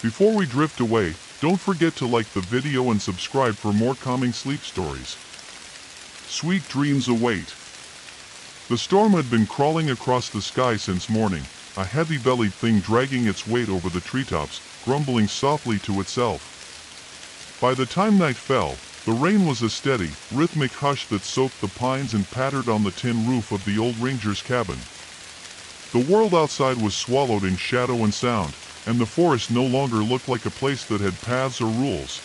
Before we drift away, don't forget to like the video and subscribe for more calming sleep stories. Sweet dreams await. The storm had been crawling across the sky since morning, a heavy-bellied thing dragging its weight over the treetops, grumbling softly to itself. By the time night fell, the rain was a steady, rhythmic hush that soaked the pines and pattered on the tin roof of the old ranger's cabin. The world outside was swallowed in shadow and sound, and the forest no longer looked like a place that had paths or rules.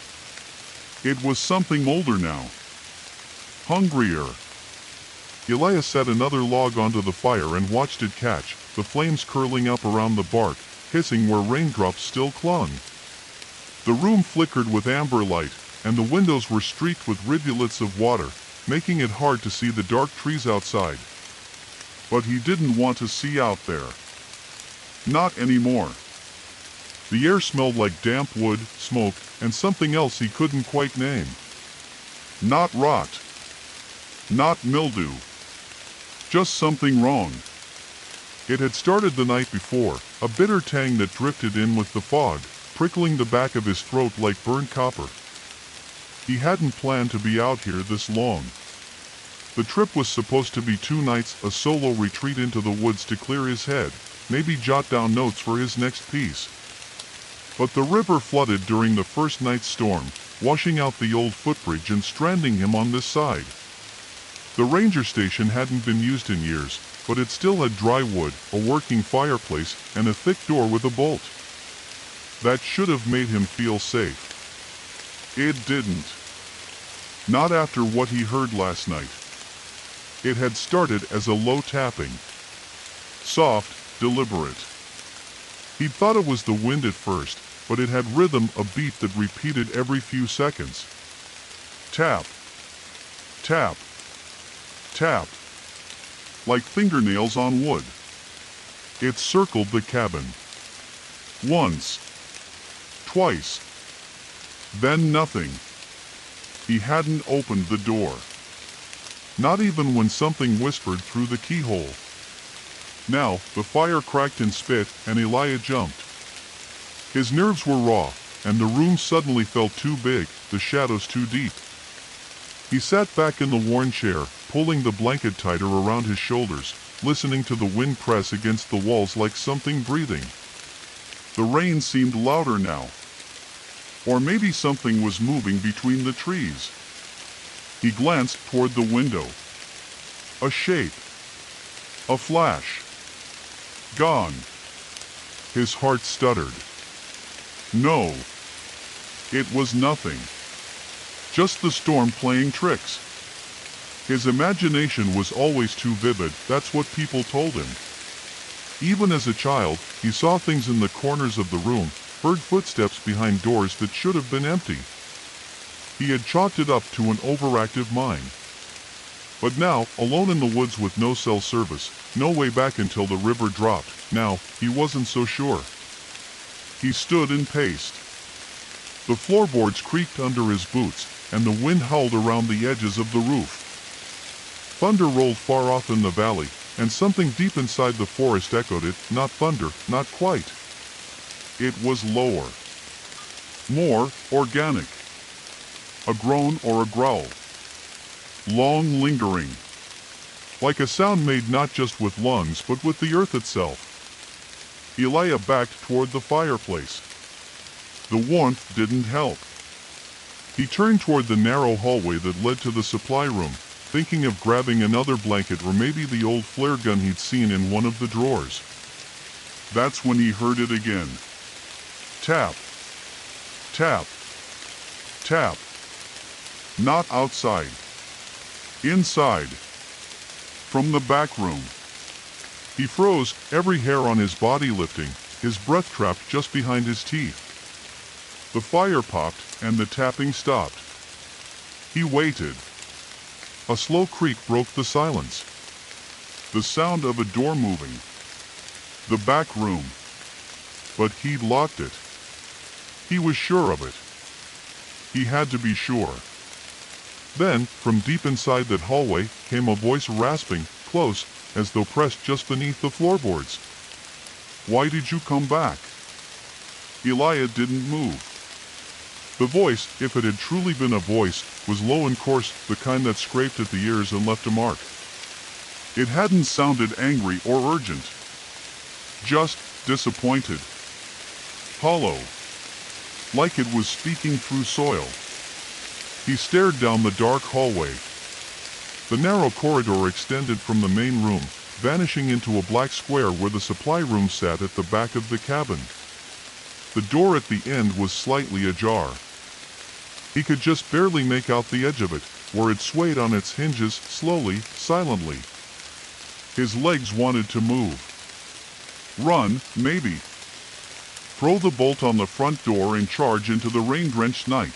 It was something older now. Hungrier. Elias set another log onto the fire and watched it catch, the flames curling up around the bark, hissing where raindrops still clung. The room flickered with amber light, and the windows were streaked with rivulets of water, making it hard to see the dark trees outside. But he didn't want to see out there. Not anymore. The air smelled like damp wood, smoke, and something else he couldn't quite name. Not rot. Not mildew. Just something wrong. It had started the night before, a bitter tang that drifted in with the fog, prickling the back of his throat like burned copper. He hadn't planned to be out here this long. The trip was supposed to be 2 nights, a solo retreat into the woods to clear his head, maybe jot down notes for his next piece. But the river flooded during the first night's storm, washing out the old footbridge and stranding him on this side. The ranger station hadn't been used in years, but it still had dry wood, a working fireplace, and a thick door with a bolt. That should have made him feel safe. It didn't. Not after what he heard last night. It had started as a low tapping. Soft, deliberate. He'd thought it was the wind at first, but it had rhythm, a beat that repeated every few seconds. Tap. Tap. Tap. Like fingernails on wood. It circled the cabin. Once. Twice. Then nothing. He hadn't opened the door. Not even when something whispered through the keyhole. Now, the fire cracked and spit, and Elijah jumped. His nerves were raw, and the room suddenly felt too big, the shadows too deep. He sat back in the worn chair, pulling the blanket tighter around his shoulders, listening to the wind press against the walls like something breathing. The rain seemed louder now. Or maybe something was moving between the trees. He glanced toward the window. A shape. A flash. Gone. His heart stuttered. No. It was nothing. Just the storm playing tricks. His imagination was always too vivid, that's what people told him. Even as a child, he saw things in the corners of the room, heard footsteps behind doors that should have been empty. He had chalked it up to an overactive mind. But now, alone in the woods with no cell service, no way back until the river dropped, now, he wasn't so sure. He stood and paced. The floorboards creaked under his boots, and the wind howled around the edges of the roof. Thunder rolled far off in the valley, and something deep inside the forest echoed it, not thunder, not quite. It was lower. More organic. A groan or a growl. Long lingering. Like a sound made not just with lungs but with the earth itself. Elijah backed toward the fireplace. The warmth didn't help. He turned toward the narrow hallway that led to the supply room, thinking of grabbing another blanket or maybe the old flare gun he'd seen in one of the drawers. That's when he heard it again. Tap. Tap. Tap. Not outside. Inside. From the back room. He froze, every hair on his body lifting, his breath trapped just behind his teeth. The fire popped, and the tapping stopped. He waited. A slow creak broke the silence. The sound of a door moving. The back room. But he'd locked it. He was sure of it. He had to be sure. Then, from deep inside that hallway, came a voice rasping, close, as though pressed just beneath the floorboards. "Why did you come back?" Elijah didn't move. The voice, if it had truly been a voice, was low and coarse, the kind that scraped at the ears and left a mark. It hadn't sounded angry or urgent. Just disappointed. Hollow. Like it was speaking through soil. He stared down the dark hallway. The narrow corridor extended from the main room, vanishing into a black square where the supply room sat at the back of the cabin. The door at the end was slightly ajar. He could just barely make out the edge of it, where it swayed on its hinges slowly, silently. His legs wanted to move. Run, maybe. Throw the bolt on the front door and charge into the rain-drenched night.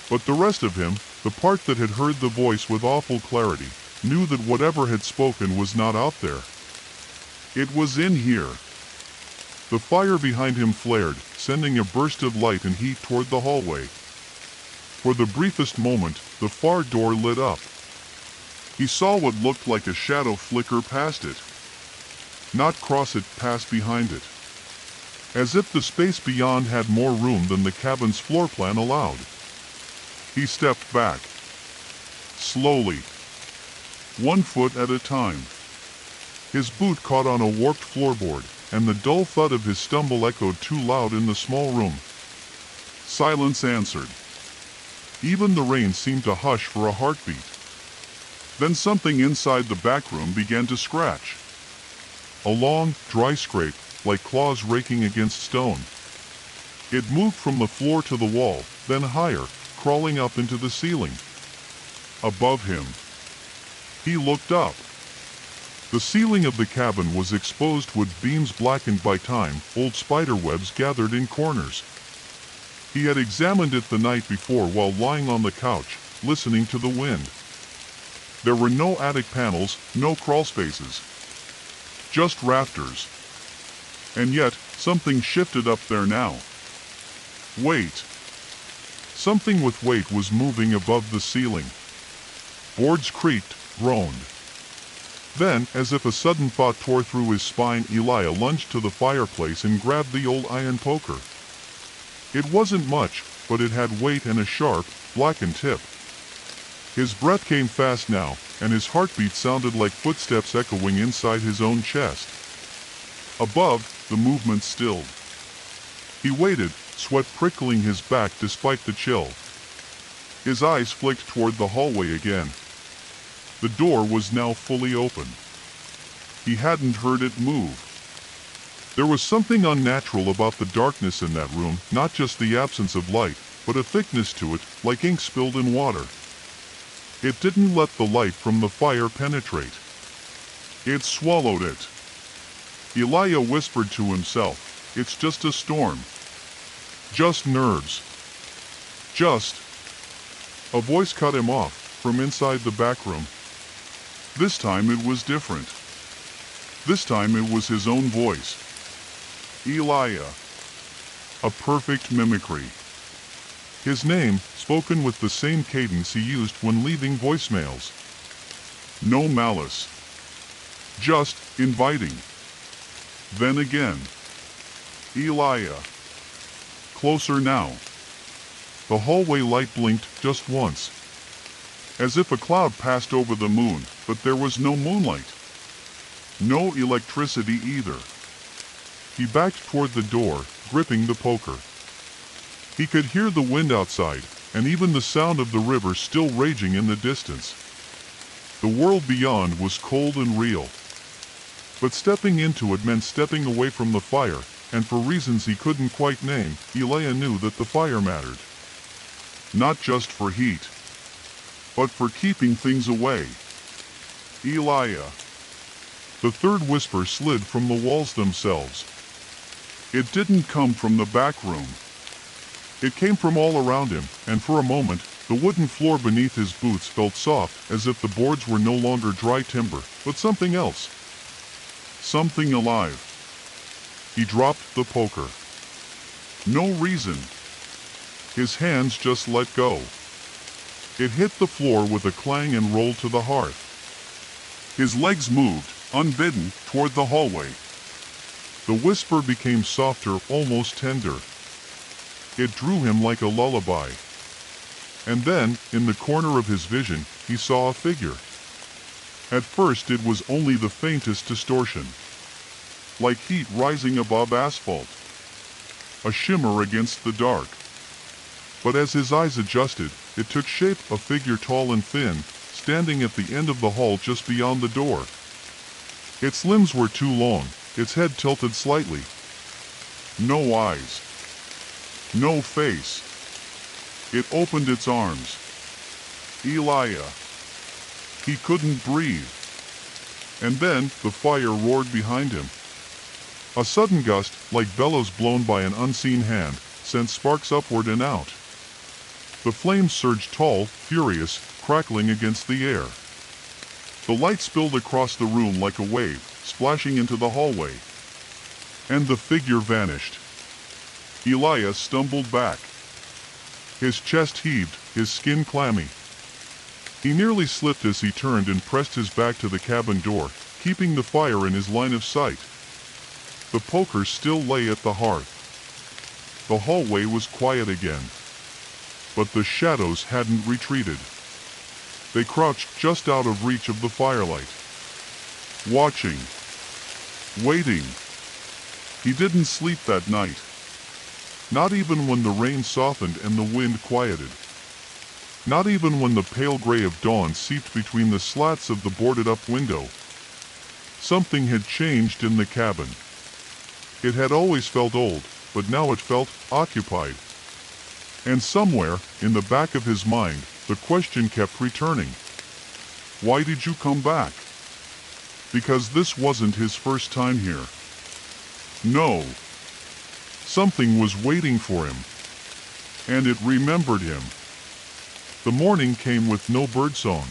But the rest of him, the part that had heard the voice with awful clarity, knew that whatever had spoken was not out there. It was in here. The fire behind him flared, sending a burst of light and heat toward the hallway. For the briefest moment, the far door lit up. He saw what looked like a shadow flicker past it. Not cross it, pass behind it. As if the space beyond had more room than the cabin's floor plan allowed. He stepped back. Slowly. 1 foot at a time. His boot caught on a warped floorboard, and the dull thud of his stumble echoed too loud in the small room. Silence answered. Even the rain seemed to hush for a heartbeat. Then something inside the back room began to scratch. A long, dry scrape, like claws raking against stone. It moved from the floor to the wall, then higher, crawling up into the ceiling. Above him. He looked up. The ceiling of the cabin was exposed with beams blackened by time, old spider webs gathered in corners. He had examined it the night before while lying on the couch, listening to the wind. There were no attic panels, no crawl spaces. Just rafters. And yet, something shifted up there now. Weight. Something with weight was moving above the ceiling. Boards creaked, groaned. Then, as if a sudden thought tore through his spine, Elijah lunged to the fireplace and grabbed the old iron poker. It wasn't much, but it had weight and a sharp, blackened tip. His breath came fast now, and his heartbeat sounded like footsteps echoing inside his own chest. Above, the movement stilled. He waited, sweat prickling his back despite the chill. His eyes flicked toward the hallway again. The door was now fully open. He hadn't heard it move. There was something unnatural about the darkness in that room, not just the absence of light, but a thickness to it, like ink spilled in water. It didn't let the light from the fire penetrate. It swallowed it. Elijah whispered to himself, "It's just a storm. Just nerves. Just..." A voice cut him off, from inside the back room. This time it was different. This time it was his own voice. Elijah. A perfect mimicry. His name, spoken with the same cadence he used when leaving voicemails. No malice. Just inviting. Then again. Elijah. Closer now. The hallway light blinked just once. As if a cloud passed over the moon, but there was no moonlight. No electricity either. He backed toward the door, gripping the poker. He could hear the wind outside, and even the sound of the river still raging in the distance. The world beyond was cold and real. But stepping into it meant stepping away from the fire, and for reasons he couldn't quite name, Elijah knew that the fire mattered. Not just for heat, but for keeping things away. Elijah. The third whisper slid from the walls themselves. It didn't come from the back room. It came from all around him, and for a moment, the wooden floor beneath his boots felt soft, as if the boards were no longer dry timber, but something else. Something alive. He dropped the poker. No reason. His hands just let go. It hit the floor with a clang and rolled to the hearth. His legs moved, unbidden, toward the hallway. The whisper became softer, almost tender. It drew him like a lullaby. And then, in the corner of his vision, he saw a figure. At first it was only the faintest distortion, like heat rising above asphalt, a shimmer against the dark. But as his eyes adjusted, it took shape, a figure tall and thin, standing at the end of the hall just beyond the door. Its limbs were too long, its head tilted slightly. No eyes. No face. It opened its arms. Elijah. He couldn't breathe. And then the fire roared behind him. A sudden gust, like bellows blown by an unseen hand, sent sparks upward and out. The flames surged tall, furious, crackling against the air. The light spilled across the room like a wave, splashing into the hallway. And the figure vanished. Elijah stumbled back. His chest heaved, his skin clammy. He nearly slipped as he turned and pressed his back to the cabin door, keeping the fire in his line of sight. The poker still lay at the hearth. The hallway was quiet again. But the shadows hadn't retreated. They crouched just out of reach of the firelight. Watching. Waiting. He didn't sleep that night. Not even when the rain softened and the wind quieted. Not even when the pale gray of dawn seeped between the slats of the boarded-up window. Something had changed in the cabin. It had always felt old, but now it felt occupied. And somewhere, in the back of his mind, the question kept returning. Why did you come back? Because this wasn't his first time here. No. Something was waiting for him. And it remembered him. The morning came with no birdsong.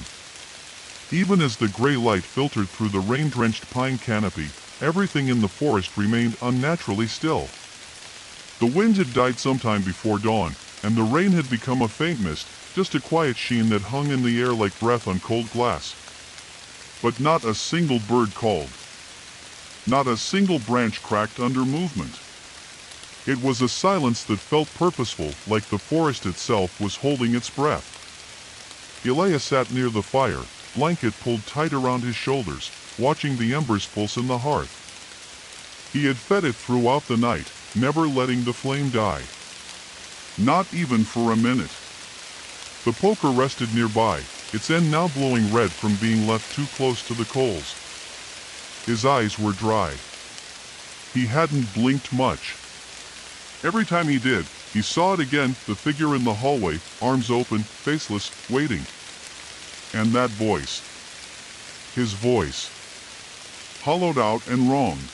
Even as the gray light filtered through the rain-drenched pine canopy, everything in the forest remained unnaturally still. The wind had died sometime before dawn, and the rain had become a faint mist, just a quiet sheen that hung in the air like breath on cold glass. But not a single bird called. Not a single branch cracked under movement. It was a silence that felt purposeful, like the forest itself was holding its breath. Elijah sat near the fire, blanket pulled tight around his shoulders, watching the embers pulse in the hearth. He had fed it throughout the night, never letting the flame die. Not even for a minute. The poker rested nearby, its end now glowing red from being left too close to the coals. His eyes were dry. He hadn't blinked much. Every time he did, he saw it again, the figure in the hallway, arms open, faceless, waiting. And that voice. His voice. Hollowed out and wronged.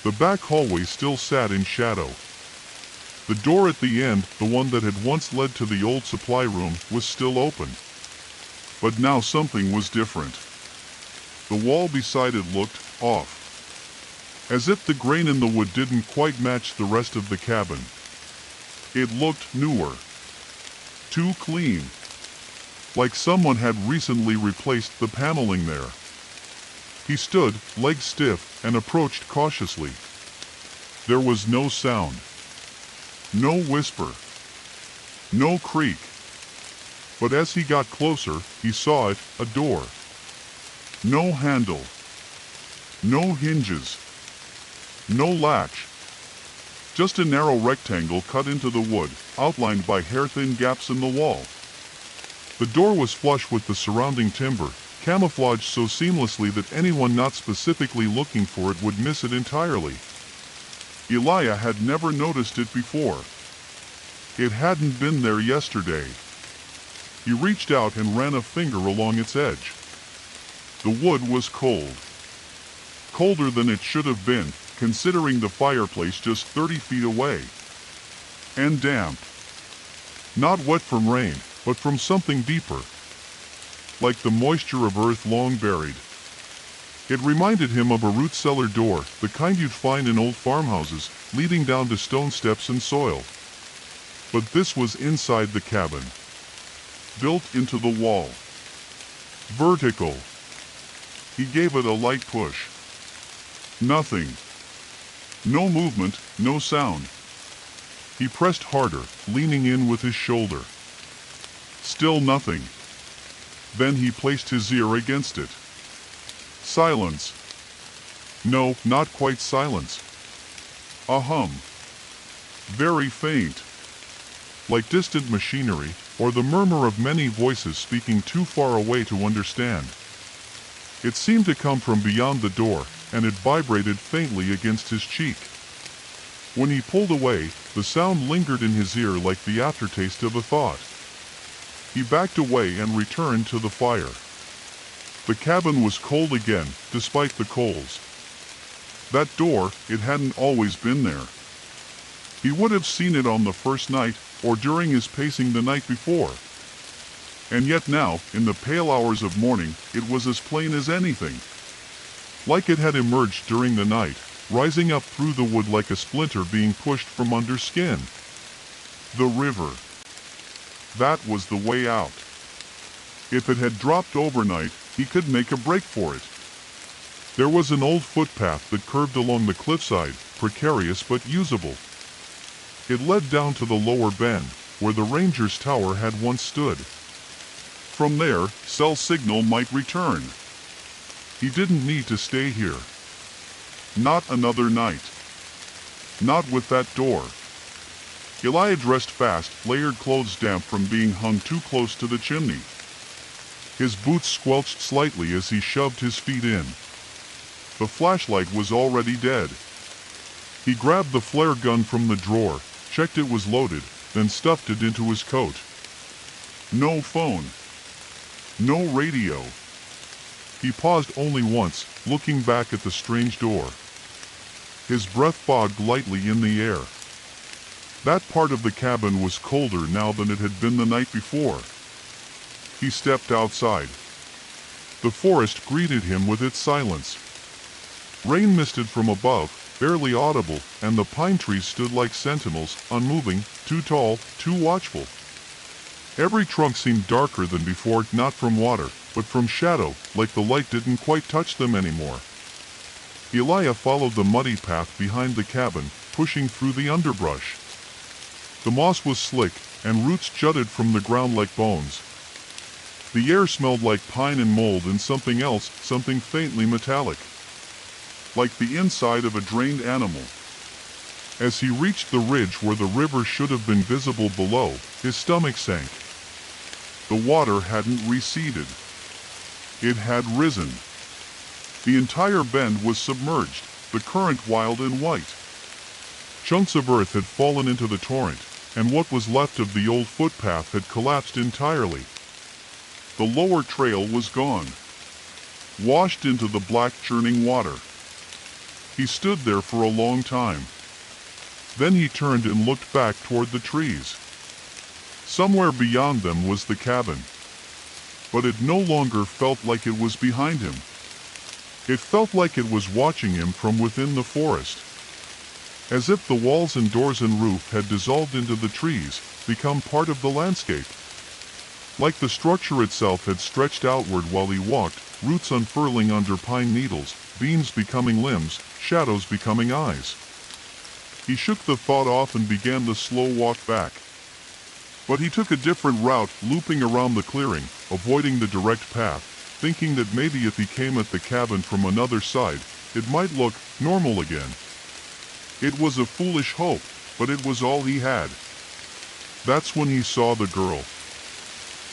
The back hallway still sat in shadow. The door at the end, the one that had once led to the old supply room, was still open. But now something was different. The wall beside it looked off. As if the grain in the wood didn't quite match the rest of the cabin. It looked newer. Too clean. Like someone had recently replaced the paneling there. He stood, legs stiff, and approached cautiously. There was no sound. No whisper. No creak. But as he got closer, he saw it, a door. No handle. No hinges. No latch. Just a narrow rectangle cut into the wood, outlined by hair-thin gaps in the wall. The door was flush with the surrounding timber, camouflaged so seamlessly that anyone not specifically looking for it would miss it entirely. Elijah had never noticed it before. It hadn't been there yesterday. He reached out and ran a finger along its edge. The wood was cold. Colder than it should have been, considering the fireplace just 30 feet away. And damp. Not wet from rain, but from something deeper. Like the moisture of earth long buried. It reminded him of a root cellar door, the kind you'd find in old farmhouses, leading down to stone steps and soil. But this was inside the cabin. Built into the wall. Vertical. He gave it a light push. Nothing. No movement, no sound. He pressed harder, leaning in with his shoulder. Still nothing. Then he placed his ear against it. Silence. No, not quite silence. A hum. Very faint. Like distant machinery, or the murmur of many voices speaking too far away to understand. It seemed to come from beyond the door, and it vibrated faintly against his cheek. When he pulled away, the sound lingered in his ear like the aftertaste of a thought. He backed away and returned to the fire. The cabin was cold again, despite the coals. That door, it hadn't always been there. He would have seen it on the first night, or during his pacing the night before. And yet now, in the pale hours of morning, it was as plain as anything. Like it had emerged during the night, rising up through the wood like a splinter being pushed from under skin. The river. That was the way out. If it had dropped overnight, he could make a break for it. There was an old footpath that curved along the cliffside, precarious but usable. It led down to the lower bend, where the ranger's tower had once stood. From there, cell signal might return. He didn't need to stay here. Not another night. Not with that door. Elijah dressed fast, layered clothes damp from being hung too close to the chimney. His boots squelched slightly as he shoved his feet in. The flashlight was already dead. He grabbed the flare gun from the drawer, checked it was loaded, then stuffed it into his coat. No phone. No radio. He paused only once, looking back at the strange door. His breath fogged lightly in the air. That part of the cabin was colder now than it had been the night before. He stepped outside. The forest greeted him with its silence. Rain misted from above, barely audible, and the pine trees stood like sentinels, unmoving, too tall, too watchful. Every trunk seemed darker than before, not from water, but from shadow, like the light didn't quite touch them anymore. Elijah followed the muddy path behind the cabin, pushing through the underbrush. The moss was slick, and roots jutted from the ground like bones. The air smelled like pine and mold and something else, something faintly metallic. Like the inside of a drained animal. As he reached the ridge where the river should have been visible below, his stomach sank. The water hadn't receded. It had risen. The entire bend was submerged, the current wild and white. Chunks of earth had fallen into the torrent, and what was left of the old footpath had collapsed entirely. The lower trail was gone, washed into the black churning water. He stood there for a long time. Then he turned and looked back toward the trees. Somewhere beyond them was the cabin. But it no longer felt like it was behind him. It felt like it was watching him from within the forest. As if the walls and doors and roof had dissolved into the trees, become part of the landscape. Like the structure itself had stretched outward while he walked, roots unfurling under pine needles, beams becoming limbs, shadows becoming eyes. He shook the thought off and began the slow walk back. But he took a different route, looping around the clearing, avoiding the direct path, thinking that maybe if he came at the cabin from another side, it might look normal again. It was a foolish hope, but it was all he had. That's when he saw the girl.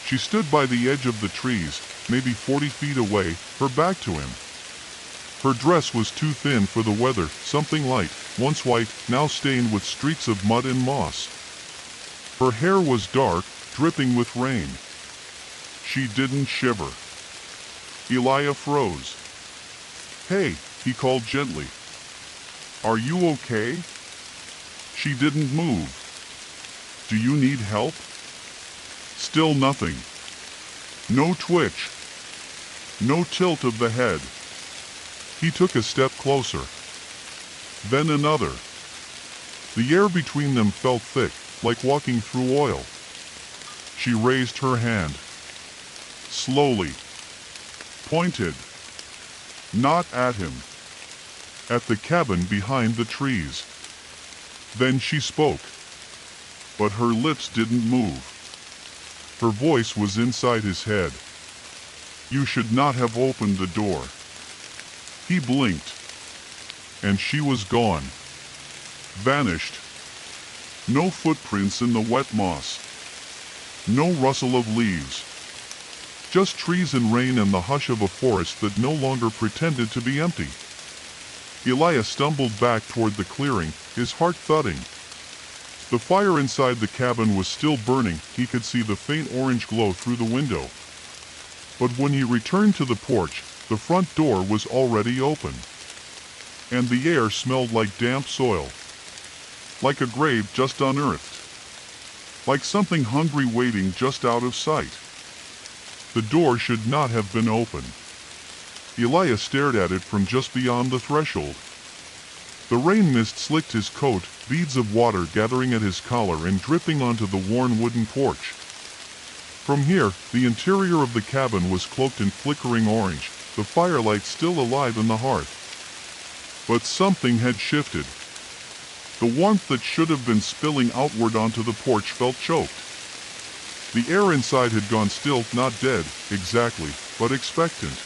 She stood by the edge of the trees, maybe 40 feet away, her back to him. Her dress was too thin for the weather, something light, once white, now stained with streaks of mud and moss. Her hair was dark, dripping with rain. She didn't shiver. Elijah froze. "Hey," he called gently. "Are you okay?" She didn't move. "Do you need help?" Still nothing. No twitch. No tilt of the head. He took a step closer. Then another. The air between them felt thick, like walking through oil. She raised her hand. Slowly. Pointed. Not at him. at the cabin behind the trees. Then she spoke, but her lips didn't move. Her voice was inside his head. "You should not have opened the door." He blinked, and she was gone. Vanished. No footprints in the wet moss. No rustle of leaves. Just trees and rain and the hush of a forest that no longer pretended to be empty. Elijah stumbled back toward the clearing, his heart thudding. The fire inside the cabin was still burning. He could see the faint orange glow through the window. But when he returned to the porch, the front door was already open. And the air smelled like damp soil. Like a grave just unearthed. Like something hungry waiting just out of sight. The door should not have been open. Elijah stared at it from just beyond the threshold. The rain mist slicked his coat, beads of water gathering at his collar and dripping onto the worn wooden porch. From here, the interior of the cabin was cloaked in flickering orange, the firelight still alive in the hearth. But something had shifted. The warmth that should have been spilling outward onto the porch felt choked. The air inside had gone still, not dead, exactly, but expectant.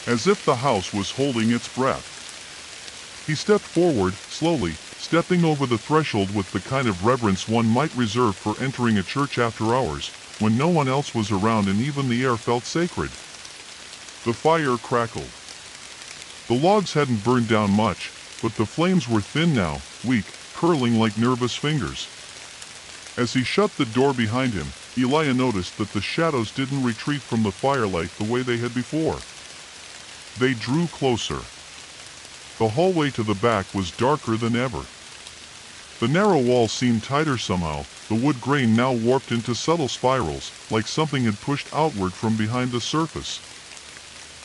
As if the house was holding its breath. He stepped forward, slowly, stepping over the threshold with the kind of reverence one might reserve for entering a church after hours, when no one else was around and even the air felt sacred. The fire crackled. The logs hadn't burned down much, but the flames were thin now, weak, curling like nervous fingers. As he shut the door behind him, Elijah noticed that the shadows didn't retreat from the firelight the way they had before. They drew closer. The hallway to the back was darker than ever. The narrow wall seemed tighter somehow, the wood grain now warped into subtle spirals, like something had pushed outward from behind the surface.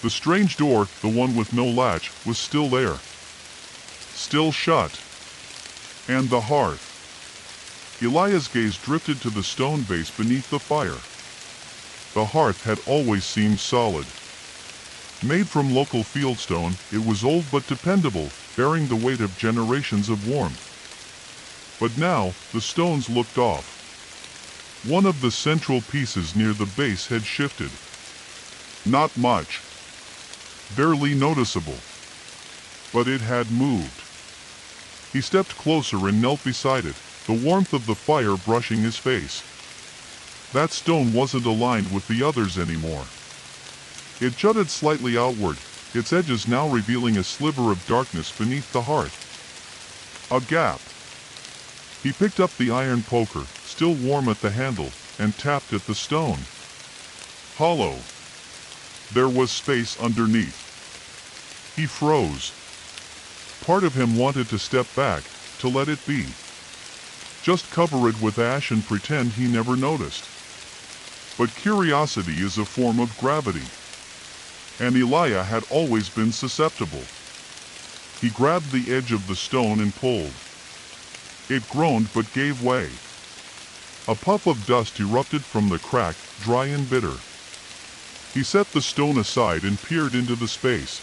The strange door, the one with no latch, was still there. Still shut. And the hearth. Elijah's gaze drifted to the stone base beneath the fire. The hearth had always seemed solid. Made from local fieldstone, it was old but dependable, bearing the weight of generations of warmth. But now, the stones looked off. One of the central pieces near the base had shifted. Not much. Barely noticeable. But it had moved. He stepped closer and knelt beside it, the warmth of the fire brushing his face. That stone wasn't aligned with the others anymore. It jutted slightly outward, its edges now revealing a sliver of darkness beneath the hearth. A gap. He picked up the iron poker, still warm at the handle, and tapped at the stone. Hollow. There was space underneath. He froze. Part of him wanted to step back, to let it be. Just cover it with ash and pretend he never noticed. But curiosity is a form of gravity. And Elijah had always been susceptible. He grabbed the edge of the stone and pulled. It groaned but gave way. A puff of dust erupted from the crack, dry and bitter. He set the stone aside and peered into the space.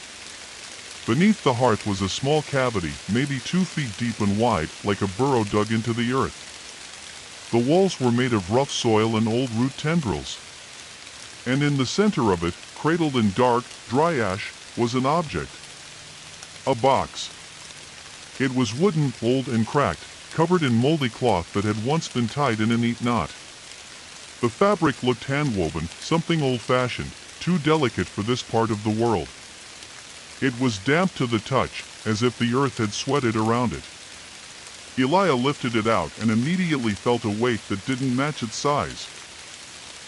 Beneath the hearth was a small cavity, maybe 2 feet deep and wide, like a burrow dug into the earth. The walls were made of rough soil and old root tendrils. And in the center of it, cradled in dark, dry ash, was an object. A box. It was wooden, old and cracked, covered in moldy cloth that had once been tied in a neat knot. The fabric looked hand-woven, something old-fashioned, too delicate for this part of the world. It was damp to the touch, as if the earth had sweated around it. Elijah lifted it out and immediately felt a weight that didn't match its size.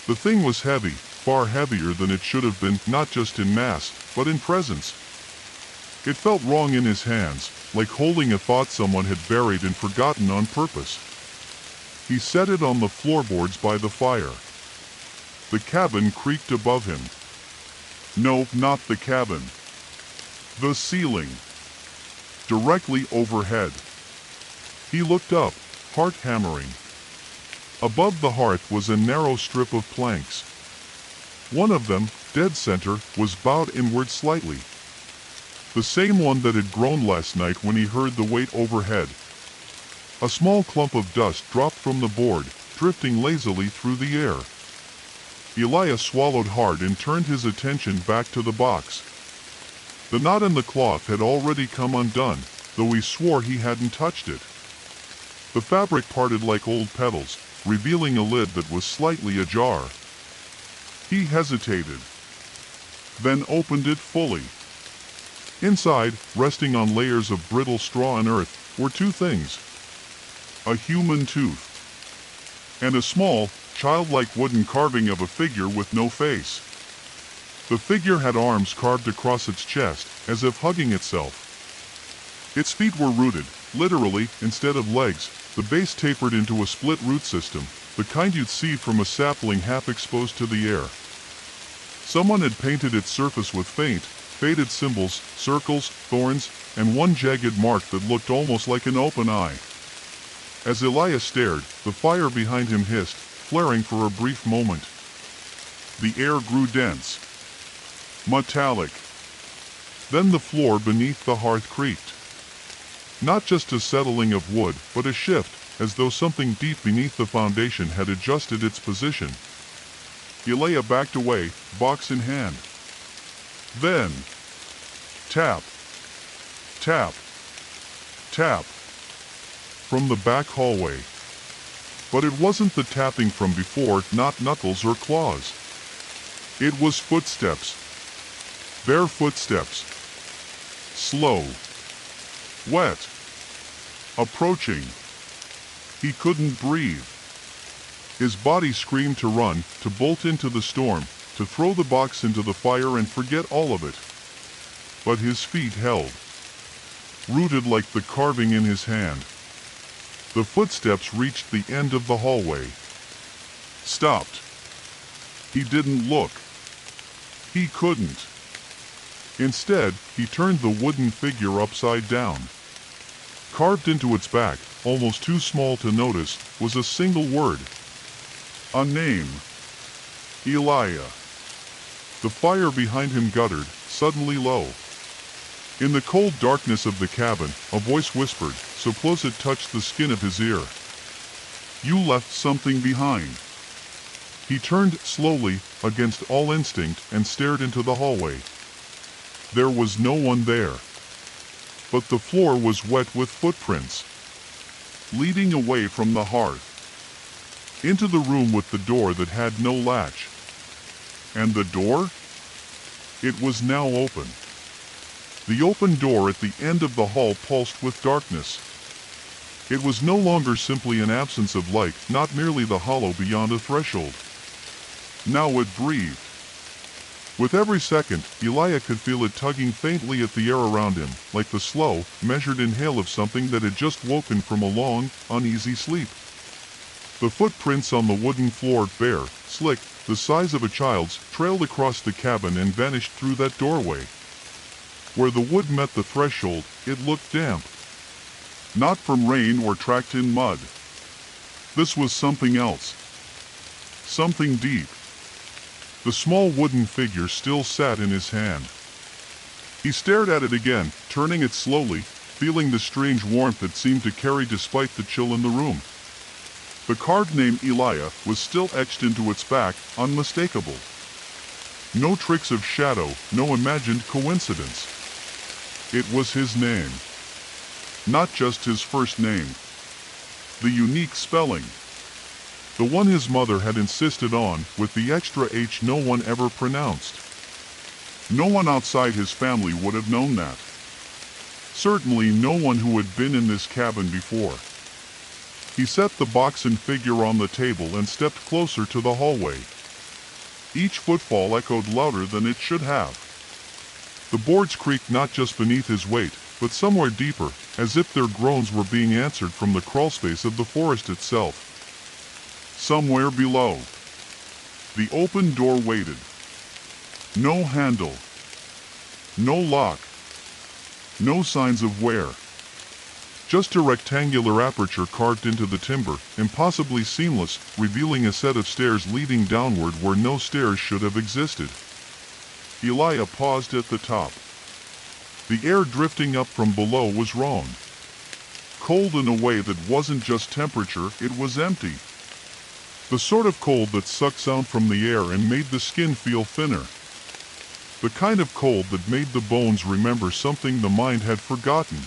The thing was heavy, far heavier than it should have been, not just in mass, but in presence. It felt wrong in his hands, like holding a thought someone had buried and forgotten on purpose. He set it on the floorboards by the fire. The cabin creaked above him. No, not the cabin. The ceiling. Directly overhead. He looked up, heart hammering. Above the hearth was a narrow strip of planks. One of them, dead center, was bowed inward slightly. The same one that had groaned last night when he heard the weight overhead. A small clump of dust dropped from the board, drifting lazily through the air. Elijah swallowed hard and turned his attention back to the box. The knot in the cloth had already come undone, though he swore he hadn't touched it. The fabric parted like old petals, revealing a lid that was slightly ajar. He hesitated, then opened it fully. Inside, resting on layers of brittle straw and earth, were two things: a human tooth and a small, childlike wooden carving of a figure with no face. The figure had arms carved across its chest, as if hugging itself. Its feet were rooted, literally, instead of legs. The base tapered into a split root system, the kind you'd see from a sapling half exposed to the air. Someone had painted its surface with faint, faded symbols, circles, thorns, and one jagged mark that looked almost like an open eye. As Elijah stared, the fire behind him hissed, flaring for a brief moment. The air grew dense, metallic. Then the floor beneath the hearth creaked. Not just a settling of wood, but a shift, as though something deep beneath the foundation had adjusted its position. Elijah backed away, box in hand. Then, tap, tap, tap, from the back hallway. But it wasn't the tapping from before, not knuckles or claws. It was footsteps. Bare footsteps. Slow. Wet. Approaching. He couldn't breathe. His body screamed to run, to bolt into the storm, to throw the box into the fire and forget all of it. But his feet held, rooted like the carving in his hand. The footsteps reached the end of the hallway. Stopped. He didn't look. He couldn't. Instead, he turned the wooden figure upside down. Carved into its back, almost too small to notice, was a single word. A name. Elijah. The fire behind him guttered, suddenly low. In the cold darkness of the cabin, a voice whispered, so close it touched the skin of his ear. You left something behind. He turned slowly, against all instinct, and stared into the hallway. There was no one there. But the floor was wet with footprints, leading away from the hearth, into the room with the door that had no latch. And the door? It was now open. The open door at the end of the hall pulsed with darkness. It was no longer simply an absence of light, not merely the hollow beyond a threshold. Now it breathed. With every second, Elijah could feel it tugging faintly at the air around him, like the slow, measured inhale of something that had just woken from a long, uneasy sleep. The footprints on the wooden floor, bare, slick, the size of a child's, trailed across the cabin and vanished through that doorway. Where the wood met the threshold, it looked damp. Not from rain or tracked in mud. This was something else. Something deep. The small wooden figure still sat in his hand. He stared at it again, turning it slowly, feeling the strange warmth it seemed to carry despite the chill in the room. The carved name Elijah was still etched into its back, unmistakable. No tricks of shadow, no imagined coincidence. It was his name. Not just his first name. The unique spelling. The one his mother had insisted on, with the extra H no one ever pronounced. No one outside his family would have known that. Certainly no one who had been in this cabin before. He set the box and figure on the table and stepped closer to the hallway. Each footfall echoed louder than it should have. The boards creaked not just beneath his weight, but somewhere deeper, as if their groans were being answered from the crawlspace of the forest itself. Somewhere below. The open door waited. No handle. No lock. No signs of wear. Just a rectangular aperture carved into the timber, impossibly seamless, revealing a set of stairs leading downward where no stairs should have existed. Elijah paused at the top. The air drifting up from below was wrong. Cold in a way that wasn't just temperature, it was empty. The sort of cold that sucked sound from the air and made the skin feel thinner. The kind of cold that made the bones remember something the mind had forgotten.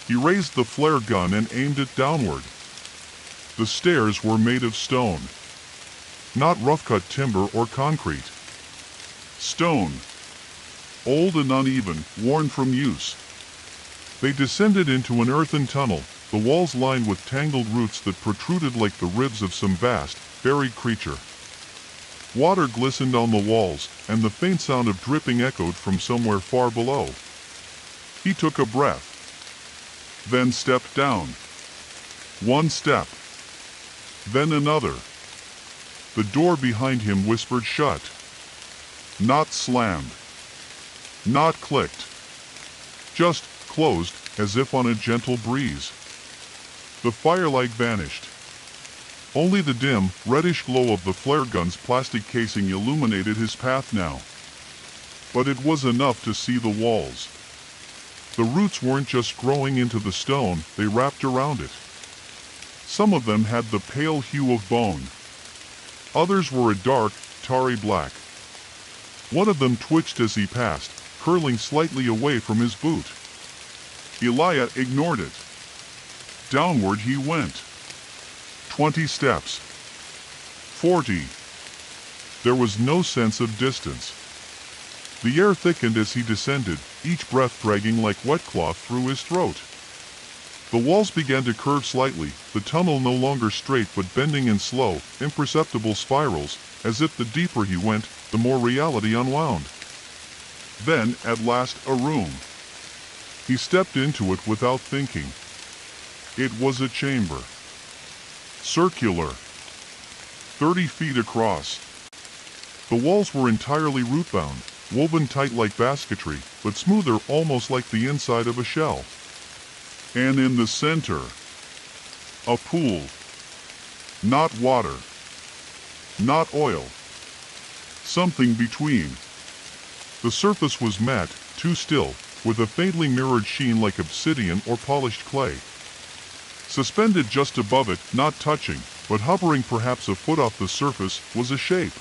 He raised the flare gun and aimed it downward. The stairs were made of stone. Not rough-cut timber or concrete. Stone. Old and uneven, worn from use. They descended into an earthen tunnel, the walls lined with tangled roots that protruded like the ribs of some vast, buried creature. Water glistened on the walls, and the faint sound of dripping echoed from somewhere far below. He took a breath. Then stepped down. One step. Then another. The door behind him whispered shut. Not slammed. Not clicked. Just closed, as if on a gentle breeze. The firelight vanished. Only the dim, reddish glow of the flare gun's plastic casing illuminated his path now. But it was enough to see the walls. The roots weren't just growing into the stone, they wrapped around it. Some of them had the pale hue of bone. Others were a dark, tarry black. One of them twitched as he passed, curling slightly away from his boot. Elijah ignored it. Downward he went. 20 steps. 40. There was no sense of distance. The air thickened as he descended, each breath dragging like wet cloth through his throat. The walls began to curve slightly, the tunnel no longer straight but bending in slow, imperceptible spirals, as if the deeper he went, the more reality unwound. Then, at last, a room. He stepped into it without thinking. It was a chamber. Circular. 30 feet across. The walls were entirely root-bound, woven tight like basketry, but smoother almost like the inside of a shell. And in the center, a pool. Not water. Not oil. Something between. The surface was matte, too still, with a faintly mirrored sheen like obsidian or polished clay. Suspended just above it, not touching, but hovering perhaps a foot off the surface, was a shape.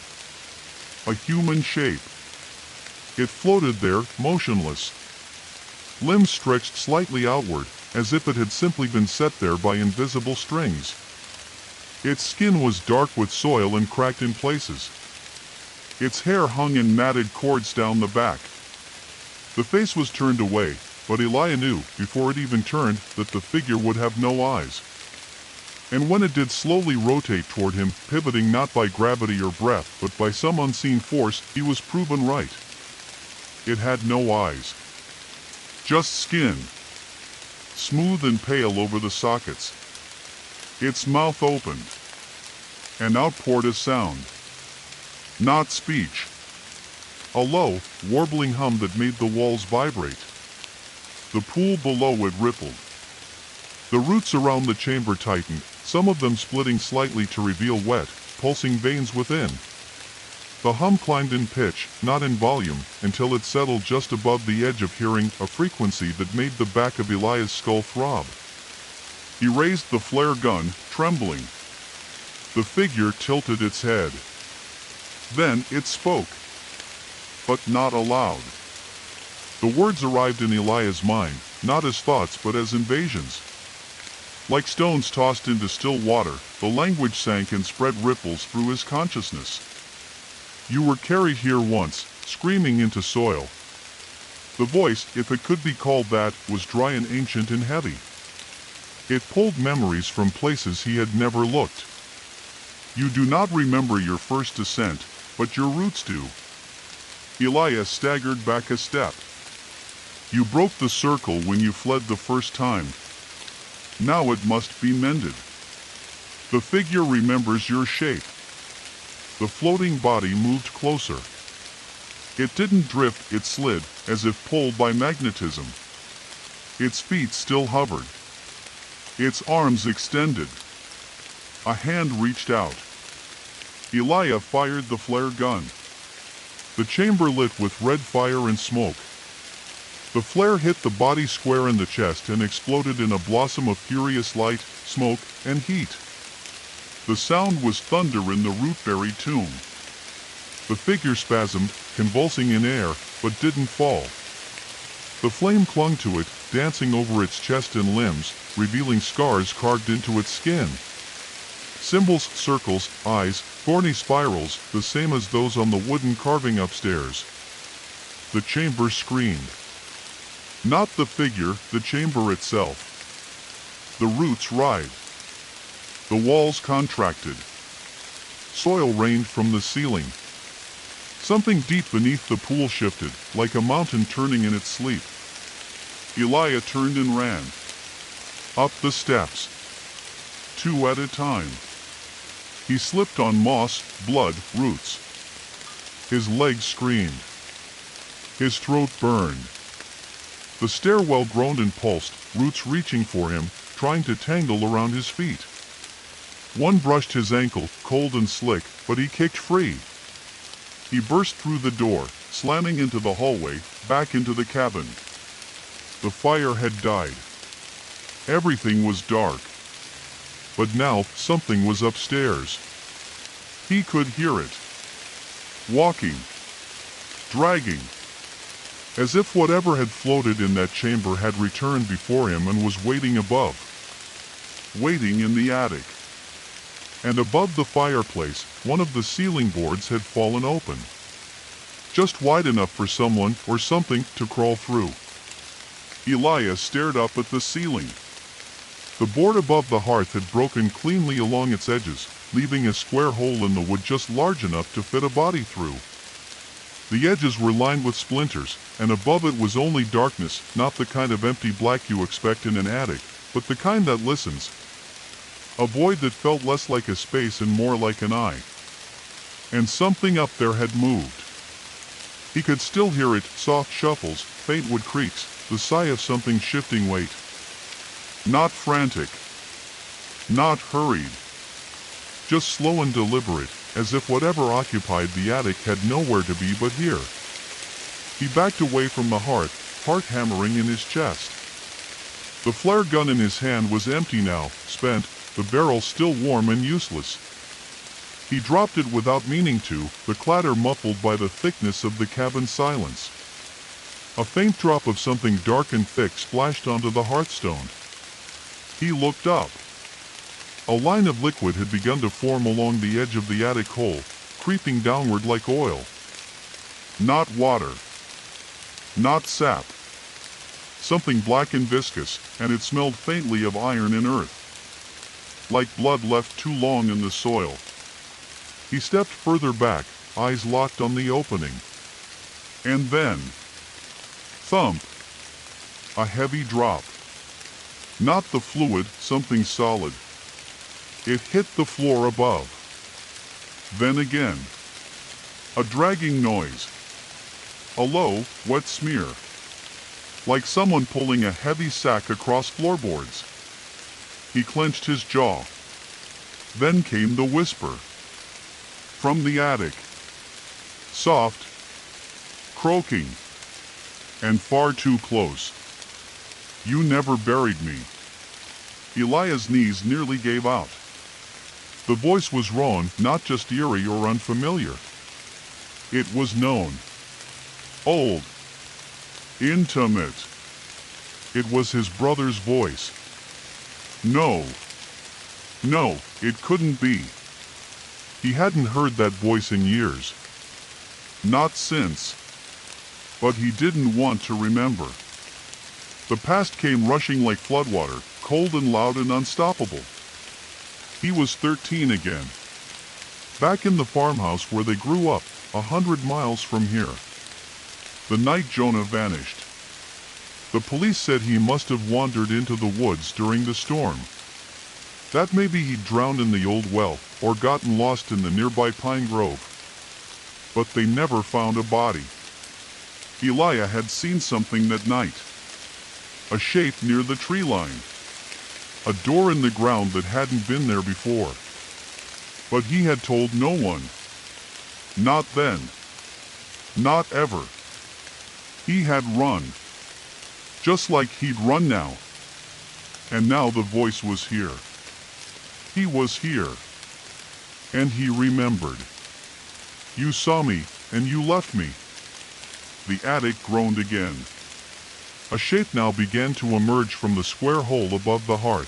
A human shape. It floated there, motionless. Limbs stretched slightly outward, as if it had simply been set there by invisible strings. Its skin was dark with soil and cracked in places. Its hair hung in matted cords down the back. The face was turned away, but Elijah knew, before it even turned, that the figure would have no eyes. And when it did slowly rotate toward him, pivoting not by gravity or breath, but by some unseen force, he was proven right. It had no eyes. Just skin. Smooth and pale over the sockets. Its mouth opened. And out poured a sound. Not speech. A low, warbling hum that made the walls vibrate. The pool below it rippled. The roots around the chamber tightened, some of them splitting slightly to reveal wet, pulsing veins within. The hum climbed in pitch, not in volume, until it settled just above the edge of hearing, a frequency that made the back of Elijah's skull throb. He raised the flare gun, trembling. The figure tilted its head. Then it spoke. But not aloud. The words arrived in Elijah's mind, not as thoughts but as invasions. Like stones tossed into still water, the language sank and spread ripples through his consciousness. You were carried here once, screaming into soil. The voice, if it could be called that, was dry and ancient and heavy. It pulled memories from places he had never looked. You do not remember your first ascent, but your roots do. Elijah staggered back a step. You broke the circle when you fled the first time. Now it must be mended. The figure remembers your shape. The floating body moved closer. It didn't drift, it slid, as if pulled by magnetism. Its feet still hovered. Its arms extended. A hand reached out. Elijah fired the flare gun. The chamber lit with red fire and smoke. The flare hit the body square in the chest and exploded in a blossom of furious light, smoke, and heat. The sound was thunder in the root-buried tomb. The figure spasmed, convulsing in air, but didn't fall. The flame clung to it, dancing over its chest and limbs, revealing scars carved into its skin. Symbols, circles, eyes, thorny spirals, the same as those on the wooden carving upstairs. The chamber screamed. Not the figure, the chamber itself. The roots writhed. The walls contracted. Soil rained from the ceiling. Something deep beneath the pool shifted, like a mountain turning in its sleep. Elijah turned and ran. Up the steps. 2 at a time. He slipped on moss, blood, roots. His legs screamed. His throat burned. The stairwell groaned and pulsed, roots reaching for him, trying to tangle around his feet. One brushed his ankle, cold and slick, but he kicked free. He burst through the door, slamming into the hallway, back into the cabin. The fire had died. Everything was dark. But now, something was upstairs. He could hear it. Walking. Dragging. As if whatever had floated in that chamber had returned before him and was waiting above. Waiting in the attic. And above the fireplace, one of the ceiling boards had fallen open. Just wide enough for someone or something to crawl through. Elijah stared up at the ceiling. The board above the hearth had broken cleanly along its edges, leaving a square hole in the wood just large enough to fit a body through. The edges were lined with splinters, and above it was only darkness, not the kind of empty black you expect in an attic, but the kind that listens. A void that felt less like a space and more like an eye. And something up there had moved. He could still hear it, soft shuffles, faint wood creaks, the sigh of something shifting weight. Not frantic. Not hurried. Just slow and deliberate, as if whatever occupied the attic had nowhere to be but here. He backed away from the hearth, heart hammering in his chest. The flare gun in his hand was empty now, spent, the barrel still warm and useless. He dropped it without meaning to, the clatter muffled by the thickness of the cabin silence. A faint drop of something dark and thick splashed onto the hearthstone. He looked up. A line of liquid had begun to form along the edge of the attic hole, creeping downward like oil. Not water. Not sap. Something black and viscous, and it smelled faintly of iron and earth. Like blood left too long in the soil. He stepped further back, eyes locked on the opening. And then... thump. A heavy drop. Not the fluid, something solid. It hit the floor above. Then again. A dragging noise. A low, wet smear. Like someone pulling a heavy sack across floorboards. He clenched his jaw. Then came the whisper. From the attic. Soft. Croaking. And far too close. You never buried me. Elijah's knees nearly gave out. The voice was wrong, not just eerie or unfamiliar. It was known. Old. Intimate. It was his brother's voice. No. No, it couldn't be. He hadn't heard that voice in years. Not since. But he didn't want to remember. The past came rushing like floodwater, cold and loud and unstoppable. He was 13 again. Back in the farmhouse where they grew up, 100 miles from here. The night Jonah vanished. The police said he must have wandered into the woods during the storm. That maybe he'd drowned in the old well, or gotten lost in the nearby pine grove. But they never found a body. Elijah had seen something that night. A shape near the tree line. A door in the ground that hadn't been there before. But he had told no one. Not then. Not ever. He had run. just like he'd run now. And now the voice was here. He was here. And he remembered. You saw me, and you left me. The attic groaned again. A shape now began to emerge from the square hole above the hearth.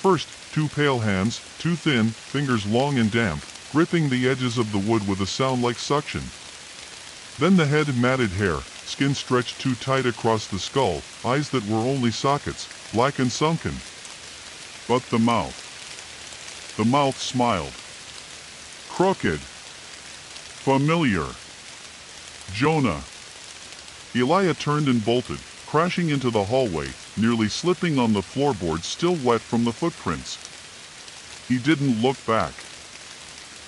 First, two pale hands, too thin, fingers long and damp, gripping the edges of the wood with a sound like suction. Then the head, matted hair, skin stretched too tight across the skull, eyes that were only sockets, black and sunken. But the mouth smiled. Crooked. Familiar. Jonah. Elijah turned and bolted, crashing into the hallway, nearly slipping on the floorboards still wet from the footprints. He didn't look back.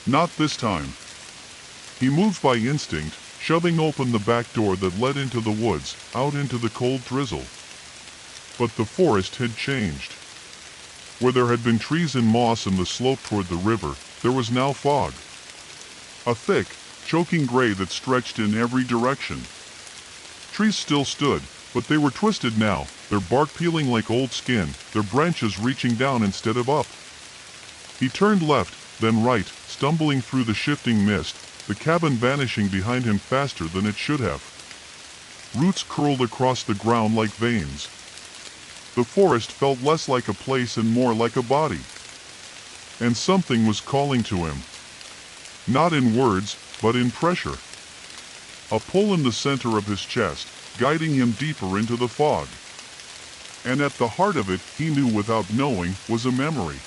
Not this time. He moved by instinct, shoving open the back door that led into the woods, out into the cold drizzle. But the forest had changed. Where there had been trees and moss and the slope toward the river, there was now fog. A thick, choking gray that stretched in every direction. Trees still stood, but they were twisted now, their bark peeling like old skin, their branches reaching down instead of up. He turned left, then right, stumbling through the shifting mist, the cabin vanishing behind him faster than it should have. Roots curled across the ground like veins. The forest felt less like a place and more like a body. And something was calling to him. Not in words, but in pressure. A pull in the center of his chest, guiding him deeper into the fog. And at the heart of it, he knew without knowing, was a memory.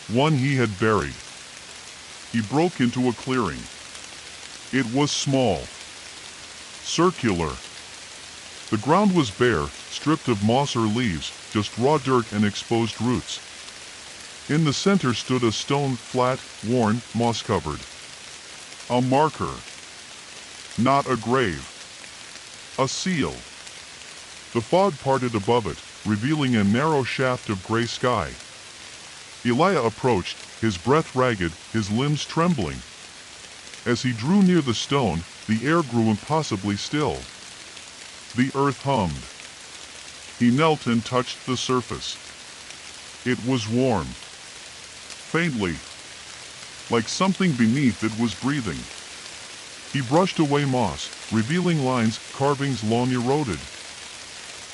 One he had buried. He broke into a clearing. It was small. Circular. The ground was bare, stripped of moss or leaves, just raw dirt and exposed roots. In the center stood a stone, flat, worn, moss-covered. A marker. Not a grave. A seal. The fog parted above it, revealing a narrow shaft of gray sky. Elijah approached, his breath ragged, his limbs trembling. As he drew near the stone, the air grew impossibly still. The earth hummed. He knelt and touched the surface. It was warm. Faintly. Like something beneath it was breathing. He brushed away moss, revealing lines, carvings long eroded.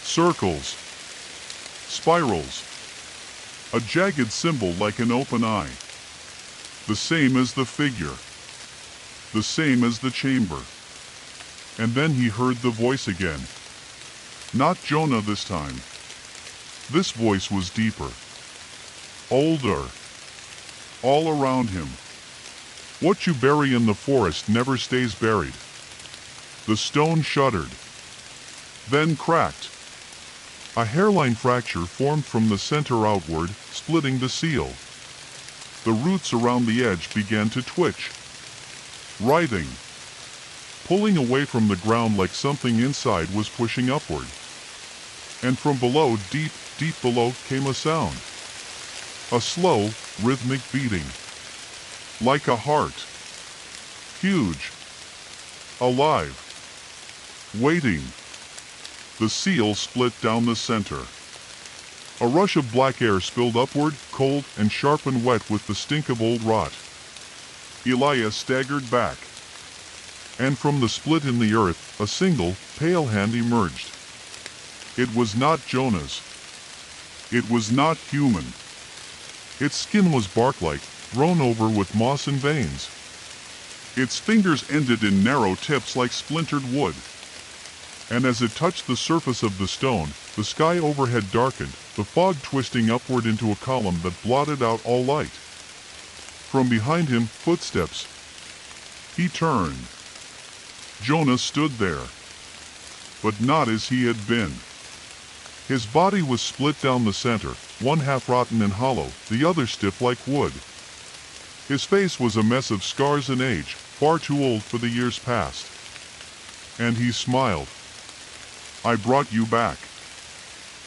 Circles. Spirals. A jagged symbol like an open eye. The same as the figure. The same as the chamber. And then he heard the voice again. Not Jonah this time. This voice was deeper. Older. All around him. What you bury in the forest never stays buried. The stone shuddered. Then cracked. A hairline fracture formed from the center outward, splitting the seal. The roots around the edge began to twitch. Writhing. Pulling away from the ground like something inside was pushing upward. And from below, deep, deep below, came a sound. A slow, rhythmic beating. Like a heart. Huge. Alive. Waiting. The seal split down the center. A rush of black air spilled upward, cold and sharp and wet with the stink of old rot. Elijah staggered back. And from the split in the earth, a single, pale hand emerged. It was not Jonah's. It was not human. Its skin was bark-like, grown over with moss and veins. Its fingers ended in narrow tips like splintered wood. And as it touched the surface of the stone, the sky overhead darkened, the fog twisting upward into a column that blotted out all light. From behind him, footsteps. He turned. Jonah stood there. But not as he had been. His body was split down the center, one half rotten and hollow, the other stiff like wood. His face was a mess of scars and age, far too old for the years past. And he smiled. I brought you back.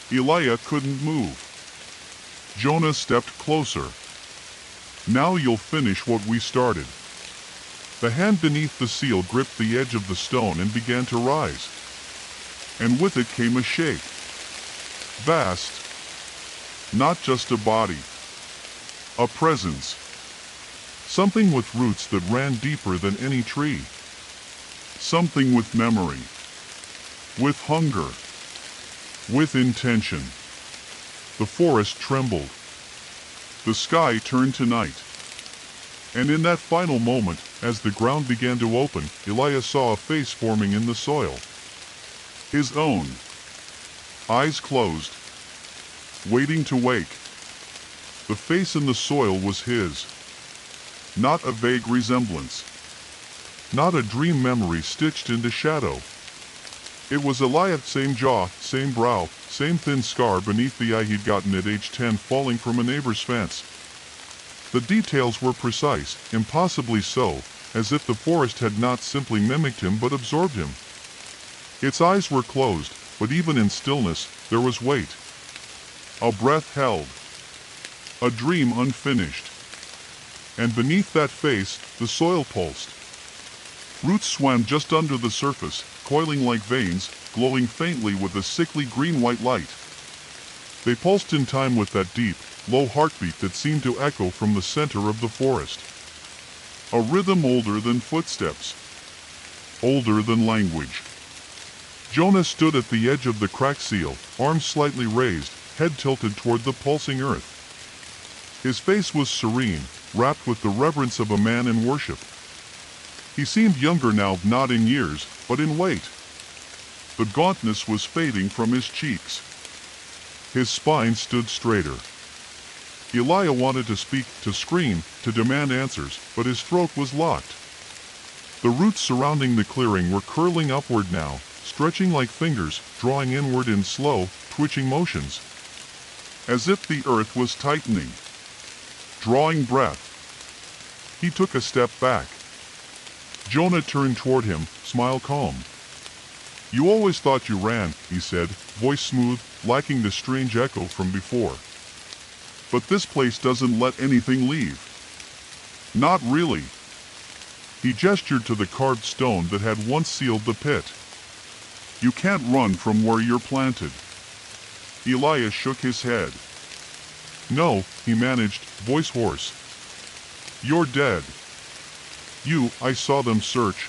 Elijah couldn't move. Jonah stepped closer. Now you'll finish what we started. The hand beneath the seal gripped the edge of the stone and began to rise. and with it came a shape. Vast. Not just a body. A presence. Something with roots that ran deeper than any tree. Something with memory. With hunger. With intention. The forest trembled. The sky turned to night. And in that final moment, as the ground began to open, Elijah saw a face forming in the soil. His own. Eyes closed. Waiting to wake. The face in the soil was his. Not a vague resemblance. Not a dream memory stitched into shadow. It was Elijah's same jaw, same brow, same thin scar beneath the eye he'd gotten at age 10 falling from a neighbor's fence. The details were precise, impossibly so, as if the forest had not simply mimicked him but absorbed him. Its eyes were closed, but even in stillness, there was weight. A breath held. A dream unfinished. And beneath that face, the soil pulsed. Roots swam just under the surface, coiling like veins, glowing faintly with a sickly green-white light. They pulsed in time with that deep, low heartbeat that seemed to echo from the center of the forest. A rhythm older than footsteps. Older than language. Jonah stood at the edge of the cracked seal, arms slightly raised, head tilted toward the pulsing earth. His face was serene, wrapped with the reverence of a man in worship. He seemed younger now, not in years, but in weight. The gauntness was fading from his cheeks. His spine stood straighter. Elijah wanted to speak, to scream, to demand answers, but his throat was locked. The roots surrounding the clearing were curling upward now, stretching like fingers, drawing inward in slow, twitching motions. As if the earth was tightening. Drawing breath. He took a step back. Jonah turned toward him, smile calm. "You always thought you ran," he said, voice smooth, lacking the strange echo from before. "But this place doesn't let anything leave." "Not really." He gestured to the carved stone that had once sealed the pit. "You can't run from where you're planted." Elijah shook his head. "No," he managed, voice hoarse. "You're dead." I saw them search."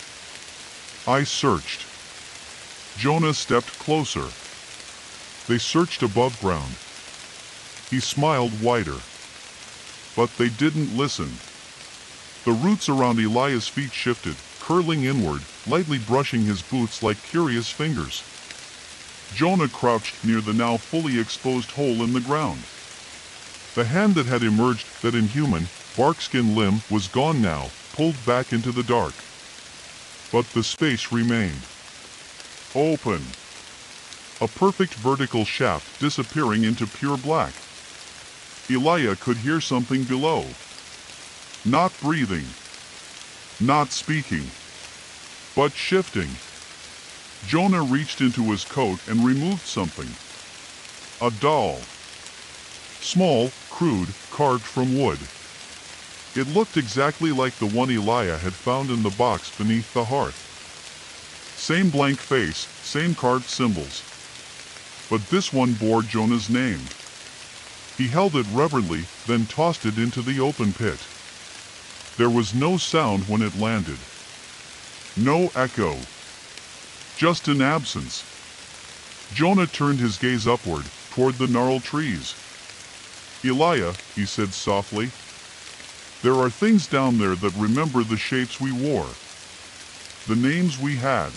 "I searched." Jonah stepped closer. "They searched above ground." He smiled wider. "But they didn't listen." The roots around Elijah's feet shifted, curling inward, lightly brushing his boots like curious fingers. Jonah crouched near the now fully exposed hole in the ground. The hand that had emerged, that inhuman, bark-skin limb, was gone now, pulled back into the dark. But the space remained. Open. A perfect vertical shaft disappearing into pure black. Elijah could hear something below. Not breathing. Not speaking. But shifting. Jonah reached into his coat and removed something. A doll. Small, crude, carved from wood. It looked exactly like the one Elijah had found in the box beneath the hearth. Same blank face, same carved symbols. But this one bore Jonah's name. He held it reverently, then tossed it into the open pit. There was no sound when it landed. No echo. Just an absence. Jonah turned his gaze upward, toward the gnarled trees. "Elijah," he said softly, "there are things down there that remember the shapes we wore. The names we had.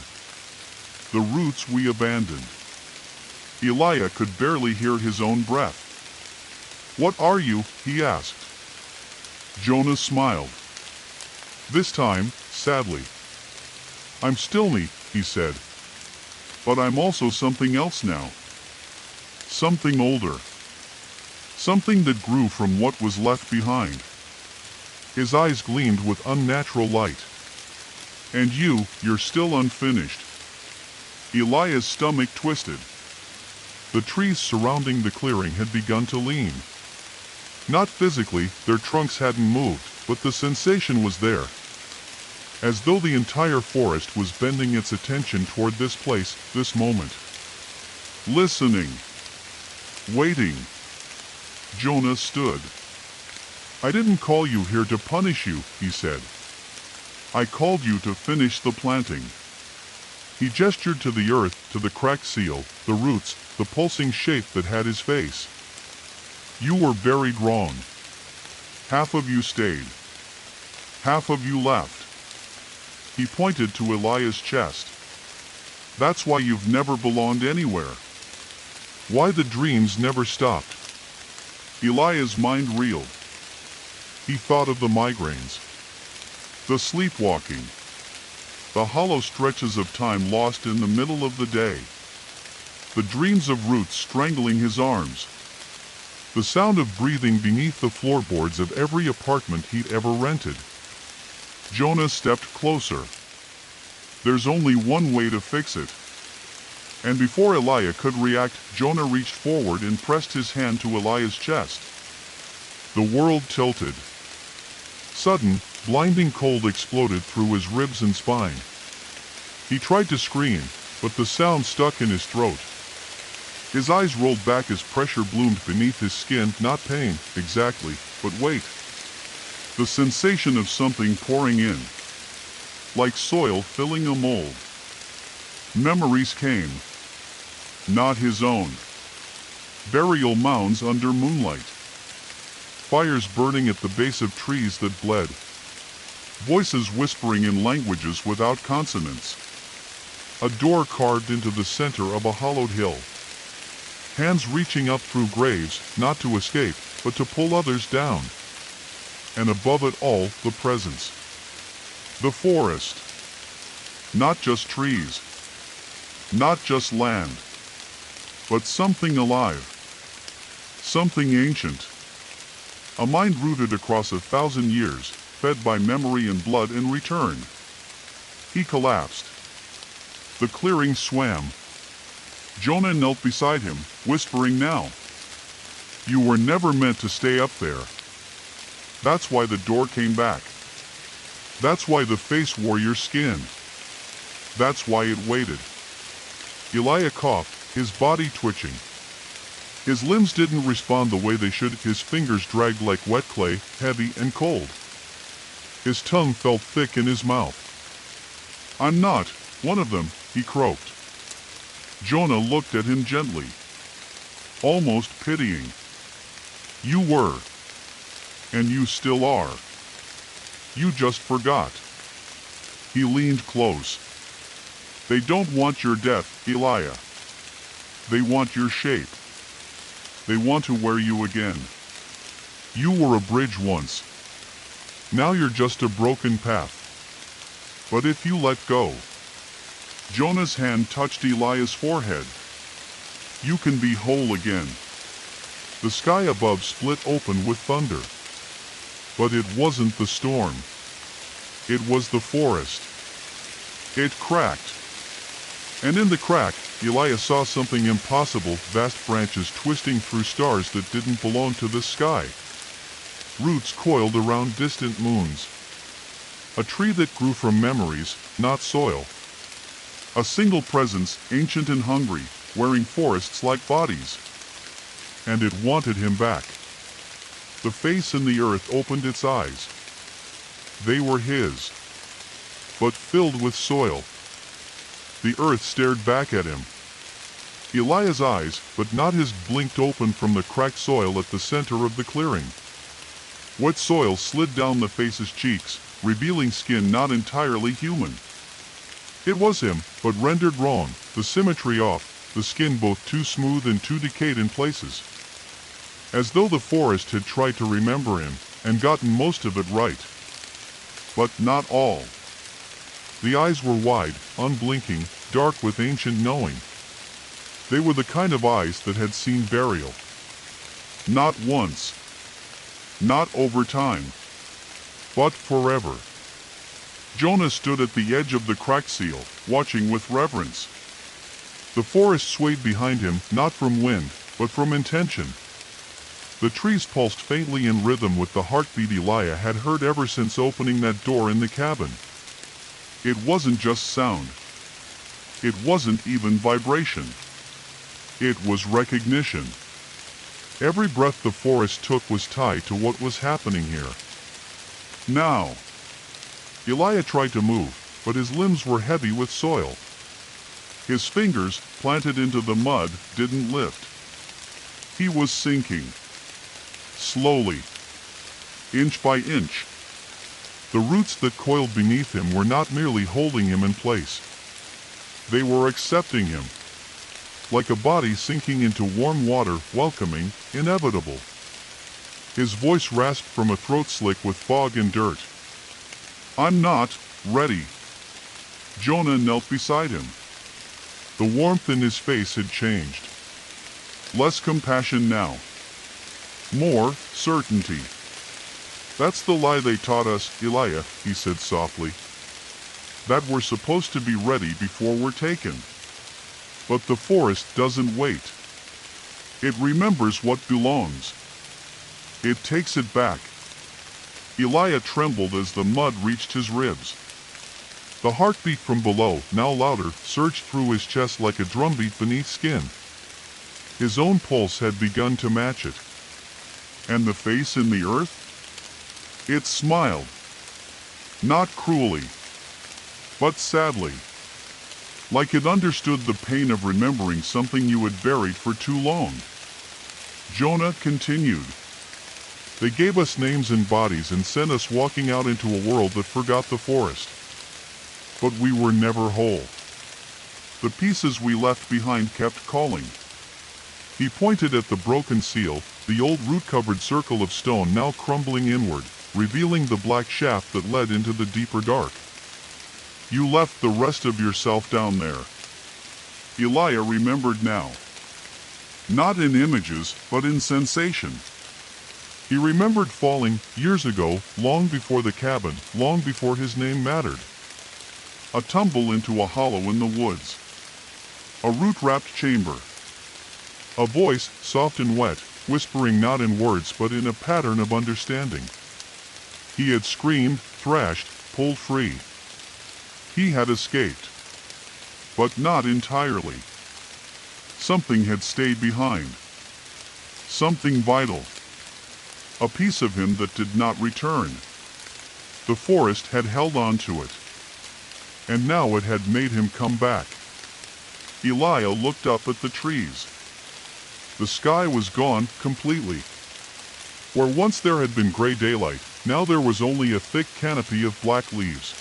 The roots we abandoned." Elijah could barely hear his own breath. "What are you?" he asked. Jonah smiled. This time, sadly. "I'm still me," he said. "But I'm also something else now. Something older. Something that grew from what was left behind." His eyes gleamed with unnatural light. "And you're still unfinished." Elijah's stomach twisted. The trees surrounding the clearing had begun to lean. Not physically, their trunks hadn't moved, but the sensation was there. As though the entire forest was bending its attention toward this place, this moment. listening, waiting. Jonah stood. "I didn't call you here to punish you," he said. "I called you to finish the planting." He gestured to the earth, to the cracked seal, the roots, the pulsing shape that had his face. "You were buried wrong. Half of you stayed. Half of you left." He pointed to Elijah's chest. "That's why you've never belonged anywhere. Why the dreams never stopped." Elijah's mind reeled. He thought of the migraines, the sleepwalking, the hollow stretches of time lost in the middle of the day, the dreams of roots strangling his arms, the sound of breathing beneath the floorboards of every apartment he'd ever rented. Jonah stepped closer. "There's only one way to fix it." And before Elijah could react, Jonah reached forward and pressed his hand to Elijah's chest. The world tilted. Sudden, blinding cold exploded through his ribs and spine. He tried to scream, but the sound stuck in his throat. His eyes rolled back as pressure bloomed beneath his skin, not pain, exactly, but weight. The sensation of something pouring in, like soil filling a mold. Memories came. Not his own. Burial mounds under moonlight. Fires burning at the base of trees that bled. Voices whispering in languages without consonants. A door carved into the center of a hollowed hill. Hands reaching up through graves, not to escape, but to pull others down. And above it all, the presence. The forest. Not just trees. Not just land. But something alive. Something ancient. A mind rooted across 1,000 years, fed by memory and blood in return. He collapsed. The clearing swam. Jonah knelt beside him, whispering now. "You were never meant to stay up there. That's why the door came back. That's why the face wore your skin. That's why it waited." Elijah coughed, his body twitching. His limbs didn't respond the way they should, his fingers dragged like wet clay, heavy and cold. His tongue felt thick in his mouth. "I'm not one of them," he croaked. Jonah looked at him gently, almost pitying. "You were. And you still are. You just forgot." He leaned close. "They don't want your death, Elijah. They want your shape. They want to wear you again. You were a bridge once. Now you're just a broken path. But if you let go..." Jonah's hand touched Elijah's forehead. "You can be whole again." The sky above split open with thunder. But it wasn't the storm. It was the forest. It cracked. And in the crack, Elijah saw something impossible, vast branches twisting through stars that didn't belong to the sky. Roots coiled around distant moons. A tree that grew from memories, not soil. A single presence, ancient and hungry, wearing forests like bodies. And it wanted him back. The face in the earth opened its eyes. They were his, but filled with soil. The earth stared back at him. Elijah's eyes, but not his, blinked open from the cracked soil at the center of the clearing. Wet soil slid down the face's cheeks, revealing skin not entirely human. It was him, but rendered wrong, the symmetry off, the skin both too smooth and too decayed in places. As though the forest had tried to remember him, and gotten most of it right. But not all. The eyes were wide, unblinking, dark with ancient knowing. They were the kind of eyes that had seen burial. Not once. Not over time. But forever. Jonah stood at the edge of the cracked seal, watching with reverence. The forest swayed behind him, not from wind, but from intention. The trees pulsed faintly in rhythm with the heartbeat Elijah had heard ever since opening that door in the cabin. It wasn't just sound. It wasn't even vibration. It was recognition. Every breath the forest took was tied to what was happening here. Now. Elijah tried to move, but his limbs were heavy with soil. His fingers, planted into the mud, didn't lift. He was sinking. Slowly. Inch by inch. The roots that coiled beneath him were not merely holding him in place. They were accepting him. Like a body sinking into warm water, welcoming, inevitable. His voice rasped from a throat slick with fog and dirt. I'm not ready. Jonah knelt beside him. The warmth in his face had changed. Less compassion now. More certainty. That's the lie they taught us, Elijah, he said softly. That we're supposed to be ready before we're taken. But the forest doesn't wait. It remembers what belongs. It takes it back. Elijah trembled as the mud reached his ribs. The heartbeat from below, now louder, surged through his chest like a drumbeat beneath skin. His own pulse had begun to match it. And the face in the earth? It smiled. Not cruelly, but sadly. Like it understood the pain of remembering something you had buried for too long. Jonah continued. They gave us names and bodies and sent us walking out into a world that forgot the forest. But we were never whole. The pieces we left behind kept calling. He pointed at the broken seal, the old root-covered circle of stone now crumbling inward, revealing the black shaft that led into the deeper dark. You left the rest of yourself down there. Elijah remembered now. Not in images, but in sensation. He remembered falling years ago, long before the cabin, long before his name mattered. A tumble into a hollow in the woods. A root-wrapped chamber. A voice, soft and wet, whispering not in words but in a pattern of understanding. He had screamed, thrashed, pulled free. He had escaped. But not entirely. Something had stayed behind. Something vital. A piece of him that did not return. The forest had held on to it. And now it had made him come back. Elijah looked up at the trees. The sky was gone completely. Where once there had been gray daylight, now there was only a thick canopy of black leaves.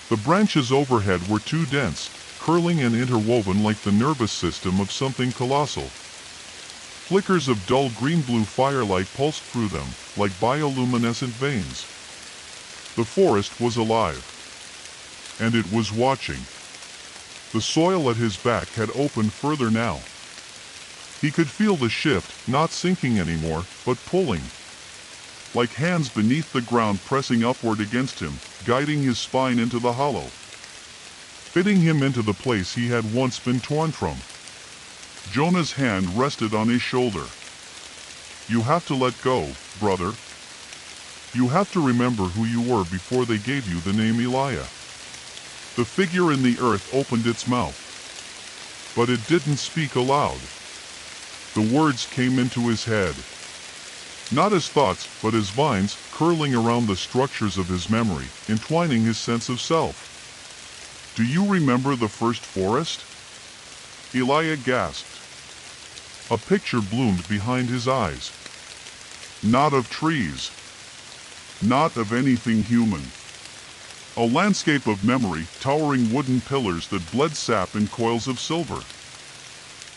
The branches overhead were too dense, curling and interwoven like the nervous system of something colossal. Flickers of dull green-blue firelight pulsed through them, like bioluminescent veins. The forest was alive. And it was watching. The soil at his back had opened further now. He could feel the shift, not sinking anymore, but pulling. Like hands beneath the ground pressing upward against him, guiding his spine into the hollow. Fitting him into the place he had once been torn from. Jonah's hand rested on his shoulder. You have to let go, brother. You have to remember who you were before they gave you the name Elijah. The figure in the earth opened its mouth. But it didn't speak aloud. The words came into his head. Not as thoughts, but as vines, curling around the structures of his memory, entwining his sense of self. Do you remember the first forest? Elijah gasped. A picture bloomed behind his eyes. Not of trees. Not of anything human. A landscape of memory, towering wooden pillars that bled sap in coils of silver.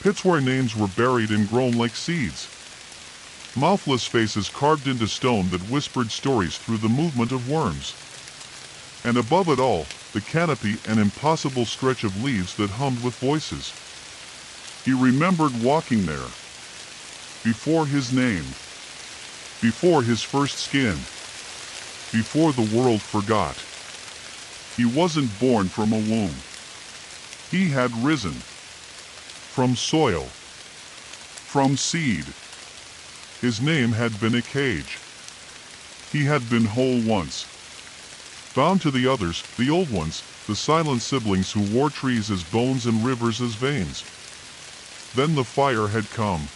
Pits where names were buried and grown like seeds. Mouthless faces carved into stone that whispered stories through the movement of worms. And above it all, the canopy, an impossible stretch of leaves that hummed with voices. He remembered walking there. Before his name. Before his first skin. Before the world forgot. He wasn't born from a womb. He had risen. From soil. From seed. His name had been a cage. He had been whole once. Bound to the others, the old ones, the silent siblings who wore trees as bones and rivers as veins. Then the fire had come.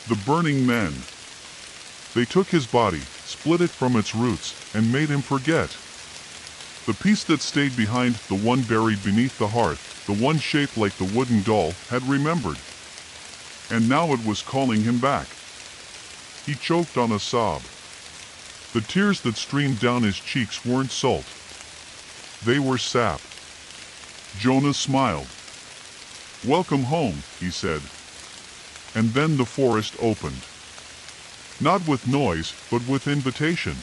The burning men. They took his body, split it from its roots, and made him forget. The piece that stayed behind, the one buried beneath the hearth, the one shaped like the wooden doll, had remembered. And now it was calling him back. He choked on a sob. The tears that streamed down his cheeks weren't salt. They were sap. Jonah smiled. "Welcome home," he said. And then the forest opened. Not with noise, but with invitation.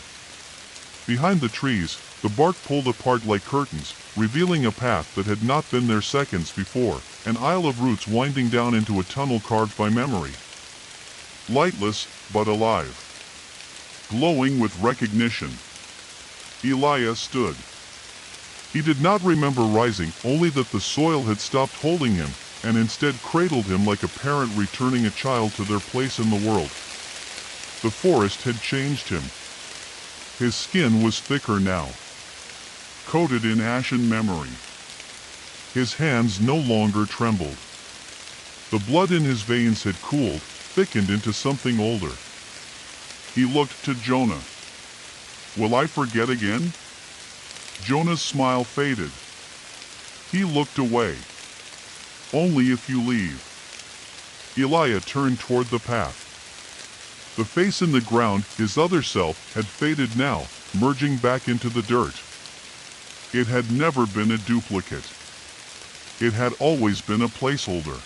Behind the trees, the bark pulled apart like curtains, revealing a path that had not been there seconds before, an aisle of roots winding down into a tunnel carved by memory. Lightless, but alive. Glowing with recognition. Elijah stood. He did not remember rising, only that the soil had stopped holding him, and instead cradled him like a parent returning a child to their place in the world. The forest had changed him. His skin was thicker now, coated in ashen memory. His hands no longer trembled. The blood in his veins had cooled, thickened into something older. He looked to Jonah. "Will I forget again?" Jonah's smile faded. He looked away. "Only if you leave." Elijah turned toward the path. The face in the ground, his other self, had faded now, merging back into the dirt. It had never been a duplicate. It had always been a placeholder.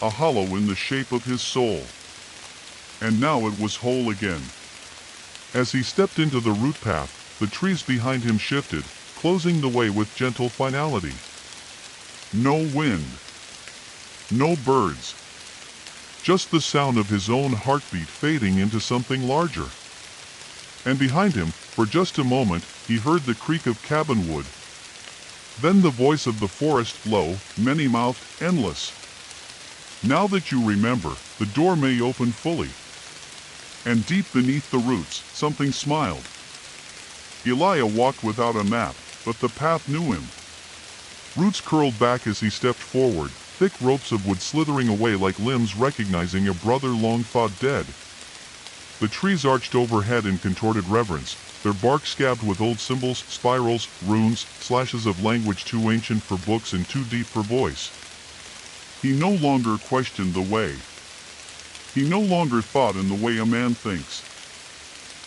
A hollow in the shape of his soul. And now it was whole again. As he stepped into the root path, the trees behind him shifted, closing the way with gentle finality. No wind. No birds. Just the sound of his own heartbeat fading into something larger. And behind him, for just a moment, he heard the creak of cabin wood. Then the voice of the forest, low, many-mouthed, endless. "Now that you remember, the door may open fully." And deep beneath the roots, something smiled. Elijah walked without a map, but the path knew him. Roots curled back as he stepped forward, thick ropes of wood slithering away like limbs recognizing a brother long thought dead. The trees arched overhead in contorted reverence, their bark scabbed with old symbols, spirals, runes, slashes of language too ancient for books and too deep for voice. He no longer questioned the way. He no longer thought in the way a man thinks.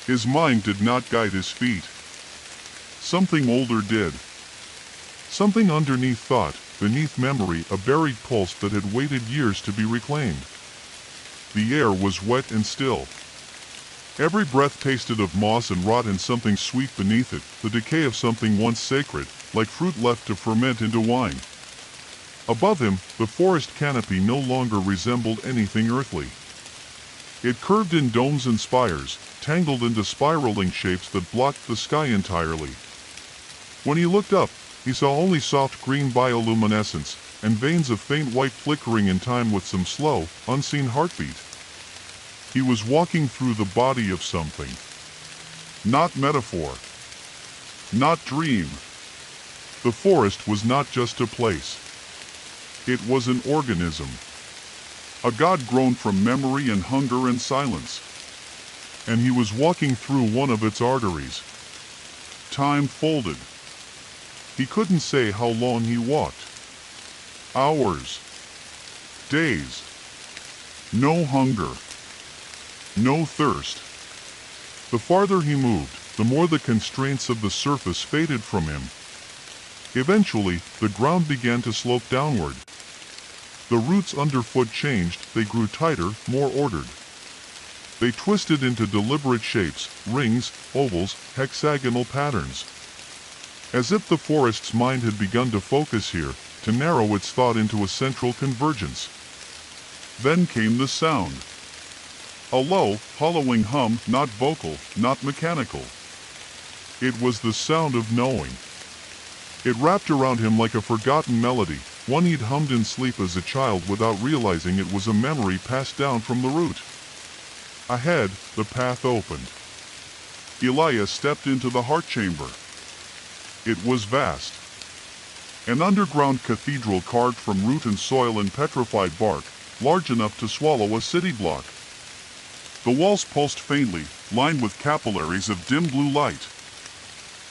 His mind did not guide his feet. Something older did. Something underneath thought, beneath memory, a buried pulse that had waited years to be reclaimed. The air was wet and still. Every breath tasted of moss and rot and something sweet beneath it, the decay of something once sacred, like fruit left to ferment into wine. Above him, the forest canopy no longer resembled anything earthly. It curved in domes and spires, tangled into spiraling shapes that blocked the sky entirely. When he looked up, he saw only soft green bioluminescence, and veins of faint white flickering in time with some slow, unseen heartbeat. He was walking through the body of something. Not metaphor. Not dream. The forest was not just a place. It was an organism. A god grown from memory and hunger and silence. And he was walking through one of its arteries. Time folded. He couldn't say how long he walked. Hours. Days. No hunger. No thirst. The farther he moved, the more the constraints of the surface faded from him. Eventually, the ground began to slope downward. The roots underfoot changed, they grew tighter, more ordered. They twisted into deliberate shapes, rings, ovals, hexagonal patterns. As if the forest's mind had begun to focus here, to narrow its thought into a central convergence. Then came the sound. A low, hollowing hum, not vocal, not mechanical. It was the sound of knowing. It wrapped around him like a forgotten melody, one he'd hummed in sleep as a child without realizing it was a memory passed down from the root. Ahead, the path opened. Elijah stepped into the heart chamber. It was vast. An underground cathedral carved from root and soil and petrified bark, large enough to swallow a city block. The walls pulsed faintly, lined with capillaries of dim blue light.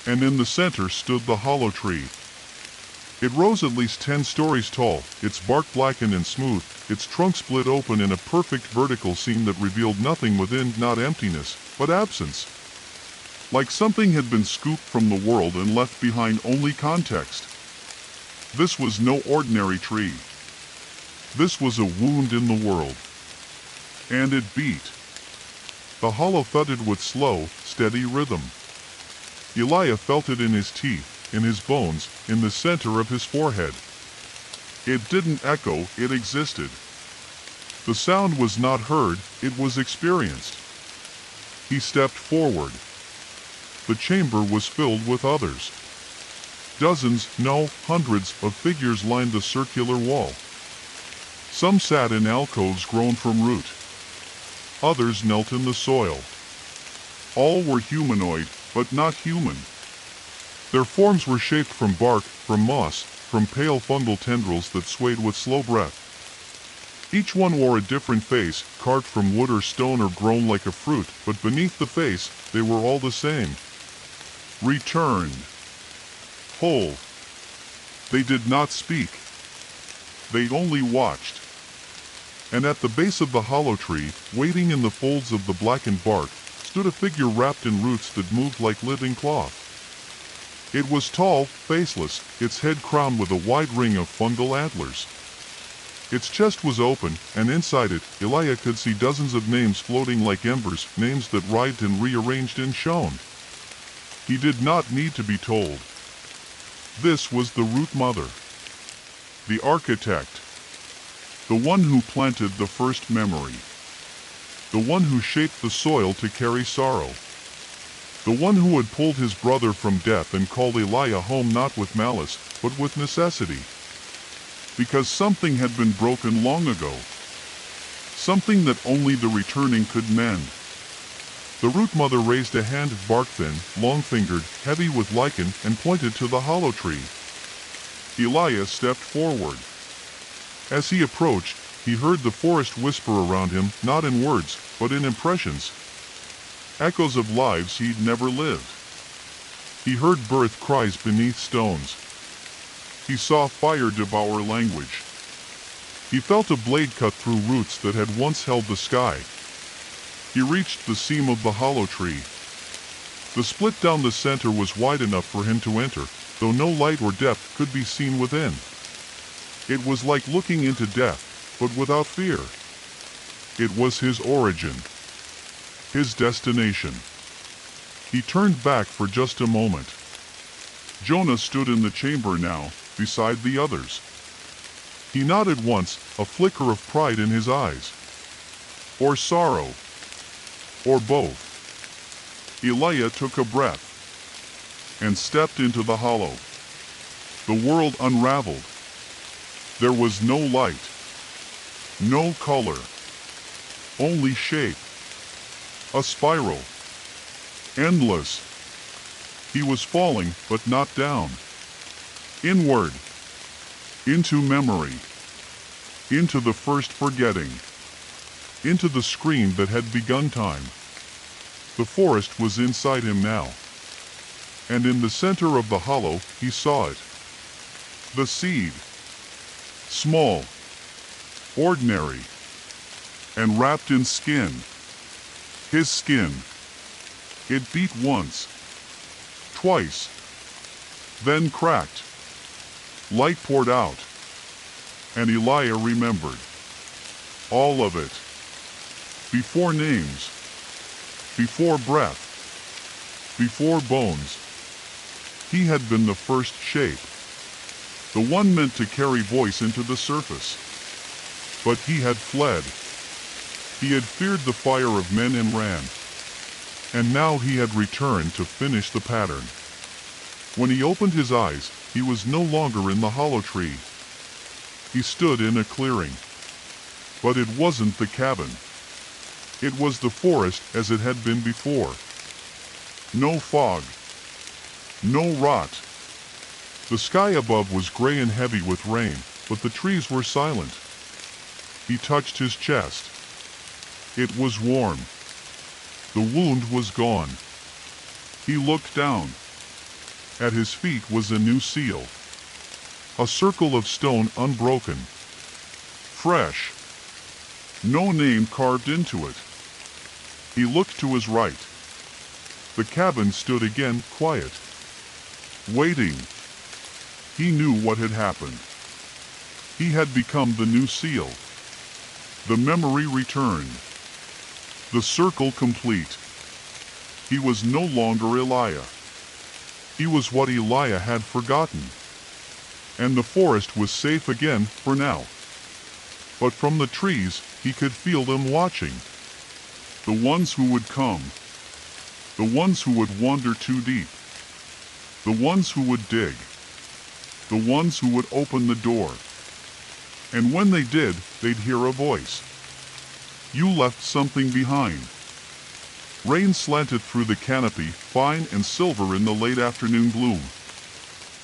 And in the center stood the hollow tree. It rose at least 10 stories tall, its bark blackened and smooth, its trunk split open in a perfect vertical seam that revealed nothing within, not emptiness, but absence. Like something had been scooped from the world and left behind only context. This was no ordinary tree. This was a wound in the world. And it beat. The hollow thudded with slow, steady rhythm. Elijah felt it in his teeth, in his bones, in the center of his forehead. It didn't echo, it existed. The sound was not heard, it was experienced. He stepped forward. The chamber was filled with others. Dozens, no, hundreds of figures lined the circular wall. Some sat in alcoves grown from root. Others knelt in the soil. All were humanoid, but not human. Their forms were shaped from bark, from moss, from pale fungal tendrils that swayed with slow breath. Each one wore a different face, carved from wood or stone or grown like a fruit, but beneath the face, they were all the same. Returned. Whole. They did not speak. They only watched. And at the base of the hollow tree, waiting in the folds of the blackened bark, stood a figure wrapped in roots that moved like living cloth. It was tall, faceless, its head crowned with a wide ring of fungal antlers. Its chest was open, and inside it, Elijah could see dozens of names floating like embers, names that writhed and rearranged and shone. He did not need to be told. This was the root mother. The architect. The one who planted the first memory. The one who shaped the soil to carry sorrow. The one who had pulled his brother from death and called Elijah home not with malice, but with necessity. Because something had been broken long ago. Something that only the returning could mend. The root mother raised a hand, bark-thin, long-fingered, heavy with lichen, and pointed to the hollow tree. Elijah stepped forward. As he approached, he heard the forest whisper around him, not in words, but in impressions. Echoes of lives he'd never lived. He heard birth cries beneath stones. He saw fire devour language. He felt a blade cut through roots that had once held the sky. He reached the seam of the hollow tree. The split down the center was wide enough for him to enter, though no light or depth could be seen within. It was like looking into death, but without fear. It was his origin. His destination. He turned back for just a moment. Jonah stood in the chamber now, beside the others. He nodded once, a flicker of pride in his eyes. Or sorrow. Or both. Elijah took a breath and stepped into the hollow. The world unraveled. There was no light, no color, only shape. A spiral. Endless. He was falling, but not down. Inward. Into memory. Into the first forgetting. Into the scream that had begun time. The forest was inside him now. And in the center of the hollow, he saw it. The seed. Small. Ordinary. And wrapped in skin. His skin. It beat once. Twice. Then cracked. Light poured out. And Elijah remembered. All of it. Before names. Before breath. Before bones. He had been the first shape. The one meant to carry voice into the surface. But he had fled. He had feared the fire of men and ran. And now he had returned to finish the pattern. When he opened his eyes, he was no longer in the hollow tree. He stood in a clearing. But it wasn't the cabin. It was the forest as it had been before. No fog. No rot. The sky above was gray and heavy with rain, but the trees were silent. He touched his chest. It was warm. The wound was gone. He looked down. At his feet was a new seal. A circle of stone unbroken. Fresh. No name carved into it. He looked to his right. The cabin stood again, quiet. Waiting. He knew what had happened. He had become the new seal. The memory returned. The circle complete. He was no longer Elijah. He was what Elijah had forgotten. And the forest was safe again for now. But from the trees, he could feel them watching. The ones who would come. The ones who would wander too deep. The ones who would dig. The ones who would open the door. And when they did, they'd hear a voice. You left something behind. Rain slanted through the canopy, fine and silver in the late afternoon gloom.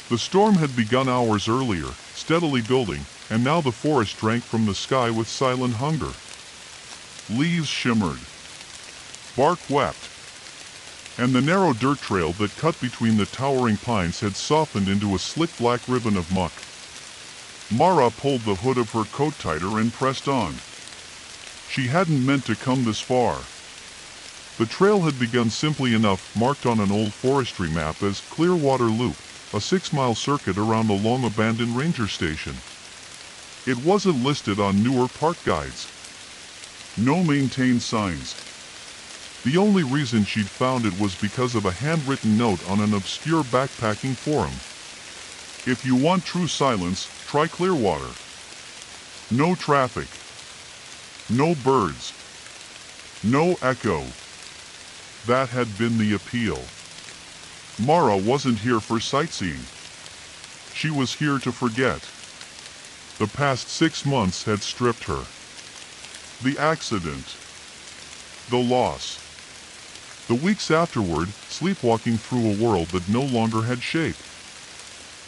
The storm had begun hours earlier, steadily building, and now the forest drank from the sky with silent hunger. Leaves shimmered. Bark wept. And the narrow dirt trail that cut between the towering pines had softened into a slick black ribbon of muck. Mara pulled the hood of her coat tighter and pressed on. She hadn't meant to come this far. The trail had begun simply enough, marked on an old forestry map as Clearwater Loop, a 6-mile circuit around the long-abandoned ranger station. It wasn't listed on newer park guides. No maintained signs. The only reason she'd found it was because of a handwritten note on an obscure backpacking forum. If you want true silence, try Clearwater. No traffic. No birds. No echo. That had been the appeal. Mara wasn't here for sightseeing. She was here to forget. The past 6 months had stripped her. The accident. The loss. The weeks afterward, sleepwalking through a world that no longer had shape.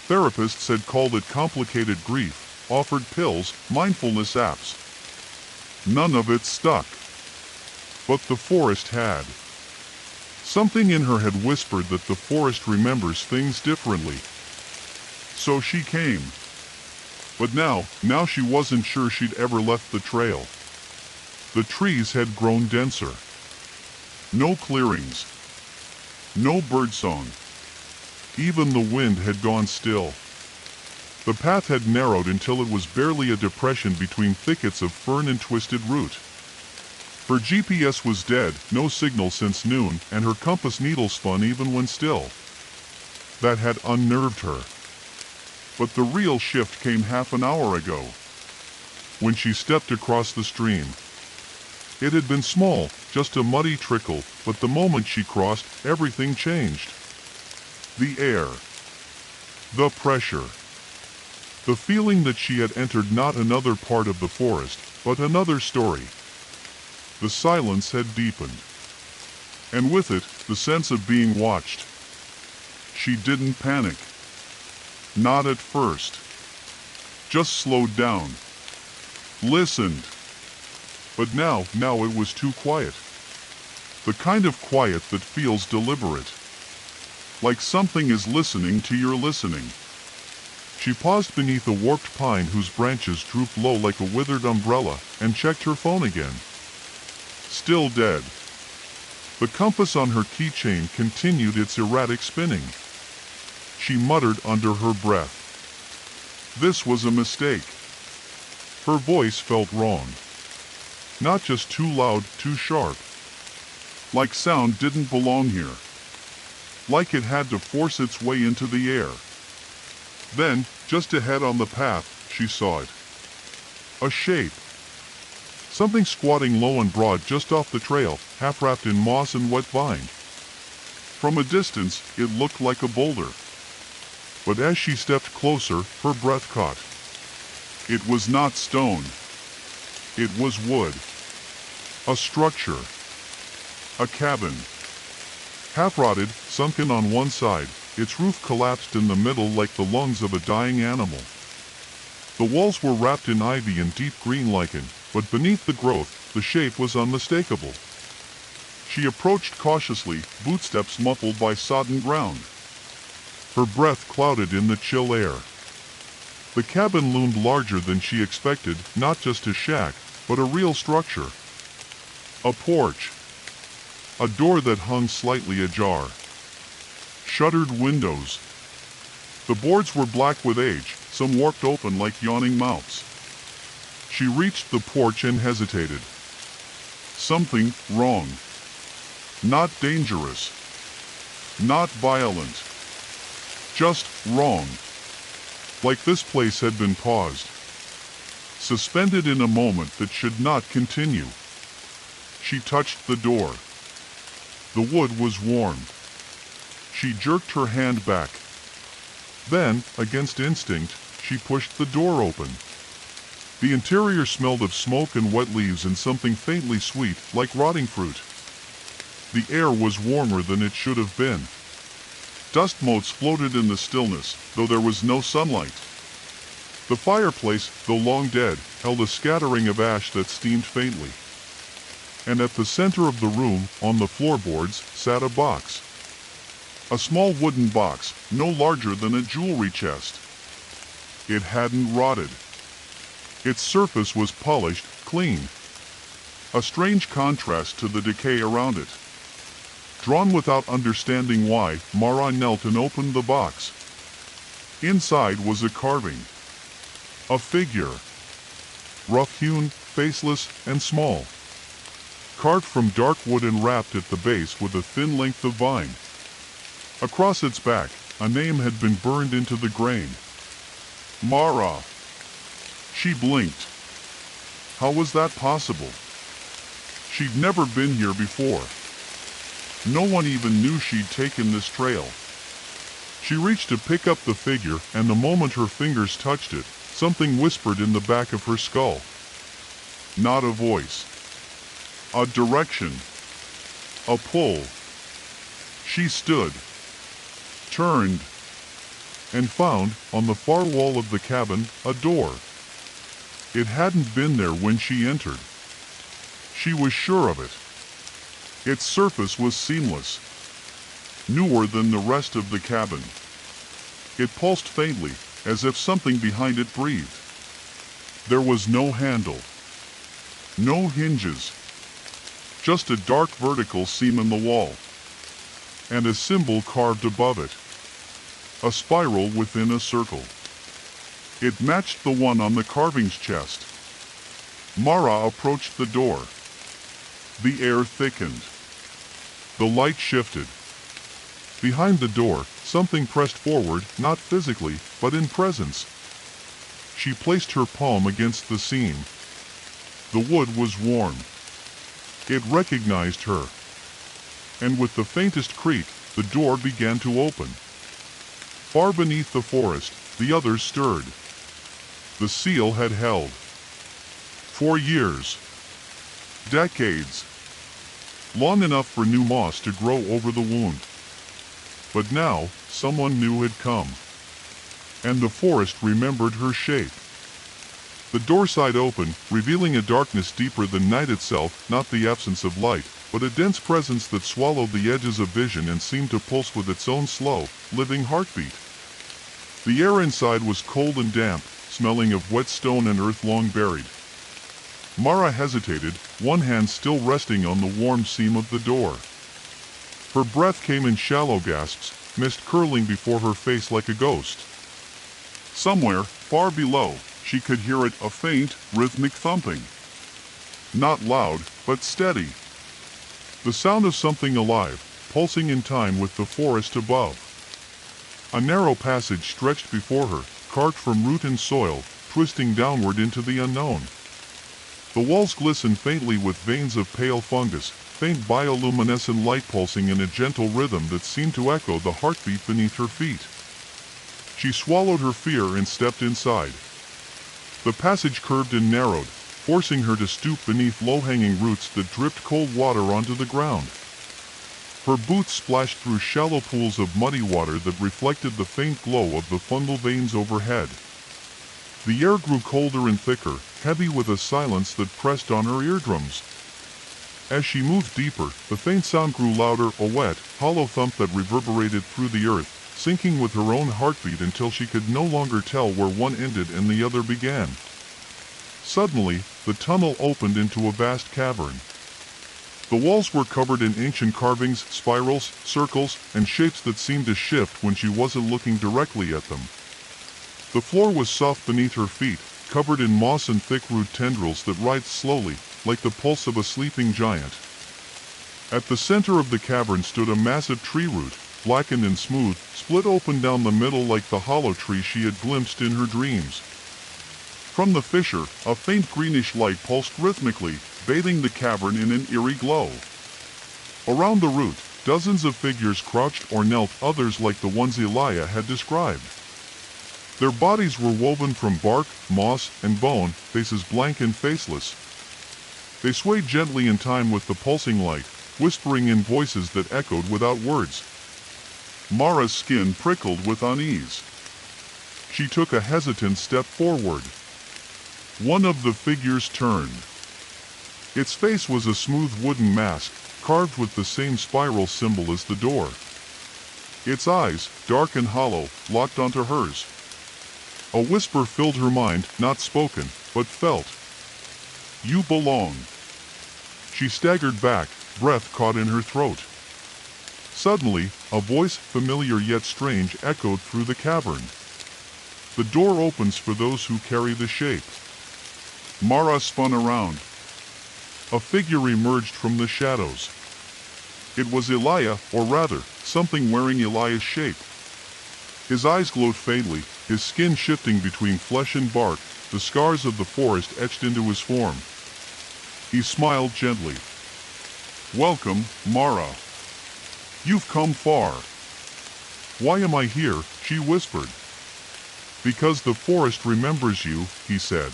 Therapists had called it complicated grief, offered pills, mindfulness apps. None of it stuck. But the forest had. Something in her had whispered that the forest remembers things differently. So she came. But now she wasn't sure she'd ever left the trail. The trees had grown denser. No clearings. No birdsong. Even the wind had gone still. The path had narrowed until it was barely a depression between thickets of fern and twisted root. Her GPS was dead, no signal since noon, and her compass needle spun even when still. That had unnerved her. But the real shift came half an hour ago, when she stepped across the stream. It had been small, just a muddy trickle, but the moment she crossed, everything changed. The air. The pressure. The feeling that she had entered not another part of the forest, but another story. The silence had deepened. And with it, the sense of being watched. She didn't panic. Not at first. Just slowed down. Listened. But now it was too quiet. The kind of quiet that feels deliberate. Like something is listening to your listening. She paused beneath a warped pine whose branches drooped low like a withered umbrella, and checked her phone again. Still dead. The compass on her keychain continued its erratic spinning. She muttered under her breath. This was a mistake. Her voice felt wrong. Not just too loud, too sharp. Like sound didn't belong here. Like it had to force its way into the air. Then, just ahead on the path, she saw it. A shape. Something squatting low and broad just off the trail, half wrapped in moss and wet vine. From a distance, it looked like a boulder. But as she stepped closer, her breath caught. It was not stone. It was wood. A structure. A cabin. Half-rotted, sunken on one side, its roof collapsed in the middle like the lungs of a dying animal. The walls were wrapped in ivy and deep green lichen, but beneath the growth, the shape was unmistakable. She approached cautiously, footsteps muffled by sodden ground. Her breath clouded in the chill air. The cabin loomed larger than she expected, not just a shack, but a real structure. A porch. A door that hung slightly ajar. Shuttered windows. The boards were black with age, some warped open like yawning mouths. She reached the porch and hesitated. Something wrong. Not dangerous. Not violent. Just wrong. Like this place had been paused. Suspended in a moment that should not continue. She touched the door. The wood was warm. She jerked her hand back. Then, against instinct, she pushed the door open. The interior smelled of smoke and wet leaves and something faintly sweet, like rotting fruit. The air was warmer than it should have been. Dust motes floated in the stillness, though there was no sunlight. The fireplace, though long dead, held a scattering of ash that steamed faintly. And at the center of the room, on the floorboards, sat a box. A small wooden box, no larger than a jewelry chest. It hadn't rotted. Its surface was polished, clean. A strange contrast to the decay around it. Drawn without understanding why, Mara knelt and opened the box. Inside was a carving. A figure. Rough-hewn, faceless, and small. Carved from dark wood and wrapped at the base with a thin length of vine. Across its back, a name had been burned into the grain. Mara. She blinked. How was that possible? She'd never been here before. No one even knew she'd taken this trail. She reached to pick up the figure, and the moment her fingers touched it, something whispered in the back of her skull. Not a voice. A direction. A pull. She stood, turned, and found, on the far wall of the cabin, a door. It hadn't been there when she entered. She was sure of it. Its surface was seamless, newer than the rest of the cabin. It pulsed faintly, as if something behind it breathed. There was no handle, no hinges, just a dark vertical seam in the wall, and a symbol carved above it, a spiral within a circle. It matched the one on the carving's chest. Mara approached the door. The air thickened. The light shifted. Behind the door, something pressed forward, not physically, but in presence. She placed her palm against the seam. The wood was warm. It recognized her. And with the faintest creak, the door began to open. Far beneath the forest, the others stirred. The seal had held. For years. Decades. Long enough for new moss to grow over the wound. But now, someone new had come. And the forest remembered her shape. The door side opened, revealing a darkness deeper than night itself, not the absence of light, but a dense presence that swallowed the edges of vision and seemed to pulse with its own slow, living heartbeat. The air inside was cold and damp, smelling of wet stone and earth long buried. Mara hesitated, one hand still resting on the warm seam of the door. Her breath came in shallow gasps, mist curling before her face like a ghost. Somewhere, far below, she could hear it, a faint, rhythmic thumping. Not loud, but steady. The sound of something alive, pulsing in time with the forest above. A narrow passage stretched before her, carved from root and soil, twisting downward into the unknown. The walls glistened faintly with veins of pale fungus, faint bioluminescent light pulsing in a gentle rhythm that seemed to echo the heartbeat beneath her feet. She swallowed her fear and stepped inside. The passage curved and narrowed, forcing her to stoop beneath low-hanging roots that dripped cold water onto the ground. Her boots splashed through shallow pools of muddy water that reflected the faint glow of the fungal veins overhead. The air grew colder and thicker, heavy with a silence that pressed on her eardrums. As she moved deeper, the faint sound grew louder, a wet, hollow thump that reverberated through the earth, syncing with her own heartbeat until she could no longer tell where one ended and the other began. Suddenly, the tunnel opened into a vast cavern. The walls were covered in ancient carvings, spirals, circles, and shapes that seemed to shift when she wasn't looking directly at them. The floor was soft beneath her feet, covered in moss and thick root tendrils that writhed slowly, like the pulse of a sleeping giant. At the center of the cavern stood a massive tree root, blackened and smooth, split open down the middle like the hollow tree she had glimpsed in her dreams. From the fissure, a faint greenish light pulsed rhythmically, bathing the cavern in an eerie glow. Around the root, dozens of figures crouched or knelt, others like the ones Elijah had described. Their bodies were woven from bark, moss, and bone, faces blank and faceless. They swayed gently in time with the pulsing light, whispering in voices that echoed without words. Mara's skin prickled with unease. She took a hesitant step forward. One of the figures turned. Its face was a smooth wooden mask, carved with the same spiral symbol as the door. Its eyes, dark and hollow, locked onto hers. A whisper filled her mind, not spoken, but felt. "You belong." She staggered back, breath caught in her throat. Suddenly, a voice, familiar yet strange, echoed through the cavern. "The door opens for those who carry the shape." Mara spun around. A figure emerged from the shadows. It was Elijah, or rather, something wearing Elijah's shape. His eyes glowed faintly, his skin shifting between flesh and bark, the scars of the forest etched into his form. He smiled gently. "Welcome, Mara. You've come far." "Why am I here?" she whispered. "Because the forest remembers you," he said.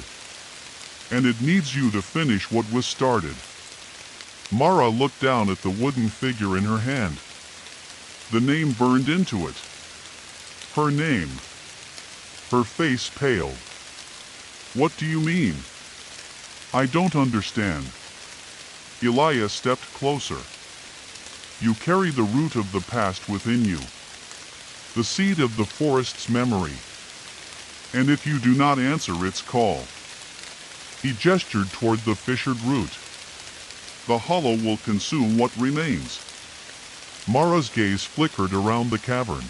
"And it needs you to finish what was started." Mara looked down at the wooden figure in her hand. The name burned into it. Her name. Her face paled. "What do you mean?" "I don't understand." Elijah stepped closer. "You carry the root of the past within you, the seed of the forest's memory. And if you do not answer its call," he gestured toward the fissured root, "the hollow will consume what remains." Mara's gaze flickered around the cavern.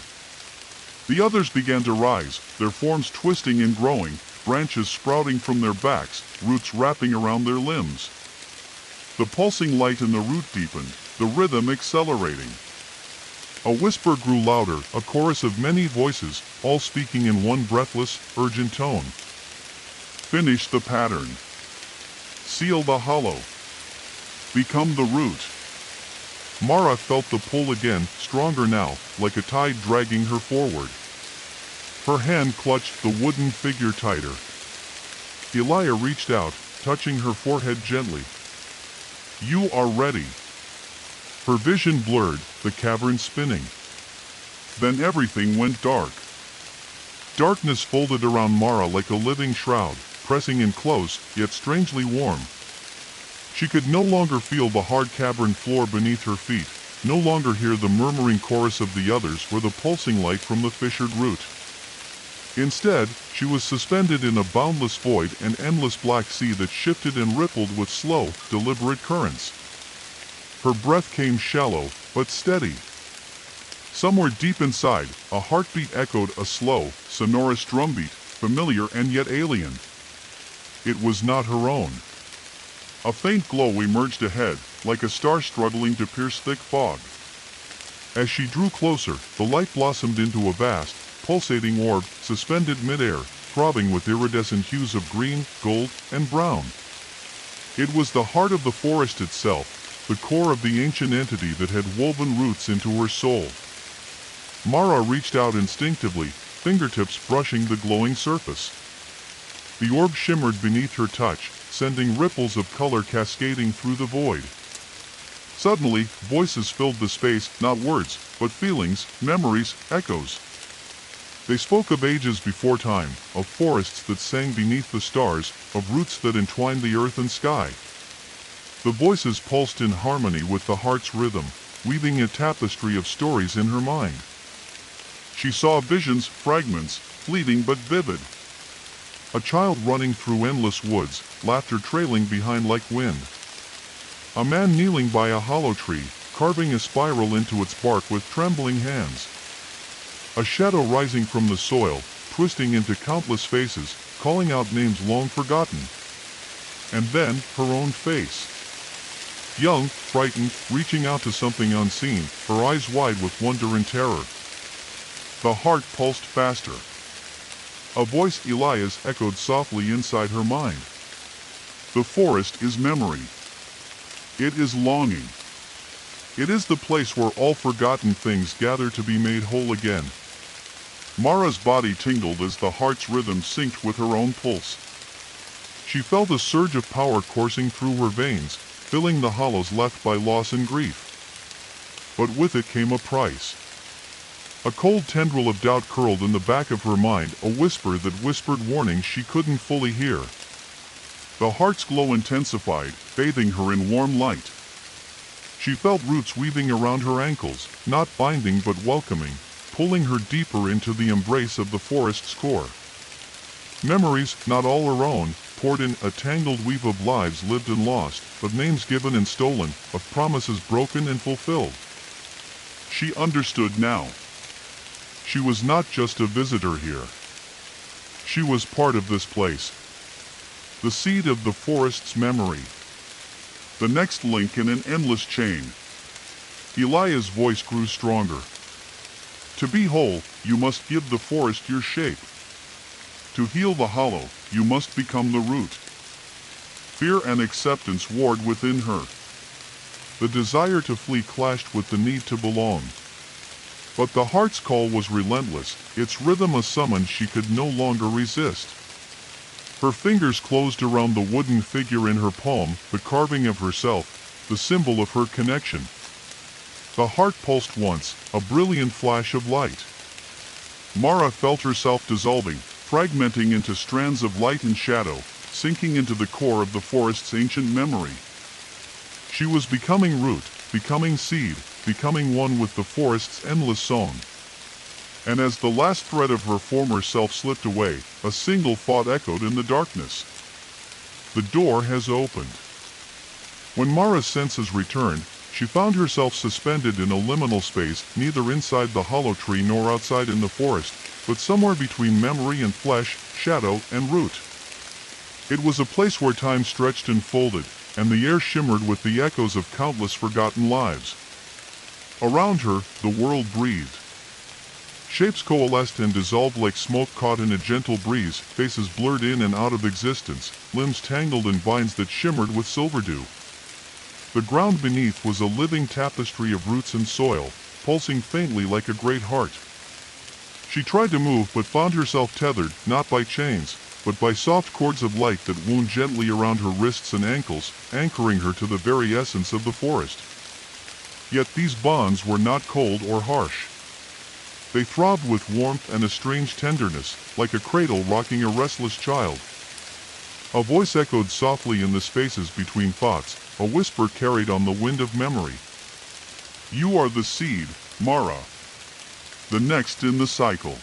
The others began to rise, their forms twisting and growing, branches sprouting from their backs, roots wrapping around their limbs. The pulsing light in the root deepened, the rhythm accelerating. A whisper grew louder, a chorus of many voices, all speaking in one breathless, urgent tone. "Finish the pattern. Seal the hollow. Become the root." Mara felt the pull again, stronger now, like a tide dragging her forward. Her hand clutched the wooden figure tighter. Elijah reached out, touching her forehead gently. "You are ready." Her vision blurred, the cavern spinning. Then everything went dark. Darkness folded around Mara like a living shroud, pressing in close, yet strangely warm. She could no longer feel the hard cavern floor beneath her feet, no longer hear the murmuring chorus of the others or the pulsing light from the fissured root. Instead, she was suspended in a boundless void, an endless black sea that shifted and rippled with slow, deliberate currents. Her breath came shallow, but steady. Somewhere deep inside, a heartbeat echoed, a slow, sonorous drumbeat, familiar and yet alien. It was not her own. A faint glow emerged ahead, like a star struggling to pierce thick fog. As she drew closer, the light blossomed into a vast, pulsating orb, suspended midair, throbbing with iridescent hues of green, gold, and brown. It was the heart of the forest itself, the core of the ancient entity that had woven roots into her soul. Mara reached out instinctively, fingertips brushing the glowing surface. The orb shimmered beneath her touch, sending ripples of color cascading through the void. Suddenly, voices filled the space, not words, but feelings, memories, echoes. They spoke of ages before time, of forests that sang beneath the stars, of roots that entwined the earth and sky. The voices pulsed in harmony with the heart's rhythm, weaving a tapestry of stories in her mind. She saw visions, fragments, fleeting but vivid. A child running through endless woods, laughter trailing behind like wind. A man kneeling by a hollow tree, carving a spiral into its bark with trembling hands. A shadow rising from the soil, twisting into countless faces, calling out names long forgotten. And then, her own face. Young, frightened, reaching out to something unseen, her eyes wide with wonder and terror. The heart pulsed faster. A voice, Elias, echoed softly inside her mind. The forest is memory. It is longing. It is the place where all forgotten things gather to be made whole again. Mara's body tingled as the heart's rhythm synced with her own pulse. She felt a surge of power coursing through her veins, filling the hollows left by loss and grief. But with it came a price. A cold tendril of doubt curled in the back of her mind, a whisper that whispered warnings she couldn't fully hear. The heart's glow intensified, bathing her in warm light. She felt roots weaving around her ankles, not binding but welcoming, pulling her deeper into the embrace of the forest's core. Memories, not all her own, poured in, a tangled weave of lives lived and lost, of names given and stolen, of promises broken and fulfilled. She understood now. She was not just a visitor here. She was part of this place. The seed of the forest's memory. The next link in an endless chain. Elia's voice grew stronger. To be whole, you must give the forest your shape. To heal the hollow, you must become the root. Fear and acceptance warred within her. The desire to flee clashed with the need to belong. But the heart's call was relentless, its rhythm a summons she could no longer resist. Her fingers closed around the wooden figure in her palm, the carving of herself, the symbol of her connection. The heart pulsed once, a brilliant flash of light. Mara felt herself dissolving, fragmenting into strands of light and shadow, sinking into the core of the forest's ancient memory. She was becoming root, becoming seed, becoming one with the forest's endless song. And as the last thread of her former self slipped away, a single thought echoed in the darkness. The door has opened. When Mara's senses returned, she found herself suspended in a liminal space, neither inside the hollow tree nor outside in the forest, but somewhere between memory and flesh, shadow and root. It was a place where time stretched and folded, and the air shimmered with the echoes of countless forgotten lives. Around her, the world breathed. Shapes coalesced and dissolved like smoke caught in a gentle breeze, faces blurred in and out of existence, limbs tangled in vines that shimmered with silver dew. The ground beneath was a living tapestry of roots and soil, pulsing faintly like a great heart. She tried to move but found herself tethered, not by chains, but by soft cords of light that wound gently around her wrists and ankles, anchoring her to the very essence of the forest. Yet these bonds were not cold or harsh. They throbbed with warmth and a strange tenderness, like a cradle rocking a restless child. A voice echoed softly in the spaces between thoughts, a whisper carried on the wind of memory. You are the seed, Mara. The next in the cycle.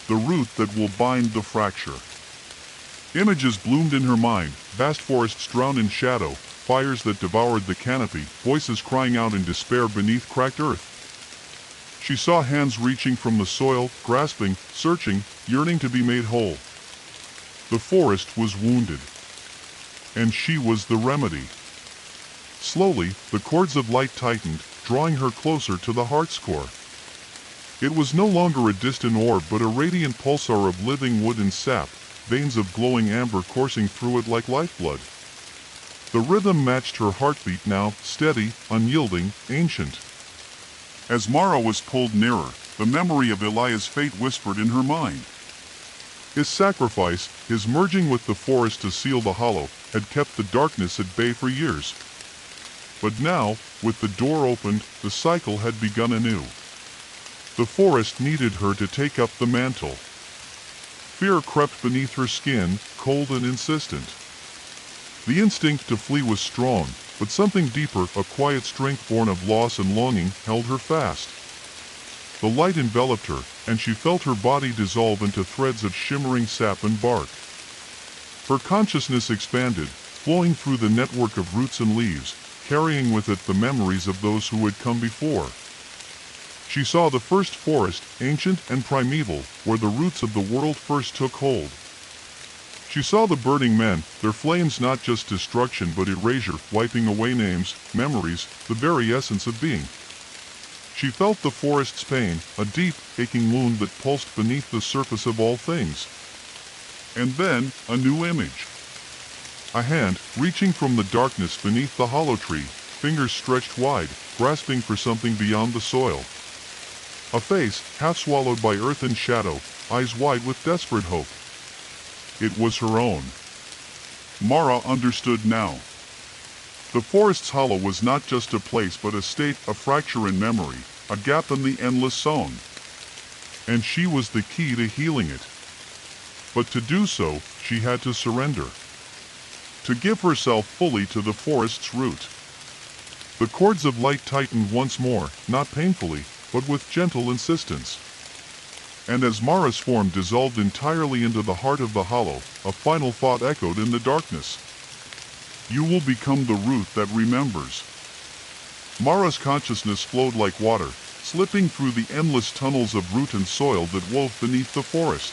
The root that will bind the fracture. Images bloomed in her mind, vast forests drowned in shadow, fires that devoured the canopy, voices crying out in despair beneath cracked earth. She saw hands reaching from the soil, grasping, searching, yearning to be made whole. The forest was wounded. And she was the remedy. Slowly, the cords of light tightened, drawing her closer to the heart's core. It was no longer a distant orb but a radiant pulsar of living wood and sap, veins of glowing amber coursing through it like lifeblood. The rhythm matched her heartbeat now, steady, unyielding, ancient. As Mara was pulled nearer, the memory of Elias' fate whispered in her mind. His sacrifice, his merging with the forest to seal the hollow, had kept the darkness at bay for years. But now, with the door opened, the cycle had begun anew. The forest needed her to take up the mantle. Fear crept beneath her skin, cold and insistent. The instinct to flee was strong, but something deeper, a quiet strength born of loss and longing, held her fast. The light enveloped her, and she felt her body dissolve into threads of shimmering sap and bark. Her consciousness expanded, flowing through the network of roots and leaves, carrying with it the memories of those who had come before. She saw the first forest, ancient and primeval, where the roots of the world first took hold. She saw the burning men, their flames not just destruction but erasure, wiping away names, memories, the very essence of being. She felt the forest's pain, a deep, aching wound that pulsed beneath the surface of all things. And then, a new image. A hand, reaching from the darkness beneath the hollow tree, fingers stretched wide, grasping for something beyond the soil. A face, half swallowed by earth and shadow, eyes wide with desperate hope. It was her own. Mara understood now. The forest's hollow was not just a place but a state, a fracture in memory, a gap in the endless song. And she was the key to healing it. But to do so, she had to surrender. To give herself fully to the forest's root. The cords of light tightened once more, not painfully, but with gentle insistence. And as Mara's form dissolved entirely into the heart of the hollow, a final thought echoed in the darkness. You will become the root that remembers. Mara's consciousness flowed like water, slipping through the endless tunnels of root and soil that wove beneath the forest.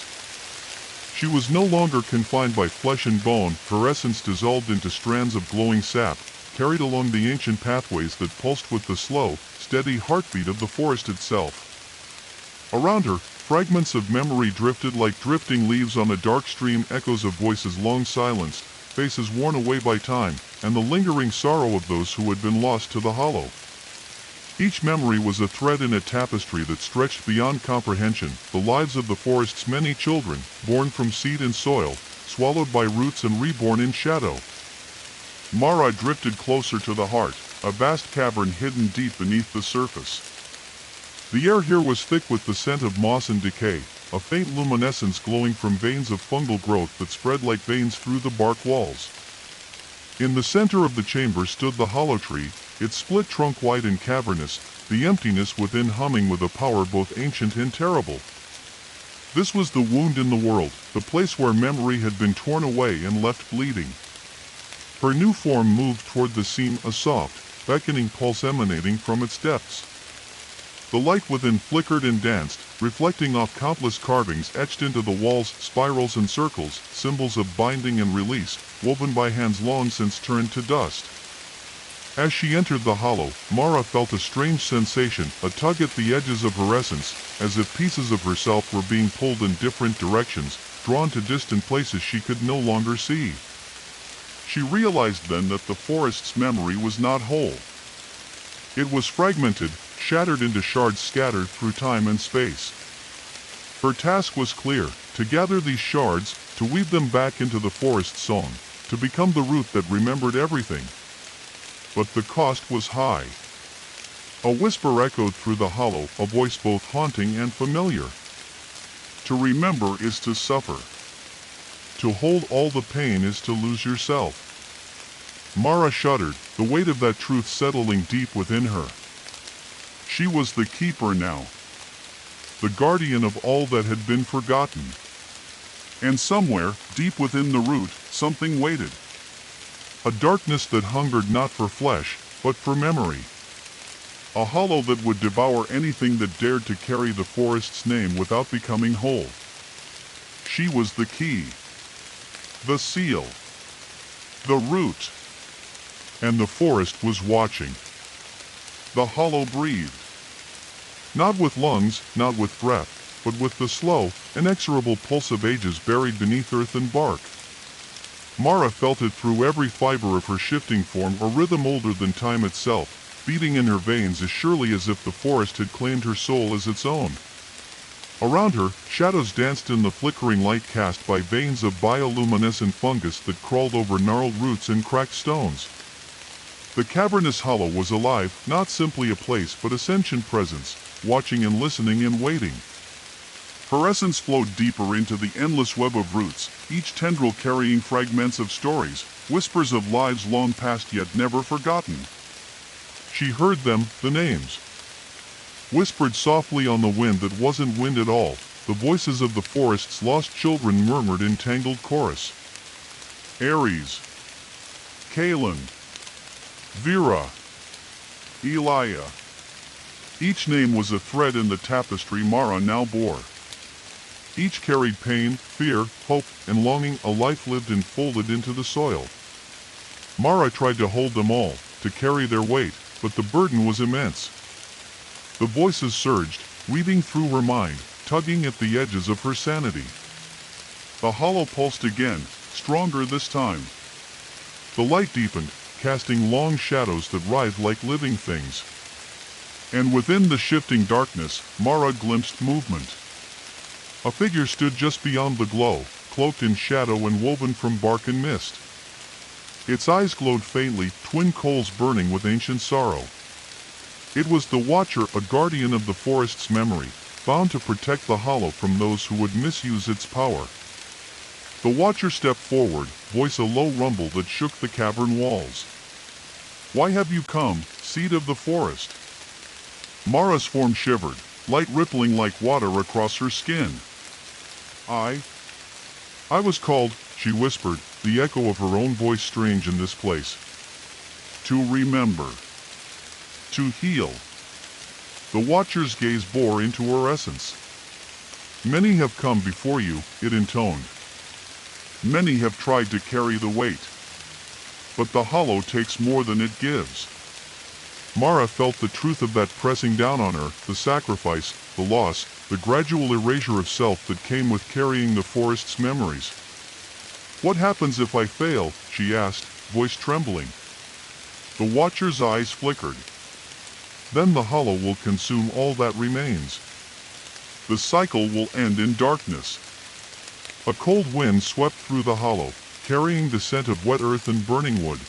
She was no longer confined by flesh and bone, her essence dissolved into strands of glowing sap, carried along the ancient pathways that pulsed with the slow, steady heartbeat of the forest itself. Around her, fragments of memory drifted like drifting leaves on a dark stream, echoes of voices long silenced, faces worn away by time, and the lingering sorrow of those who had been lost to the hollow. Each memory was a thread in a tapestry that stretched beyond comprehension, the lives of the forest's many children, born from seed and soil, swallowed by roots and reborn in shadow. Mara drifted closer to the heart, a vast cavern hidden deep beneath the surface. The air here was thick with the scent of moss and decay, a faint luminescence glowing from veins of fungal growth that spread like veins through the bark walls. In the center of the chamber stood the hollow tree, its split trunk wide and cavernous, the emptiness within humming with a power both ancient and terrible. This was the wound in the world, the place where memory had been torn away and left bleeding. Her new form moved toward the seam, a soft, beckoning pulse emanating from its depths. The light within flickered and danced, reflecting off countless carvings etched into the walls, spirals and circles, symbols of binding and release, woven by hands long since turned to dust. As she entered the hollow, Mara felt a strange sensation, a tug at the edges of her essence, as if pieces of herself were being pulled in different directions, drawn to distant places she could no longer see. She realized then that the forest's memory was not whole. It was fragmented, shattered into shards scattered through time and space. Her task was clear, to gather these shards, to weave them back into the forest's song, to become the root that remembered everything. But the cost was high. A whisper echoed through the hollow, a voice both haunting and familiar. To remember is to suffer. To hold all the pain is to lose yourself. Mara shuddered, the weight of that truth settling deep within her. She was the keeper now, the guardian of all that had been forgotten. And somewhere, deep within the root, something waited. A darkness that hungered not for flesh, but for memory. A hollow that would devour anything that dared to carry the forest's name without becoming whole. She was the key, the seal, the root. And the forest was watching. The hollow breathed. Not with lungs, not with breath, but with the slow, inexorable pulse of ages buried beneath earth and bark. Mara felt it through every fiber of her shifting form, a rhythm older than time itself, beating in her veins as surely as if the forest had claimed her soul as its own. Around her, shadows danced in the flickering light cast by veins of bioluminescent fungus that crawled over gnarled roots and cracked stones. The cavernous hollow was alive, not simply a place but a sentient presence, watching and listening and waiting. Her essence flowed deeper into the endless web of roots, each tendril carrying fragments of stories, whispers of lives long past yet never forgotten. She heard them, the names. Whispered softly on the wind that wasn't wind at all, the voices of the forest's lost children murmured in tangled chorus. Aries, Kaylin, Vera, Elia. Each name was a thread in the tapestry Mara now bore. Each carried pain, fear, hope, and longing, a life lived and folded into the soil. Mara tried to hold them all, to carry their weight, but the burden was immense. The voices surged, weaving through her mind, tugging at the edges of her sanity. The hollow pulsed again, stronger this time. The light deepened, casting long shadows that writhed like living things. And within the shifting darkness, Mara glimpsed movement. A figure stood just beyond the glow, cloaked in shadow and woven from bark and mist. Its eyes glowed faintly, twin coals burning with ancient sorrow. It was the Watcher, a guardian of the forest's memory, bound to protect the hollow from those who would misuse its power. The Watcher stepped forward, voice a low rumble that shook the cavern walls. Why have you come, seed of the forest? Mara's form shivered, light rippling like water across her skin. I was called, she whispered, the echo of her own voice strange in this place. To remember. To heal. The Watcher's gaze bore into her essence. Many have come before you, it intoned. Many have tried to carry the weight. But the hollow takes more than it gives. Mara felt the truth of that pressing down on her, the sacrifice, the loss, the gradual erasure of self that came with carrying the forest's memories. What happens if I fail? She asked, voice trembling. The Watcher's eyes flickered. Then the hollow will consume all that remains. The cycle will end in darkness. A cold wind swept through the hollow, carrying the scent of wet earth and burning wood.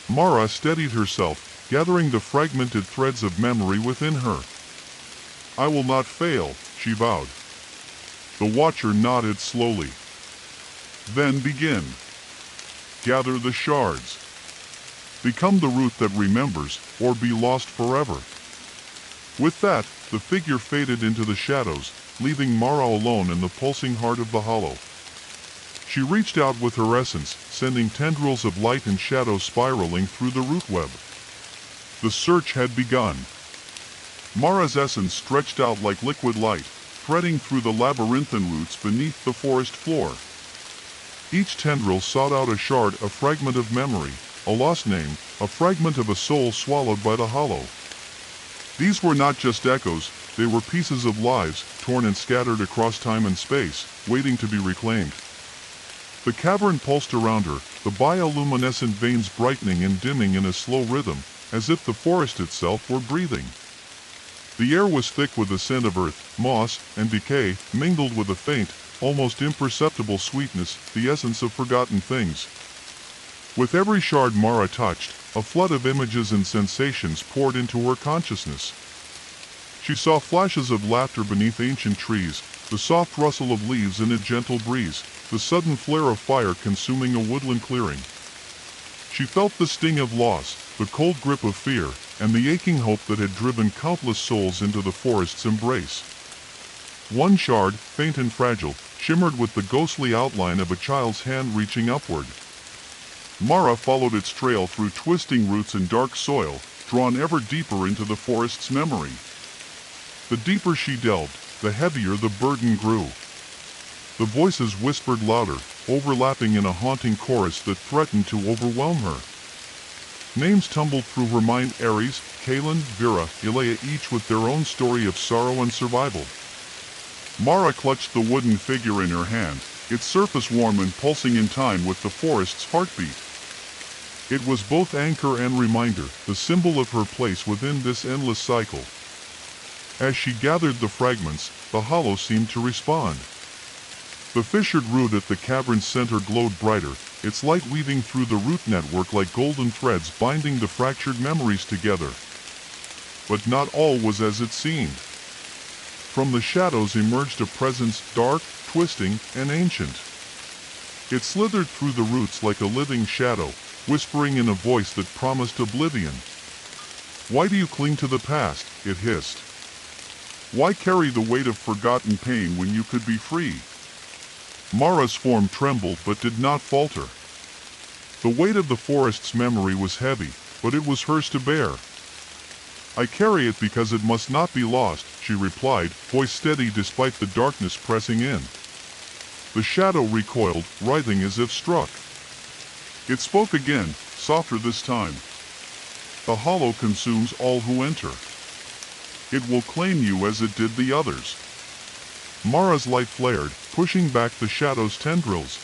Mara steadied herself, gathering the fragmented threads of memory within her. I will not fail, she vowed. The Watcher nodded slowly. Then begin. Gather the shards. Become the root that remembers, or be lost forever. With that, the figure faded into the shadows, leaving Mara alone in the pulsing heart of the hollow. She reached out with her essence, sending tendrils of light and shadow spiraling through the root web. The search had begun. Mara's essence stretched out like liquid light, threading through the labyrinthine roots beneath the forest floor. Each tendril sought out a shard, a fragment of memory, a lost name, a fragment of a soul swallowed by the hollow. These were not just echoes, they were pieces of lives, torn and scattered across time and space, waiting to be reclaimed. The cavern pulsed around her, the bioluminescent veins brightening and dimming in a slow rhythm, as if the forest itself were breathing. The air was thick with the scent of earth, moss, and decay, mingled with a faint, almost imperceptible sweetness, the essence of forgotten things. With every shard Mara touched, a flood of images and sensations poured into her consciousness. She saw flashes of laughter beneath ancient trees, the soft rustle of leaves in a gentle breeze, the sudden flare of fire consuming a woodland clearing. She felt the sting of loss, the cold grip of fear, and the aching hope that had driven countless souls into the forest's embrace. One shard, faint and fragile, shimmered with the ghostly outline of a child's hand reaching upward. Mara followed its trail through twisting roots and dark soil, drawn ever deeper into the forest's memory. The deeper she delved, the heavier the burden grew. The voices whispered louder, overlapping in a haunting chorus that threatened to overwhelm her. Names tumbled through her mind: Aries, Kaylin, Vera, Elia, each with their own story of sorrow and survival. Mara clutched the wooden figure in her hand, its surface warm and pulsing in time with the forest's heartbeat. It was both anchor and reminder, the symbol of her place within this endless cycle. As she gathered the fragments, the hollow seemed to respond. The fissured root at the cavern's center glowed brighter, its light weaving through the root network like golden threads binding the fractured memories together. But not all was as it seemed. From the shadows emerged a presence dark, twisting, and ancient. It slithered through the roots like a living shadow, whispering in a voice that promised oblivion. "Why do you cling to the past?" it hissed. "Why carry the weight of forgotten pain when you could be free?" Mara's form trembled but did not falter. The weight of the forest's memory was heavy, but it was hers to bear. "I carry it because it must not be lost," she replied, voice steady despite the darkness pressing in. The shadow recoiled, writhing as if struck. It spoke again, softer this time. "The hollow consumes all who enter. It will claim you as it did the others." Mara's light flared, pushing back the shadow's tendrils.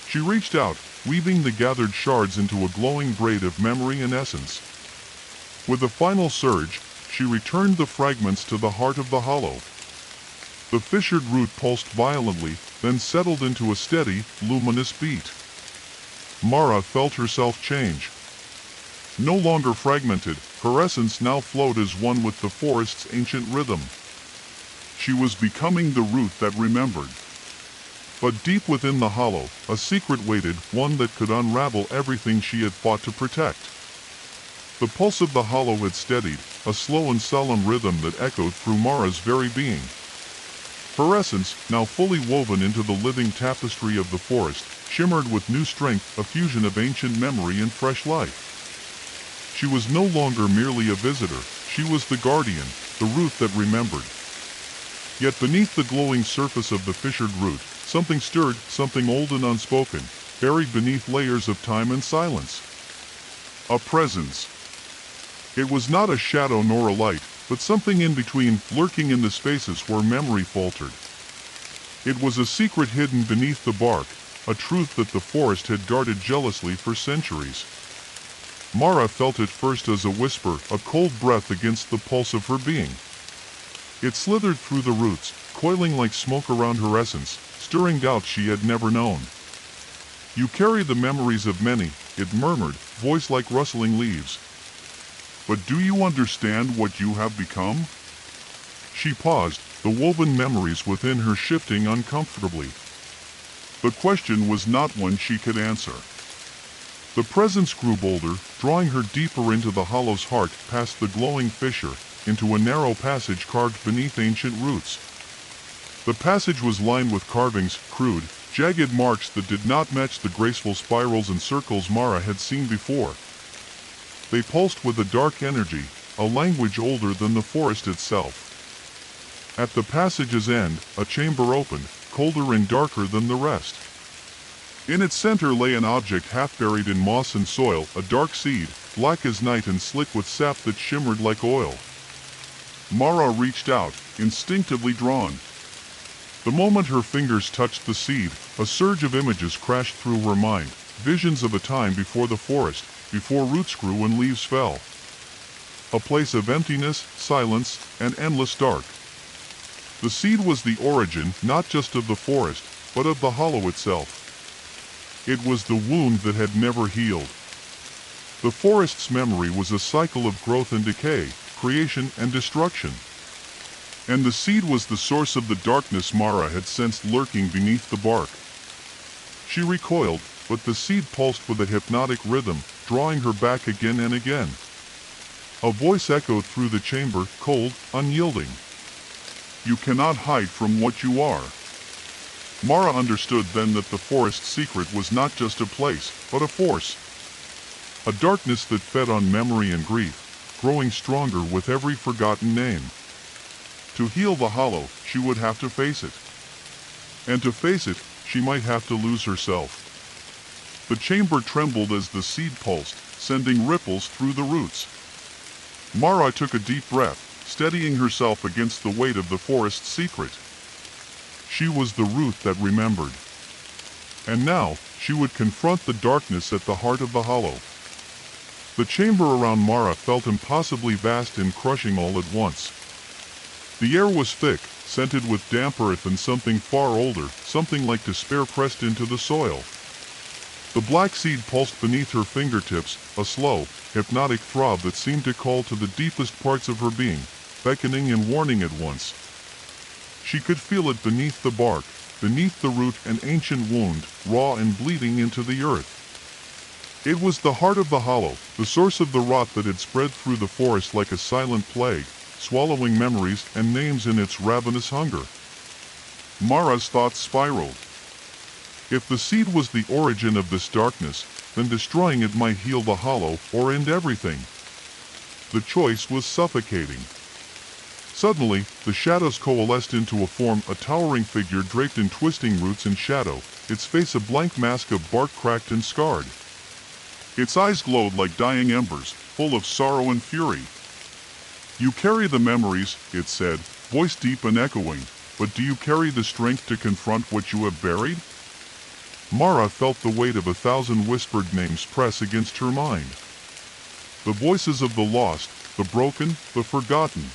She reached out, weaving the gathered shards into a glowing braid of memory and essence. With a final surge, she returned the fragments to the heart of the hollow. The fissured root pulsed violently, then settled into a steady, luminous beat. Mara felt herself change. No longer fragmented, her essence now flowed as one with the forest's ancient rhythm. She was becoming the root that remembered. But deep within the hollow, a secret waited, one that could unravel everything she had fought to protect. The pulse of the hollow had steadied, a slow and solemn rhythm that echoed through Mara's very being. Her essence, now fully woven into the living tapestry of the forest, shimmered with new strength, a fusion of ancient memory and fresh life. She was no longer merely a visitor, she was the guardian, the root that remembered. Yet beneath the glowing surface of the fissured root, something stirred, something old and unspoken, buried beneath layers of time and silence. A presence. It was not a shadow nor a light, but something in between, lurking in the spaces where memory faltered. It was a secret hidden beneath the bark, a truth that the forest had guarded jealously for centuries. Mara felt it first as a whisper, a cold breath against the pulse of her being. It slithered through the roots, coiling like smoke around her essence, stirring doubts she had never known. "You carry the memories of many," it murmured, voice like rustling leaves. "But do you understand what you have become?" She paused, the woven memories within her shifting uncomfortably. The question was not one she could answer. The presence grew bolder, drawing her deeper into the hollow's heart, past the glowing fissure, into a narrow passage carved beneath ancient roots. The passage was lined with carvings, crude, jagged marks that did not match the graceful spirals and circles Mara had seen before. They pulsed with a dark energy, a language older than the forest itself. At the passage's end, a chamber opened, colder and darker than the rest. In its center lay an object half buried in moss and soil, a dark seed, black as night and slick with sap that shimmered like oil. Mara reached out, instinctively drawn. The moment her fingers touched the seed, a surge of images crashed through her mind, visions of a time before the forest, before roots grew and leaves fell. A place of emptiness, silence, and endless dark. The seed was the origin, not just of the forest, but of the hollow itself. It was the wound that had never healed. The forest's memory was a cycle of growth and decay, creation and destruction. And the seed was the source of the darkness Mara had sensed lurking beneath the bark. She recoiled, but the seed pulsed with a hypnotic rhythm, drawing her back again and again. A voice echoed through the chamber, cold, unyielding. "You cannot hide from what you are." Mara understood then that the forest's secret was not just a place, but a force. A darkness that fed on memory and grief, growing stronger with every forgotten name. To heal the hollow, she would have to face it. And to face it, she might have to lose herself. The chamber trembled as the seed pulsed, sending ripples through the roots. Mara took a deep breath, steadying herself against the weight of the forest's secret. She was the root that remembered. And now, she would confront the darkness at the heart of the hollow. The chamber around Mara felt impossibly vast and crushing all at once. The air was thick, scented with damp earth and something far older, something like despair pressed into the soil. The black seed pulsed beneath her fingertips, a slow, hypnotic throb that seemed to call to the deepest parts of her being, beckoning and warning at once. She could feel it beneath the bark, beneath the root, an ancient wound, raw and bleeding into the earth. It was the heart of the hollow, the source of the rot that had spread through the forest like a silent plague, swallowing memories and names in its ravenous hunger. Mara's thoughts spiraled. If the seed was the origin of this darkness, then destroying it might heal the hollow or end everything. The choice was suffocating. Suddenly, the shadows coalesced into a form, a towering figure draped in twisting roots and shadow, its face a blank mask of bark cracked and scarred. Its eyes glowed like dying embers, full of sorrow and fury. "You carry the memories," it said, voice deep and echoing, "but do you carry the strength to confront what you have buried?" Mara felt the weight of 1,000 whispered names press against her mind. The voices of the lost, the broken, the forgotten.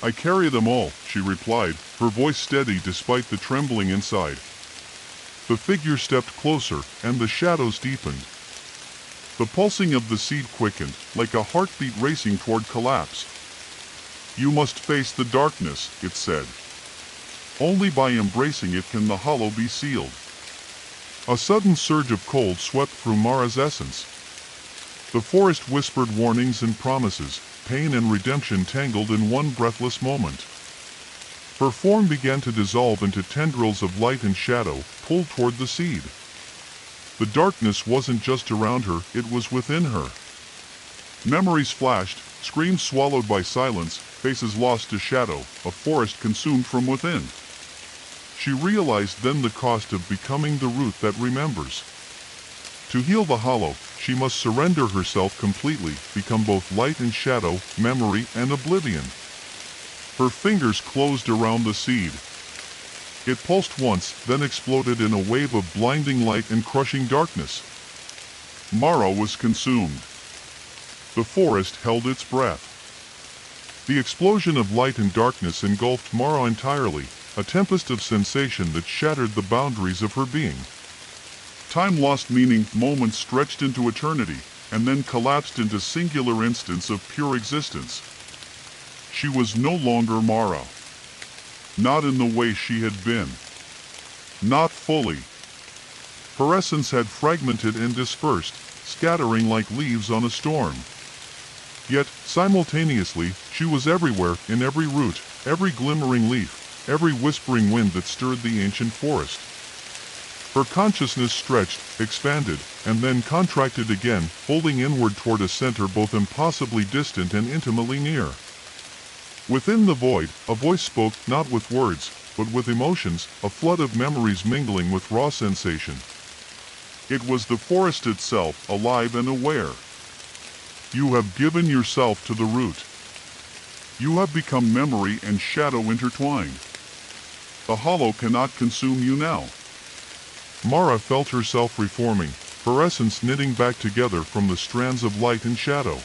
"I carry them all," she replied, her voice steady despite the trembling inside. The figure stepped closer, and the shadows deepened. The pulsing of the seed quickened, like a heartbeat racing toward collapse. "You must face the darkness," it said. "Only by embracing it can the hollow be sealed." A sudden surge of cold swept through Mara's essence. The forest whispered warnings and promises, pain and redemption tangled in one breathless moment. Her form began to dissolve into tendrils of light and shadow, pulled toward the seed. The darkness wasn't just around her, it was within her. Memories flashed, screams swallowed by silence, faces lost to shadow, a forest consumed from within. She realized then the cost of becoming the root that remembers. To heal the hollow, she must surrender herself completely, become both light and shadow, memory and oblivion. Her fingers closed around the seed. It pulsed once, then exploded in a wave of blinding light and crushing darkness. Mara was consumed. The forest held its breath. The explosion of light and darkness engulfed Mara entirely, a tempest of sensation that shattered the boundaries of her being. Time lost meaning, moments stretched into eternity, and then collapsed into singular instants of pure existence. She was no longer Mara. Not in the way she had been. Not fully. Her essence had fragmented and dispersed, scattering like leaves on a storm. Yet, simultaneously, she was everywhere, in every root, every glimmering leaf, every whispering wind that stirred the ancient forest. Her consciousness stretched, expanded, and then contracted again, folding inward toward a center both impossibly distant and intimately near. Within the void, a voice spoke, not with words, but with emotions, a flood of memories mingling with raw sensation. It was the forest itself, alive and aware. "You have given yourself to the root. You have become memory and shadow intertwined. The hollow cannot consume you now." Mara felt herself reforming, her essence knitting back together from the strands of light and shadow.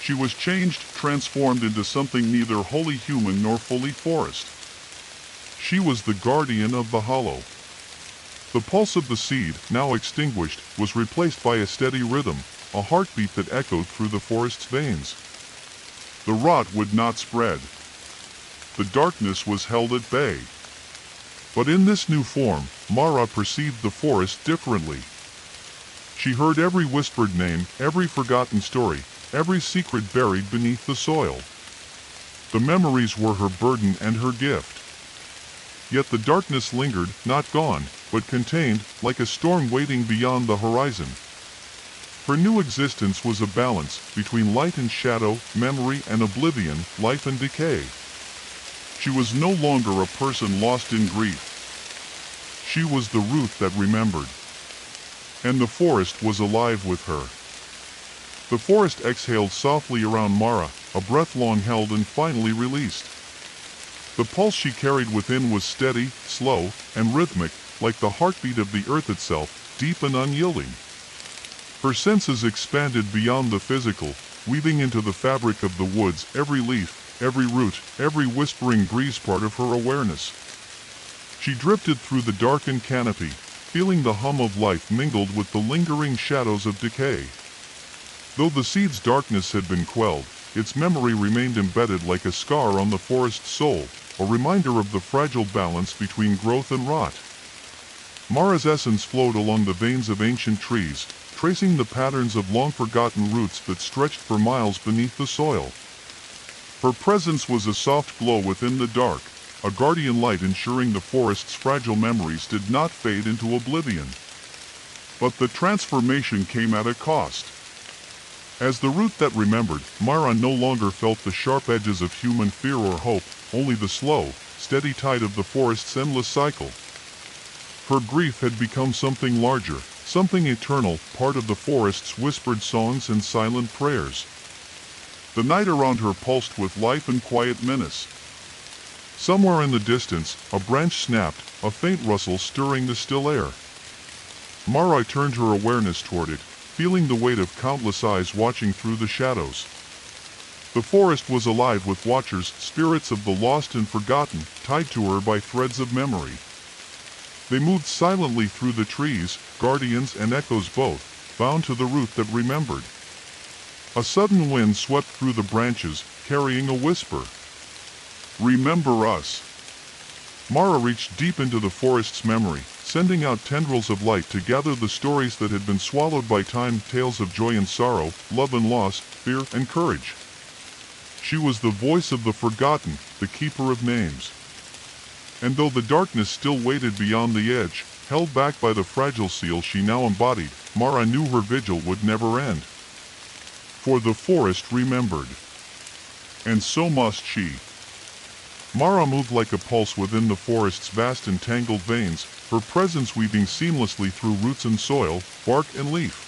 She was changed, transformed into something neither wholly human nor fully forest. She was the guardian of the hollow. The pulse of the seed, now extinguished, was replaced by a steady rhythm, a heartbeat that echoed through the forest's veins. The rot would not spread. The darkness was held at bay. But in this new form, Mara perceived the forest differently. She heard every whispered name, every forgotten story, every secret buried beneath the soil. The memories were her burden and her gift. Yet the darkness lingered, not gone, but contained, like a storm waiting beyond the horizon. Her new existence was a balance between light and shadow, memory and oblivion, life and decay. She was no longer a person lost in grief. She was the root that remembered. And the forest was alive with her. The forest exhaled softly around Mara, a breath long held and finally released. The pulse she carried within was steady, slow, and rhythmic, like the heartbeat of the earth itself, deep and unyielding. Her senses expanded beyond the physical, weaving into the fabric of the woods, every leaf, every root, every whispering breeze part of her awareness. She drifted through the darkened canopy, feeling the hum of life mingled with the lingering shadows of decay. Though the seed's darkness had been quelled, its memory remained embedded like a scar on the forest's soul, a reminder of the fragile balance between growth and rot. Mara's essence flowed along the veins of ancient trees, tracing the patterns of long-forgotten roots that stretched for miles beneath the soil. Her presence was a soft glow within the dark, a guardian light ensuring the forest's fragile memories did not fade into oblivion. But the transformation came at a cost. As the root that remembered, Mara no longer felt the sharp edges of human fear or hope, only the slow, steady tide of the forest's endless cycle. Her grief had become something larger, something eternal, part of the forest's whispered songs and silent prayers. The night around her pulsed with life and quiet menace. Somewhere in the distance, a branch snapped, a faint rustle stirring the still air. Mara turned her awareness toward it, feeling the weight of countless eyes watching through the shadows. The forest was alive with watchers, spirits of the lost and forgotten, tied to her by threads of memory. They moved silently through the trees, guardians and echoes both, bound to the root that remembered. A sudden wind swept through the branches, carrying a whisper. "Remember us." Mara reached deep into the forest's memory, sending out tendrils of light to gather the stories that had been swallowed by time, tales of joy and sorrow, love and loss, fear and courage. She was the voice of the forgotten, the keeper of names. And though the darkness still waited beyond the edge, held back by the fragile seal she now embodied, Mara knew her vigil would never end. For the forest remembered. And so must she. Mara moved like a pulse within the forest's vast and tangled veins, her presence weaving seamlessly through roots and soil, bark and leaf.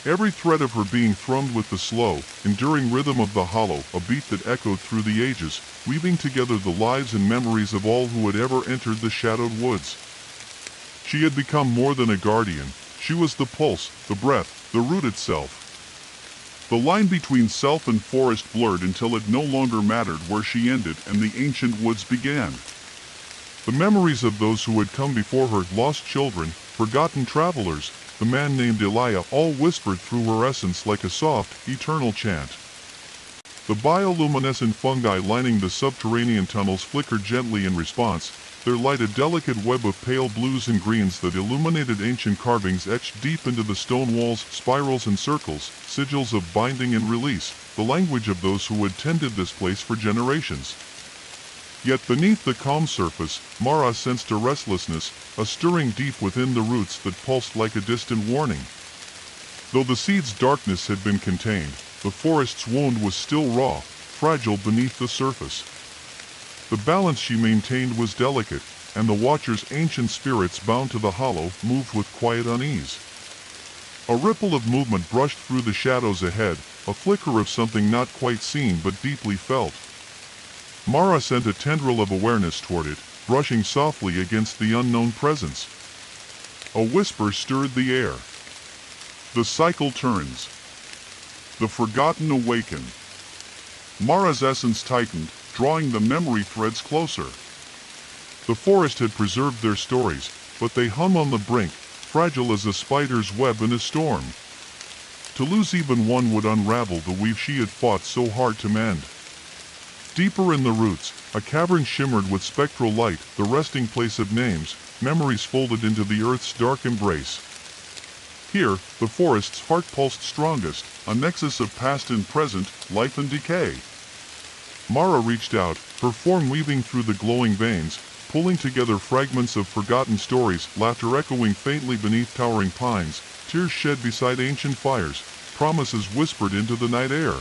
Every thread of her being thrummed with the slow, enduring rhythm of the hollow, a beat that echoed through the ages, weaving together the lives and memories of all who had ever entered the shadowed woods. She had become more than a guardian. She was the pulse, the breath, the root itself. The line between self and forest blurred until it no longer mattered where she ended and the ancient woods began. The memories of those who had come before her, lost children, forgotten travelers, the man named Elia, all whispered through her essence like a soft, eternal chant. The bioluminescent fungi lining the subterranean tunnels flickered gently in response, their light a delicate web of pale blues and greens that illuminated ancient carvings etched deep into the stone walls, spirals and circles, sigils of binding and release, the language of those who had tended this place for generations. Yet beneath the calm surface, Mara sensed a restlessness, a stirring deep within the roots that pulsed like a distant warning. Though the seed's darkness had been contained, the forest's wound was still raw, fragile beneath the surface. The balance she maintained was delicate, and the watcher's ancient spirits bound to the hollow moved with quiet unease. A ripple of movement brushed through the shadows ahead, a flicker of something not quite seen but deeply felt. Mara sent a tendril of awareness toward it, brushing softly against the unknown presence. A whisper stirred the air. The cycle turns. The forgotten awaken. Mara's essence tightened, drawing the memory threads closer. The forest had preserved their stories, but they hung on the brink, fragile as a spider's web in a storm. To lose even one would unravel the weave she had fought so hard to mend. Deeper in the roots, a cavern shimmered with spectral light, the resting place of names, memories folded into the earth's dark embrace. Here, the forest's heart pulsed strongest, a nexus of past and present, life and decay. Mara reached out, her form weaving through the glowing veins, pulling together fragments of forgotten stories, laughter echoing faintly beneath towering pines, tears shed beside ancient fires, promises whispered into the night air.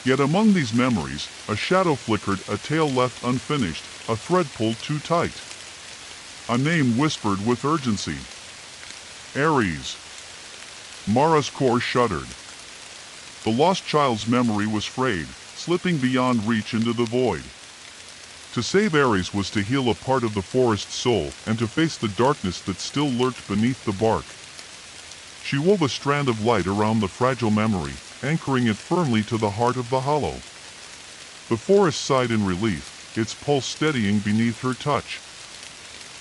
Yet among these memories, a shadow flickered, a tale left unfinished, a thread pulled too tight. A name whispered with urgency. Ares. Mara's core shuddered. The lost child's memory was frayed, slipping beyond reach into the void. To save Ares was to heal a part of the forest's soul and to face the darkness that still lurked beneath the bark. She wove a strand of light around the fragile memory, anchoring it firmly to the heart of the hollow. The forest sighed in relief, its pulse steadying beneath her touch.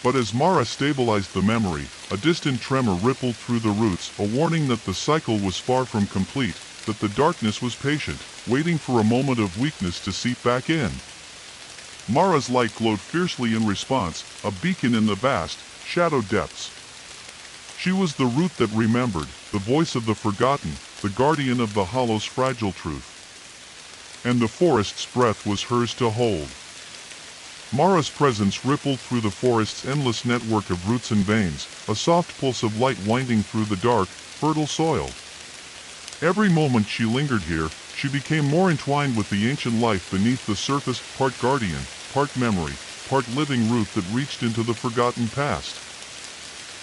But as Mara stabilized the memory, a distant tremor rippled through the roots, a warning that the cycle was far from complete, that the darkness was patient, waiting for a moment of weakness to seep back in. Mara's light glowed fiercely in response, a beacon in the vast, shadowed depths. She was the root that remembered, the voice of the forgotten, the guardian of the hollow's fragile truth. And the forest's breath was hers to hold. Mara's presence rippled through the forest's endless network of roots and veins, a soft pulse of light winding through the dark, fertile soil. Every moment she lingered here, she became more entwined with the ancient life beneath the surface, part guardian, part memory, part living root that reached into the forgotten past.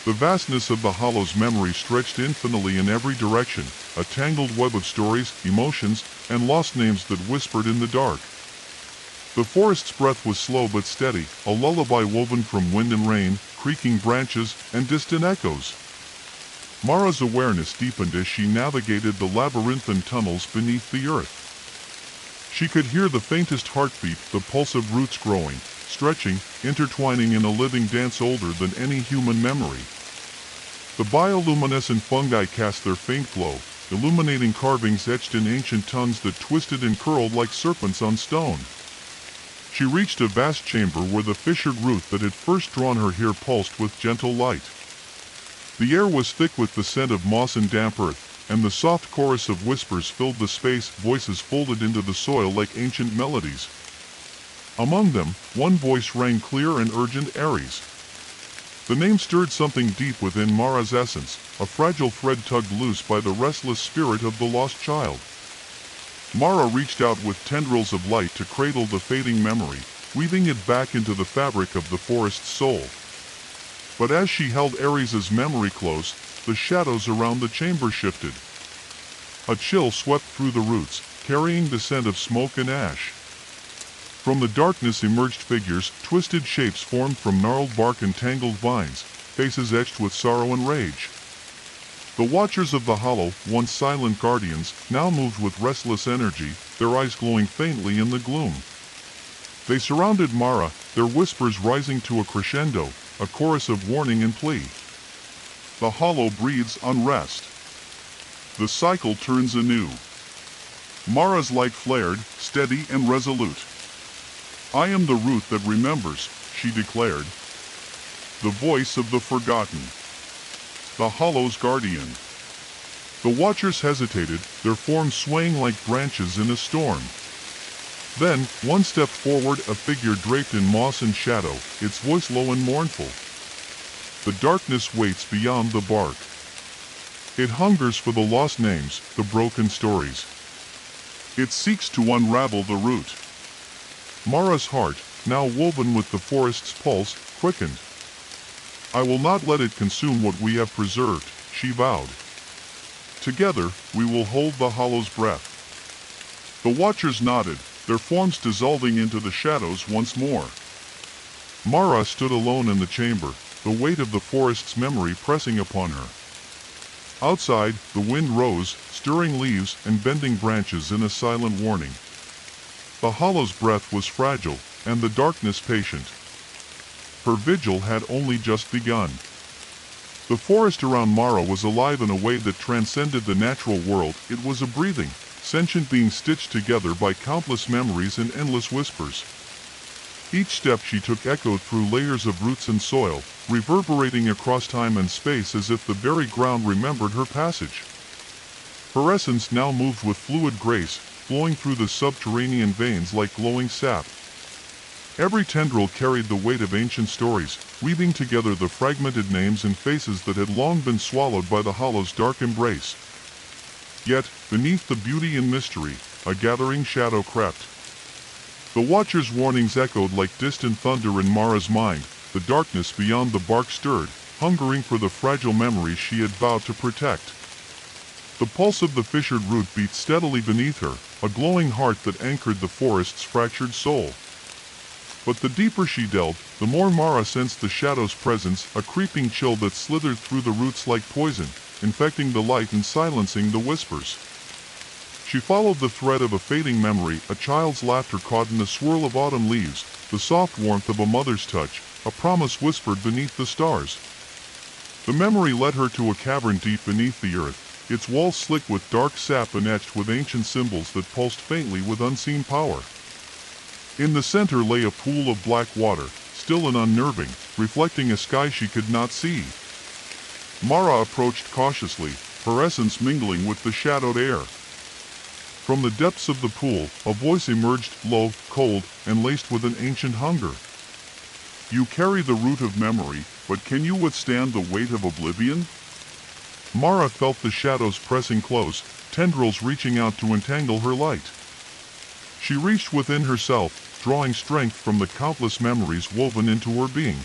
The vastness of the hollow's memory stretched infinitely in every direction, a tangled web of stories, emotions, and lost names that whispered in the dark. The forest's breath was slow but steady, a lullaby woven from wind and rain, creaking branches, and distant echoes. Mara's awareness deepened as she navigated the labyrinthine tunnels beneath the earth. She could hear the faintest heartbeat, the pulse of roots growing, stretching, intertwining in a living dance older than any human memory. The bioluminescent fungi cast their faint glow, illuminating carvings etched in ancient tongues that twisted and curled like serpents on stone. She reached a vast chamber where the fissured root that had first drawn her here pulsed with gentle light. The air was thick with the scent of moss and damp earth, and the soft chorus of whispers filled the space, voices folded into the soil like ancient melodies. Among them, one voice rang clear and urgent: Aries. The name stirred something deep within Mara's essence, a fragile thread tugged loose by the restless spirit of the lost child. Mara reached out with tendrils of light to cradle the fading memory, weaving it back into the fabric of the forest's soul. But as she held Aries' memory close, the shadows around the chamber shifted. A chill swept through the roots, carrying the scent of smoke and ash. From the darkness emerged figures, twisted shapes formed from gnarled bark and tangled vines, faces etched with sorrow and rage. The Watchers of the Hollow, once silent guardians, now moved with restless energy, their eyes glowing faintly in the gloom. They surrounded Mara, their whispers rising to a crescendo, a chorus of warning and plea. The Hollow breathes unrest. The cycle turns anew. Mara's light flared, steady and resolute. I am the root that remembers, she declared. The voice of the forgotten. The Hollow's guardian. The Watchers hesitated, their forms swaying like branches in a storm. Then, one stepped forward, a figure draped in moss and shadow, its voice low and mournful. The darkness waits beyond the bark. It hungers for the lost names, the broken stories. It seeks to unravel the root. Mara's heart, now woven with the forest's pulse, quickened. I will not let it consume what we have preserved, she vowed. Together, we will hold the Hollow's breath. The Watchers nodded, their forms dissolving into the shadows once more. Mara stood alone in the chamber, the weight of the forest's memory pressing upon her. Outside, the wind rose, stirring leaves and bending branches in a silent warning. The Hollow's breath was fragile, and the darkness patient. Her vigil had only just begun. The forest around Mara was alive in a way that transcended the natural world. It was a breathing, sentient being stitched together by countless memories and endless whispers. Each step she took echoed through layers of roots and soil, reverberating across time and space as if the very ground remembered her passage. Her essence now moved with fluid grace, flowing through the subterranean veins like glowing sap. Every tendril carried the weight of ancient stories, weaving together the fragmented names and faces that had long been swallowed by the Hollow's dark embrace. Yet, beneath the beauty and mystery, a gathering shadow crept. The Watcher's warnings echoed like distant thunder in Mara's mind. The darkness beyond the bark stirred, hungering for the fragile memories she had vowed to protect. The pulse of the fissured root beat steadily beneath her, a glowing heart that anchored the forest's fractured soul. But the deeper she delved, the more Mara sensed the shadow's presence, a creeping chill that slithered through the roots like poison, infecting the light and silencing the whispers. She followed the thread of a fading memory, a child's laughter caught in a swirl of autumn leaves, the soft warmth of a mother's touch, a promise whispered beneath the stars. The memory led her to a cavern deep beneath the earth, its walls slick with dark sap and etched with ancient symbols that pulsed faintly with unseen power. In the center lay a pool of black water, still and unnerving, reflecting a sky she could not see. Mara approached cautiously, her essence mingling with the shadowed air. From the depths of the pool, a voice emerged, low, cold, and laced with an ancient hunger. You carry the root of memory, but can you withstand the weight of oblivion? Mara felt the shadows pressing close, tendrils reaching out to entangle her light. She reached within herself, drawing strength from the countless memories woven into her being.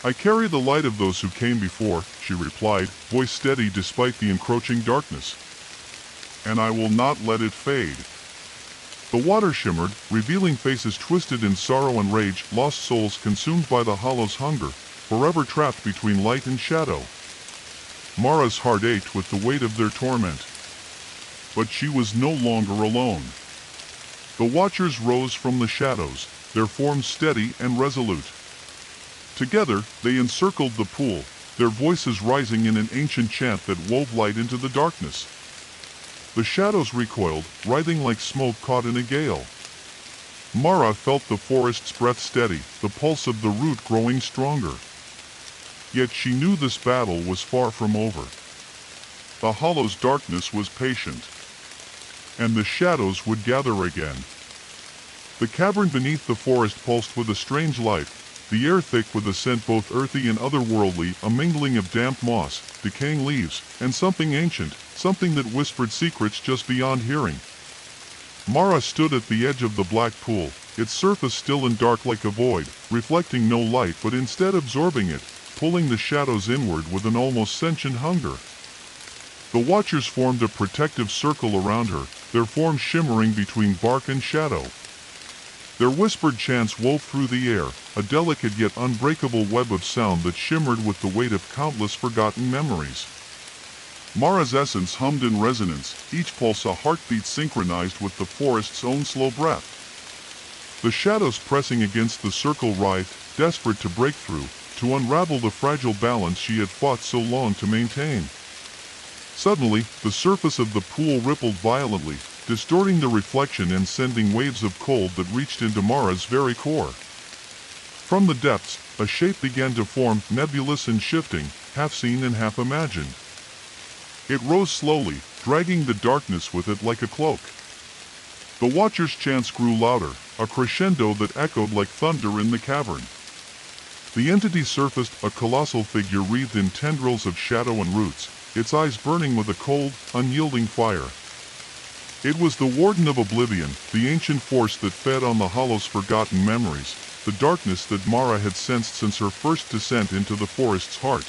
I carry the light of those who came before, she replied, voice steady despite the encroaching darkness. And I will not let it fade. The water shimmered, revealing faces twisted in sorrow and rage, lost souls consumed by the hollow's hunger, forever trapped between light and shadow. Mara's heart ached with the weight of their torment. But she was no longer alone. The watchers rose from the shadows, their forms steady and resolute. Together, they encircled the pool, their voices rising in an ancient chant that wove light into the darkness. The shadows recoiled, writhing like smoke caught in a gale. Mara felt the forest's breath steady, the pulse of the root growing stronger. Yet she knew this battle was far from over. The hollow's darkness was patient, and the shadows would gather again. The cavern beneath the forest pulsed with a strange life, the air thick with a scent both earthy and otherworldly, a mingling of damp moss, decaying leaves, and something ancient, something that whispered secrets just beyond hearing. Mara stood at the edge of the black pool, its surface still and dark like a void, reflecting no light but instead absorbing it, pulling the shadows inward with an almost sentient hunger. The watchers formed a protective circle around her, their forms shimmering between bark and shadow. Their whispered chants wove through the air, a delicate yet unbreakable web of sound that shimmered with the weight of countless forgotten memories. Mara's essence hummed in resonance, each pulse a heartbeat synchronized with the forest's own slow breath. The shadows pressing against the circle writhed, desperate to break through, to unravel the fragile balance she had fought so long to maintain. Suddenly, the surface of the pool rippled violently, distorting the reflection and sending waves of cold that reached into Mara's very core. From the depths, a shape began to form, nebulous and shifting, half seen and half imagined. It rose slowly, dragging the darkness with it like a cloak. The watchers' chants grew louder, a crescendo that echoed like thunder in the cavern. The entity surfaced, a colossal figure wreathed in tendrils of shadow and roots, its eyes burning with a cold, unyielding fire. It was the Warden of Oblivion, the ancient force that fed on the hollow's forgotten memories, the darkness that Mara had sensed since her first descent into the forest's heart.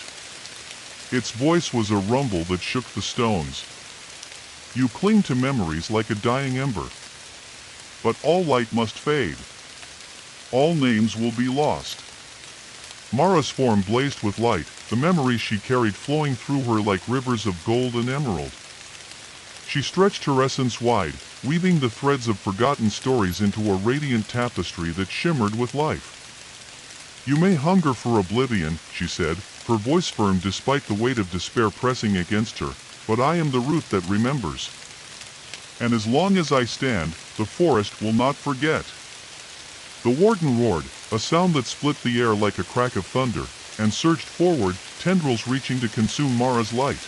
Its voice was a rumble that shook the stones. You cling to memories like a dying ember. But all light must fade. All names will be lost. Mara's form blazed with light, the memories she carried flowing through her like rivers of gold and emerald. She stretched her essence wide, weaving the threads of forgotten stories into a radiant tapestry that shimmered with life. You may hunger for oblivion, she said, her voice firm despite the weight of despair pressing against her, but I am the root that remembers. And as long as I stand, the forest will not forget. The Warden roared, a sound that split the air like a crack of thunder, and surged forward, tendrils reaching to consume Mara's light.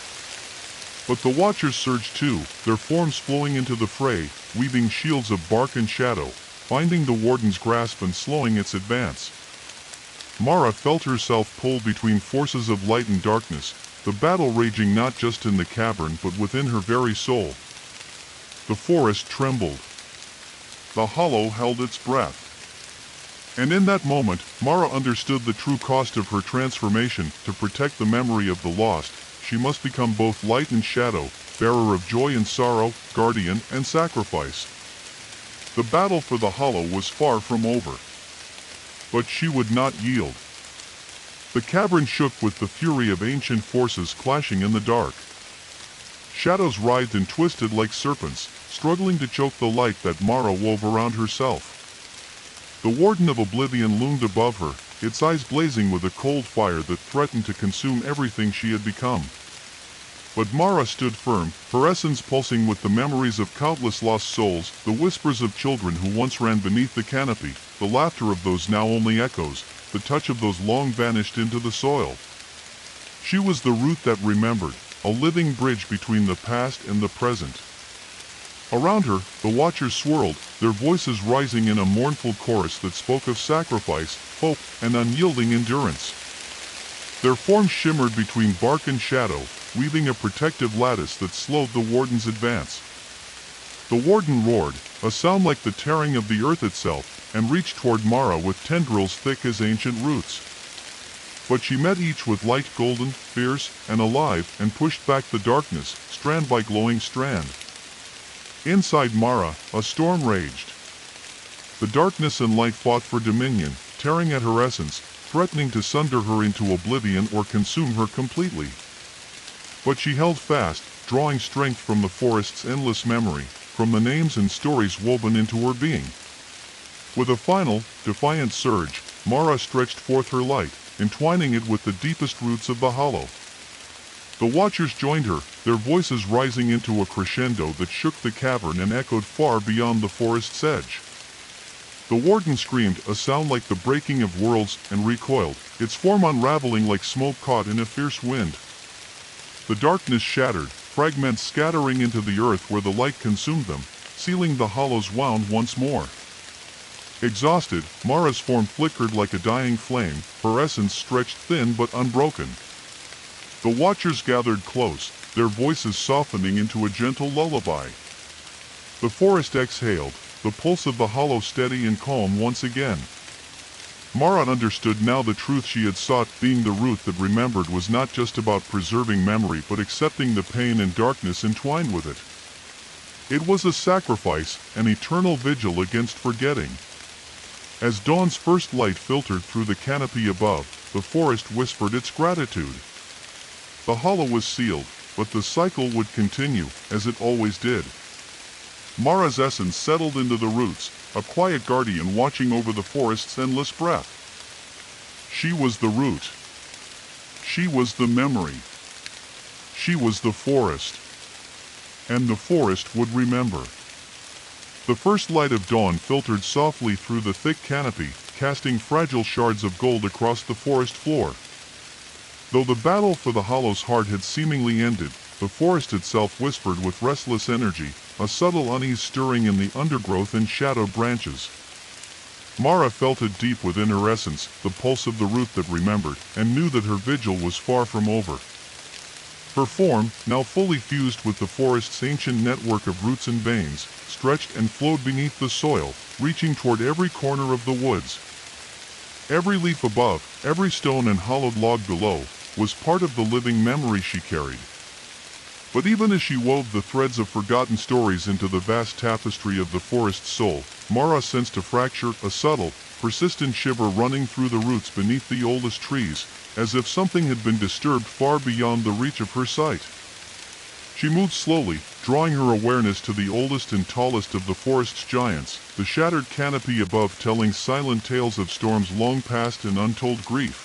But the watchers surged too, their forms flowing into the fray, weaving shields of bark and shadow, binding the Warden's grasp and slowing its advance. Mara felt herself pulled between forces of light and darkness, the battle raging not just in the cavern but within her very soul. The forest trembled. The hollow held its breath. And in that moment, Mara understood the true cost of her transformation. To protect the memory of the lost, she must become both light and shadow, bearer of joy and sorrow, guardian and sacrifice. The battle for the hollow was far from over. But she would not yield. The cavern shook with the fury of ancient forces clashing in the dark. Shadows writhed and twisted like serpents, struggling to choke the light that Mara wove around herself. The Warden of Oblivion loomed above her, its eyes blazing with a cold fire that threatened to consume everything she had become. But Mara stood firm, her essence pulsing with the memories of countless lost souls, the whispers of children who once ran beneath the canopy, the laughter of those now only echoes, the touch of those long vanished into the soil. She was the root that remembered, a living bridge between the past and the present. Around her, the watchers swirled, their voices rising in a mournful chorus that spoke of sacrifice, hope, and unyielding endurance. Their forms shimmered between bark and shadow, weaving a protective lattice that slowed the Warden's advance. The Warden roared, a sound like the tearing of the earth itself, and reached toward Mara with tendrils thick as ancient roots. But she met each with light golden, fierce, and alive, and pushed back the darkness, strand by glowing strand. Inside Mara, a storm raged. The darkness and light fought for dominion, tearing at her essence, threatening to sunder her into oblivion or consume her completely. But she held fast, drawing strength from the forest's endless memory, from the names and stories woven into her being. With a final, defiant surge, Mara stretched forth her light, entwining it with the deepest roots of the hollow. The watchers joined her, their voices rising into a crescendo that shook the cavern and echoed far beyond the forest's edge. The Warden screamed, a sound like the breaking of worlds, and recoiled, its form unraveling like smoke caught in a fierce wind. The darkness shattered, fragments scattering into the earth where the light consumed them, sealing the hollows wound once more. Exhausted, Mara's form flickered like a dying flame, her essence stretched thin but unbroken. The watchers gathered close, their voices softening into a gentle lullaby. The forest exhaled, the pulse of the hollow steady and calm once again. Mara understood now the truth she had sought, being the root that remembered was not just about preserving memory but accepting the pain and darkness entwined with it. It was a sacrifice, an eternal vigil against forgetting. As dawn's first light filtered through the canopy above, the forest whispered its gratitude. The hollow was sealed, but the cycle would continue, as it always did. Mara's essence settled into the roots, a quiet guardian watching over the forest's endless breath. She was the root. She was the memory. She was the forest. And the forest would remember. The first light of dawn filtered softly through the thick canopy, casting fragile shards of gold across the forest floor. Though the battle for the hollow's heart had seemingly ended, the forest itself whispered with restless energy, a subtle unease stirring in the undergrowth and shadowed branches. Mara felt it deep within her essence, the pulse of the root that remembered, and knew that her vigil was far from over. Her form, now fully fused with the forest's ancient network of roots and veins, stretched and flowed beneath the soil, reaching toward every corner of the woods. Every leaf above, every stone and hollowed log below, was part of the living memory she carried. But even as she wove the threads of forgotten stories into the vast tapestry of the forest's soul, Mara sensed a fracture, a subtle, persistent shiver running through the roots beneath the oldest trees, as if something had been disturbed far beyond the reach of her sight. She moved slowly, drawing her awareness to the oldest and tallest of the forest's giants, the shattered canopy above telling silent tales of storms long past and untold grief.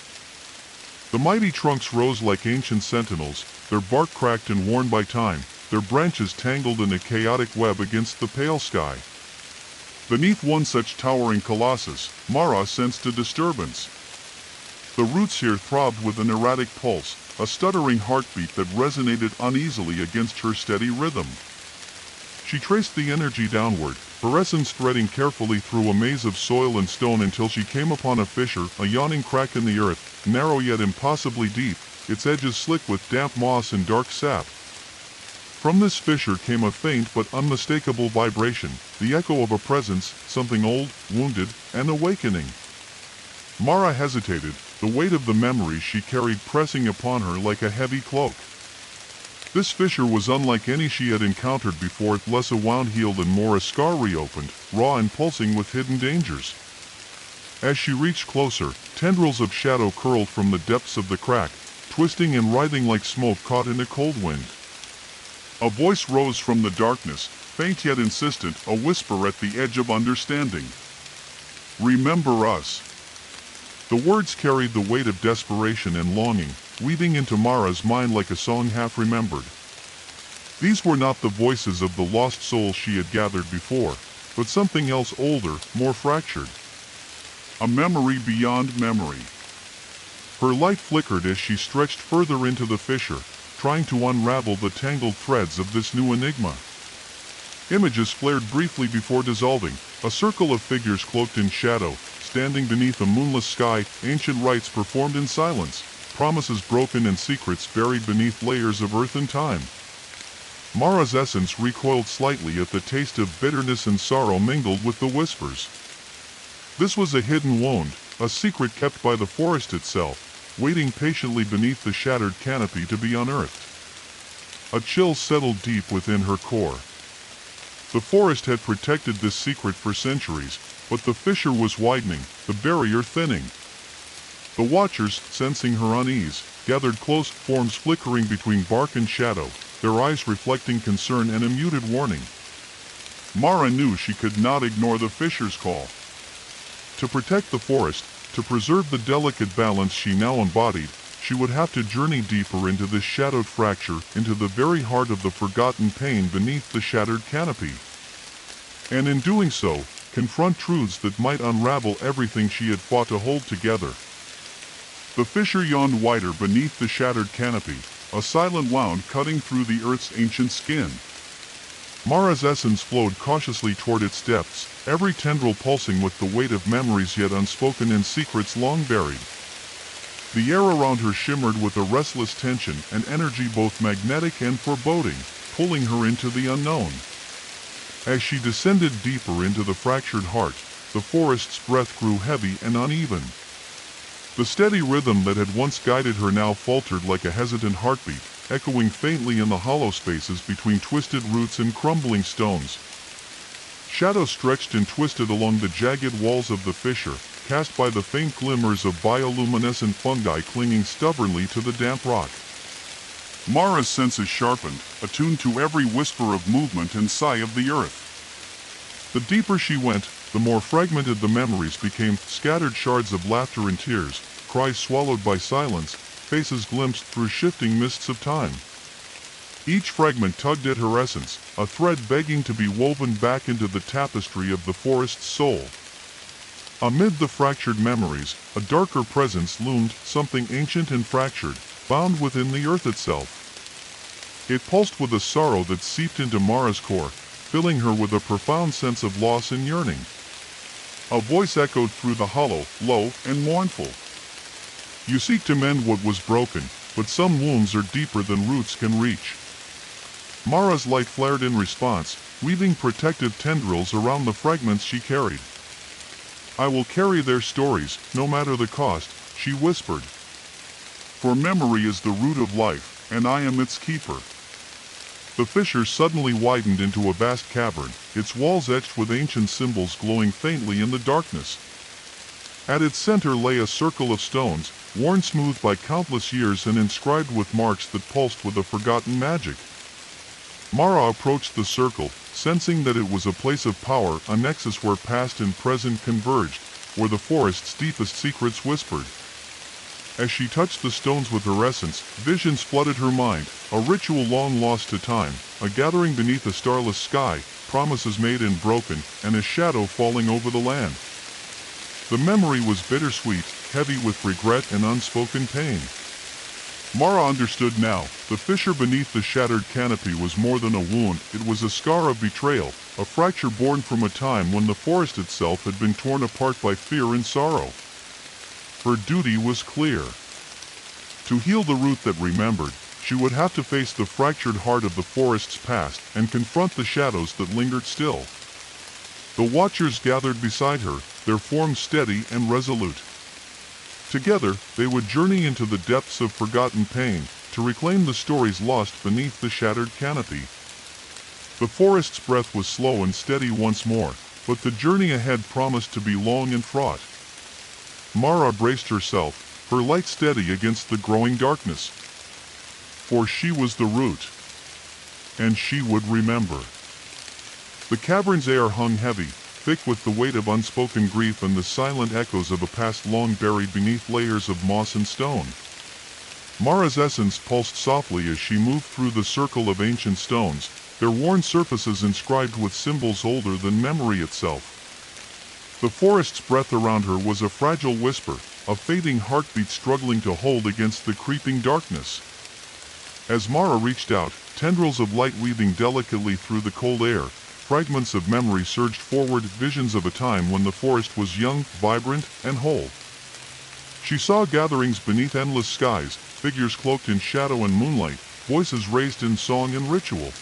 The mighty trunks rose like ancient sentinels, their bark cracked and worn by time, their branches tangled in a chaotic web against the pale sky. Beneath one such towering colossus, Mara sensed a disturbance. The roots here throbbed with an erratic pulse, a stuttering heartbeat that resonated uneasily against her steady rhythm. She traced the energy downward, her essence threading carefully through a maze of soil and stone until she came upon a fissure, a yawning crack in the earth, narrow yet impossibly deep, its edges slick with damp moss and dark sap. From this fissure came a faint but unmistakable vibration, the echo of a presence, something old, wounded, and awakening. Mara hesitated, the weight of the memories she carried pressing upon her like a heavy cloak. This fissure was unlike any she had encountered before, less a wound-healed and more a scar reopened, raw and pulsing with hidden dangers. As she reached closer, tendrils of shadow curled from the depths of the crack, twisting and writhing like smoke caught in a cold wind. A voice rose from the darkness, faint yet insistent, a whisper at the edge of understanding. Remember us. The words carried the weight of desperation and longing, weaving into Mara's mind like a song half remembered. These were not the voices of the lost souls she had gathered before, but something else older, more fractured. A memory beyond memory. Her light flickered as she stretched further into the fissure, trying to unravel the tangled threads of this new enigma. Images flared briefly before dissolving, a circle of figures cloaked in shadow, standing beneath a moonless sky, ancient rites performed in silence, promises broken and secrets buried beneath layers of earth and time. Mara's essence recoiled slightly at the taste of bitterness and sorrow mingled with the whispers. This was a hidden wound, a secret kept by the forest itself, waiting patiently beneath the shattered canopy to be unearthed. A chill settled deep within her core. The forest had protected this secret for centuries, but the fissure was widening, the barrier thinning. The watchers, sensing her unease, gathered close, forms flickering between bark and shadow, their eyes reflecting concern and a muted warning. Mara knew she could not ignore the fissure's call. To protect the forest, to preserve the delicate balance she now embodied, she would have to journey deeper into this shadowed fracture, into the very heart of the forgotten pain beneath the shattered canopy. And in doing so, confront truths that might unravel everything she had fought to hold together. The fissure yawned wider beneath the shattered canopy, a silent wound cutting through the earth's ancient skin. Mara's essence flowed cautiously toward its depths, every tendril pulsing with the weight of memories yet unspoken and secrets long buried. The air around her shimmered with a restless tension, an energy both magnetic and foreboding, pulling her into the unknown. As she descended deeper into the fractured heart, the forest's breath grew heavy and uneven. The steady rhythm that had once guided her now faltered like a hesitant heartbeat, echoing faintly in the hollow spaces between twisted roots and crumbling stones. Shadows stretched and twisted along the jagged walls of the fissure, cast by the faint glimmers of bioluminescent fungi clinging stubbornly to the damp rock. Mara's senses sharpened, attuned to every whisper of movement and sigh of the earth. The deeper she went, the more fragmented the memories became, scattered shards of laughter and tears, cries swallowed by silence, faces glimpsed through shifting mists of time. Each fragment tugged at her essence, a thread begging to be woven back into the tapestry of the forest's soul. Amid the fractured memories, a darker presence loomed, something ancient and fractured, bound within the earth itself. It pulsed with a sorrow that seeped into Mara's core, filling her with a profound sense of loss and yearning. A voice echoed through the hollow, low and mournful. You seek to mend what was broken, but some wounds are deeper than roots can reach. Mara's light flared in response, weaving protective tendrils around the fragments she carried. I will carry their stories, no matter the cost, she whispered. For memory is the root of life, and I am its keeper. The fissure suddenly widened into a vast cavern, its walls etched with ancient symbols glowing faintly in the darkness. At its center lay a circle of stones, worn smooth by countless years and inscribed with marks that pulsed with a forgotten magic. Mara approached the circle, sensing that it was a place of power, a nexus where past and present converged, where the forest's deepest secrets whispered. As she touched the stones with her essence, visions flooded her mind, a ritual long lost to time, a gathering beneath a starless sky, promises made and broken, and a shadow falling over the land. The memory was bittersweet, heavy with regret and unspoken pain. Mara understood now. The fissure beneath the shattered canopy was more than a wound, it was a scar of betrayal, a fracture born from a time when the forest itself had been torn apart by fear and sorrow. Her duty was clear. To heal the root that remembered, she would have to face the fractured heart of the forest's past and confront the shadows that lingered still. The watchers gathered beside her, their forms steady and resolute. Together, they would journey into the depths of forgotten pain, to reclaim the stories lost beneath the shattered canopy. The forest's breath was slow and steady once more, but the journey ahead promised to be long and fraught. Mara braced herself, her light steady against the growing darkness. For she was the root, and she would remember. The cavern's air hung heavy, thick with the weight of unspoken grief and the silent echoes of a past long buried beneath layers of moss and stone. Mara's essence pulsed softly as she moved through the circle of ancient stones, their worn surfaces inscribed with symbols older than memory itself. The forest's breath around her was a fragile whisper, a fading heartbeat struggling to hold against the creeping darkness. As Mara reached out, tendrils of light weaving delicately through the cold air, fragments of memory surged forward, visions of a time when the forest was young, vibrant, and whole. She saw gatherings beneath endless skies, figures cloaked in shadow and moonlight, voices raised in song and ritual.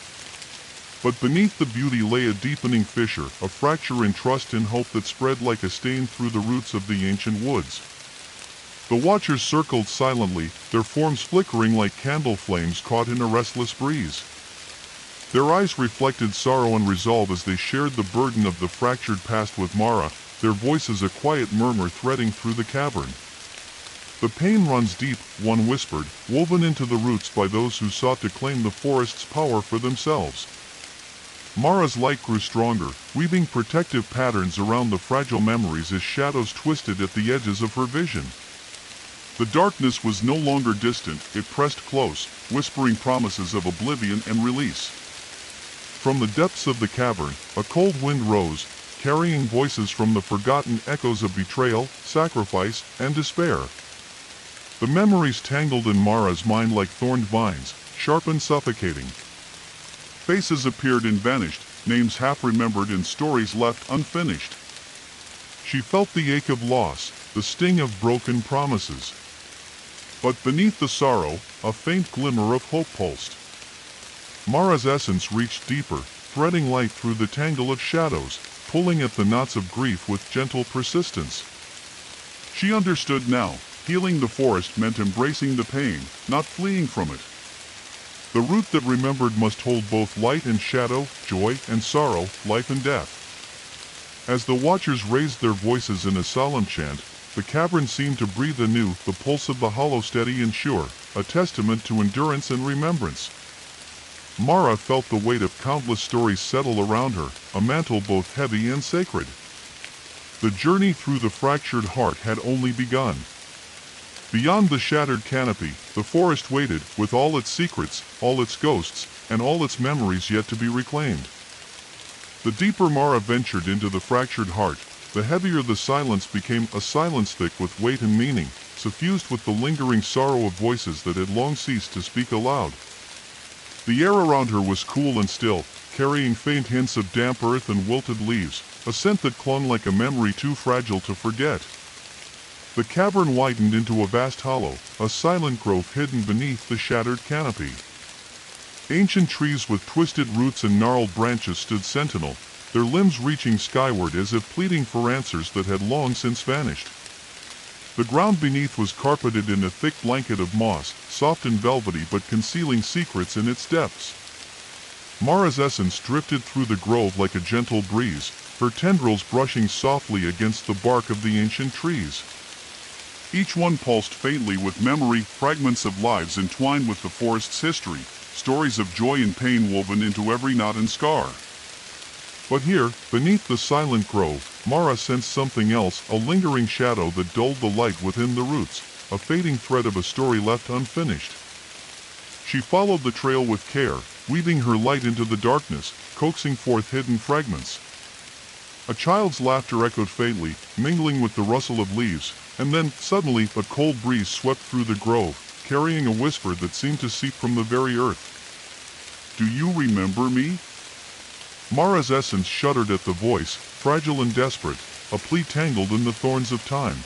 But beneath the beauty lay a deepening fissure, a fracture in trust and hope that spread like a stain through the roots of the ancient woods. The watchers circled silently, their forms flickering like candle flames caught in a restless breeze. Their eyes reflected sorrow and resolve as they shared the burden of the fractured past with Mara, their voices a quiet murmur threading through the cavern. "The pain runs deep," one whispered, "woven into the roots by those who sought to claim the forest's power for themselves." Mara's light grew stronger, weaving protective patterns around the fragile memories as shadows twisted at the edges of her vision. The darkness was no longer distant, it pressed close, whispering promises of oblivion and release. From the depths of the cavern, a cold wind rose, carrying voices from the forgotten echoes of betrayal, sacrifice, and despair. The memories tangled in Mara's mind like thorned vines, sharp and suffocating. Faces appeared and vanished, names half-remembered and stories left unfinished. She felt the ache of loss, the sting of broken promises. But beneath the sorrow, a faint glimmer of hope pulsed. Mara's essence reached deeper, threading light through the tangle of shadows, pulling at the knots of grief with gentle persistence. She understood now. Healing the forest meant embracing the pain, not fleeing from it. The root that remembered must hold both light and shadow, joy and sorrow, life and death. As the watchers raised their voices in a solemn chant, the cavern seemed to breathe anew, the pulse of the hollow steady and sure, a testament to endurance and remembrance. Mara felt the weight of countless stories settle around her, a mantle both heavy and sacred. The journey through the fractured heart had only begun. Beyond the shattered canopy, the forest waited, with all its secrets, all its ghosts, and all its memories yet to be reclaimed. The deeper Mara ventured into the fractured heart, the heavier the silence became, a silence thick with weight and meaning, suffused with the lingering sorrow of voices that had long ceased to speak aloud. The air around her was cool and still, carrying faint hints of damp earth and wilted leaves, a scent that clung like a memory too fragile to forget. The cavern widened into a vast hollow, a silent grove hidden beneath the shattered canopy. Ancient trees with twisted roots and gnarled branches stood sentinel, their limbs reaching skyward as if pleading for answers that had long since vanished. The ground beneath was carpeted in a thick blanket of moss, soft and velvety but concealing secrets in its depths. Mara's essence drifted through the grove like a gentle breeze, her tendrils brushing softly against the bark of the ancient trees. Each one pulsed faintly with memory, fragments of lives entwined with the forest's history, stories of joy and pain woven into every knot and scar. But here, beneath the silent grove, Mara sensed something else, a lingering shadow that dulled the light within the roots, a fading thread of a story left unfinished. She followed the trail with care, weaving her light into the darkness, coaxing forth hidden fragments. A child's laughter echoed faintly, mingling with the rustle of leaves, and then, suddenly, a cold breeze swept through the grove, carrying a whisper that seemed to seep from the very earth. "Do you remember me?" Mara's essence shuddered at the voice, fragile and desperate, a plea tangled in the thorns of time.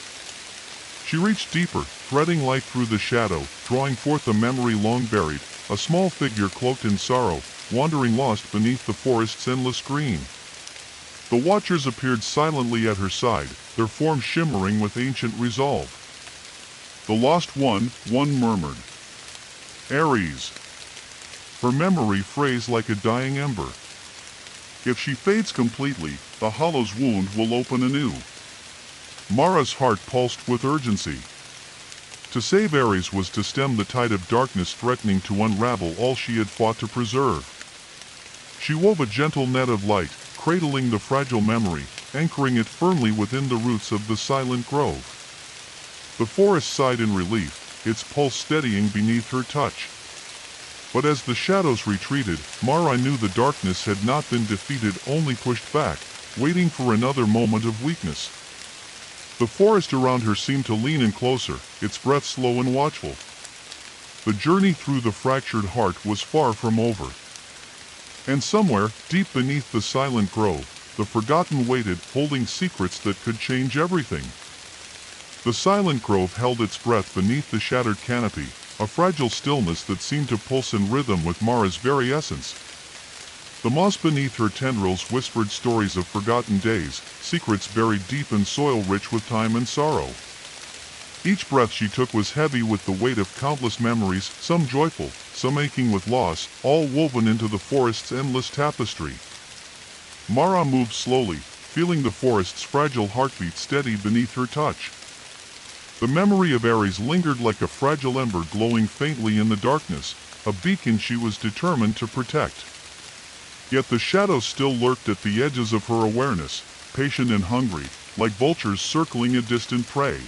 She reached deeper, threading light through the shadow, drawing forth a memory long buried, a small figure cloaked in sorrow, wandering lost beneath the forest's endless green. The watchers appeared silently at her side, their forms shimmering with ancient resolve. "The lost one," one murmured. "Aries." Her memory phrased like a dying ember. "If she fades completely, the hollow's wound will open anew." Mara's heart pulsed with urgency. To save Aries was to stem the tide of darkness threatening to unravel all she had fought to preserve. She wove a gentle net of light, cradling the fragile memory, anchoring it firmly within the roots of the silent grove. The forest sighed in relief, its pulse steadying beneath her touch. But as the shadows retreated, Mara knew the darkness had not been defeated, only pushed back, waiting for another moment of weakness. The forest around her seemed to lean in closer, its breath slow and watchful. The journey through the fractured heart was far from over. And somewhere, deep beneath the silent grove, the forgotten waited, holding secrets that could change everything. The silent grove held its breath beneath the shattered canopy, a fragile stillness that seemed to pulse in rhythm with Mara's very essence. The moss beneath her tendrils whispered stories of forgotten days, secrets buried deep in soil rich with time and sorrow. Each breath she took was heavy with the weight of countless memories, some joyful, some aching with loss, all woven into the forest's endless tapestry. Mara moved slowly, feeling the forest's fragile heartbeat steady beneath her touch. The memory of Ares lingered like a fragile ember glowing faintly in the darkness, a beacon she was determined to protect. Yet the shadows still lurked at the edges of her awareness, patient and hungry, like vultures circling a distant prey.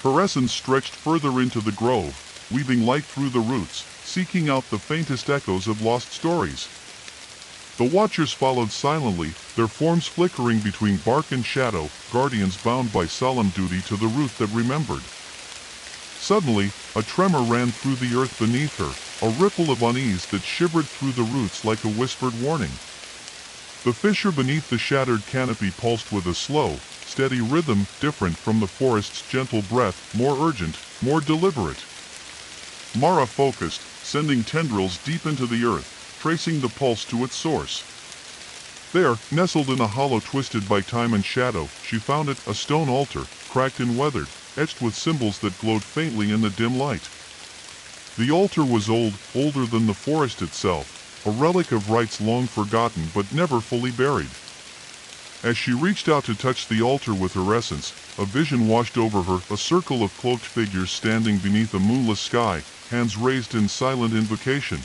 Her essence stretched further into the grove, weaving light through the roots, seeking out the faintest echoes of lost stories. The watchers followed silently, their forms flickering between bark and shadow, guardians bound by solemn duty to the root that remembered. Suddenly, a tremor ran through the earth beneath her, a ripple of unease that shivered through the roots like a whispered warning. The fissure beneath the shattered canopy pulsed with a slow, steady rhythm different from the forest's gentle breath, more urgent, more deliberate. Mara focused, sending tendrils deep into the earth, tracing the pulse to its source. There, nestled in a hollow twisted by time and shadow, she found it, a stone altar, cracked and weathered, etched with symbols that glowed faintly in the dim light. The altar was old, older than the forest itself, a relic of rites long forgotten but never fully buried. As she reached out to touch the altar with her essence, a vision washed over her, a circle of cloaked figures standing beneath a moonless sky, hands raised in silent invocation.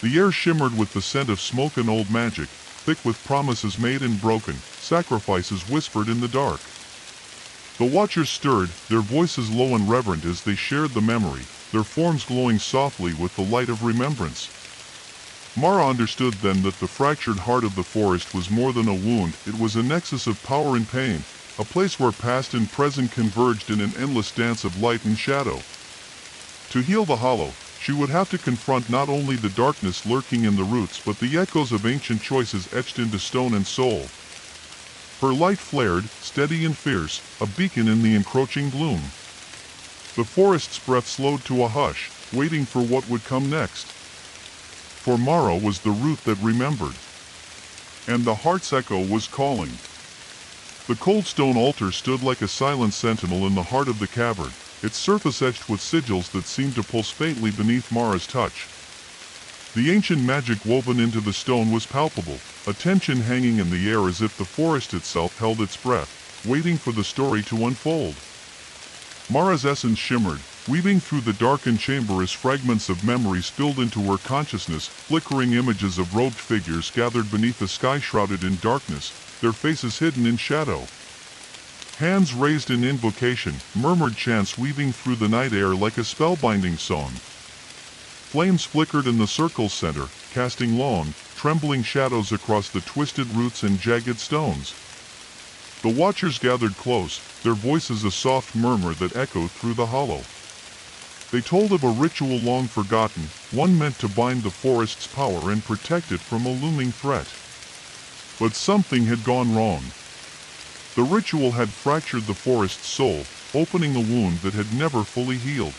The air shimmered with the scent of smoke and old magic, thick with promises made and broken, sacrifices whispered in the dark. The watchers stirred, their voices low and reverent as they shared the memory, their forms glowing softly with the light of remembrance. Mara understood then that the fractured heart of the forest was more than a wound, it was a nexus of power and pain, a place where past and present converged in an endless dance of light and shadow. To heal the hollow, she would have to confront not only the darkness lurking in the roots but the echoes of ancient choices etched into stone and soul. Her light flared, steady and fierce, a beacon in the encroaching gloom. The forest's breath slowed to a hush, waiting for what would come next. For Mara was the root that remembered. And the heart's echo was calling. The cold stone altar stood like a silent sentinel in the heart of the cavern, its surface etched with sigils that seemed to pulse faintly beneath Mara's touch. The ancient magic woven into the stone was palpable, a tension hanging in the air as if the forest itself held its breath, waiting for the story to unfold. Mara's essence shimmered, weaving through the darkened chamber as fragments of memory spilled into her consciousness, flickering images of robed figures gathered beneath a sky shrouded in darkness, their faces hidden in shadow. Hands raised in invocation, murmured chants weaving through the night air like a spellbinding song. Flames flickered in the circle's center, casting long, trembling shadows across the twisted roots and jagged stones. The watchers gathered close, their voices a soft murmur that echoed through the hollow. They told of a ritual long forgotten, one meant to bind the forest's power and protect it from a looming threat. But something had gone wrong. The ritual had fractured the forest's soul, opening a wound that had never fully healed.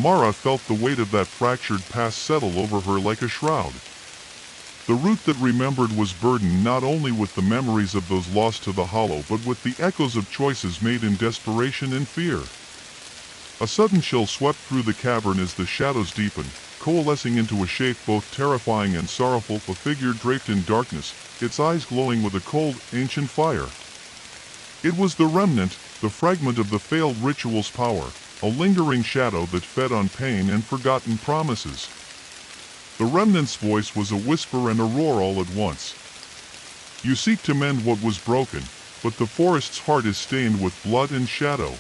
Mara felt the weight of that fractured past settle over her like a shroud. The root that remembered was burdened not only with the memories of those lost to the hollow but with the echoes of choices made in desperation and fear. A sudden chill swept through the cavern as the shadows deepened, coalescing into a shape both terrifying and sorrowful, a figure draped in darkness, its eyes glowing with a cold, ancient fire. It was the remnant, the fragment of the failed ritual's power, a lingering shadow that fed on pain and forgotten promises. The remnant's voice was a whisper and a roar all at once. You seek to mend what was broken, but the forest's heart is stained with blood and shadow.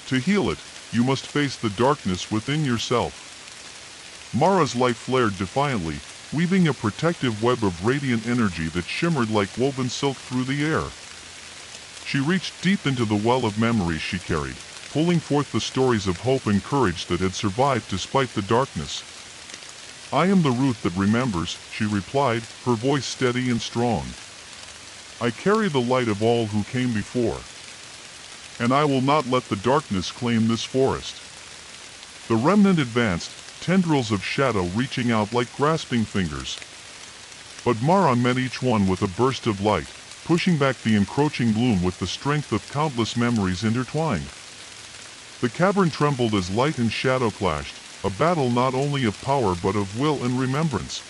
To heal it, you must face the darkness within yourself. Mara's light flared defiantly, weaving a protective web of radiant energy that shimmered like woven silk through the air. She reached deep into the well of memories she carried, pulling forth the stories of hope and courage that had survived despite the darkness. "I am the root that remembers," she replied, her voice steady and strong. "I carry the light of all who came before, and I will not let the darkness claim this forest." The remnant advanced, tendrils of shadow reaching out like grasping fingers. But Mara met each one with a burst of light, pushing back the encroaching gloom with the strength of countless memories intertwined. The cavern trembled as light and shadow clashed, a battle not only of power but of will and remembrance.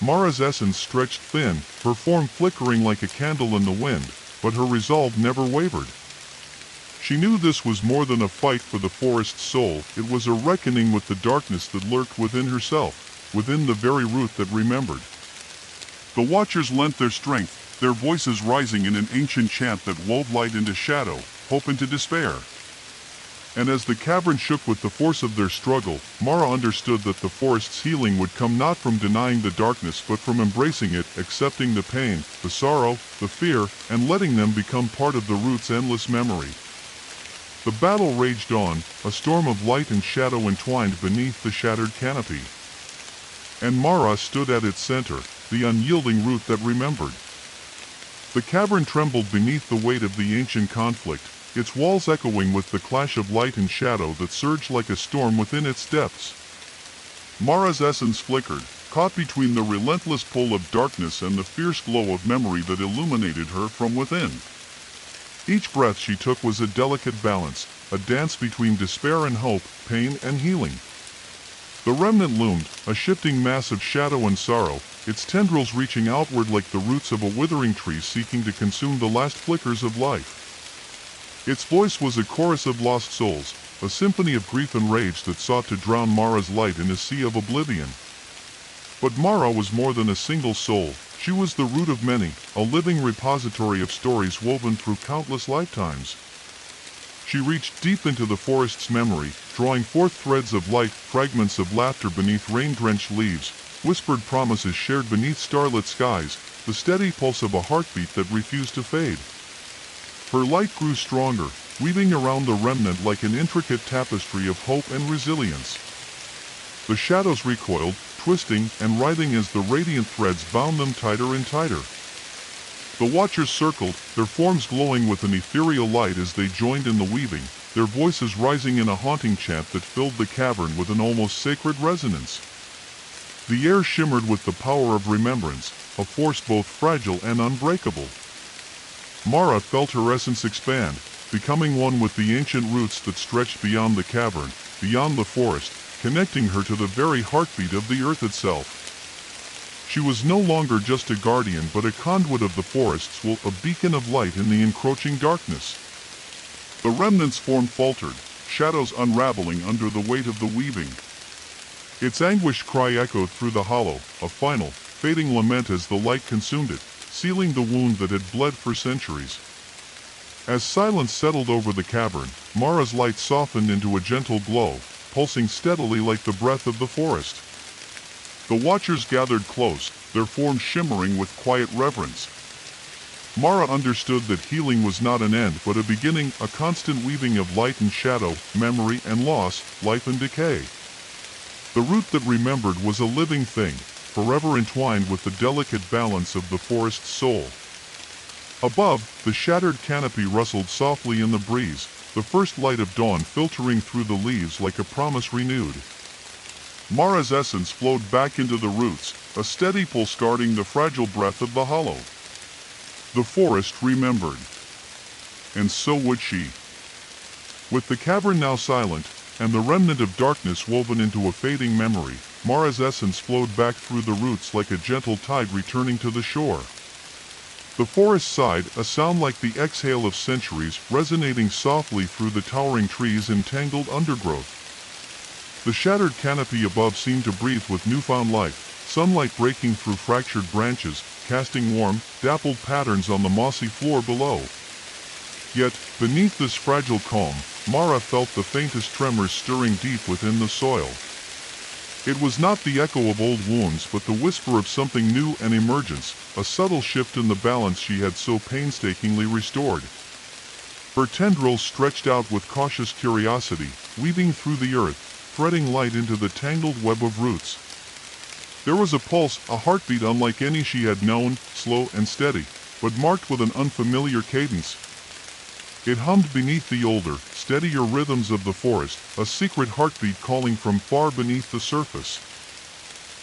Mara's essence stretched thin, her form flickering like a candle in the wind, but her resolve never wavered. She knew this was more than a fight for the forest's soul, it was a reckoning with the darkness that lurked within herself, within the very root that remembered. The watchers lent their strength, their voices rising in an ancient chant that wove light into shadow, hope into despair. And as the cavern shook with the force of their struggle, Mara understood that the forest's healing would come not from denying the darkness but from embracing it, accepting the pain, the sorrow, the fear, and letting them become part of the root's endless memory. The battle raged on, a storm of light and shadow entwined beneath the shattered canopy. And Mara stood at its center, the unyielding root that remembered. The cavern trembled beneath the weight of the ancient conflict, its walls echoing with the clash of light and shadow that surged like a storm within its depths. Mara's essence flickered, caught between the relentless pull of darkness and the fierce glow of memory that illuminated her from within. Each breath she took was a delicate balance, a dance between despair and hope, pain and healing. The remnant loomed, a shifting mass of shadow and sorrow, its tendrils reaching outward like the roots of a withering tree seeking to consume the last flickers of life. Its voice was a chorus of lost souls, a symphony of grief and rage that sought to drown Mara's light in a sea of oblivion. But Mara was more than a single soul. She was the root of many, a living repository of stories woven through countless lifetimes. She reached deep into the forest's memory, drawing forth threads of light, fragments of laughter beneath rain-drenched leaves, whispered promises shared beneath starlit skies, the steady pulse of a heartbeat that refused to fade. Her light grew stronger, weaving around the remnant like an intricate tapestry of hope and resilience. The shadows recoiled, twisting and writhing as the radiant threads bound them tighter and tighter. The watchers circled, their forms glowing with an ethereal light as they joined in the weaving, their voices rising in a haunting chant that filled the cavern with an almost sacred resonance. The air shimmered with the power of remembrance, a force both fragile and unbreakable. Mara felt her essence expand, becoming one with the ancient roots that stretched beyond the cavern, beyond the forest, connecting her to the very heartbeat of the earth itself. She was no longer just a guardian but a conduit of the forest's will, a beacon of light in the encroaching darkness. The remnant's form faltered, shadows unraveling under the weight of the weaving. Its anguished cry echoed through the hollow, a final, fading lament as the light consumed it, sealing the wound that had bled for centuries. As silence settled over the cavern, Mara's light softened into a gentle glow, pulsing steadily like the breath of the forest. The watchers gathered close, their forms shimmering with quiet reverence. Mara understood that healing was not an end but a beginning, a constant weaving of light and shadow, memory and loss, life and decay. The root that remembered was a living thing, forever entwined with the delicate balance of the forest's soul. Above, the shattered canopy rustled softly in the breeze, the first light of dawn filtering through the leaves like a promise renewed. Mara's essence flowed back into the roots, a steady pulse guarding the fragile breath of the hollow. The forest remembered. And so would she. With the cavern now silent, and the remnant of darkness woven into a fading memory, Mara's essence flowed back through the roots like a gentle tide returning to the shore. The forest sighed, a sound like the exhale of centuries, resonating softly through the towering trees and tangled undergrowth. The shattered canopy above seemed to breathe with newfound life, sunlight breaking through fractured branches, casting warm, dappled patterns on the mossy floor below. Yet, beneath this fragile calm, Mara felt the faintest tremors stirring deep within the soil. It was not the echo of old wounds but the whisper of something new and emergence, a subtle shift in the balance she had so painstakingly restored. Her tendrils stretched out with cautious curiosity, weaving through the earth, threading light into the tangled web of roots. There was a pulse, a heartbeat unlike any she had known, slow and steady, but marked with an unfamiliar cadence. It hummed beneath the older, steadier rhythms of the forest, a secret heartbeat calling from far beneath the surface.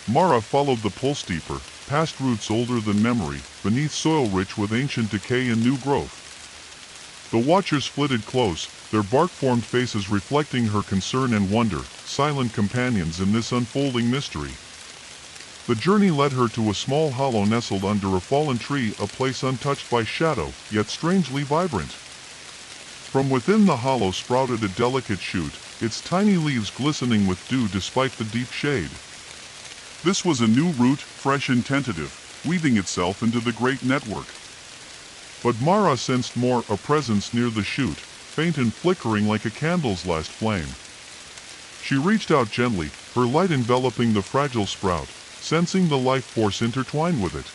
Mara followed the pulse deeper, past roots older than memory, beneath soil rich with ancient decay and new growth. The watchers flitted close, their bark-formed faces reflecting her concern and wonder, silent companions in this unfolding mystery. The journey led her to a small hollow nestled under a fallen tree, a place untouched by shadow, yet strangely vibrant. From within the hollow sprouted a delicate shoot, its tiny leaves glistening with dew despite the deep shade. This was a new root, fresh and tentative, weaving itself into the great network. But Mara sensed more, a presence near the shoot, faint and flickering like a candle's last flame. She reached out gently, her light enveloping the fragile sprout, sensing the life force intertwined with it.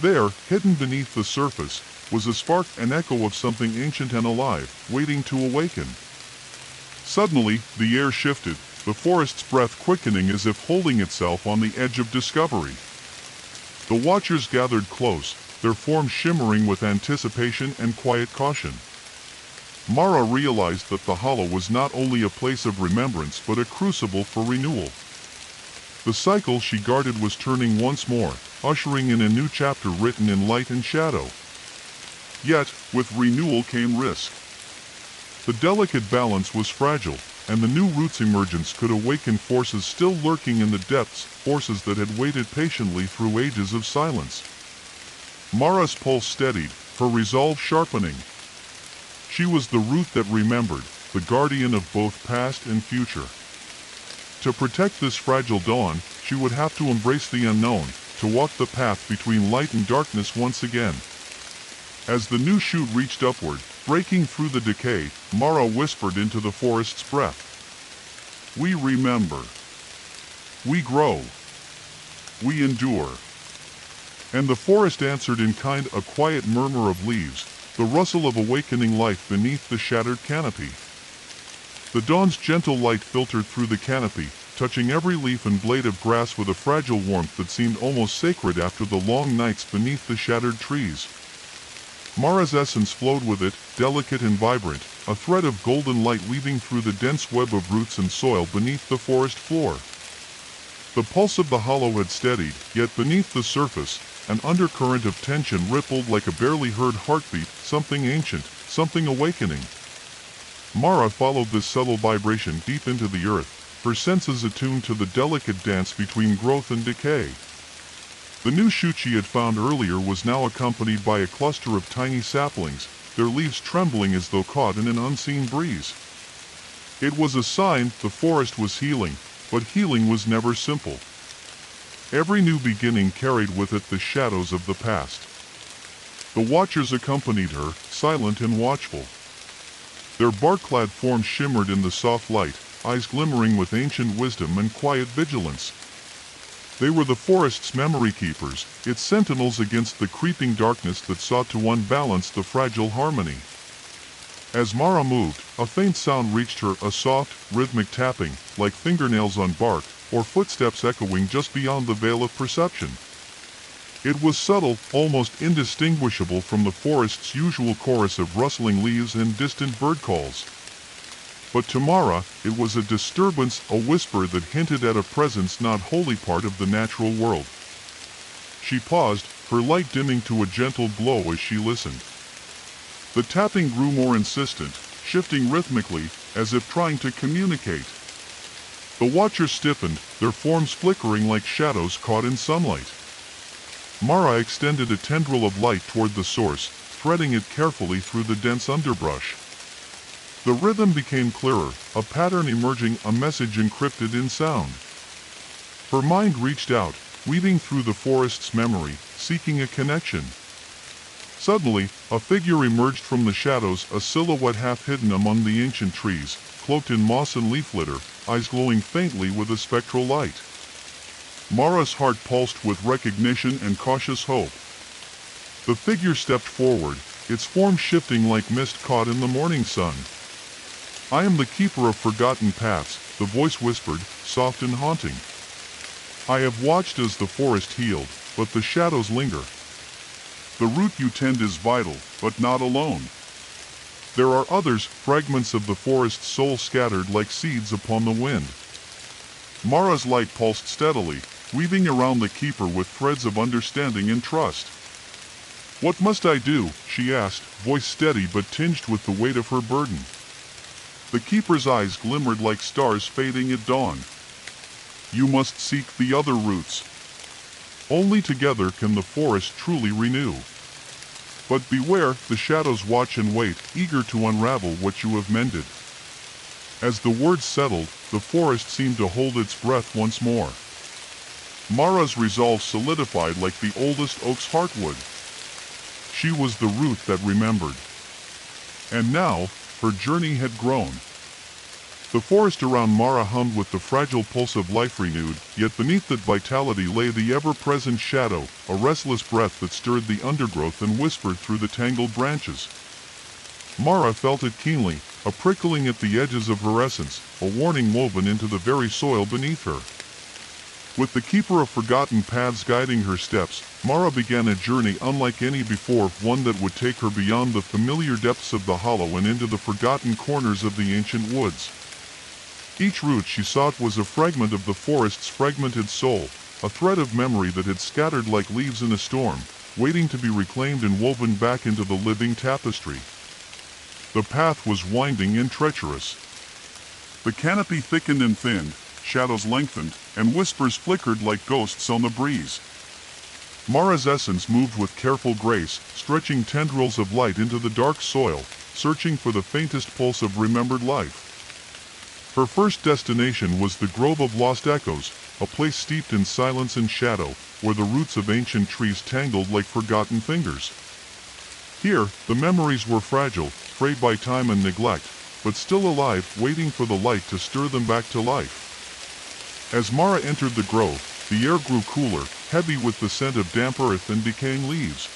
There, hidden beneath the surface, was a spark, an echo of something ancient and alive, waiting to awaken. Suddenly, the air shifted, the forest's breath quickening as if holding itself on the edge of discovery. The watchers gathered close, their forms shimmering with anticipation and quiet caution. Mara realized that the hollow was not only a place of remembrance but a crucible for renewal. The cycle she guarded was turning once more, ushering in a new chapter written in light and shadow. Yet, with renewal came risk. The delicate balance was fragile, and the new root's emergence could awaken forces still lurking in the depths, forces that had waited patiently through ages of silence. Mara's pulse steadied, her resolve sharpening. She was the root that remembered, the guardian of both past and future. To protect this fragile dawn, she would have to embrace the unknown, to walk the path between light and darkness once again. As the new shoot reached upward, breaking through the decay, Mara whispered into the forest's breath. "We remember. We grow. We endure." And the forest answered in kind, a quiet murmur of leaves, the rustle of awakening life beneath the shattered canopy. The dawn's gentle light filtered through the canopy, touching every leaf and blade of grass with a fragile warmth that seemed almost sacred after the long nights beneath the shattered trees. Mara's essence flowed with it, delicate and vibrant, a thread of golden light weaving through the dense web of roots and soil beneath the forest floor. The pulse of the hollow had steadied, yet beneath the surface, an undercurrent of tension rippled like a barely heard heartbeat, something ancient, something awakening. Mara followed this subtle vibration deep into the earth, her senses attuned to the delicate dance between growth and decay. The new shoot she had found earlier was now accompanied by a cluster of tiny saplings, their leaves trembling as though caught in an unseen breeze. It was a sign the forest was healing, but healing was never simple. Every new beginning carried with it the shadows of the past. The watchers accompanied her, silent and watchful. Their bark-clad forms shimmered in the soft light, eyes glimmering with ancient wisdom and quiet vigilance. They were the forest's memory keepers, its sentinels against the creeping darkness that sought to unbalance the fragile harmony. As Mara moved, a faint sound reached her, a soft, rhythmic tapping, like fingernails on bark, or footsteps echoing just beyond the veil of perception. It was subtle, almost indistinguishable from the forest's usual chorus of rustling leaves and distant bird calls. But to Mara, it was a disturbance, a whisper that hinted at a presence not wholly part of the natural world. She paused, her light dimming to a gentle glow as she listened. The tapping grew more insistent, shifting rhythmically, as if trying to communicate. The watchers stiffened, their forms flickering like shadows caught in sunlight. Mara extended a tendril of light toward the source, threading it carefully through the dense underbrush. The rhythm became clearer, a pattern emerging, a message encrypted in sound. Her mind reached out, weaving through the forest's memory, seeking a connection. Suddenly, a figure emerged from the shadows, a silhouette half hidden among the ancient trees, cloaked in moss and leaf litter, eyes glowing faintly with a spectral light. Mara's heart pulsed with recognition and cautious hope. The figure stepped forward, its form shifting like mist caught in the morning sun. "I am the keeper of forgotten paths," the voice whispered, soft and haunting. "I have watched as the forest healed, but the shadows linger. The root you tend is vital, but not alone. There are others, fragments of the forest's soul scattered like seeds upon the wind." Mara's light pulsed steadily, weaving around the keeper with threads of understanding and trust. "What must I do?" she asked, voice steady but tinged with the weight of her burden. The keeper's eyes glimmered like stars fading at dawn. "You must seek the other roots. Only together can the forest truly renew. But beware, the shadows watch and wait, eager to unravel what you have mended." As the words settled, the forest seemed to hold its breath once more. Mara's resolve solidified like the oldest oak's heartwood. She was the root that remembered. And now, her journey had grown. The forest around Mara hummed with the fragile pulse of life renewed, yet beneath that vitality lay the ever-present shadow, a restless breath that stirred the undergrowth and whispered through the tangled branches. Mara felt it keenly, a prickling at the edges of her essence, a warning woven into the very soil beneath her. With the keeper of forgotten paths guiding her steps, Mara began a journey unlike any before, one that would take her beyond the familiar depths of the hollow and into the forgotten corners of the ancient woods. Each root she sought was a fragment of the forest's fragmented soul, a thread of memory that had scattered like leaves in a storm, waiting to be reclaimed and woven back into the living tapestry. The path was winding and treacherous. The canopy thickened and thinned, shadows lengthened, and whispers flickered like ghosts on the breeze. Mara's essence moved with careful grace, stretching tendrils of light into the dark soil, searching for the faintest pulse of remembered life. Her first destination was the Grove of Lost Echoes, a place steeped in silence and shadow, where the roots of ancient trees tangled like forgotten fingers. Here, the memories were fragile, frayed by time and neglect, but still alive, waiting for the light to stir them back to life. As Mara entered the grove, the air grew cooler, heavy with the scent of damp earth and decaying leaves.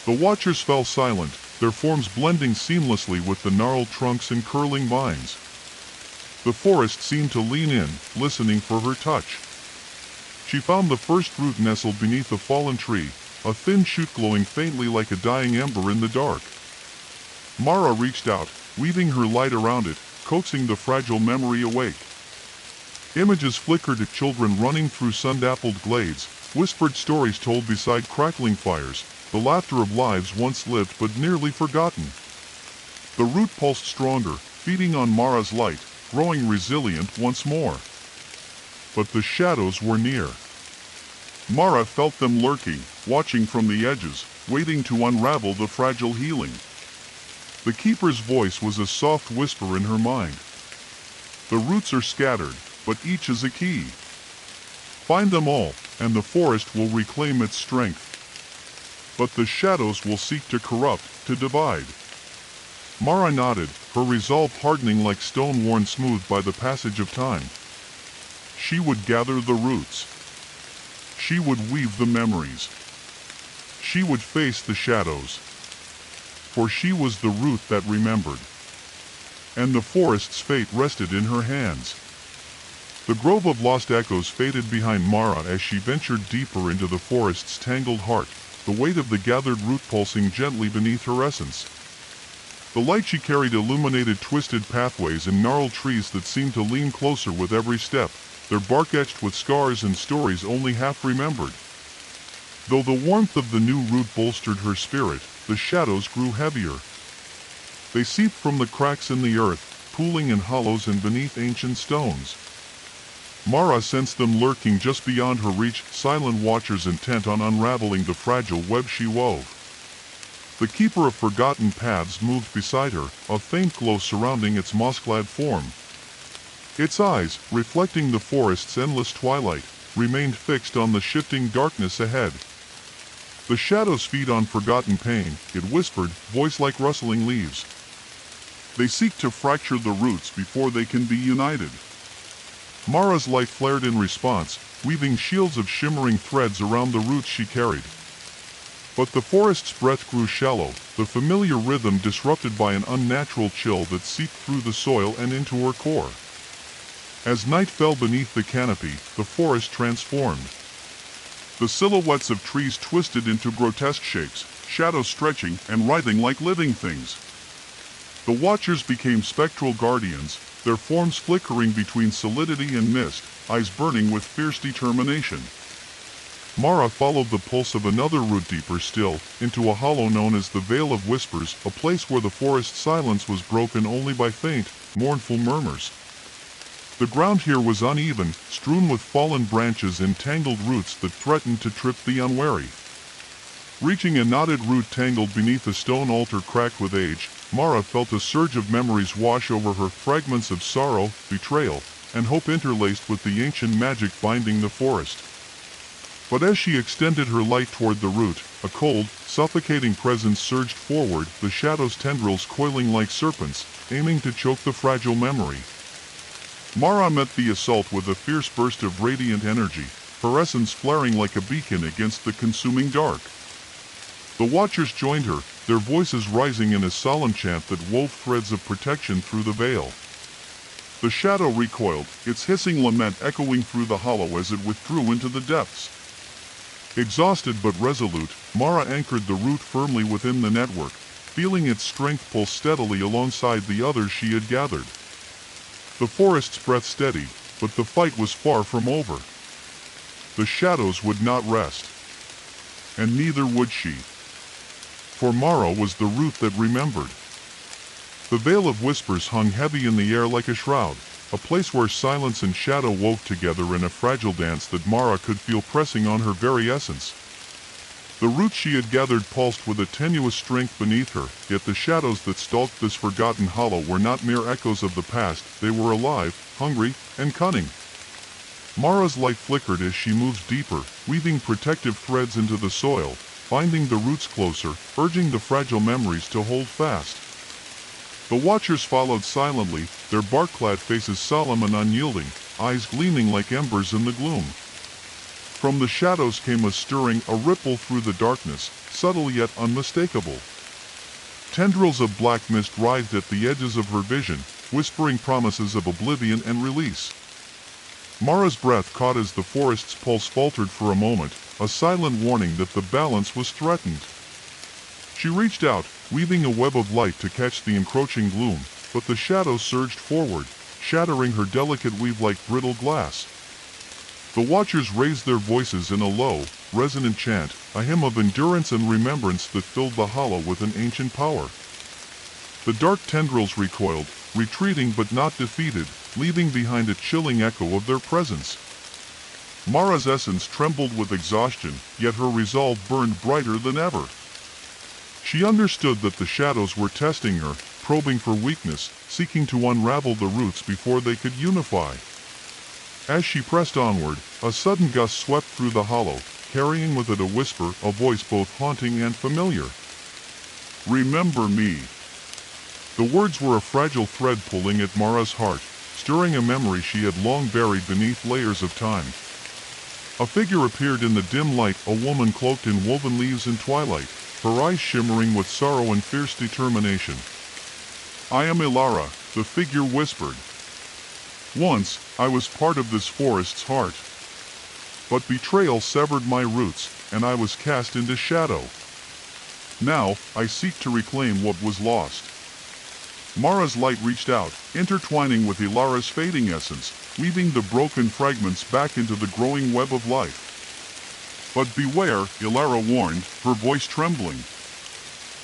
The watchers fell silent, their forms blending seamlessly with the gnarled trunks and curling vines. The forest seemed to lean in, listening for her touch. She found the first root nestled beneath a fallen tree, a thin shoot glowing faintly like a dying ember in the dark. Mara reached out, weaving her light around it, coaxing the fragile memory awake. Images flickered at children running through sun-dappled glades, whispered stories told beside crackling fires, the laughter of lives once lived but nearly forgotten. The root pulsed stronger, feeding on Mara's light, growing resilient once more. But the shadows were near. Mara felt them lurking, watching from the edges, waiting to unravel the fragile healing. The keeper's voice was a soft whisper in her mind. "The roots are scattered, but each is a key. Find them all, and the forest will reclaim its strength. But the shadows will seek to corrupt, to divide." Mara nodded, her resolve hardening like stone worn smooth by the passage of time. She would gather the roots. She would weave the memories. She would face the shadows. For she was the root that remembered. And the forest's fate rested in her hands. The Grove of Lost Echoes faded behind Mara as she ventured deeper into the forest's tangled heart, the weight of the gathered root pulsing gently beneath her essence. The light she carried illuminated twisted pathways and gnarled trees that seemed to lean closer with every step, their bark etched with scars and stories only half remembered. Though the warmth of the new root bolstered her spirit, the shadows grew heavier. They seeped from the cracks in the earth, pooling in hollows and beneath ancient stones. Mara sensed them lurking just beyond her reach, silent watchers intent on unraveling the fragile web she wove. The keeper of forgotten paths moved beside her, a faint glow surrounding its moss-clad form. Its eyes, reflecting the forest's endless twilight, remained fixed on the shifting darkness ahead. The shadows feed on forgotten pain, it whispered, voice like rustling leaves. They seek to fracture the roots before they can be united. Mara's light flared in response, weaving shields of shimmering threads around the roots she carried. But the forest's breath grew shallow, the familiar rhythm disrupted by an unnatural chill that seeped through the soil and into her core. As night fell beneath the canopy, the forest transformed. The silhouettes of trees twisted into grotesque shapes, shadows stretching and writhing like living things. The watchers became spectral guardians, their forms flickering between solidity and mist, eyes burning with fierce determination. Mara followed the pulse of another root deeper still, into a hollow known as the Vale of Whispers, a place where the forest's silence was broken only by faint, mournful murmurs. The ground here was uneven, strewn with fallen branches and tangled roots that threatened to trip the unwary. Reaching a knotted root tangled beneath a stone altar cracked with age, Mara felt a surge of memories wash over her, fragments of sorrow, betrayal, and hope interlaced with the ancient magic binding the forest. But as she extended her light toward the root, a cold, suffocating presence surged forward, the shadow's tendrils coiling like serpents, aiming to choke the fragile memory. Mara met the assault with a fierce burst of radiant energy, her essence flaring like a beacon against the consuming dark. The watchers joined her, their voices rising in a solemn chant that wove threads of protection through the veil. The shadow recoiled, its hissing lament echoing through the hollow as it withdrew into the depths. Exhausted but resolute, Mara anchored the root firmly within the network, feeling its strength pulse steadily alongside the others she had gathered. The forest's breath steadied, but the fight was far from over. The shadows would not rest. And neither would she. For Mara was the root that remembered. The Veil of Whispers hung heavy in the air like a shroud, a place where silence and shadow wove together in a fragile dance that Mara could feel pressing on her very essence. The roots she had gathered pulsed with a tenuous strength beneath her, yet the shadows that stalked this forgotten hollow were not mere echoes of the past, they were alive, hungry, and cunning. Mara's light flickered as she moved deeper, weaving protective threads into the soil, binding the roots closer, urging the fragile memories to hold fast. The watchers followed silently, their bark-clad faces solemn and unyielding, eyes gleaming like embers in the gloom. From the shadows came a stirring, a ripple through the darkness, subtle yet unmistakable. Tendrils of black mist writhed at the edges of her vision, whispering promises of oblivion and release. Mara's breath caught as the forest's pulse faltered for a moment, a silent warning that the balance was threatened. She reached out, weaving a web of light to catch the encroaching gloom, but the shadows surged forward, shattering her delicate weave like brittle glass. The watchers raised their voices in a low, resonant chant, a hymn of endurance and remembrance that filled the hollow with an ancient power. The dark tendrils recoiled, retreating but not defeated, leaving behind a chilling echo of their presence. Mara's essence trembled with exhaustion, yet her resolve burned brighter than ever. She understood that the shadows were testing her, probing for weakness, seeking to unravel the roots before they could unify. As she pressed onward, a sudden gust swept through the hollow, carrying with it a whisper, a voice both haunting and familiar. "Remember me." The words were a fragile thread pulling at Mara's heart, stirring a memory she had long buried beneath layers of time. A figure appeared in the dim light, a woman cloaked in woven leaves and twilight, her eyes shimmering with sorrow and fierce determination. "I am Ilara," the figure whispered. "Once, I was part of this forest's heart. But betrayal severed my roots, and I was cast into shadow. Now, I seek to reclaim what was lost." Mara's light reached out, intertwining with Ilara's fading essence, weaving the broken fragments back into the growing web of life. "But beware," Ilara warned, her voice trembling.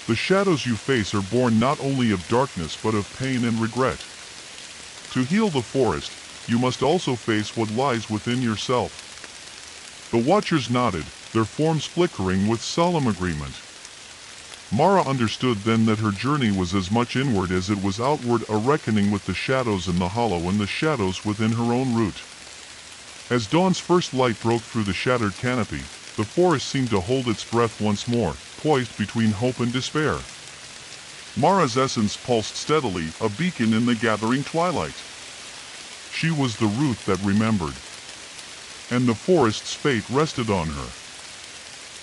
"The shadows you face are born not only of darkness but of pain and regret. To heal the forest, you must also face what lies within yourself." The watchers nodded, their forms flickering with solemn agreement. Mara understood then that her journey was as much inward as it was outward, a reckoning with the shadows in the hollow and the shadows within her own root. As dawn's first light broke through the shattered canopy, the forest seemed to hold its breath once more, poised between hope and despair. Mara's essence pulsed steadily, a beacon in the gathering twilight. She was the root that remembered, and the forest's fate rested on her.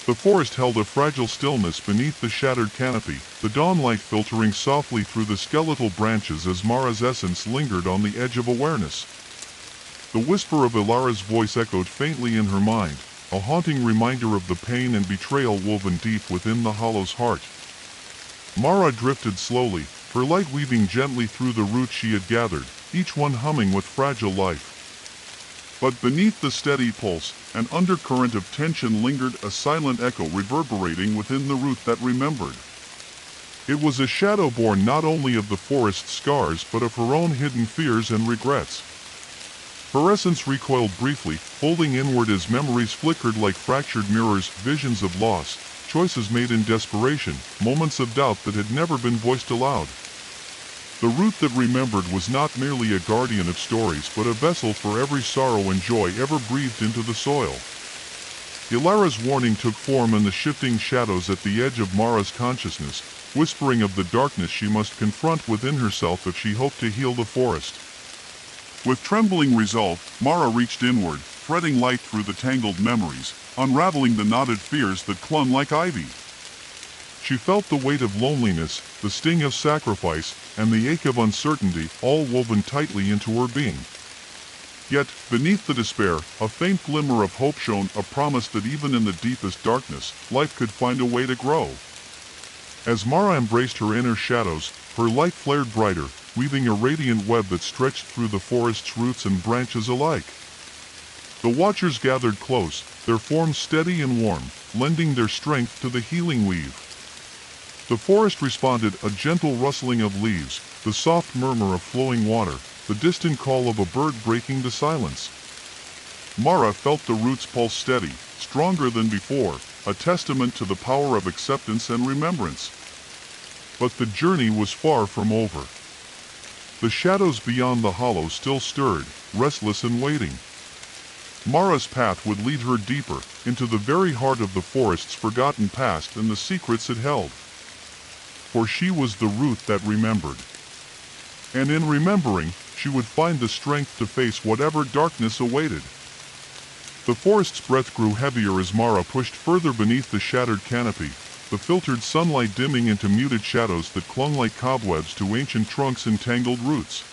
The forest held a fragile stillness beneath the shattered canopy, the dawnlight filtering softly through the skeletal branches as Mara's essence lingered on the edge of awareness. The whisper of Ilara's voice echoed faintly in her mind, a haunting reminder of the pain and betrayal woven deep within the hollow's heart. Mara drifted slowly, her light weaving gently through the roots she had gathered, each one humming with fragile life. But beneath the steady pulse, an undercurrent of tension lingered, a silent echo reverberating within the root that remembered. It was a shadow born not only of the forest's scars but of her own hidden fears and regrets. Her essence recoiled briefly, folding inward as memories flickered like fractured mirrors, visions of loss, choices made in desperation, moments of doubt that had never been voiced aloud. The root that remembered was not merely a guardian of stories but a vessel for every sorrow and joy ever breathed into the soil. Ilara's warning took form in the shifting shadows at the edge of Mara's consciousness, whispering of the darkness she must confront within herself if she hoped to heal the forest. With trembling resolve, Mara reached inward, threading light through the tangled memories, unraveling the knotted fears that clung like ivy. She felt the weight of loneliness, the sting of sacrifice, and the ache of uncertainty, all woven tightly into her being. Yet, beneath the despair, a faint glimmer of hope shone, a promise that even in the deepest darkness, life could find a way to grow. As Mara embraced her inner shadows, her light flared brighter, weaving a radiant web that stretched through the forest's roots and branches alike. The watchers gathered close, their forms steady and warm, lending their strength to the healing weave. The forest responded, a gentle rustling of leaves, the soft murmur of flowing water, the distant call of a bird breaking the silence. Mara felt the roots pulse steady, stronger than before, a testament to the power of acceptance and remembrance. But the journey was far from over. The shadows beyond the hollow still stirred, restless and waiting. Mara's path would lead her deeper, into the very heart of the forest's forgotten past and the secrets it held. For she was the root that remembered. And in remembering, she would find the strength to face whatever darkness awaited. The forest's breath grew heavier as Mara pushed further beneath the shattered canopy, the filtered sunlight dimming into muted shadows that clung like cobwebs to ancient trunks and tangled roots.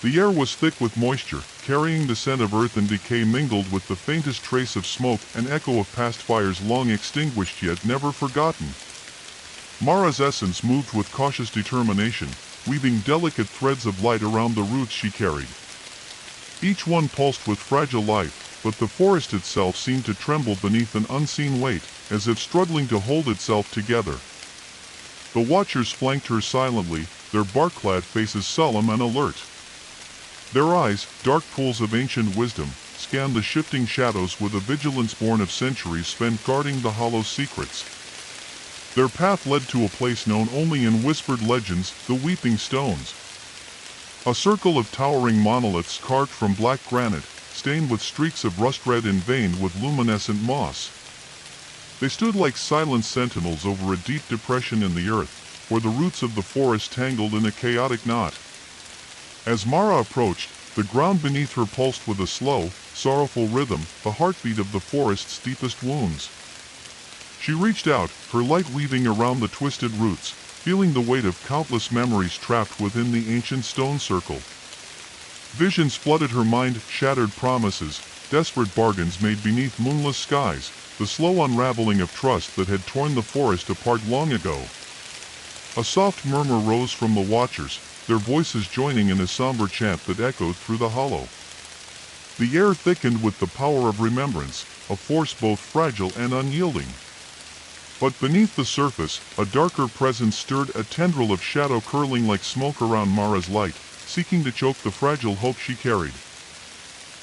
The air was thick with moisture, carrying the scent of earth and decay mingled with the faintest trace of smoke, an echo of past fires long extinguished yet never forgotten. Mara's essence moved with cautious determination, weaving delicate threads of light around the roots she carried. Each one pulsed with fragile life, but the forest itself seemed to tremble beneath an unseen weight, as if struggling to hold itself together. The watchers flanked her silently, their bark-clad faces solemn and alert. Their eyes, dark pools of ancient wisdom, scanned the shifting shadows with a vigilance born of centuries spent guarding the hollow's secrets. Their path led to a place known only in whispered legends, the Weeping Stones. A circle of towering monoliths carved from black granite, stained with streaks of rust-red and veined with luminescent moss. They stood like silent sentinels over a deep depression in the earth, where the roots of the forest tangled in a chaotic knot. As Mara approached, the ground beneath her pulsed with a slow, sorrowful rhythm, the heartbeat of the forest's deepest wounds. She reached out, her light weaving around the twisted roots, feeling the weight of countless memories trapped within the ancient stone circle. Visions flooded her mind, shattered promises, desperate bargains made beneath moonless skies, the slow unraveling of trust that had torn the forest apart long ago. A soft murmur rose from the watchers, their voices joining in a somber chant that echoed through the hollow. The air thickened with the power of remembrance, a force both fragile and unyielding. But beneath the surface, a darker presence stirred, a tendril of shadow curling like smoke around Mara's light, seeking to choke the fragile hope she carried.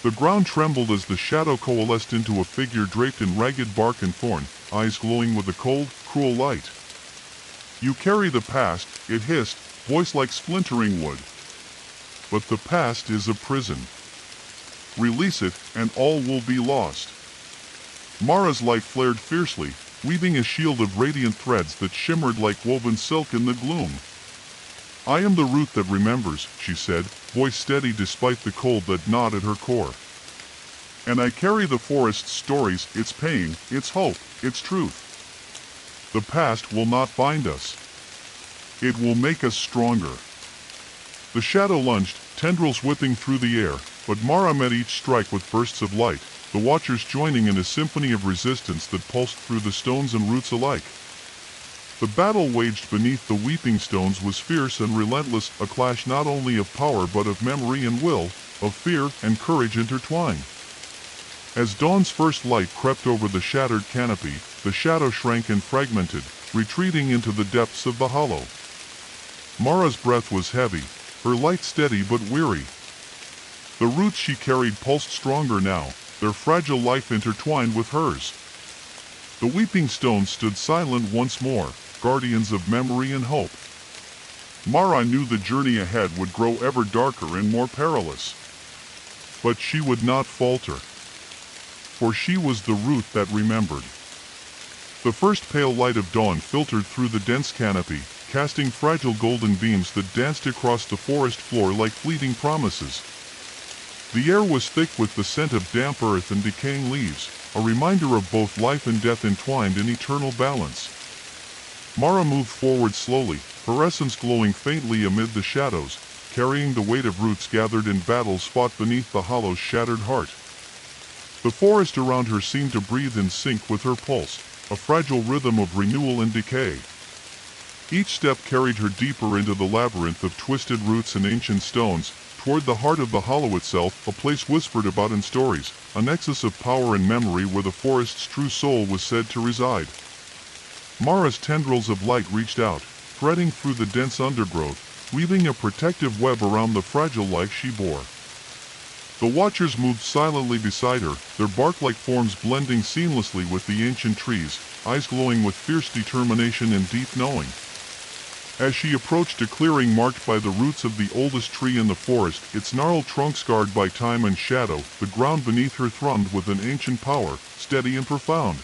The ground trembled as the shadow coalesced into a figure draped in ragged bark and thorn, eyes glowing with a cold, cruel light. "You carry the past," it hissed, voice like splintering wood. "But the past is a prison. Release it, and all will be lost." Mara's light flared fiercely, weaving a shield of radiant threads that shimmered like woven silk in the gloom. "I am the root that remembers," she said, voice steady despite the cold that gnawed at her core. "And I carry the forest's stories, its pain, its hope, its truth. The past will not bind us. It will make us stronger." The shadow lunged, tendrils whipping through the air, but Mara met each strike with bursts of light, the watchers joining in a symphony of resistance that pulsed through the stones and roots alike. The battle waged beneath the weeping stones was fierce and relentless, a clash not only of power but of memory and will, of fear and courage intertwined. As dawn's first light crept over the shattered canopy, the shadow shrank and fragmented, retreating into the depths of the hollow. Mara's breath was heavy, her light steady but weary. The roots she carried pulsed stronger now, their fragile life intertwined with hers. The weeping stones stood silent once more, guardians of memory and hope. Mara knew the journey ahead would grow ever darker and more perilous. But she would not falter, for she was the root that remembered. The first pale light of dawn filtered through the dense canopy, casting fragile golden beams that danced across the forest floor like fleeting promises. The air was thick with the scent of damp earth and decaying leaves, a reminder of both life and death entwined in eternal balance. Mara moved forward slowly, her essence glowing faintly amid the shadows, carrying the weight of roots gathered in battles fought beneath the hollow's shattered heart. The forest around her seemed to breathe in sync with her pulse, a fragile rhythm of renewal and decay. Each step carried her deeper into the labyrinth of twisted roots and ancient stones, toward the heart of the hollow itself, a place whispered about in stories, a nexus of power and memory where the forest's true soul was said to reside. Mara's tendrils of light reached out, threading through the dense undergrowth, weaving a protective web around the fragile life she bore. The watchers moved silently beside her, their bark-like forms blending seamlessly with the ancient trees, eyes glowing with fierce determination and deep knowing. As she approached a clearing marked by the roots of the oldest tree in the forest, its gnarled trunk scarred by time and shadow, the ground beneath her thrummed with an ancient power, steady and profound.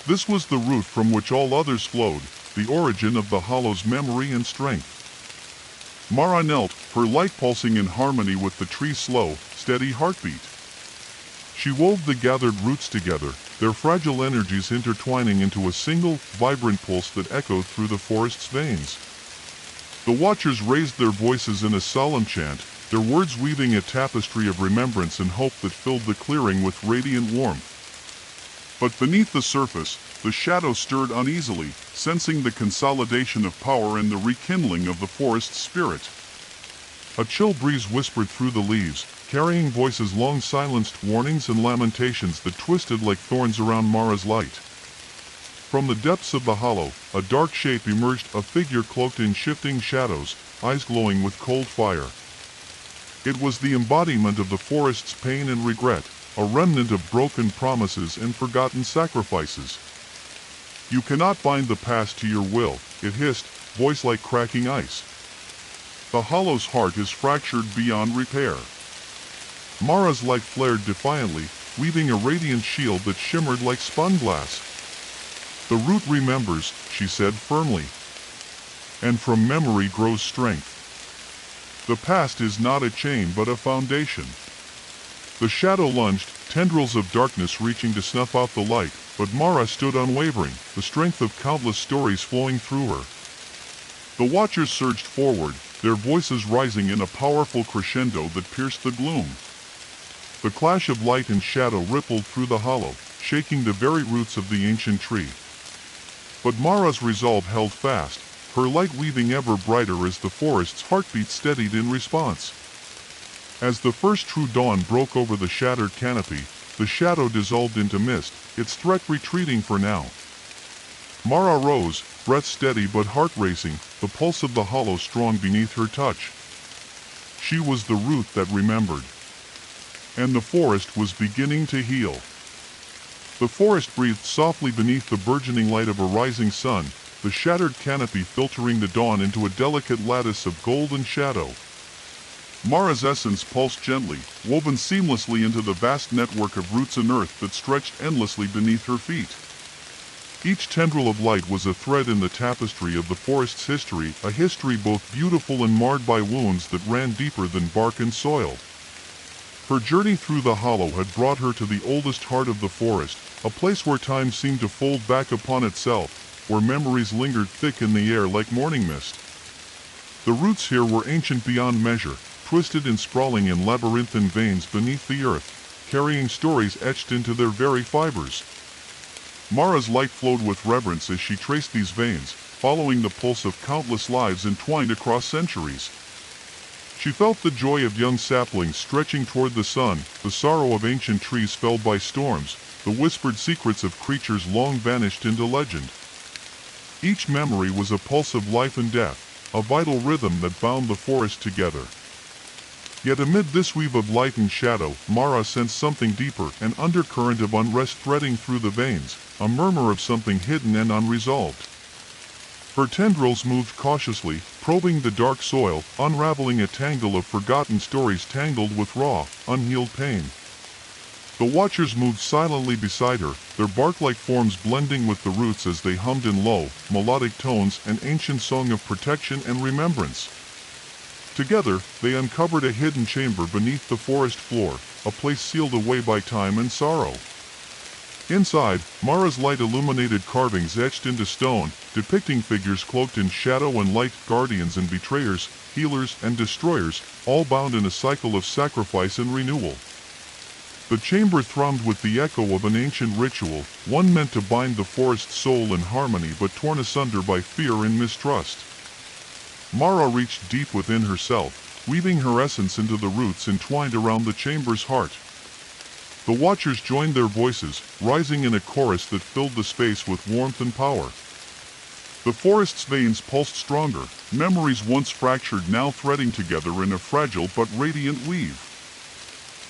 This was the root from which all others flowed, the origin of the hollow's memory and strength. Mara knelt, her light pulsing in harmony with the tree's slow, steady heartbeat. She wove the gathered roots together, their fragile energies intertwining into a single, vibrant pulse that echoed through the forest's veins. The watchers raised their voices in a solemn chant, their words weaving a tapestry of remembrance and hope that filled the clearing with radiant warmth. But beneath the surface, the shadow stirred uneasily, sensing the consolidation of power and the rekindling of the forest's spirit. A chill breeze whispered through the leaves, carrying voices long silenced, warnings and lamentations that twisted like thorns around Mara's light. From the depths of the hollow, a dark shape emerged, a figure cloaked in shifting shadows, eyes glowing with cold fire. It was the embodiment of the forest's pain and regret, a remnant of broken promises and forgotten sacrifices. "You cannot bind the past to your will," it hissed, voice like cracking ice. "The hollow's heart is fractured beyond repair." Mara's light flared defiantly, weaving a radiant shield that shimmered like spun glass. "The root remembers," she said firmly. "And from memory grows strength. The past is not a chain but a foundation." The shadow lunged, tendrils of darkness reaching to snuff out the light, but Mara stood unwavering, the strength of countless stories flowing through her. The watchers surged forward, their voices rising in a powerful crescendo that pierced the gloom. The clash of light and shadow rippled through the hollow, shaking the very roots of the ancient tree. But Mara's resolve held fast, her light weaving ever brighter as the forest's heartbeat steadied in response. As the first true dawn broke over the shattered canopy, the shadow dissolved into mist, its threat retreating for now. Mara rose, breath steady but heart racing, the pulse of the hollow strong beneath her touch. She was the root that remembered. And the forest was beginning to heal. The forest breathed softly beneath the burgeoning light of a rising sun, the shattered canopy filtering the dawn into a delicate lattice of gold and shadow. Mara's essence pulsed gently, woven seamlessly into the vast network of roots and earth that stretched endlessly beneath her feet. Each tendril of light was a thread in the tapestry of the forest's history, a history both beautiful and marred by wounds that ran deeper than bark and soil. Her journey through the hollow had brought her to the oldest heart of the forest, a place where time seemed to fold back upon itself, where memories lingered thick in the air like morning mist. The roots here were ancient beyond measure, twisted and sprawling in labyrinthine veins beneath the earth, carrying stories etched into their very fibers. Mara's light flowed with reverence as she traced these veins, following the pulse of countless lives entwined across centuries. She felt the joy of young saplings stretching toward the sun, the sorrow of ancient trees felled by storms, the whispered secrets of creatures long vanished into legend. Each memory was a pulse of life and death, a vital rhythm that bound the forest together. Yet amid this weave of light and shadow, Mara sensed something deeper, an undercurrent of unrest threading through the veins, a murmur of something hidden and unresolved. Her tendrils moved cautiously, probing the dark soil, unraveling a tangle of forgotten stories tangled with raw, unhealed pain. The watchers moved silently beside her, their bark-like forms blending with the roots as they hummed in low, melodic tones an ancient song of protection and remembrance. Together, they uncovered a hidden chamber beneath the forest floor, a place sealed away by time and sorrow. Inside, Mara's light illuminated carvings etched into stone, depicting figures cloaked in shadow and light, guardians and betrayers, healers and destroyers, all bound in a cycle of sacrifice and renewal. The chamber thrummed with the echo of an ancient ritual, one meant to bind the forest's soul in harmony but torn asunder by fear and mistrust. Mara reached deep within herself, weaving her essence into the roots entwined around the chamber's heart. The watchers joined their voices, rising in a chorus that filled the space with warmth and power. The forest's veins pulsed stronger, memories once fractured now threading together in a fragile but radiant weave.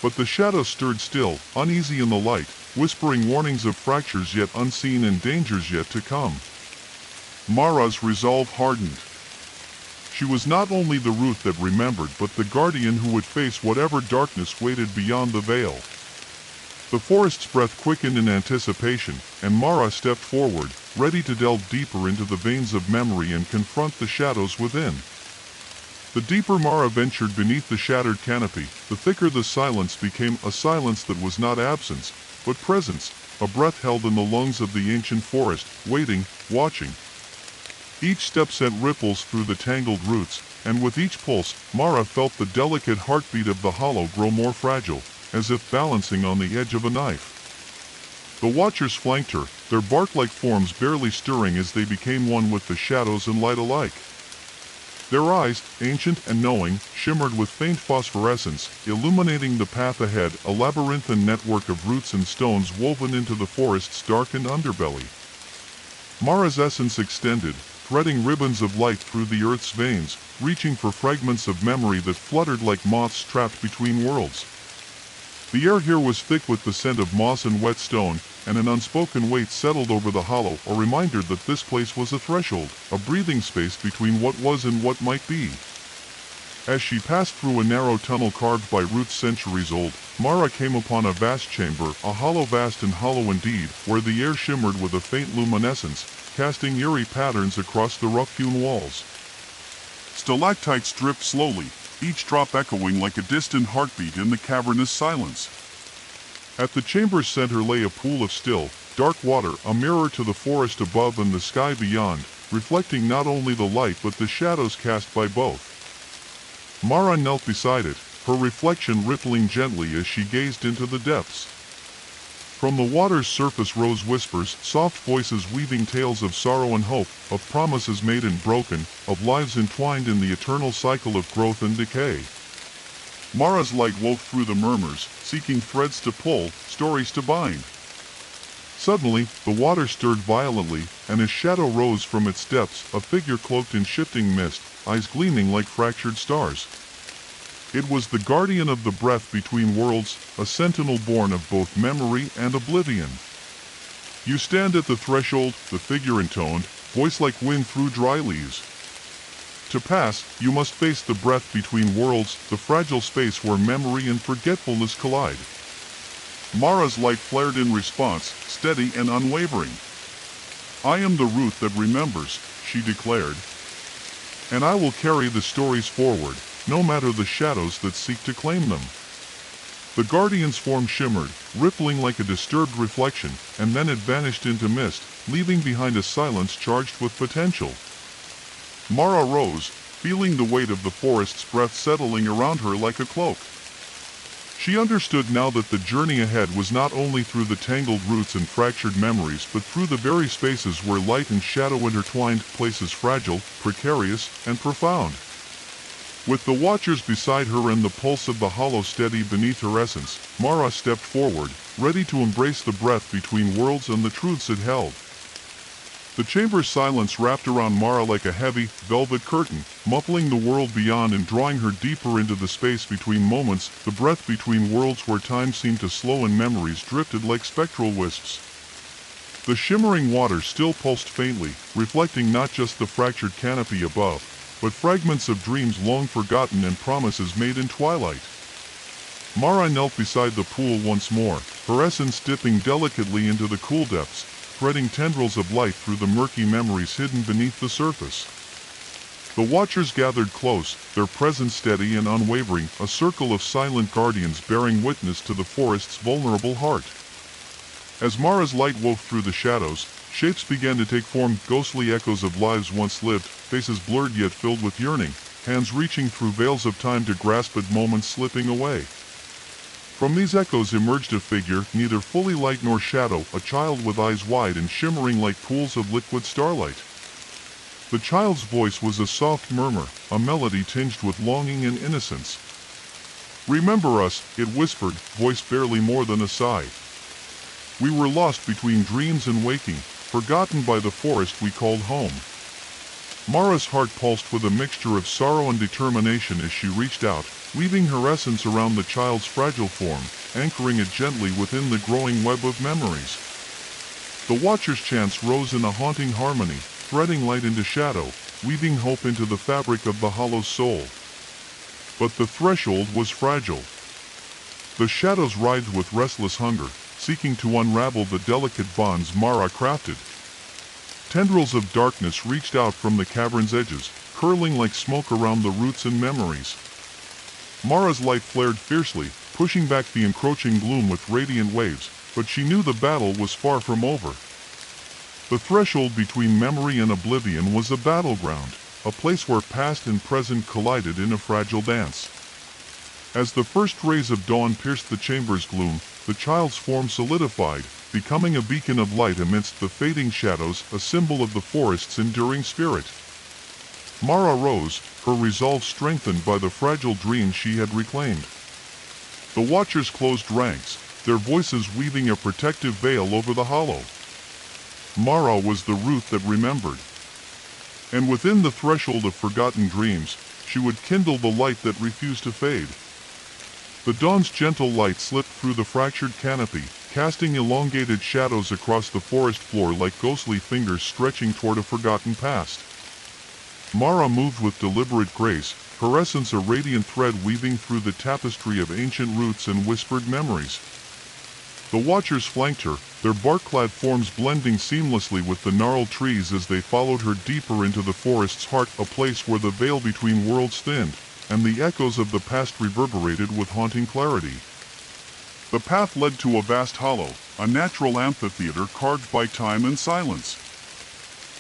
But the shadows stirred still, uneasy in the light, whispering warnings of fractures yet unseen and dangers yet to come. Mara's resolve hardened. She was not only the root that remembered but the guardian who would face whatever darkness waited beyond the veil. The forest's breath quickened in anticipation, and Mara stepped forward, ready to delve deeper into the veins of memory and confront the shadows within. The deeper Mara ventured beneath the shattered canopy, the thicker the silence became, a silence that was not absence, but presence, a breath held in the lungs of the ancient forest, waiting, watching. Each step sent ripples through the tangled roots, and with each pulse, Mara felt the delicate heartbeat of the hollow grow more fragile, as if balancing on the edge of a knife. The watchers flanked her, their bark-like forms barely stirring as they became one with the shadows and light alike. Their eyes, ancient and knowing, shimmered with faint phosphorescence, illuminating the path ahead, a labyrinthine network of roots and stones woven into the forest's darkened underbelly. Mara's essence extended, threading ribbons of light through the earth's veins, reaching for fragments of memory that fluttered like moths trapped between worlds. The air here was thick with the scent of moss and wet stone, and an unspoken weight settled over the hollow, a reminder that this place was a threshold, a breathing space between what was and what might be. As she passed through a narrow tunnel carved by roots centuries old, Mara came upon a vast chamber, a hollow vast and hollow indeed, where the air shimmered with a faint luminescence, casting eerie patterns across the rough-hewn walls. Stalactites dripped slowly, each drop echoing like a distant heartbeat in the cavernous silence. At the chamber's center lay a pool of still, dark water, a mirror to the forest above and the sky beyond, reflecting not only the light but the shadows cast by both. Mara knelt beside it, her reflection rippling gently as she gazed into the depths. From the water's surface rose whispers, soft voices weaving tales of sorrow and hope, of promises made and broken, of lives entwined in the eternal cycle of growth and decay. Mara's light wove through the murmurs, seeking threads to pull, stories to bind. Suddenly, the water stirred violently, and a shadow rose from its depths, a figure cloaked in shifting mist, eyes gleaming like fractured stars. It was the guardian of the breath between worlds, a sentinel born of both memory and oblivion. "You stand at the threshold," the figure intoned, voice like wind through dry leaves. To pass, you must face the breath between worlds, the fragile space where memory and forgetfulness collide. Mara's light flared in response, steady and unwavering. I am the root that remembers, she declared. And I will carry the stories forward, no matter the shadows that seek to claim them. The Guardian's form shimmered, rippling like a disturbed reflection, and then it vanished into mist, leaving behind a silence charged with potential. Mara rose, feeling the weight of the forest's breath settling around her like a cloak. She understood now that the journey ahead was not only through the tangled roots and fractured memories but through the very spaces where light and shadow intertwined, places fragile, precarious, and profound. With the watchers beside her and the pulse of the hollow steady beneath her essence, Mara stepped forward, ready to embrace the breath between worlds and the truths it held. The chamber's silence wrapped around Mara like a heavy, velvet curtain, muffling the world beyond and drawing her deeper into the space between moments, the breath between worlds where time seemed to slow and memories drifted like spectral wisps. The shimmering water still pulsed faintly, reflecting not just the fractured canopy above, but fragments of dreams long forgotten and promises made in twilight. Mara knelt beside the pool once more, her essence dipping delicately into the cool depths, threading tendrils of light through the murky memories hidden beneath the surface. The watchers gathered close, their presence steady and unwavering, a circle of silent guardians bearing witness to the forest's vulnerable heart. As Mara's light wove through the shadows, shapes began to take form, ghostly echoes of lives once lived, faces blurred yet filled with yearning, hands reaching through veils of time to grasp at moments slipping away. From these echoes emerged a figure, neither fully light nor shadow, a child with eyes wide and shimmering like pools of liquid starlight. The child's voice was a soft murmur, a melody tinged with longing and innocence. Remember us, it whispered, voice barely more than a sigh. We were lost between dreams and waking, forgotten by the forest we called home. Mara's heart pulsed with a mixture of sorrow and determination as she reached out, weaving her essence around the child's fragile form, anchoring it gently within the growing web of memories. The watchers' chants rose in a haunting harmony, threading light into shadow, weaving hope into the fabric of the hollow's soul. But the threshold was fragile. The shadows writhed with restless hunger, seeking to unravel the delicate bonds Mara crafted. Tendrils of darkness reached out from the cavern's edges, curling like smoke around the roots and memories. Mara's light flared fiercely, pushing back the encroaching gloom with radiant waves, but she knew the battle was far from over. The threshold between memory and oblivion was a battleground, a place where past and present collided in a fragile dance. As the first rays of dawn pierced the chamber's gloom, the child's form solidified, becoming a beacon of light amidst the fading shadows, a symbol of the forest's enduring spirit. Mara rose, her resolve strengthened by the fragile dreams she had reclaimed. The watchers closed ranks, their voices weaving a protective veil over the hollow. Mara was the root that remembered. And within the threshold of forgotten dreams, she would kindle the light that refused to fade. The dawn's gentle light slipped through the fractured canopy, casting elongated shadows across the forest floor like ghostly fingers stretching toward a forgotten past. Mara moved with deliberate grace, her essence a radiant thread weaving through the tapestry of ancient roots and whispered memories. The watchers flanked her, their bark-clad forms blending seamlessly with the gnarled trees as they followed her deeper into the forest's heart, a place where the veil between worlds thinned, and the echoes of the past reverberated with haunting clarity. The path led to a vast hollow, a natural amphitheater carved by time and silence.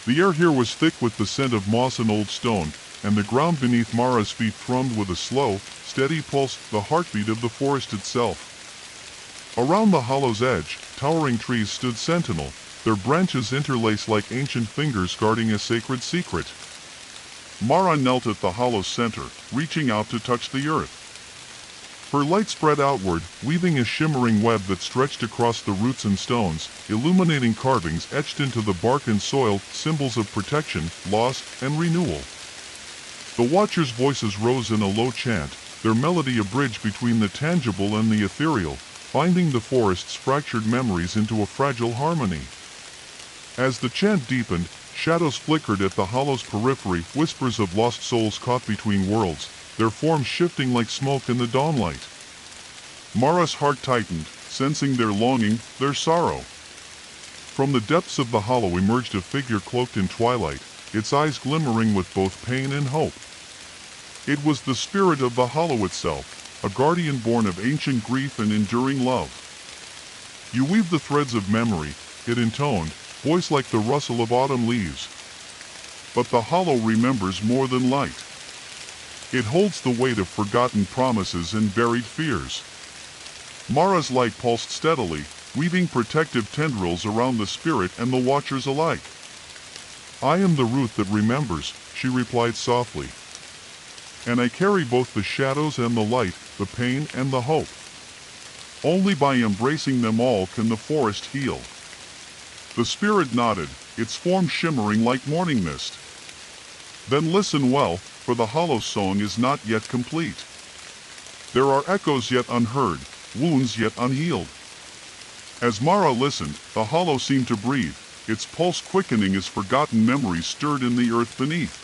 The air here was thick with the scent of moss and old stone, and the ground beneath Mara's feet thrummed with a slow, steady pulse, the heartbeat of the forest itself. Around the hollow's edge, towering trees stood sentinel, their branches interlaced like ancient fingers guarding a sacred secret. Mara knelt at the hollow's center, reaching out to touch the earth. Her light spread outward, weaving a shimmering web that stretched across the roots and stones, illuminating carvings etched into the bark and soil, symbols of protection, loss, and renewal. The watchers' voices rose in a low chant, their melody a bridge between the tangible and the ethereal, binding the forest's fractured memories into a fragile harmony. As the chant deepened, Shadows flickered at the hollow's periphery, whispers of lost souls caught between worlds, their forms shifting like smoke in the dawnlight. Mara's heart tightened, sensing their longing, their sorrow. From the depths of the hollow emerged a figure cloaked in twilight, its eyes glimmering with both pain and hope. It was the spirit of the hollow itself, a guardian born of ancient grief and enduring love. "You weave the threads of memory," it intoned, voice like the rustle of autumn leaves. "But the hollow remembers more than light. It holds the weight of forgotten promises and buried fears." Mara's light pulsed steadily, weaving protective tendrils around the spirit and the watchers alike. "I am the root that remembers," she replied softly. "And I carry both the shadows and the light, the pain and the hope. Only by embracing them all can the forest heal." The spirit nodded, its form shimmering like morning mist. "Then listen well, for the hollow song is not yet complete. There are echoes yet unheard, wounds yet unhealed." As Mara listened, the hollow seemed to breathe, its pulse quickening as forgotten memories stirred in the earth beneath.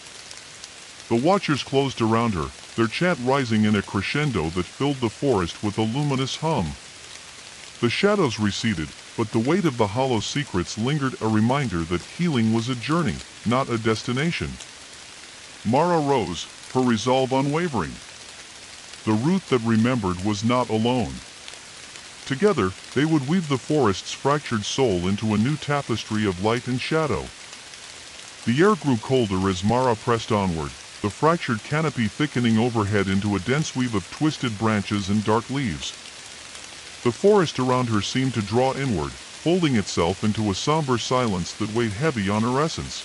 The watchers closed around her, their chant rising in a crescendo that filled the forest with a luminous hum. The shadows receded, but the weight of the hollow's secrets lingered, a reminder that healing was a journey, not a destination. Mara rose, her resolve unwavering. The root that remembered was not alone. Together, they would weave the forest's fractured soul into a new tapestry of light and shadow. The air grew colder as Mara pressed onward, the fractured canopy thickening overhead into a dense weave of twisted branches and dark leaves. The forest around her seemed to draw inward, folding itself into a somber silence that weighed heavy on her essence.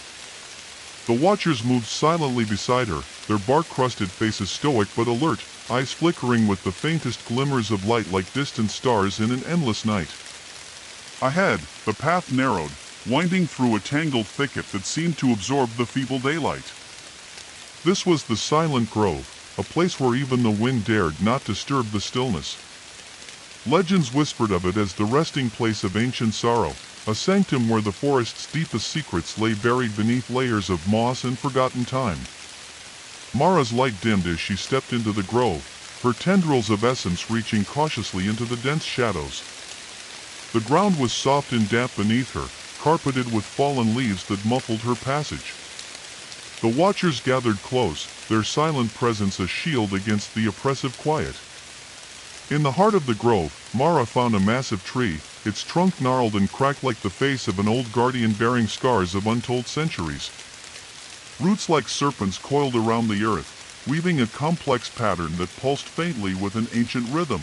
The watchers moved silently beside her, their bark-crusted faces stoic but alert, eyes flickering with the faintest glimmers of light like distant stars in an endless night. Ahead, the path narrowed, winding through a tangled thicket that seemed to absorb the feeble daylight. This was the Silent Grove, a place where even the wind dared not disturb the stillness. Legends whispered of it as the resting place of ancient sorrow, a sanctum where the forest's deepest secrets lay buried beneath layers of moss and forgotten time. Mara's light dimmed as she stepped into the grove, her tendrils of essence reaching cautiously into the dense shadows. The ground was soft and damp beneath her, carpeted with fallen leaves that muffled her passage. The watchers gathered close, their silent presence a shield against the oppressive quiet. In the heart of the grove, Mara found a massive tree, its trunk gnarled and cracked like the face of an old guardian bearing scars of untold centuries. Roots like serpents coiled around the earth, weaving a complex pattern that pulsed faintly with an ancient rhythm.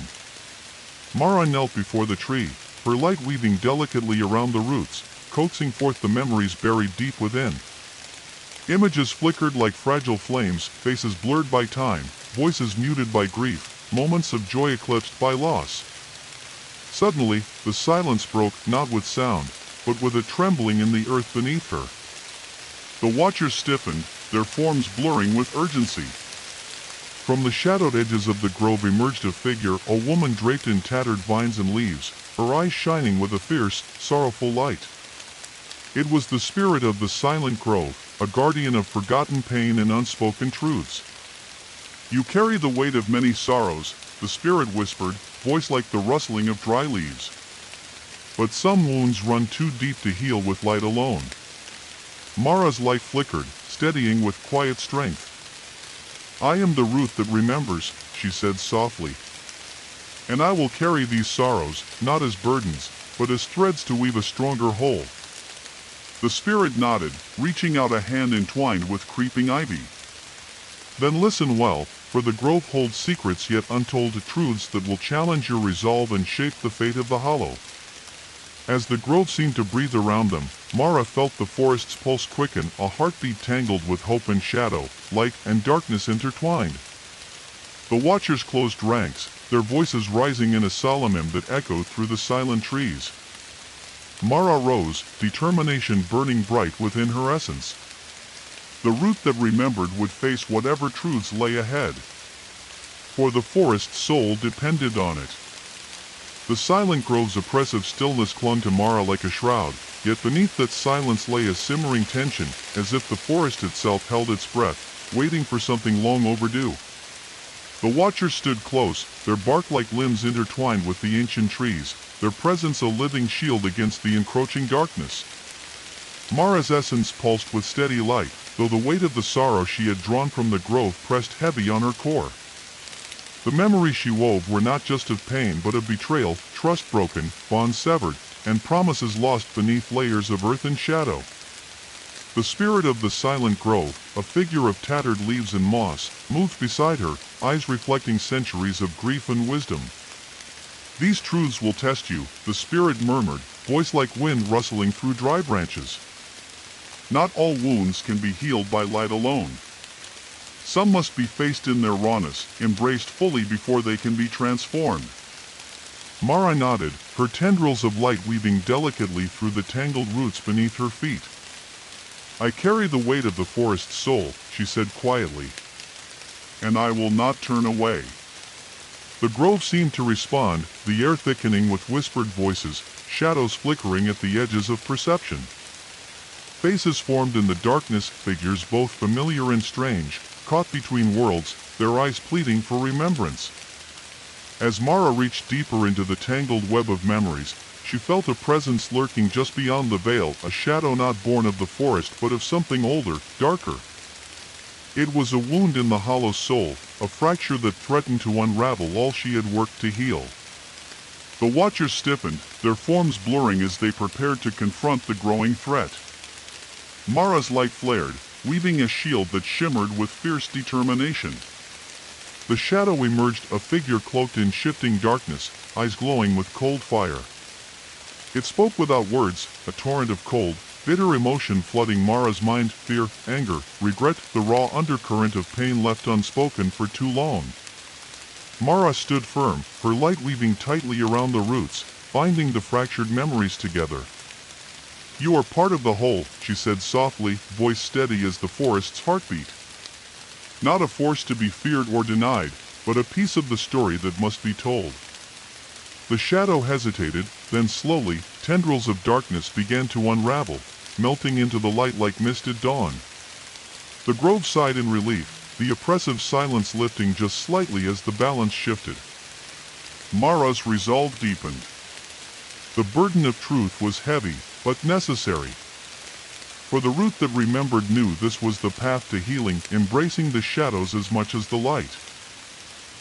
Mara knelt before the tree, her light weaving delicately around the roots, coaxing forth the memories buried deep within. Images flickered like fragile flames, faces blurred by time, voices muted by grief, moments of joy eclipsed by loss. Suddenly, the silence broke, not with sound, but with a trembling in the earth beneath her. The watchers stiffened, their forms blurring with urgency. From the shadowed edges of the grove emerged a figure, a woman draped in tattered vines and leaves, her eyes shining with a fierce, sorrowful light. It was the spirit of the Silent Grove, a guardian of forgotten pain and unspoken truths. "You carry the weight of many sorrows," the spirit whispered, voice like the rustling of dry leaves. "But some wounds run too deep to heal with light alone." Mara's light flickered, steadying with quiet strength. "I am the root that remembers," she said softly. "And I will carry these sorrows, not as burdens, but as threads to weave a stronger whole." The spirit nodded, reaching out a hand entwined with creeping ivy. "Then listen well, for the grove holds secrets yet untold, truths that will challenge your resolve and shape the fate of the hollow." As the grove seemed to breathe around them, Mara felt the forest's pulse quicken, a heartbeat tangled with hope and shadow, light and darkness intertwined. The watchers closed ranks, their voices rising in a solemn hymn that echoed through the silent trees. Mara rose, determination burning bright within her essence. The root that remembered would face whatever truths lay ahead. For the forest's soul depended on it. The Silent Grove's oppressive stillness clung to Mara like a shroud, Yet beneath that silence lay a simmering tension, as if the forest itself held its breath, waiting for something long overdue. The watchers stood close, their bark-like limbs intertwined with the ancient trees, their presence a living shield against the encroaching darkness. Mara's essence pulsed with steady light, though the weight of the sorrow she had drawn from the grove pressed heavy on her core. The memories she wove were not just of pain but of betrayal, trust broken, bonds severed, and promises lost beneath layers of earth and shadow. The spirit of the silent grove, a figure of tattered leaves and moss, moved beside her, eyes reflecting centuries of grief and wisdom. "These truths will test you," the spirit murmured, voice like wind rustling through dry branches. "Not all wounds can be healed by light alone. Some must be faced in their rawness, embraced fully before they can be transformed." Mara nodded, her tendrils of light weaving delicately through the tangled roots beneath her feet. "I carry the weight of the forest's soul," she said quietly, "and I will not turn away." The grove seemed to respond, the air thickening with whispered voices, shadows flickering at the edges of perception. Faces formed in the darkness, figures both familiar and strange, caught between worlds, their eyes pleading for remembrance. As Mara reached deeper into the tangled web of memories, she felt a presence lurking just beyond the veil, a shadow not born of the forest but of something older, darker. It was a wound in the hollow soul, a fracture that threatened to unravel all she had worked to heal. The watchers stiffened, their forms blurring as they prepared to confront the growing threat. Mara's light flared, weaving a shield that shimmered with fierce determination. The shadow emerged, a figure cloaked in shifting darkness, eyes glowing with cold fire. It spoke without words, a torrent of cold, bitter emotion flooding Mara's mind, fear, anger, regret, the raw undercurrent of pain left unspoken for too long. Mara stood firm, her light weaving tightly around the roots, binding the fractured memories together. "You are part of the whole," she said softly, voice steady as the forest's heartbeat. "Not a force to be feared or denied, but a piece of the story that must be told." The shadow hesitated, then slowly, tendrils of darkness began to unravel, melting into the light like misted dawn. The grove sighed in relief, the oppressive silence lifting just slightly as the balance shifted. Mara's resolve deepened. The burden of truth was heavy, but necessary. For the root that remembered knew this was the path to healing, embracing the shadows as much as the light.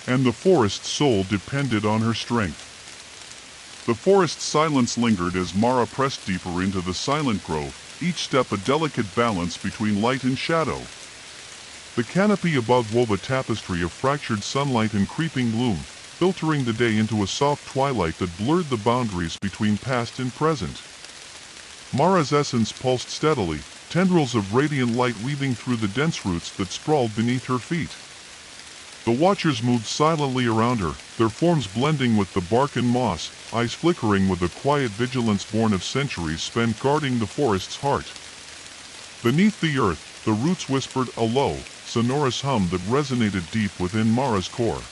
And the forest's soul depended on her strength. The forest's silence lingered as Mara pressed deeper into the silent grove, each step a delicate balance between light and shadow. The canopy above wove a tapestry of fractured sunlight and creeping gloom, filtering the day into a soft twilight that blurred the boundaries between past and present. Mara's essence pulsed steadily, tendrils of radiant light weaving through the dense roots that sprawled beneath her feet. The watchers moved silently around her, their forms blending with the bark and moss, eyes flickering with a quiet vigilance born of centuries spent guarding the forest's heart. Beneath the earth, the roots whispered a low, sonorous hum that resonated deep within Mara's core.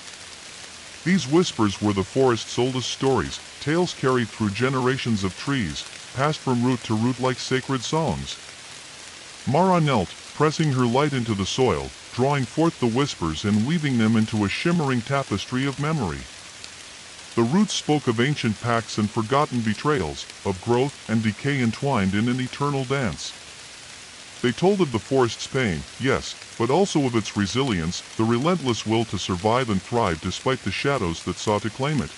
These whispers were the forest's oldest stories, tales carried through generations of trees, passed from root to root like sacred songs. Mara knelt, pressing her light into the soil, drawing forth the whispers and weaving them into a shimmering tapestry of memory. The roots spoke of ancient pacts and forgotten betrayals, of growth and decay entwined in an eternal dance. They told of the forest's pain, yes, but also of its resilience, the relentless will to survive and thrive despite the shadows that sought to claim it.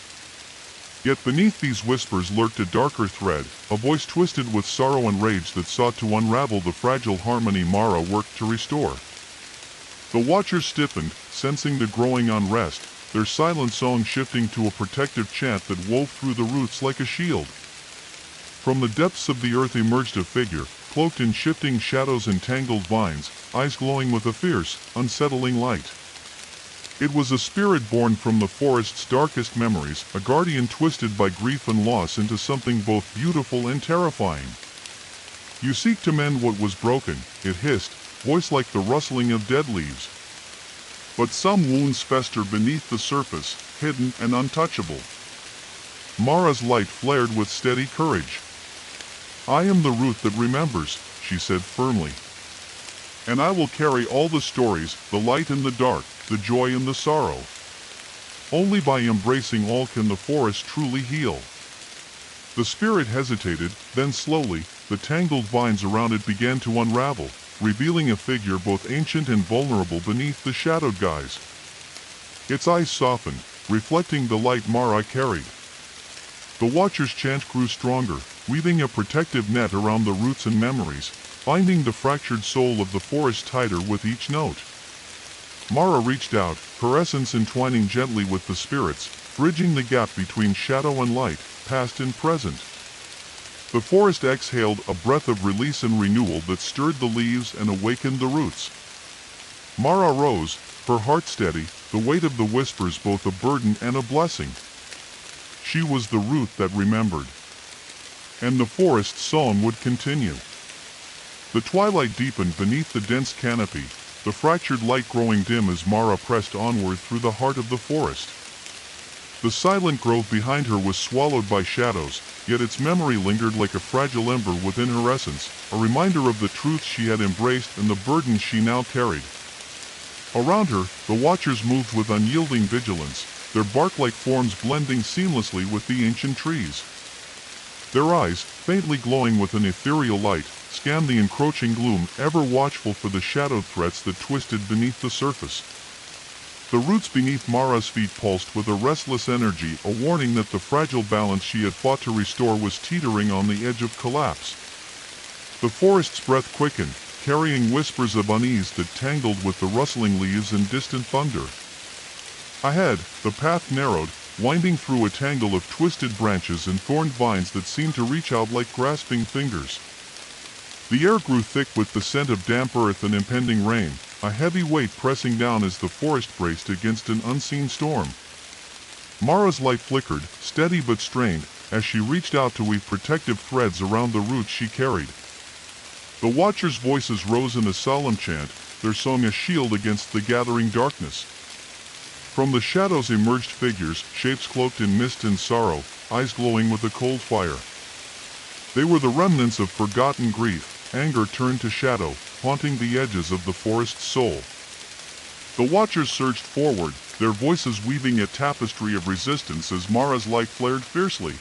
Yet beneath these whispers lurked a darker thread, a voice twisted with sorrow and rage that sought to unravel the fragile harmony Mara worked to restore. The watchers stiffened, sensing the growing unrest, their silent song shifting to a protective chant that wove through the roots like a shield. From the depths of the earth emerged a figure, cloaked in shifting shadows and tangled vines, eyes glowing with a fierce, unsettling light. It was a spirit born from the forest's darkest memories, a guardian twisted by grief and loss into something both beautiful and terrifying. "You seek to mend what was broken," it hissed, voice like the rustling of dead leaves. "But some wounds fester beneath the surface, hidden and untouchable." Mara's light flared with steady courage. I am the root that remembers, she said firmly. And I will carry all the stories, the light and the dark, the joy and the sorrow. Only by embracing all can the forest truly heal. The spirit hesitated, then slowly, the tangled vines around it began to unravel, revealing a figure both ancient and vulnerable beneath the shadowed guise. Its eyes softened, reflecting the light Mara carried. The watcher's chant grew stronger, weaving a protective net around the roots and memories, binding the fractured soul of the forest tighter with each note. Mara reached out, her essence entwining gently with the spirits, bridging the gap between shadow and light, past and present. The forest exhaled a breath of release and renewal that stirred the leaves and awakened the roots. Mara rose, her heart steady, the weight of the whispers both a burden and a blessing. She was the root that remembered. And the forest's song would continue. The twilight deepened beneath the dense canopy, the fractured light growing dim as Mara pressed onward through the heart of the forest. The silent grove behind her was swallowed by shadows, yet its memory lingered like a fragile ember within her essence, a reminder of the truth she had embraced and the burden she now carried. Around her, the watchers moved with unyielding vigilance, their bark-like forms blending seamlessly with the ancient trees. Their eyes, faintly glowing with an ethereal light, scanned the encroaching gloom, ever watchful for the shadowed threats that twisted beneath the surface. The roots beneath Mara's feet pulsed with a restless energy, a warning that the fragile balance she had fought to restore was teetering on the edge of collapse. The forest's breath quickened, carrying whispers of unease that tangled with the rustling leaves and distant thunder. Ahead, the path narrowed, winding through a tangle of twisted branches and thorned vines that seemed to reach out like grasping fingers. The air grew thick with the scent of damp earth and impending rain, a heavy weight pressing down as the forest braced against an unseen storm. Mara's light flickered, steady but strained, as she reached out to weave protective threads around the roots she carried. The watchers' voices rose in a solemn chant, their song a shield against the gathering darkness. From the shadows emerged figures, shapes cloaked in mist and sorrow, eyes glowing with a cold fire. They were the remnants of forgotten grief, anger turned to shadow, haunting the edges of the forest's soul. The watchers surged forward, their voices weaving a tapestry of resistance as Mara's light flared fiercely.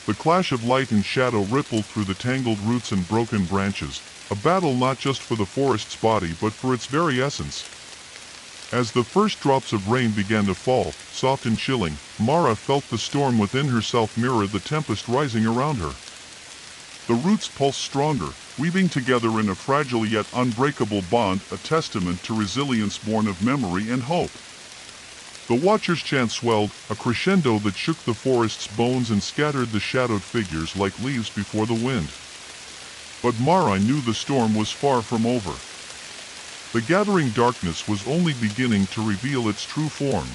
The clash of light and shadow rippled through the tangled roots and broken branches, a battle not just for the forest's body but for its very essence. As the first drops of rain began to fall, soft and chilling, Mara felt the storm within herself mirror the tempest rising around her. The roots pulsed stronger, weaving together in a fragile yet unbreakable bond, a testament to resilience born of memory and hope. The watcher's chant swelled, a crescendo that shook the forest's bones and scattered the shadowed figures like leaves before the wind. But Mara knew the storm was far from over. The gathering darkness was only beginning to reveal its true form.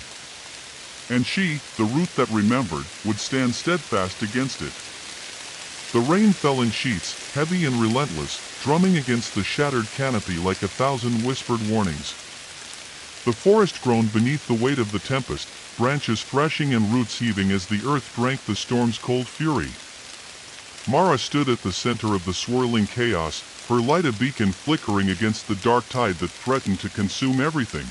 And she, the root that remembered, would stand steadfast against it. The rain fell in sheets, heavy and relentless, drumming against the shattered canopy like a thousand whispered warnings. The forest groaned beneath the weight of the tempest, branches thrashing and roots heaving as the earth drank the storm's cold fury. Mara stood at the center of the swirling chaos, her light a beacon flickering against the dark tide that threatened to consume everything.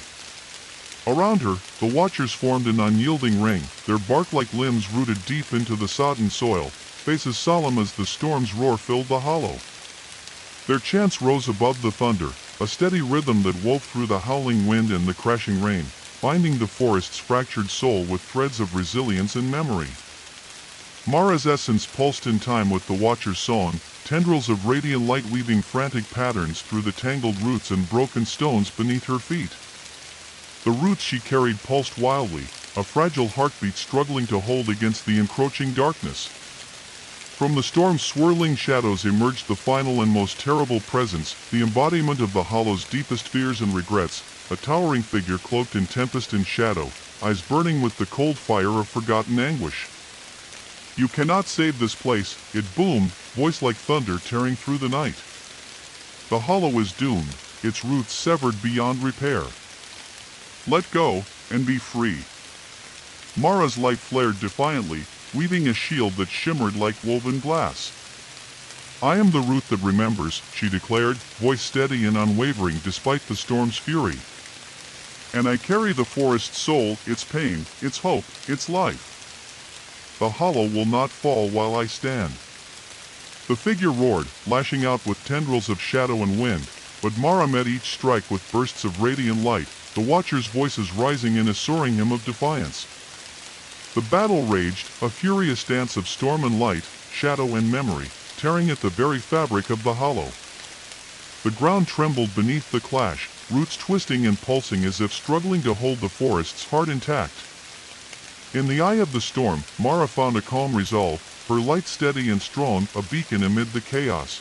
Around her, the watchers formed an unyielding ring, their bark-like limbs rooted deep into the sodden soil, faces solemn as the storm's roar filled the hollow. Their chants rose above the thunder, a steady rhythm that wove through the howling wind and the crashing rain, binding the forest's fractured soul with threads of resilience and memory. Mara's essence pulsed in time with the watcher's song, tendrils of radiant light weaving frantic patterns through the tangled roots and broken stones beneath her feet. The roots she carried pulsed wildly, a fragile heartbeat struggling to hold against the encroaching darkness. From the storm's swirling shadows emerged the final and most terrible presence, the embodiment of the hollow's deepest fears and regrets, a towering figure cloaked in tempest and shadow, eyes burning with the cold fire of forgotten anguish. "You cannot save this place," it boomed, voice like thunder tearing through the night. "The hollow is doomed, its roots severed beyond repair. Let go, and be free." Mara's light flared defiantly, weaving a shield that shimmered like woven glass. I am the root that remembers, she declared, voice steady and unwavering despite the storm's fury. And I carry the forest's soul, its pain, its hope, its life. The hollow will not fall while I stand. The figure roared, lashing out with tendrils of shadow and wind, but Mara met each strike with bursts of radiant light, the watchers' voices rising in a soaring hymn of defiance. The battle raged, a furious dance of storm and light, shadow and memory, tearing at the very fabric of the hollow. The ground trembled beneath the clash, roots twisting and pulsing as if struggling to hold the forest's heart intact. In the eye of the storm, Mara found a calm resolve, her light steady and strong, a beacon amid the chaos.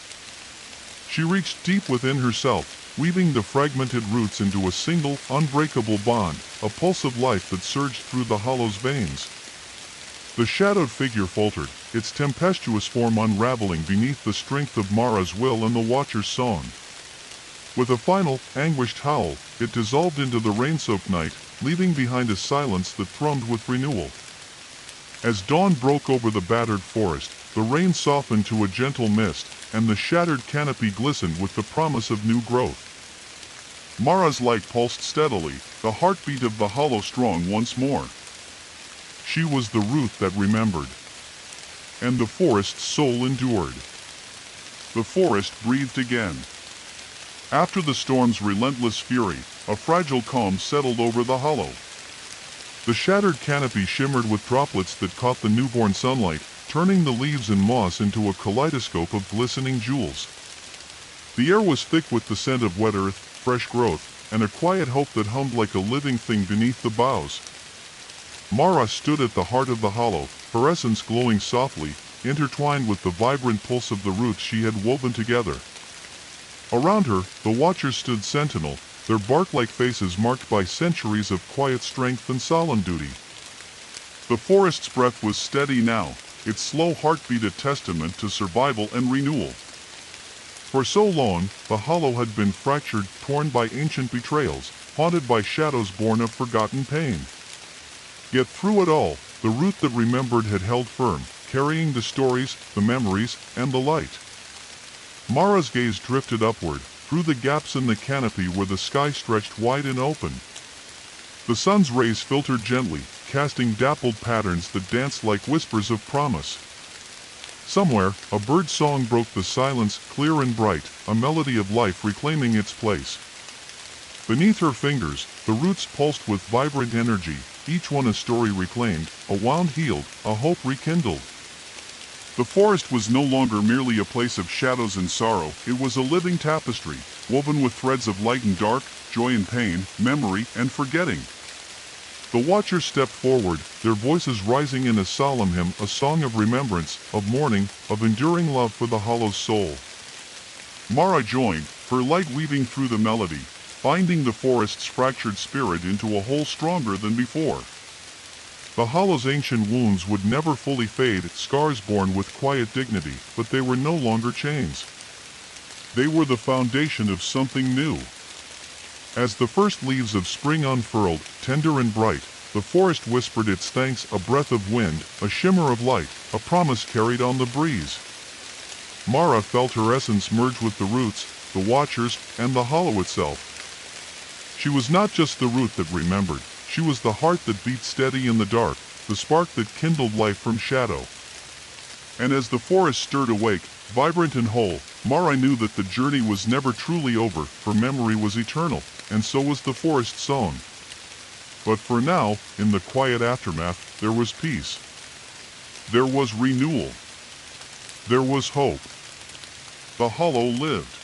She reached deep within herself, weaving the fragmented roots into a single, unbreakable bond, a pulse of life that surged through the hollow's veins. The shadowed figure faltered, its tempestuous form unraveling beneath the strength of Mara's will and the watcher's song. With a final, anguished howl, it dissolved into the rain-soaked night, leaving behind a silence that thrummed with renewal. As dawn broke over the battered forest, the rain softened to a gentle mist, and the shattered canopy glistened with the promise of new growth. Mara's light pulsed steadily, the heartbeat of the hollow strong once more. She was the root that remembered. And the forest's soul endured. The forest breathed again. After the storm's relentless fury, a fragile calm settled over the hollow. The shattered canopy shimmered with droplets that caught the newborn sunlight, turning the leaves and moss into a kaleidoscope of glistening jewels. The air was thick with the scent of wet earth, fresh growth, and a quiet hope that hummed like a living thing beneath the boughs. Mara stood at the heart of the hollow, her essence glowing softly, intertwined with the vibrant pulse of the roots she had woven together. Around her, the watchers stood sentinel, their bark-like faces marked by centuries of quiet strength and solemn duty. The forest's breath was steady now, its slow heartbeat a testament to survival and renewal. For so long, the hollow had been fractured, torn by ancient betrayals, haunted by shadows born of forgotten pain. Yet through it all, the root that remembered had held firm, carrying the stories, the memories, and the light. Mara's gaze drifted upward, through the gaps in the canopy where the sky stretched wide and open. The sun's rays filtered gently, casting dappled patterns that danced like whispers of promise. Somewhere, a bird's song broke the silence, clear and bright, a melody of life reclaiming its place. Beneath her fingers, the roots pulsed with vibrant energy, each one a story reclaimed, a wound healed, a hope rekindled. The forest was no longer merely a place of shadows and sorrow, it was a living tapestry, woven with threads of light and dark, joy and pain, memory and forgetting. The watchers stepped forward, their voices rising in a solemn hymn, a song of remembrance, of mourning, of enduring love for the hollow's soul. Mara joined, her light weaving through the melody, binding the forest's fractured spirit into a whole stronger than before. The hollow's ancient wounds would never fully fade, scars borne with quiet dignity, but they were no longer chains. They were the foundation of something new. As the first leaves of spring unfurled, tender and bright, the forest whispered its thanks, a breath of wind, a shimmer of light, a promise carried on the breeze. Mara felt her essence merge with the roots, the watchers, and the hollow itself. She was not just the root that remembered, she was the heart that beat steady in the dark, the spark that kindled life from shadow. And as the forest stirred awake, vibrant and whole, Mara knew that the journey was never truly over, for memory was eternal, and so was the forest's song. But for now, in the quiet aftermath, there was peace. There was renewal. There was hope. The hollow lived.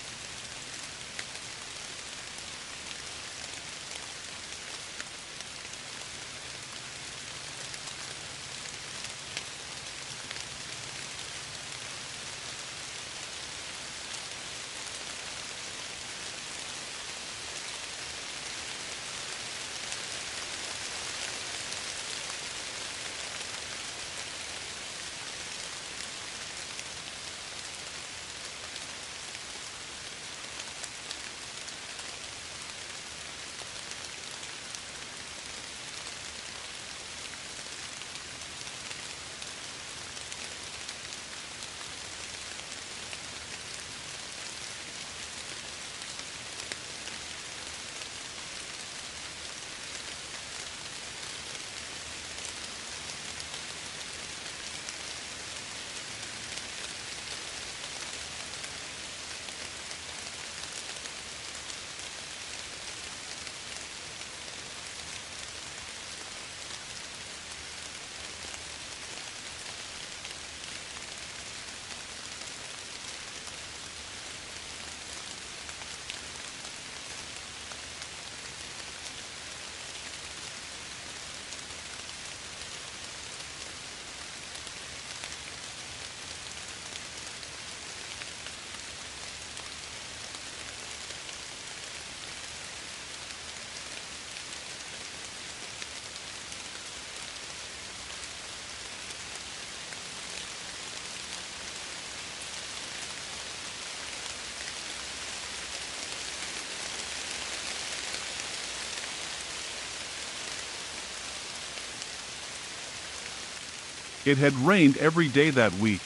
It had rained every day that week.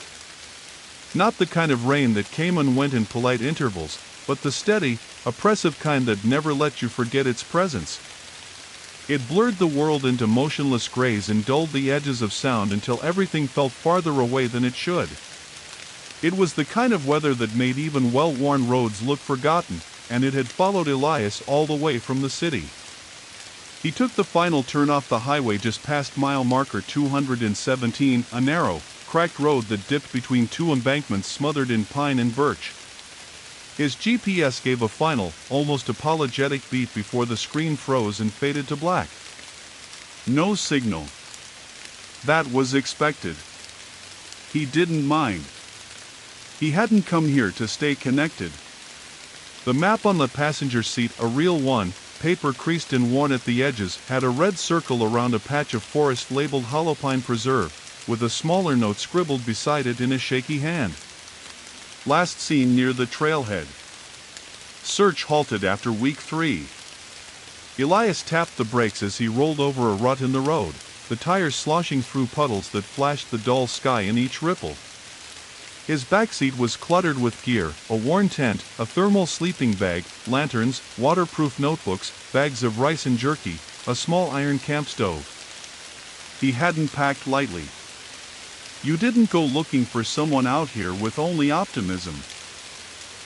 Not the kind of rain that came and went in polite intervals, but the steady, oppressive kind that never let you forget its presence. It blurred the world into motionless grays and dulled the edges of sound until everything felt farther away than it should. It was the kind of weather that made even well-worn roads look forgotten, and it had followed Elias all the way from the city. He took the final turn off the highway just past mile marker 217, a narrow, cracked road that dipped between two embankments smothered in pine and birch. His GPS gave a final, almost apologetic beat before the screen froze and faded to black. No signal. That was expected. He didn't mind. He hadn't come here to stay connected. The map on the passenger seat, a real one, paper creased and worn at the edges, had a red circle around a patch of forest labeled Holopine Preserve, with a smaller note scribbled beside it in a shaky hand. Last seen near the trailhead. Search halted after week 3. Elias tapped the brakes as he rolled over a rut in the road, the tires sloshing through puddles that flashed the dull sky in each ripple. His backseat was cluttered with gear, a worn tent, a thermal sleeping bag, lanterns, waterproof notebooks, bags of rice and jerky, a small iron camp stove. He hadn't packed lightly. You didn't go looking for someone out here with only optimism.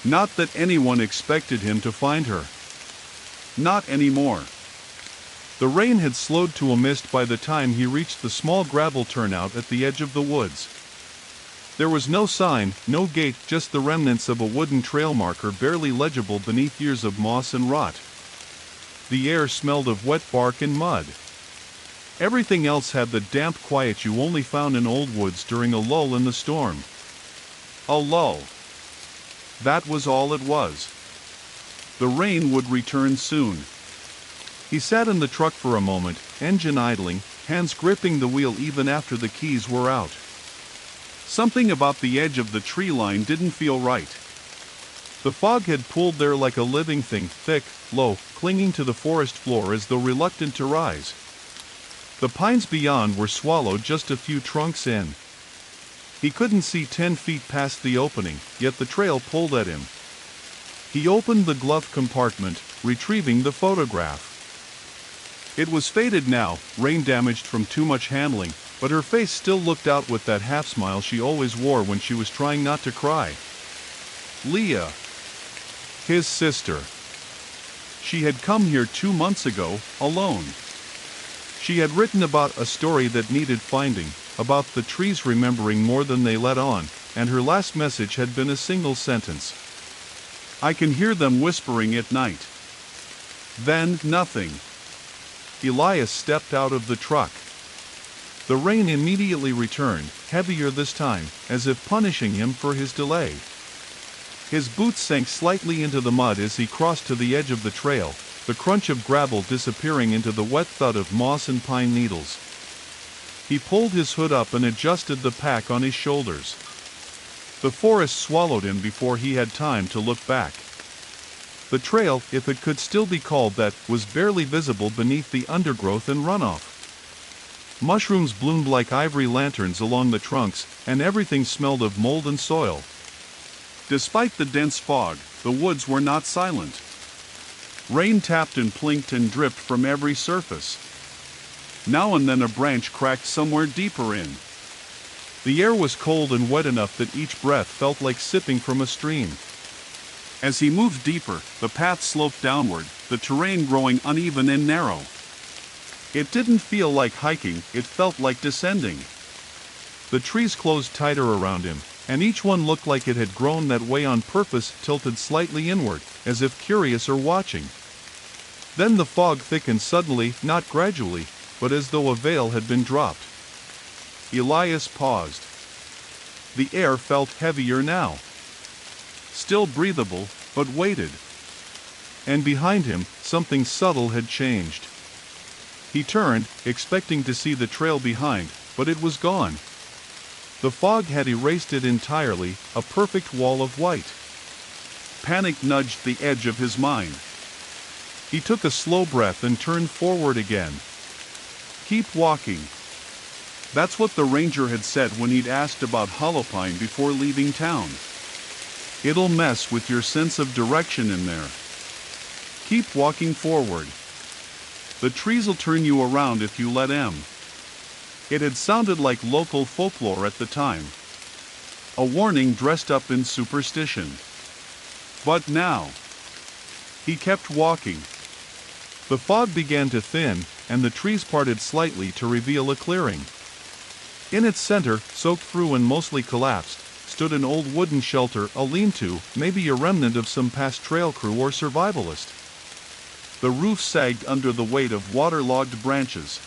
Not that anyone expected him to find her. Not anymore. The rain had slowed to a mist by the time he reached the small gravel turnout at the edge of the woods. There was no sign, no gate, just the remnants of a wooden trail marker barely legible beneath years of moss and rot. The air smelled of wet bark and mud. Everything else had the damp quiet you only found in old woods during a lull in the storm. A lull. That was all it was. The rain would return soon. He sat in the truck for a moment, engine idling, hands gripping the wheel even after the keys were out. Something about the edge of the tree line didn't feel right. The fog had pulled there like a living thing, thick, low, clinging to the forest floor as though reluctant to rise. The pines beyond were swallowed just a few trunks in. He couldn't see 10 feet past the opening, yet the trail pulled at him. He opened the glove compartment, retrieving the photograph. It was faded now, rain-damaged from too much handling, but her face still looked out with that half-smile she always wore when she was trying not to cry. Leah. His sister. She had come here 2 months ago, alone. She had written about a story that needed finding, about the trees remembering more than they let on, and her last message had been a single sentence. I can hear them whispering at night. Then, nothing. Elias stepped out of the truck. The rain immediately returned, heavier this time, as if punishing him for his delay. His boots sank slightly into the mud as he crossed to the edge of the trail, the crunch of gravel disappearing into the wet thud of moss and pine needles. He pulled his hood up and adjusted the pack on his shoulders. The forest swallowed him before he had time to look back. The trail, if it could still be called that, was barely visible beneath the undergrowth and runoff. Mushrooms bloomed like ivory lanterns along the trunks, and everything smelled of mold and soil. Despite the dense fog, the woods were not silent. Rain tapped and plinked and dripped from every surface. Now and then a branch cracked somewhere deeper in. The air was cold and wet enough that each breath felt like sipping from a stream. As he moved deeper, the path sloped downward, the terrain growing uneven and narrow. It didn't feel like hiking, it felt like descending. The trees closed tighter around him, and each one looked like it had grown that way on purpose, tilted slightly inward, as if curious or watching. Then the fog thickened suddenly, not gradually, but as though a veil had been dropped. Elias paused. The air felt heavier now. Still breathable, but weighted. And behind him, something subtle had changed. He turned, expecting to see the trail behind, but it was gone. The fog had erased it entirely, a perfect wall of white. Panic nudged the edge of his mind. He took a slow breath and turned forward again. Keep walking. That's what the ranger had said when he'd asked about Holopine before leaving town. It'll mess with your sense of direction in there. Keep walking forward. The trees'll turn you around if you let 'em. It had sounded like local folklore at the time. A warning dressed up in superstition. But now, he kept walking. The fog began to thin, and the trees parted slightly to reveal a clearing. In its center, soaked through and mostly collapsed, stood an old wooden shelter, a lean-to, maybe a remnant of some past trail crew or survivalist. The roof sagged under the weight of waterlogged branches.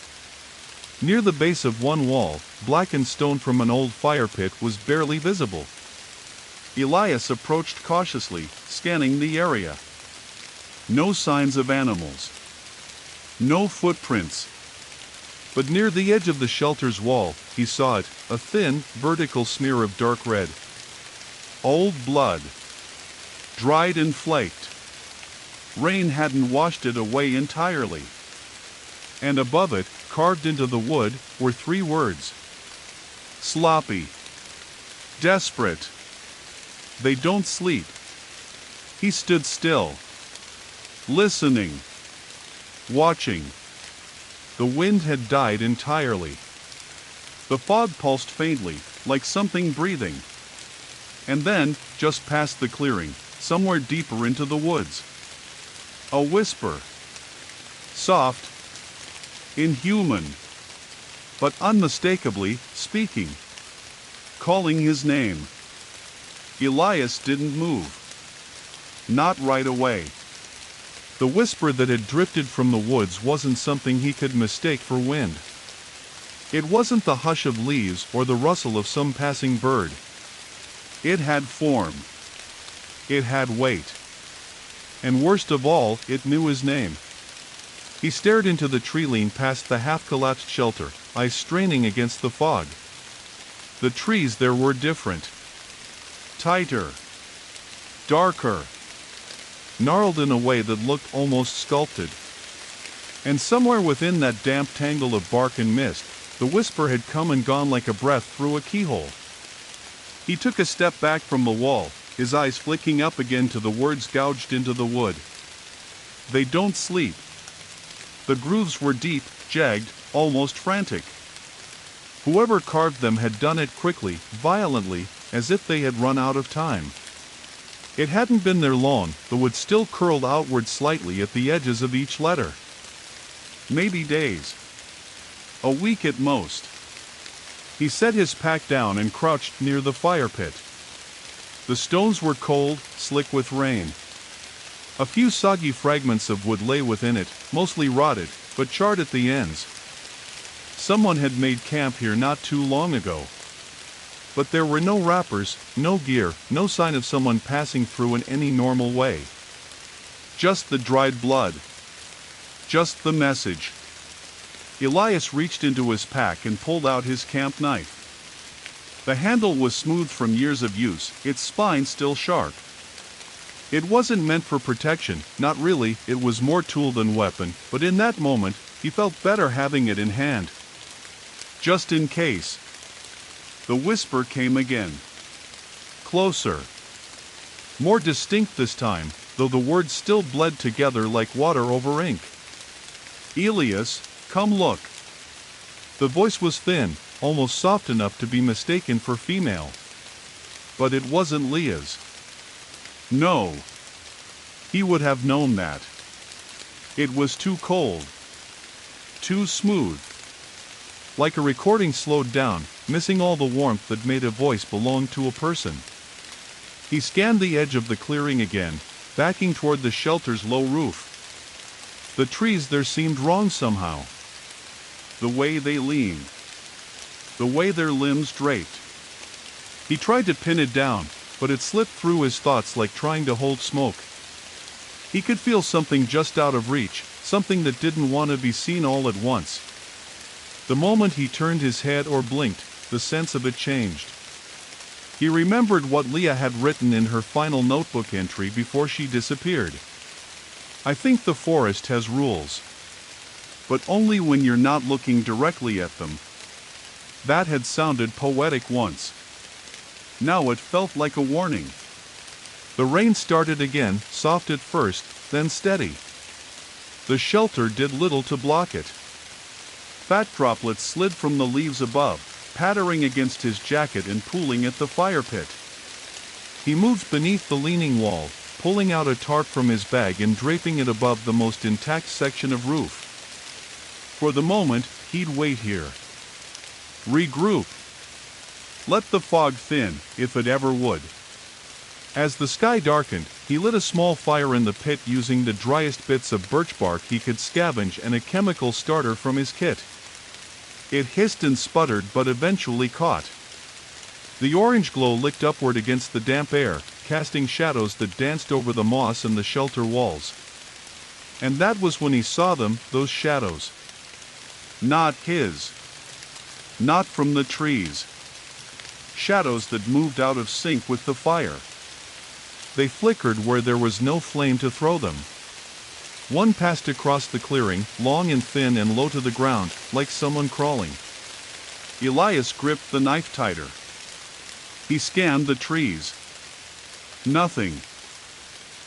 Near the base of one wall, blackened stone from an old fire pit was barely visible. Elias approached cautiously, scanning the area. No signs of animals. No footprints. But near the edge of the shelter's wall, he saw it, a thin, vertical smear of dark red. Old blood. Dried and flaked. Rain hadn't washed it away entirely. And above it, carved into the wood, were 3 words. Sloppy. Desperate. They don't sleep. He stood still. Listening. Watching. The wind had died entirely. The fog pulsed faintly, like something breathing. And then, just past the clearing, somewhere deeper into the woods, a whisper. Soft, inhuman, but unmistakably speaking. Calling his name. Elias didn't move. Not right away. The whisper that had drifted from the woods wasn't something he could mistake for wind. It wasn't the hush of leaves or the rustle of some passing bird. It had form. It had weight. And worst of all, it knew his name. He stared into the tree lean past the half-collapsed shelter, eyes straining against the fog. The trees there were different. Tighter. Darker. Gnarled in a way that looked almost sculpted. And somewhere within that damp tangle of bark and mist, the whisper had come and gone like a breath through a keyhole. He took a step back from the wall, his eyes flicking up again to the words gouged into the wood. They don't sleep. The grooves were deep, jagged, almost frantic. Whoever carved them had done it quickly, violently, as if they had run out of time. It hadn't been there long, the wood still curled outward slightly at the edges of each letter. Maybe days. A week at most. He set his pack down and crouched near the fire pit. The stones were cold, slick with rain. A few soggy fragments of wood lay within it, mostly rotted, but charred at the ends. Someone had made camp here not too long ago. But there were no wrappers, no gear, no sign of someone passing through in any normal way. Just the dried blood. Just the message. Elias reached into his pack and pulled out his camp knife. The handle was smooth from years of use, its spine still sharp. It wasn't meant for protection, not really, it was more tool than weapon, but in that moment, he felt better having it in hand. Just in case. The whisper came again. Closer. More distinct this time, though the words still bled together like water over ink. Elias, come look. The voice was thin, almost soft enough to be mistaken for female. But it wasn't Leah's. No. He would have known that. It was too cold. Too smooth. Like a recording slowed down, missing all the warmth that made a voice belong to a person. He scanned the edge of the clearing again, backing toward the shelter's low roof. The trees there seemed wrong somehow. The way they leaned. The way their limbs draped. He tried to pin it down, but it slipped through his thoughts like trying to hold smoke. He could feel something just out of reach, something that didn't want to be seen all at once. The moment he turned his head or blinked, the sense of it changed. He remembered what Leah had written in her final notebook entry before she disappeared. I think the forest has rules. But only when you're not looking directly at them. That had sounded poetic once. Now it felt like a warning. The rain started again, soft at first, then steady. The shelter did little to block it. Fat droplets slid from the leaves above, pattering against his jacket and pooling at the fire pit. He moved beneath the leaning wall, pulling out a tarp from his bag and draping it above the most intact section of roof. For the moment, he'd wait here. Regroup. Let the fog thin, if it ever would. As the sky darkened, he lit a small fire in the pit using the driest bits of birch bark he could scavenge and a chemical starter from his kit. It hissed and sputtered but eventually caught. The orange glow licked upward against the damp air, casting shadows that danced over the moss and the shelter walls. And that was when he saw them, those shadows. Not his. Not from the trees. Shadows that moved out of sync with the fire. They flickered where there was no flame to throw them. One passed across the clearing, long and thin and low to the ground, like someone crawling. Elias gripped the knife tighter. He scanned the trees. Nothing.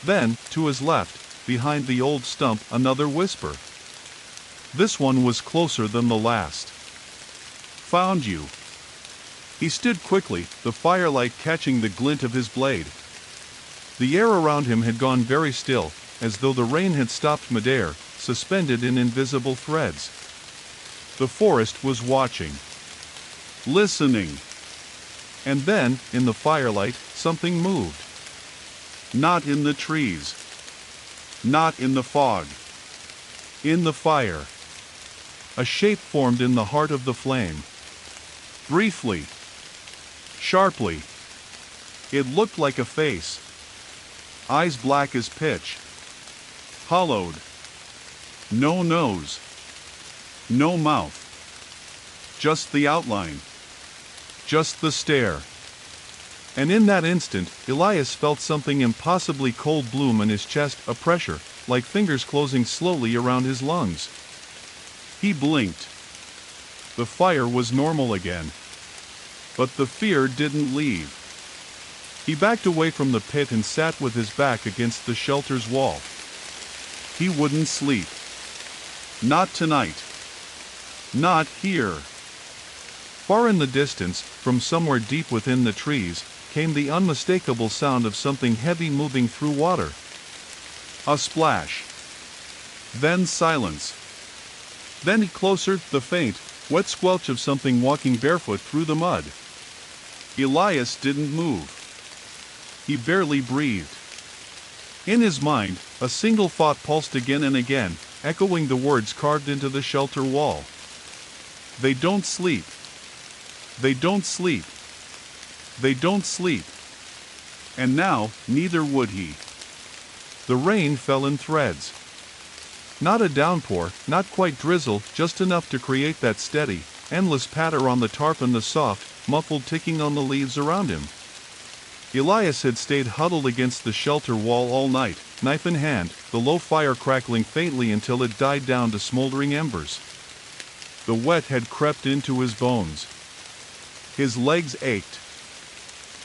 Then, to his left, behind the old stump, another whisper. This one was closer than the last. Found you. He stood quickly, the firelight catching the glint of his blade. The air around him had gone very still, as though the rain had stopped midair, suspended in invisible threads. The forest was watching. Listening. And then, in the firelight, something moved. Not in the trees. Not in the fog. In the fire. A shape formed in the heart of the flame. Briefly. Sharply. It looked like a face. Eyes black as pitch. Hollowed. No nose. No mouth. Just the outline. Just the stare. And in that instant, Elias felt something impossibly cold bloom in his chest, a pressure, like fingers closing slowly around his lungs. He blinked. The fire was normal again. But the fear didn't leave. He backed away from the pit and sat with his back against the shelter's wall. He wouldn't sleep. Not tonight. Not here. Far in the distance, from somewhere deep within the trees, came the unmistakable sound of something heavy moving through water. A splash. Then silence. Then closer, the faint, wet squelch of something walking barefoot through the mud. Elias didn't move. He barely breathed. In his mind, a single thought pulsed again and again, echoing the words carved into the shelter wall. They don't sleep. They don't sleep. They don't sleep. And now, neither would he. The rain fell in threads. Not a downpour, not quite drizzle, just enough to create that steady, endless patter on the tarp and the soft, muffled ticking on the leaves around him. Elias had stayed huddled against the shelter wall all night, knife in hand, the low fire crackling faintly until it died down to smoldering embers. The wet had crept into his bones. His legs ached.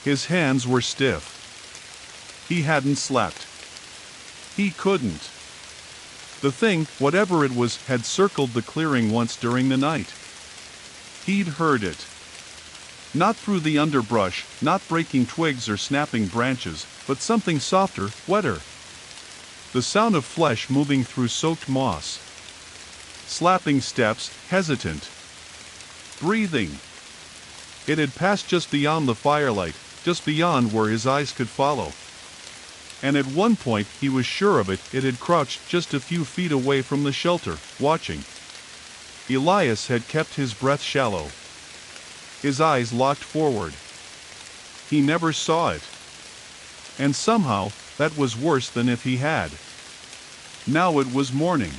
His hands were stiff. He hadn't slept. He couldn't. The thing, whatever it was, had circled the clearing once during the night. He'd heard it. Not through the underbrush, not breaking twigs or snapping branches, but something softer, wetter. The sound of flesh moving through soaked moss. Slapping steps, hesitant. Breathing. It had passed just beyond the firelight, just beyond where his eyes could follow. And at one point, he was sure of it, it had crouched just a few feet away from the shelter, watching. Elias had kept his breath shallow. His eyes locked forward. He never saw it. And somehow, that was worse than if he had. Now it was morning.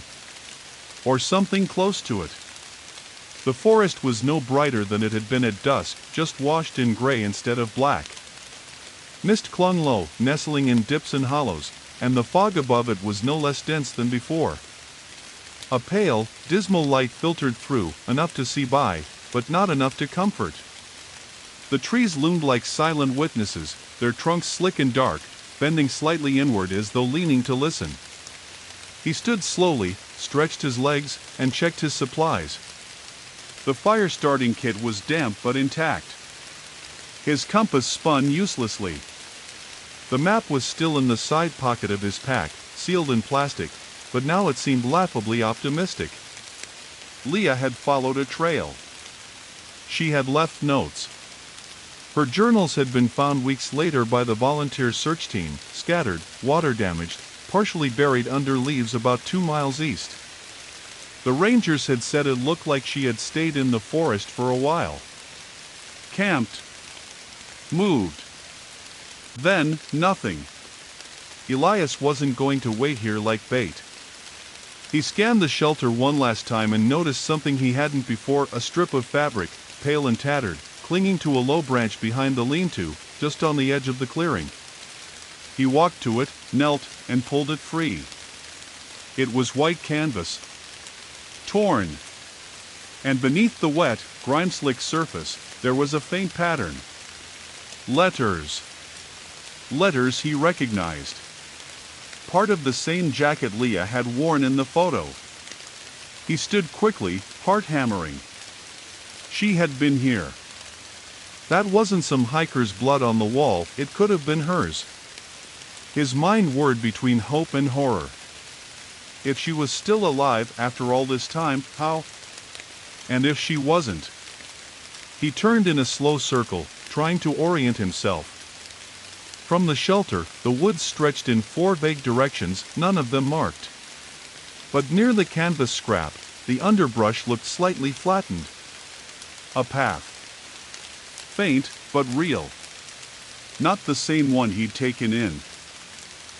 Or something close to it. The forest was no brighter than it had been at dusk, just washed in gray instead of black. Mist clung low, nestling in dips and hollows, and the fog above it was no less dense than before. A pale, dismal light filtered through, enough to see by, but not enough to comfort. The trees loomed like silent witnesses, their trunks slick and dark, bending slightly inward as though leaning to listen. He stood slowly, stretched his legs, and checked his supplies. The fire starting kit was damp but intact. His compass spun uselessly. The map was still in the side pocket of his pack, sealed in plastic, but now it seemed laughably optimistic. Leah had followed a trail. She had left notes. Her journals had been found weeks later by the volunteer search team, scattered, water-damaged, partially buried under leaves about 2 miles east. The rangers had said it looked like she had stayed in the forest for a while. Camped. Moved. Then, nothing. Elias wasn't going to wait here like bait. He scanned the shelter one last time and noticed something he hadn't before, a strip of fabric, pale and tattered, clinging to a low branch behind the lean-to, just on the edge of the clearing. He walked to it, knelt, and pulled it free. It was white canvas. Torn. And beneath the wet, grime-slick surface, there was a faint pattern. Letters. Letters he recognized. Part of the same jacket Leah had worn in the photo. He stood quickly, heart hammering. She had been here. That wasn't some hiker's blood on the wall, it could have been hers. His mind whirred between hope and horror. If she was still alive after all this time, how? And if she wasn't? He turned in a slow circle, trying to orient himself. From the shelter, the woods stretched in 4 vague directions, none of them marked. But near the canvas scrap, the underbrush looked slightly flattened. A path. Faint, but real. Not the same one he'd taken in.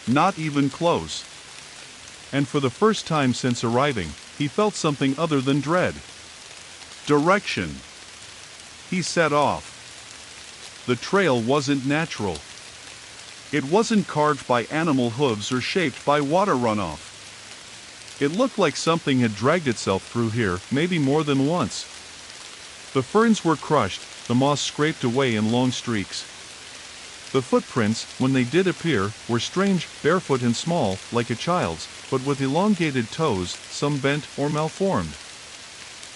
Not even close. And for the first time since arriving, he felt something other than dread. Direction. He set off. The trail wasn't natural. It wasn't carved by animal hooves or shaped by water runoff. It looked like something had dragged itself through here, maybe more than once. The ferns were crushed, the moss scraped away in long streaks. The footprints, when they did appear, were strange, barefoot and small, like a child's, but with elongated toes, some bent or malformed.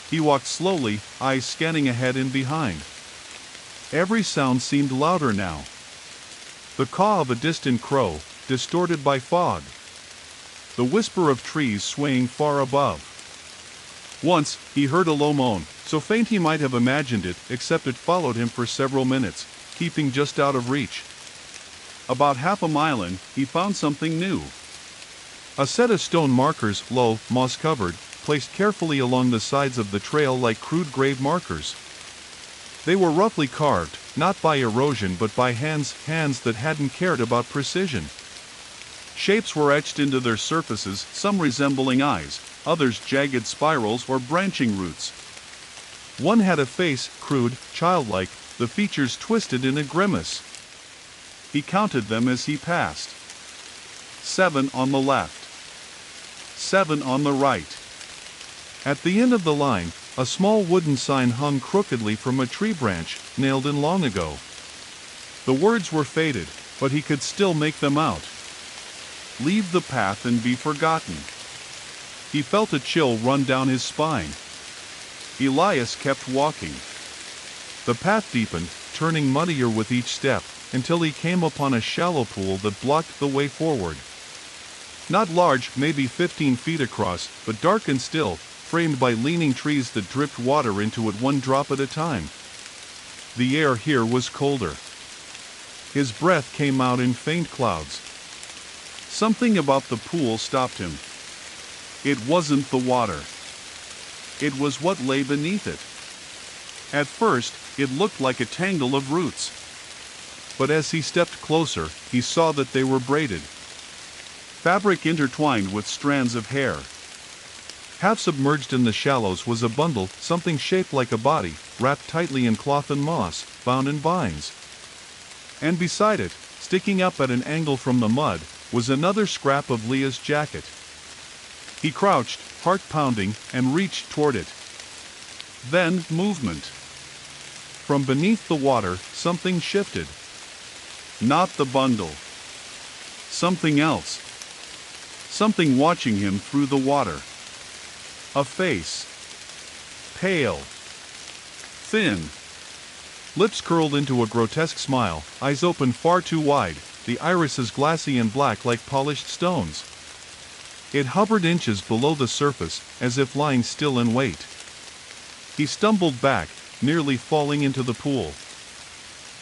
He walked slowly, eyes scanning ahead and behind. Every sound seemed louder now. The caw of a distant crow, distorted by fog. The whisper of trees swaying far above. Once, he heard a low moan, so faint he might have imagined it, except it followed him for several minutes, keeping just out of reach. About half a mile in, he found something new. A set of stone markers, low, moss-covered, placed carefully along the sides of the trail like crude grave markers. They were roughly carved, not by erosion but by hands that hadn't cared about precision. Shapes were etched into their surfaces, some resembling eyes, others jagged spirals or branching roots. One had a face, crude, childlike, the features twisted in a grimace. He counted them as he passed. 7 on the left. 7 on the right. At the end of the line, a small wooden sign hung crookedly from a tree branch, nailed in long ago. The words were faded, but he could still make them out. Leave the path and be forgotten. He felt a chill run down his spine. Elias kept walking. The path deepened, turning muddier with each step, until he came upon a shallow pool that blocked the way forward. Not large, maybe 15 feet across, but dark and still, framed by leaning trees that dripped water into it one drop at a time. The air here was colder. His breath came out in faint clouds. Something about the pool stopped him. It wasn't the water. It was what lay beneath it. At first, it looked like a tangle of roots. But as he stepped closer, he saw that they were braided. Fabric intertwined with strands of hair. Half submerged in the shallows was a bundle, something shaped like a body, wrapped tightly in cloth and moss, bound in vines. And beside it, sticking up at an angle from the mud, was another scrap of Leah's jacket. He crouched, heart pounding, and reached toward it. Then, movement. From beneath the water, something shifted. Not the bundle. Something else. Something watching him through the water. A face. Pale. Thin. Lips curled into a grotesque smile, eyes open far too wide, the irises glassy and black like polished stones. It hovered inches below the surface, as if lying still in wait. He stumbled back, nearly falling into the pool.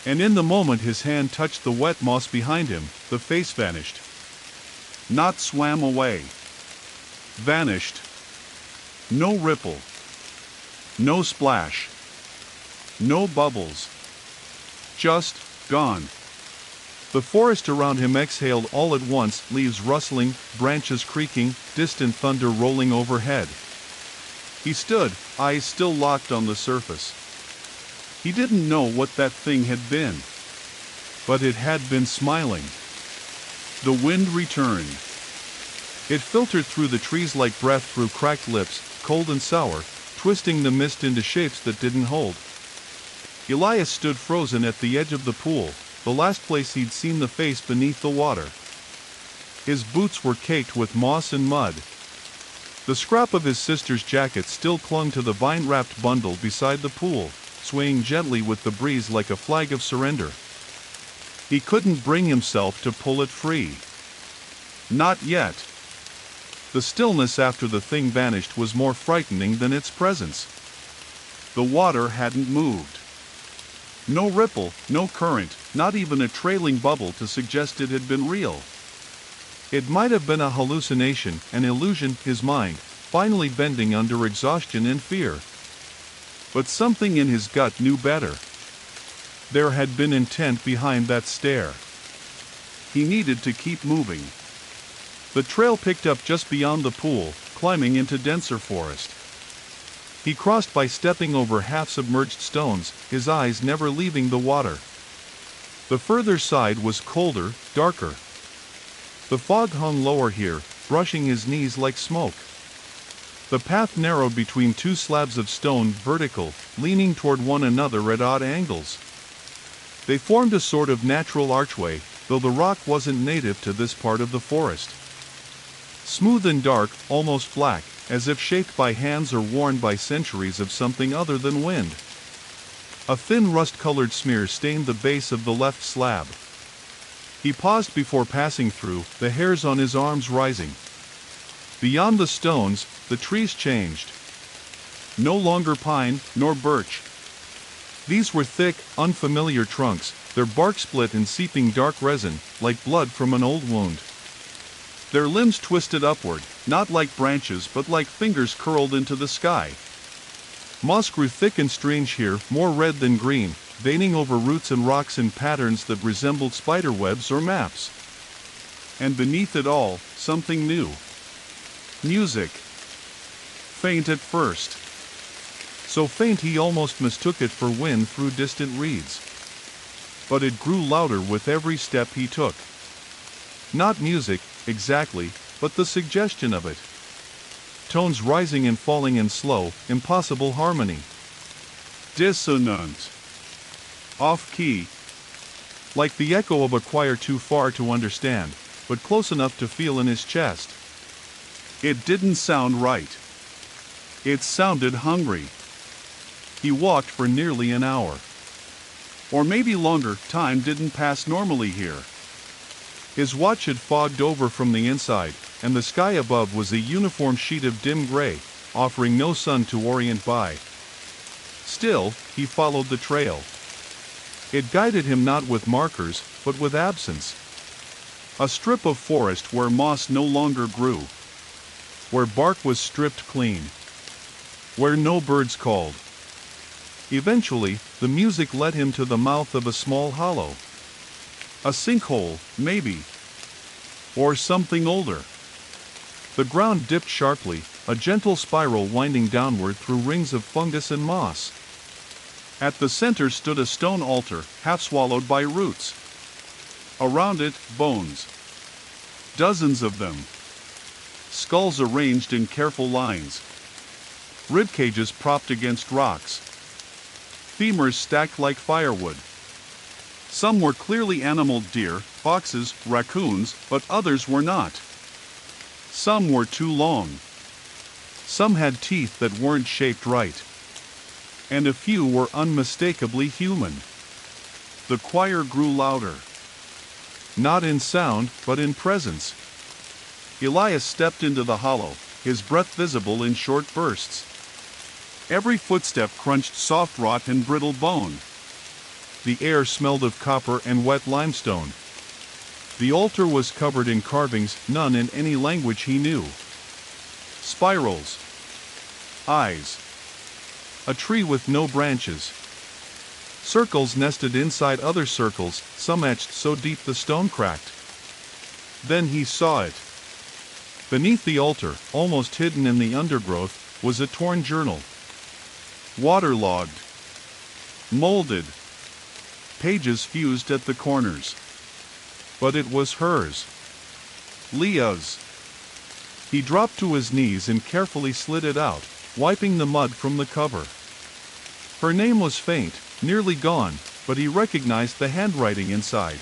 And in the moment his hand touched the wet moss behind him, the face vanished. Not swam away. Vanished. No ripple. No splash. No bubbles. Just gone. The forest around him exhaled all at once, leaves rustling, branches creaking, distant thunder rolling overhead. He stood, eyes still locked on the surface. He didn't know what that thing had been. But it had been smiling. The wind returned. It filtered through the trees like breath through cracked lips, cold and sour, twisting the mist into shapes that didn't hold. Elias stood frozen at the edge of the pool, the last place he'd seen the face beneath the water. His boots were caked with moss and mud. The scrap of his sister's jacket still clung to the vine-wrapped bundle beside the pool, swaying gently with the breeze like a flag of surrender. He couldn't bring himself to pull it free. Not yet. The stillness after the thing vanished was more frightening than its presence. The water hadn't moved. No ripple, no current, not even a trailing bubble to suggest it had been real. It might have been a hallucination, an illusion, his mind, finally bending under exhaustion and fear. But something in his gut knew better. There had been intent behind that stare. He needed to keep moving. The trail picked up just beyond the pool, climbing into denser forest. He crossed by stepping over half-submerged stones, his eyes never leaving the water. The further side was colder, darker. The fog hung lower here, brushing his knees like smoke. The path narrowed between two slabs of stone, vertical, leaning toward one another at odd angles. They formed a sort of natural archway, though the rock wasn't native to this part of the forest. Smooth and dark, almost black, as if shaped by hands or worn by centuries of something other than wind. A thin rust-colored smear stained the base of the left slab. He paused before passing through, the hairs on his arms rising. Beyond the stones, the trees changed. No longer pine, nor birch. These were thick, unfamiliar trunks, their bark split in seeping dark resin, like blood from an old wound. Their limbs twisted upward, not like branches but like fingers curled into the sky. Moss grew thick and strange here, more red than green, veining over roots and rocks in patterns that resembled spiderwebs or maps. And beneath it all, something new. Music. Faint at first. So faint he almost mistook it for wind through distant reeds. But it grew louder with every step he took. Not music, exactly, but the suggestion of it. Tones rising and falling in slow, impossible harmony. Dissonant. Off-key. Like the echo of a choir too far to understand, but close enough to feel in his chest. It didn't sound right. It sounded hungry. He walked for nearly an hour. Or maybe longer, time didn't pass normally here. His watch had fogged over from the inside, and the sky above was a uniform sheet of dim gray, offering no sun to orient by. Still, he followed the trail. It guided him not with markers, but with absence. A strip of forest where moss no longer grew. Where bark was stripped clean. Where no birds called. Eventually, the music led him to the mouth of a small hollow. A sinkhole, maybe. Or something older. The ground dipped sharply, a gentle spiral winding downward through rings of fungus and moss. At the center stood a stone altar, half swallowed by roots. Around it, bones. Dozens of them. Skulls arranged in careful lines. rib cages propped against rocks, femurs stacked like firewood. Some were clearly animal deer, foxes, raccoons, but others were not. Some were too long. Some had teeth that weren't shaped right. And a few were unmistakably human. The choir grew louder. Not in sound, but in presence. Elias stepped into the hollow, his breath visible in short bursts. Every footstep crunched soft rot and brittle bone. The air smelled of copper and wet limestone. The altar was covered in carvings, none in any language he knew. Spirals. Eyes. A tree with no branches. Circles nested inside other circles, some etched so deep the stone cracked. Then he saw it. Beneath the altar, almost hidden in the undergrowth, was a torn journal. Waterlogged. Molded. Pages fused at the corners. But it was hers. Leah's. He dropped to his knees and carefully slid it out, wiping the mud from the cover. Her name was faint, nearly gone, but he recognized the handwriting inside.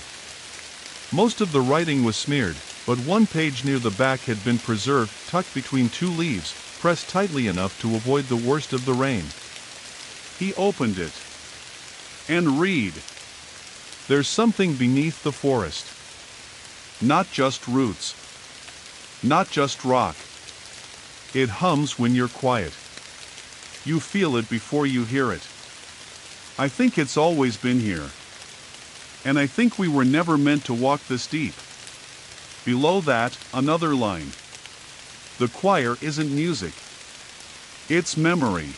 Most of the writing was smeared, but one page near the back had been preserved, tucked between two leaves, pressed tightly enough to avoid the worst of the rain. He opened it. And read. There's something beneath the forest. Not just roots. Not just rock. It hums when you're quiet. You feel it before you hear it. I think it's always been here. And I think we were never meant to walk this deep. Below that, another line. The choir isn't music. It's memory.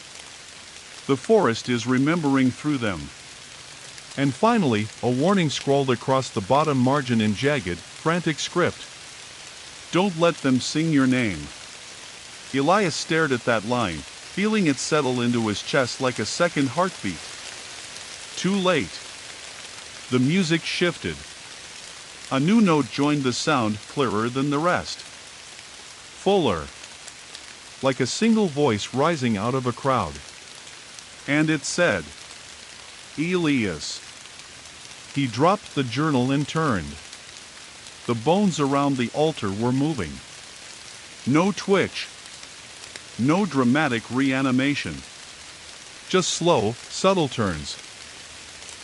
The forest is remembering through them. And finally, a warning scrawled across the bottom margin in jagged, frantic script. Don't let them sing your name. Elias stared at that line, feeling it settle into his chest like a second heartbeat. Too late. The music shifted. A new note joined the sound, clearer than the rest. Fuller. Like a single voice rising out of a crowd. And it said, Elias. He dropped the journal and turned. The bones around the altar were moving. No twitch. No dramatic reanimation. Just slow, subtle turns.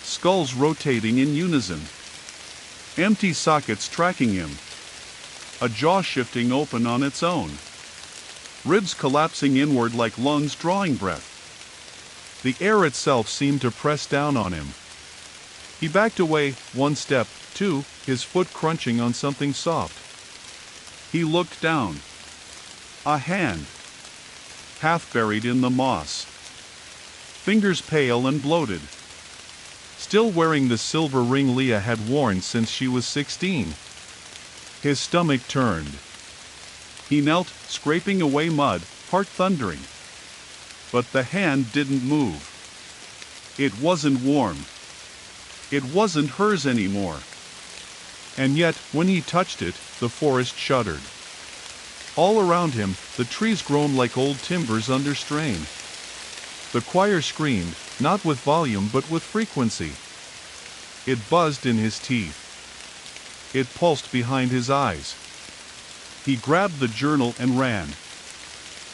Skulls rotating in unison. Empty sockets tracking him. A jaw shifting open on its own. Ribs collapsing inward like lungs drawing breath. The air itself seemed to press down on him. He backed away, one step, two, his foot crunching on something soft. He looked down. A hand. Half buried in the moss. Fingers pale and bloated. Still wearing the silver ring Leah had worn since she was 16. His stomach turned. He knelt, scraping away mud, heart thundering. But the hand didn't move. It wasn't warm. It wasn't hers anymore. And yet, when he touched it, the forest shuddered. All around him, the trees groaned like old timbers under strain. The choir screamed, not with volume but with frequency. It buzzed in his teeth. It pulsed behind his eyes. He grabbed the journal and ran.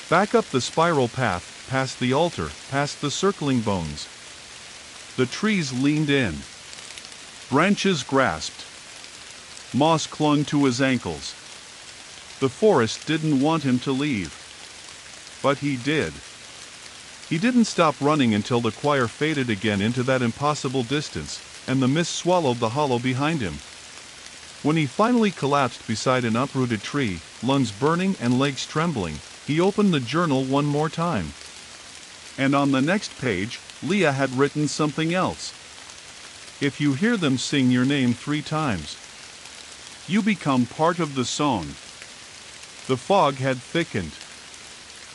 Back up the spiral path, past the altar, past the circling bones. The trees leaned in. Branches grasped. Moss clung to his ankles. The forest didn't want him to leave. But he did. He didn't stop running until the choir faded again into that impossible distance, and the mist swallowed the hollow behind him. When he finally collapsed beside an uprooted tree, lungs burning and legs trembling, he opened the journal one more time. And on the next page, Leah had written something else. If you hear them sing your name 3 times, you become part of the song. The fog had thickened.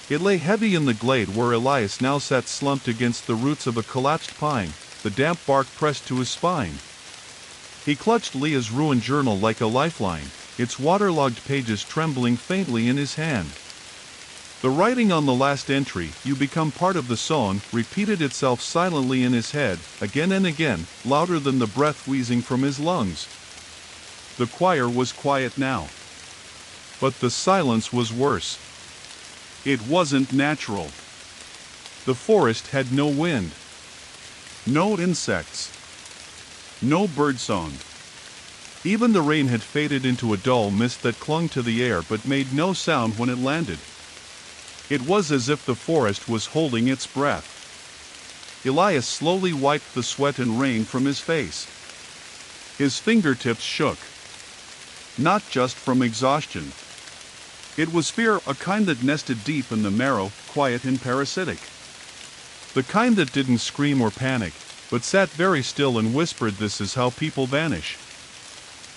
It lay heavy in the glade where Elias now sat slumped against the roots of a collapsed pine, the damp bark pressed to his spine. He clutched Leah's ruined journal like a lifeline, its waterlogged pages trembling faintly in his hand. The writing on the last entry, "You become part of the song," repeated itself silently in his head, again and again, louder than the breath wheezing from his lungs. The choir was quiet now. But the silence was worse. It wasn't natural. The forest had no wind. No insects. No birdsong. Even the rain had faded into a dull mist that clung to the air but made no sound when it landed. It was as if the forest was holding its breath. Elias slowly wiped the sweat and rain from his face. His fingertips shook. Not just from exhaustion. It was fear, a kind that nested deep in the marrow, quiet and parasitic. The kind that didn't scream or panic, but sat very still and whispered, "This is how people vanish."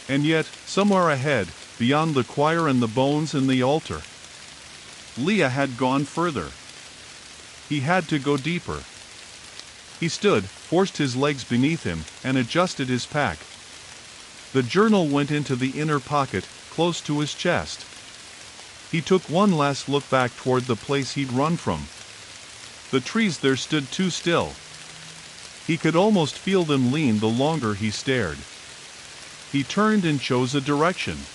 And yet, somewhere ahead, beyond the choir and the bones and the altar, Leah had gone further. He had to go deeper. He stood, forced his legs beneath him, and adjusted his pack. The journal went into the inner pocket, close to his chest. He took one last look back toward the place he'd run from. The trees there stood too still. He could almost feel them lean the longer he stared. He turned and chose a direction.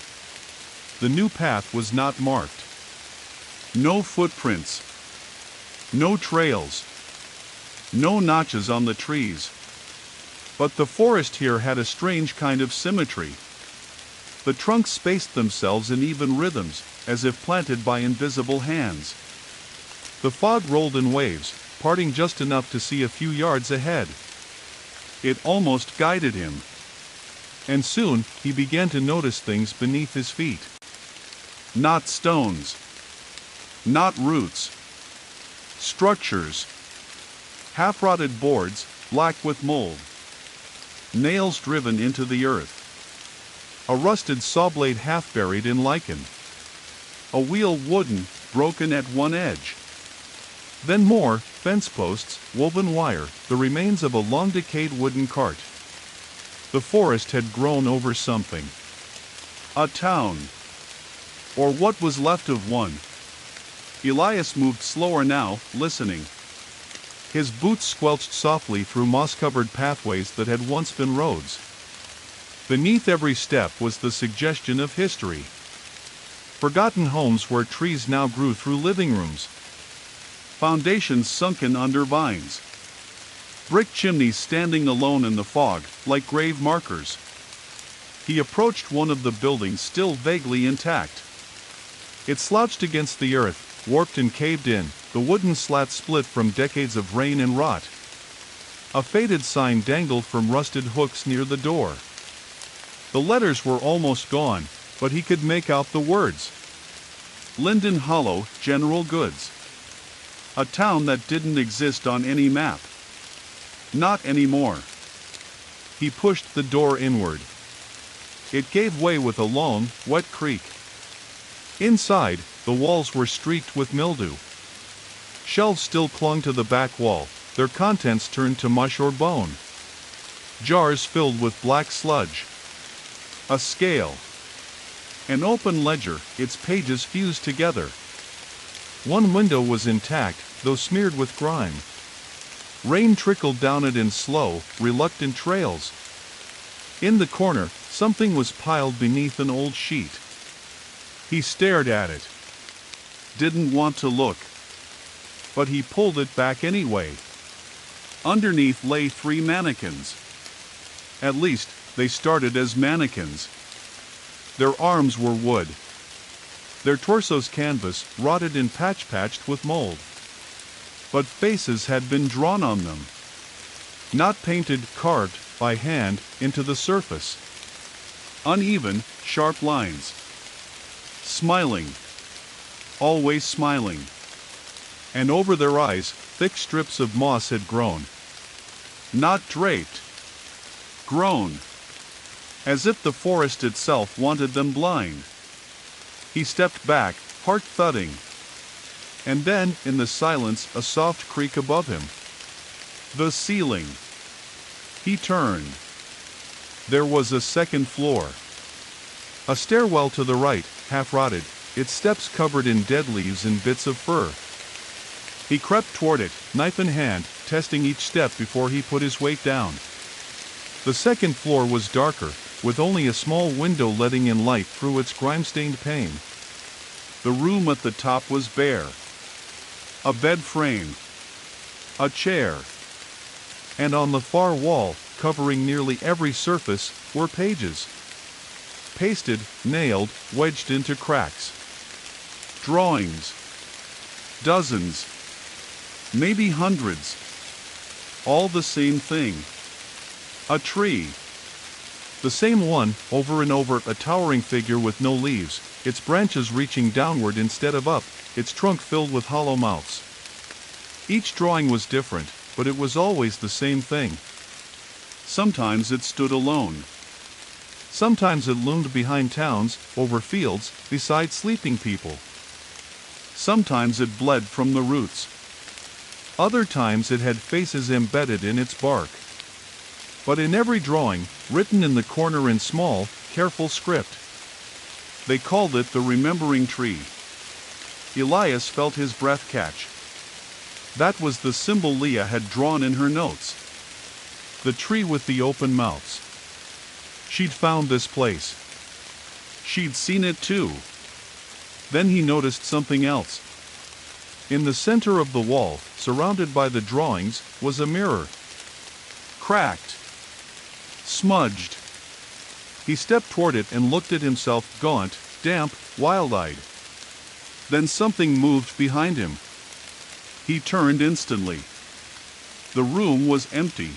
The new path was not marked. No footprints. No trails. No notches on the trees. But the forest here had a strange kind of symmetry. The trunks spaced themselves in even rhythms, as if planted by invisible hands. The fog rolled in waves, parting just enough to see a few yards ahead. It almost guided him. And soon, he began to notice things beneath his feet. Not stones. Not roots. Structures. Half-rotted boards, black with mold. Nails driven into the earth. A rusted saw blade half buried in lichen. A wheel wooden, broken at one edge. Then more, fence posts, woven wire, the remains of a long-decayed wooden cart. The forest had grown over something. A town. Or what was left of one. Elias moved slower now, listening. His boots squelched softly through moss-covered pathways that had once been roads. Beneath every step was the suggestion of history. Forgotten homes where trees now grew through living rooms. Foundations sunken under vines. Brick chimneys standing alone in the fog, like grave markers. He approached one of the buildings still vaguely intact. It slouched against the earth, warped and caved in, the wooden slats split from decades of rain and rot. A faded sign dangled from rusted hooks near the door. The letters were almost gone, but he could make out the words. Linden Hollow, General Goods. A town that didn't exist on any map. Not anymore. He pushed the door inward. It gave way with a long, wet creak. Inside, the walls were streaked with mildew. Shelves still clung to the back wall, their contents turned to mush or bone. Jars filled with black sludge. A scale. An open ledger, its pages fused together. One window was intact, though smeared with grime. Rain trickled down it in slow, reluctant trails. In the corner, something was piled beneath an old sheet. He stared at it. Didn't want to look. But he pulled it back anyway. Underneath lay 3 mannequins. At least, they started as mannequins. Their arms were wood. Their torsos canvas, rotted and patched with mold. But faces had been drawn on them. Not painted, carved, by hand, into the surface. Uneven, sharp lines. Smiling. Always smiling. And over their eyes, thick strips of moss had grown. Not draped. Grown. As if the forest itself wanted them blind. He stepped back, heart thudding. And then, in the silence, a soft creak above him. The ceiling. He turned. There was a second floor. A stairwell to the right, half-rotted, its steps covered in dead leaves and bits of fur. He crept toward it, knife in hand, testing each step before he put his weight down. The second floor was darker, with only a small window letting in light through its grime-stained pane. The room at the top was bare. A bed frame, a chair, and on the far wall, covering nearly every surface, were pages. Pasted, nailed, wedged into cracks. Drawings. Dozens. Maybe hundreds. All the same thing. A tree. The same one, over and over, a towering figure with no leaves, its branches reaching downward instead of up, its trunk filled with hollow mouths. Each drawing was different, but it was always the same thing. Sometimes it stood alone. Sometimes it loomed behind towns, over fields, beside sleeping people. Sometimes it bled from the roots. Other times it had faces embedded in its bark. But in every drawing, written in the corner in small, careful script. They called it the Remembering Tree. Elias felt his breath catch. That was the symbol Leah had drawn in her notes. The tree with the open mouths. She'd found this place. She'd seen it too. Then he noticed something else. In the center of the wall, surrounded by the drawings, was a mirror. Cracked. Smudged. He stepped toward it and looked at himself, gaunt, damp, wild-eyed. Then something moved behind him. He turned instantly. The room was empty.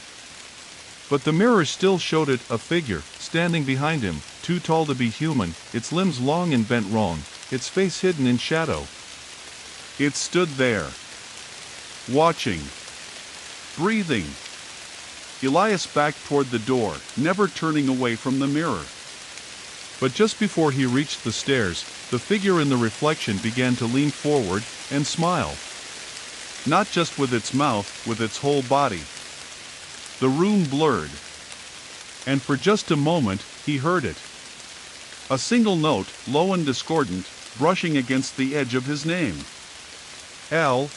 But the mirror still showed it, a figure, standing behind him, too tall to be human, its limbs long and bent wrong, its face hidden in shadow. It stood there. Watching. Breathing. Elias backed toward the door, never turning away from the mirror. But just before he reached the stairs, the figure in the reflection began to lean forward and smile. Not just with its mouth, with its whole body. The room blurred. And for just a moment, he heard it. A single note, low and discordant, brushing against the edge of his name. L.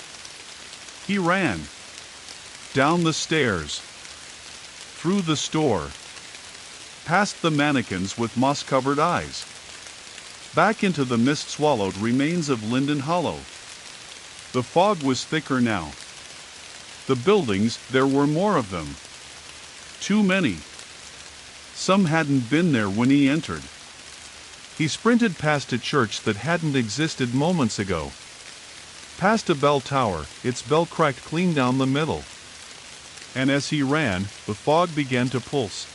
He ran. Down the stairs. Through the store. Past the mannequins with moss-covered eyes. Back into the mist-swallowed remains of Linden Hollow. The fog was thicker now. The buildings, there were more of them. Too many. Some hadn't been there when he entered. He sprinted past a church that hadn't existed moments ago. Past a bell tower, its bell cracked clean down the middle. And as he ran, the fog began to pulse.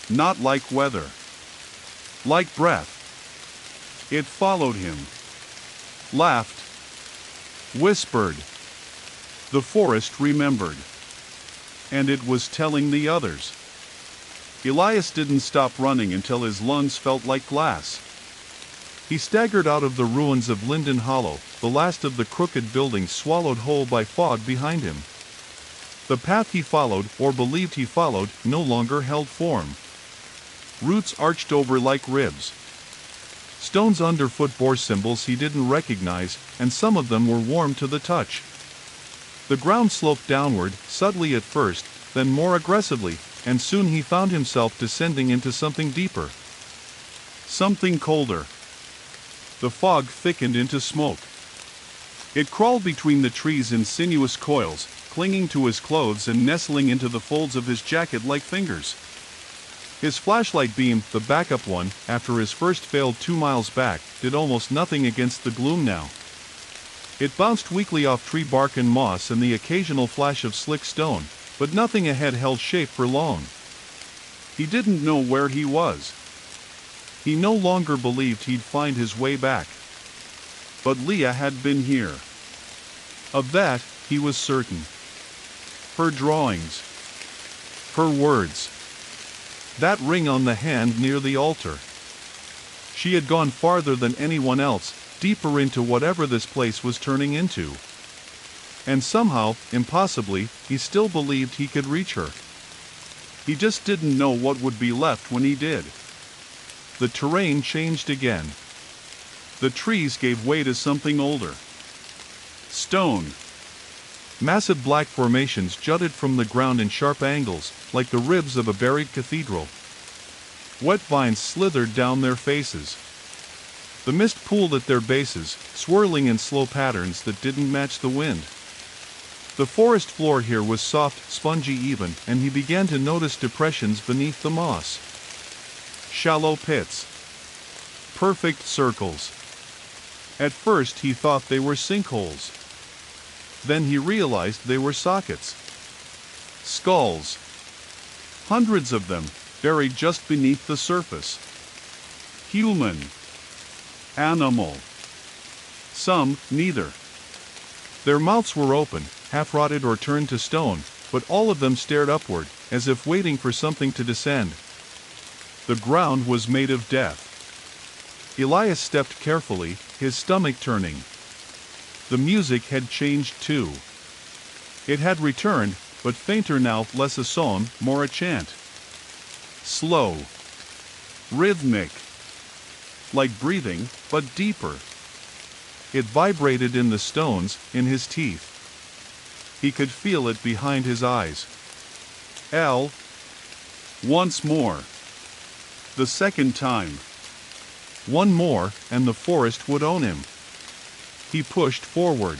Not like weather. Like breath. It followed him. Laughed. Whispered. The forest remembered. And it was telling the others. Elias didn't stop running until his lungs felt like glass. He staggered out of the ruins of Linden Hollow, the last of the crooked buildings swallowed whole by fog behind him. The path he followed, or believed he followed, no longer held form. Roots arched over like ribs. Stones underfoot bore symbols he didn't recognize, and some of them were warm to the touch. The ground sloped downward, subtly at first, then more aggressively, and soon he found himself descending into something deeper. Something colder. The fog thickened into smoke. It crawled between the trees in sinuous coils, clinging to his clothes and nestling into the folds of his jacket like fingers. His flashlight beam, the backup one, after his first failed 2 miles back, did almost nothing against the gloom now. It bounced weakly off tree bark and moss and the occasional flash of slick stone, but nothing ahead held shape for long. He didn't know where he was. He no longer believed he'd find his way back. But Leah had been here. Of that, he was certain. Her drawings. Her words. That ring on the hand near the altar. She had gone farther than anyone else, deeper into whatever this place was turning into. And somehow, impossibly, he still believed he could reach her. He just didn't know what would be left when he did. The terrain changed again. The trees gave way to something older. Stone. Massive black formations jutted from the ground in sharp angles, like the ribs of a buried cathedral. Wet vines slithered down their faces. The mist pooled at their bases, swirling in slow patterns that didn't match the wind. The forest floor here was soft, spongy even, and he began to notice depressions beneath the moss. Shallow pits. Perfect circles. At first he thought they were sinkholes. Then he realized they were sockets. Skulls. Hundreds of them, buried just beneath the surface. Human. Animal. Some, neither. Their mouths were open, half-rotted or turned to stone, but all of them stared upward, as if waiting for something to descend. The ground was made of death. Elias stepped carefully, his stomach turning. The music had changed too. It had returned, but fainter now, less a song, more a chant. Slow. Rhythmic. Like breathing, but deeper. It vibrated in the stones, in his teeth. He could feel it behind his eyes. L. Once more. The second time. One more, and the forest would own him. He pushed forward.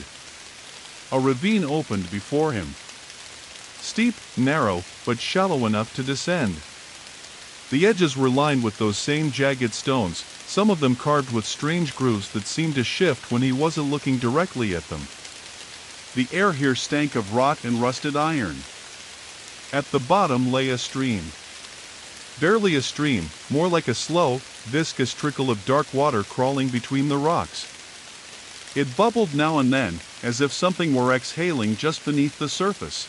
A ravine opened before him. Steep, narrow, but shallow enough to descend. The edges were lined with those same jagged stones, some of them carved with strange grooves that seemed to shift when he wasn't looking directly at them. The air here stank of rot and rusted iron. At the bottom lay a stream. Barely a stream, more like a slow, viscous trickle of dark water crawling between the rocks. It bubbled now and then, as if something were exhaling just beneath the surface.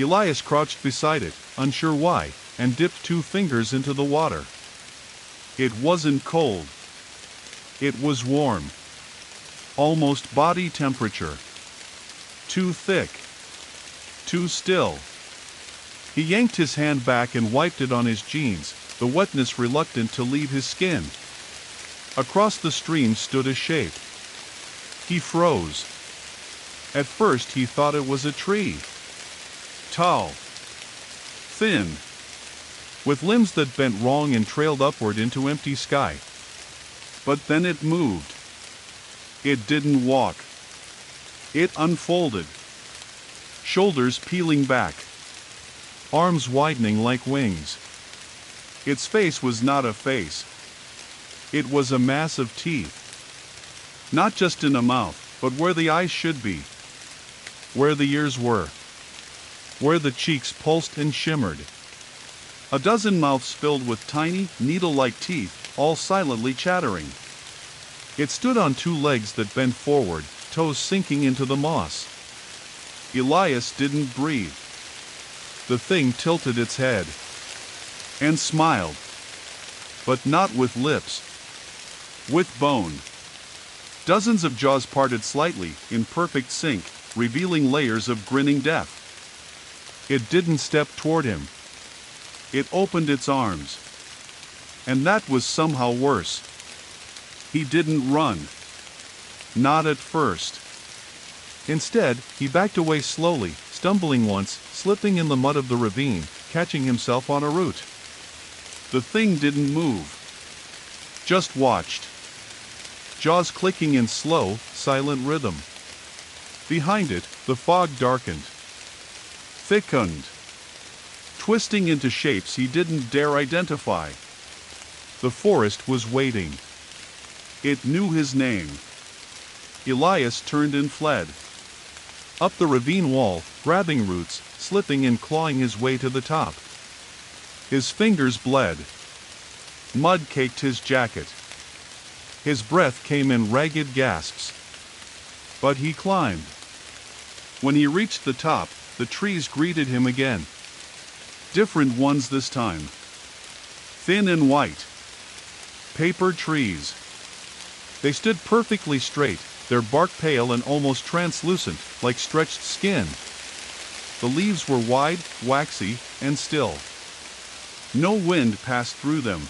Elias crouched beside it, unsure why, and dipped 2 fingers into the water. It wasn't cold. It was warm. Almost body temperature. Too thick. Too still. He yanked his hand back and wiped it on his jeans, the wetness reluctant to leave his skin. Across the stream stood a shape. He froze. At first he thought it was a tree. Tall. Thin. With limbs that bent wrong and trailed upward into empty sky. But then it moved. It didn't walk. It unfolded. Shoulders peeling back. Arms widening like wings. Its face was not a face. It was a mass of teeth. Not just in a mouth, but where the eyes should be. Where the ears were. Where the cheeks pulsed and shimmered. A dozen mouths filled with tiny, needle-like teeth, all silently chattering. It stood on 2 legs that bent forward, toes sinking into the moss. Elias didn't breathe. The thing tilted its head. And smiled. But not with lips. With bone. Dozens of jaws parted slightly, in perfect sync, revealing layers of grinning death. It didn't step toward him. It opened its arms. And that was somehow worse. He didn't run. Not at first. Instead, he backed away slowly, stumbling once, slipping in the mud of the ravine, catching himself on a root. The thing didn't move. Just watched. Jaws clicking in slow, silent rhythm. Behind it, the fog darkened. Thickened. Twisting into shapes he didn't dare identify. The forest was waiting. It knew his name. Elias turned and fled. Up the ravine wall, grabbing roots, slipping and clawing his way to the top. His fingers bled. Mud caked his jacket. His breath came in ragged gasps. But he climbed. When he reached the top, the trees greeted him again. Different ones this time. Thin and white. Paper trees. They stood perfectly straight, their bark pale and almost translucent, like stretched skin. The leaves were wide, waxy, and still. No wind passed through them.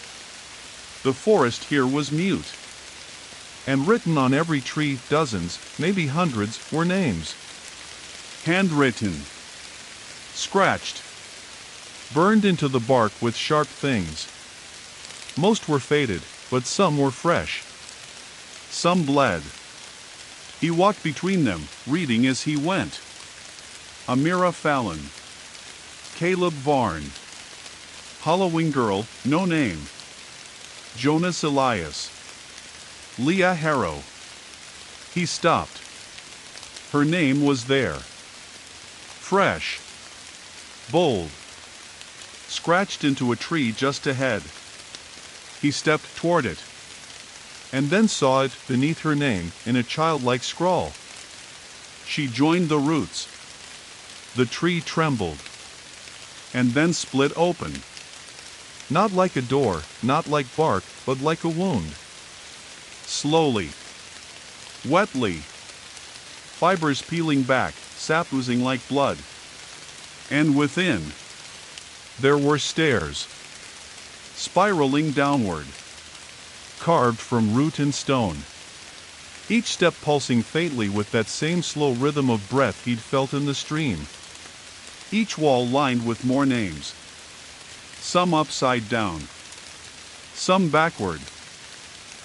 The forest here was mute. And written on every tree, dozens, maybe hundreds, were names. Handwritten. Scratched. Burned into the bark with sharp things. Most were faded, but some were fresh. Some bled. He walked between them, reading as he went. Amira Fallon. Caleb Varn. Halloween Girl, no name. Jonas Elias. Leah Harrow. He stopped. Her name was there. Fresh. Bold. Scratched into a tree just ahead. He stepped toward it. And then saw it beneath her name in a childlike scrawl. She joined the roots. The tree trembled. And then split open. Not like a door, not like bark, but like a wound. Slowly. Wetly. Fibers peeling back, sap oozing like blood. And within, there were stairs. Spiraling downward. Carved from root and stone. Each step pulsing faintly with that same slow rhythm of breath he'd felt in the stream. Each wall lined with more names. Some upside down. Some backward.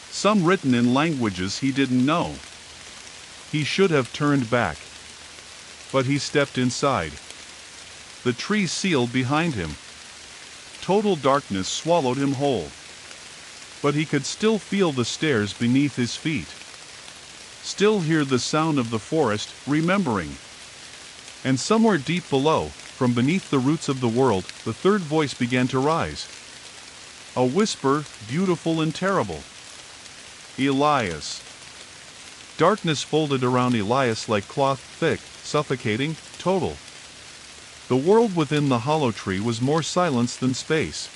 Some written in languages he didn't know. He should have turned back. But he stepped inside. The tree sealed behind him. Total darkness swallowed him whole. But he could still feel the stairs beneath his feet. Still hear the sound of the forest, remembering. And somewhere deep below, from beneath the roots of the world, the third voice began to rise. A whisper, beautiful and terrible. Elias. Darkness folded around Elias like cloth, thick, suffocating, total. The world within the hollow tree was more silence than space.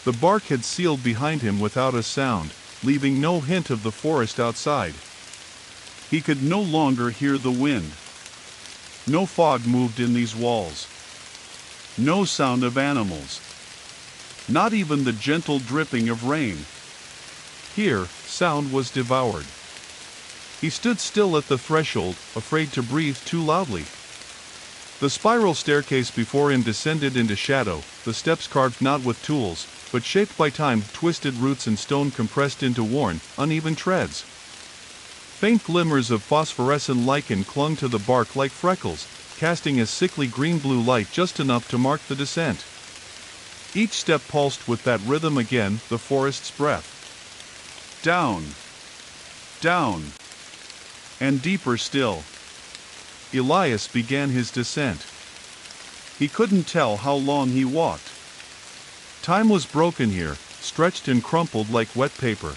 The bark had sealed behind him without a sound, leaving no hint of the forest outside. He could no longer hear the wind. No fog moved in these walls. No sound of animals. Not even the gentle dripping of rain. Here, sound was devoured. He stood still at the threshold, afraid to breathe too loudly. The spiral staircase before him descended into shadow, the steps carved not with tools, but shaped by time, twisted roots and stone compressed into worn, uneven treads. Faint glimmers of phosphorescent lichen clung to the bark like freckles, casting a sickly green-blue light just enough to mark the descent. Each step pulsed with that rhythm again, the forest's breath. Down. Down. And deeper still. Elias began his descent. He couldn't tell how long he walked. Time was broken here, stretched and crumpled like wet paper.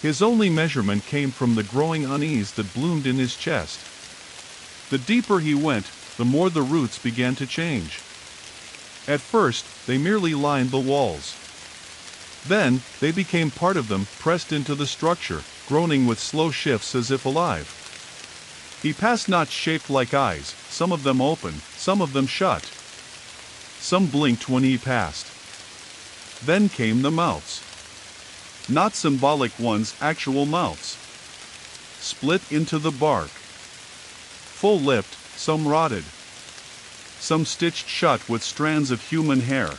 His only measurement came from the growing unease that bloomed in his chest. The deeper he went, the more the roots began to change. At first, they merely lined the walls. Then, they became part of them, pressed into the structure, groaning with slow shifts as if alive. He passed knots shaped like eyes, some of them open, some of them shut. Some blinked when he passed. Then came the mouths. Not symbolic ones, actual mouths. Split into the bark. Full-lipped, some rotted. Some stitched shut with strands of human hair.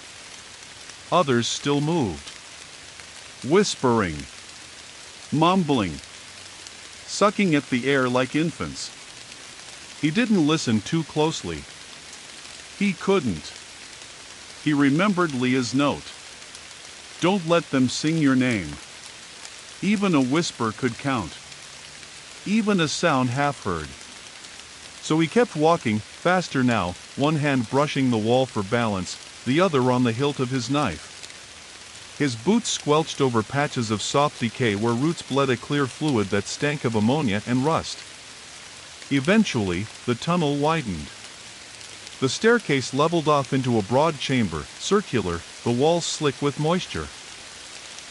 Others still moved. Whispering. Mumbling. Sucking at the air like infants. He didn't listen too closely. He couldn't. He remembered Leah's note. Don't let them sing your name. Even a whisper could count. Even a sound half heard. So he kept walking, faster now, one hand brushing the wall for balance, the other on the hilt of his knife. His boots squelched over patches of soft decay where roots bled a clear fluid that stank of ammonia and rust. Eventually, the tunnel widened. The staircase leveled off into a broad chamber, circular, the walls slick with moisture.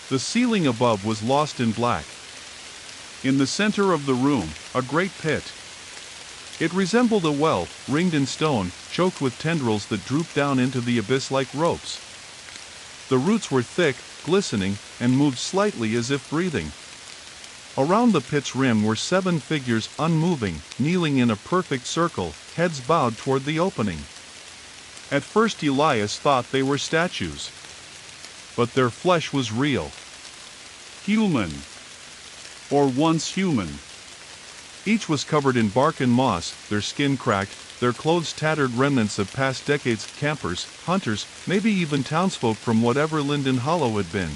The ceiling above was lost in black. In the center of the room, a great pit. It resembled a well, ringed in stone, choked with tendrils that drooped down into the abyss like ropes. The roots were thick, glistening, and moved slightly as if breathing. Around the pit's rim were 7 figures unmoving, kneeling in a perfect circle, heads bowed toward the opening. At first Elias thought they were statues. But their flesh was real. Human. Or once human. Each was covered in bark and moss, their skin cracked, their clothes tattered, remnants of past decades, campers, hunters, maybe even townsfolk from whatever Linden Hollow had been.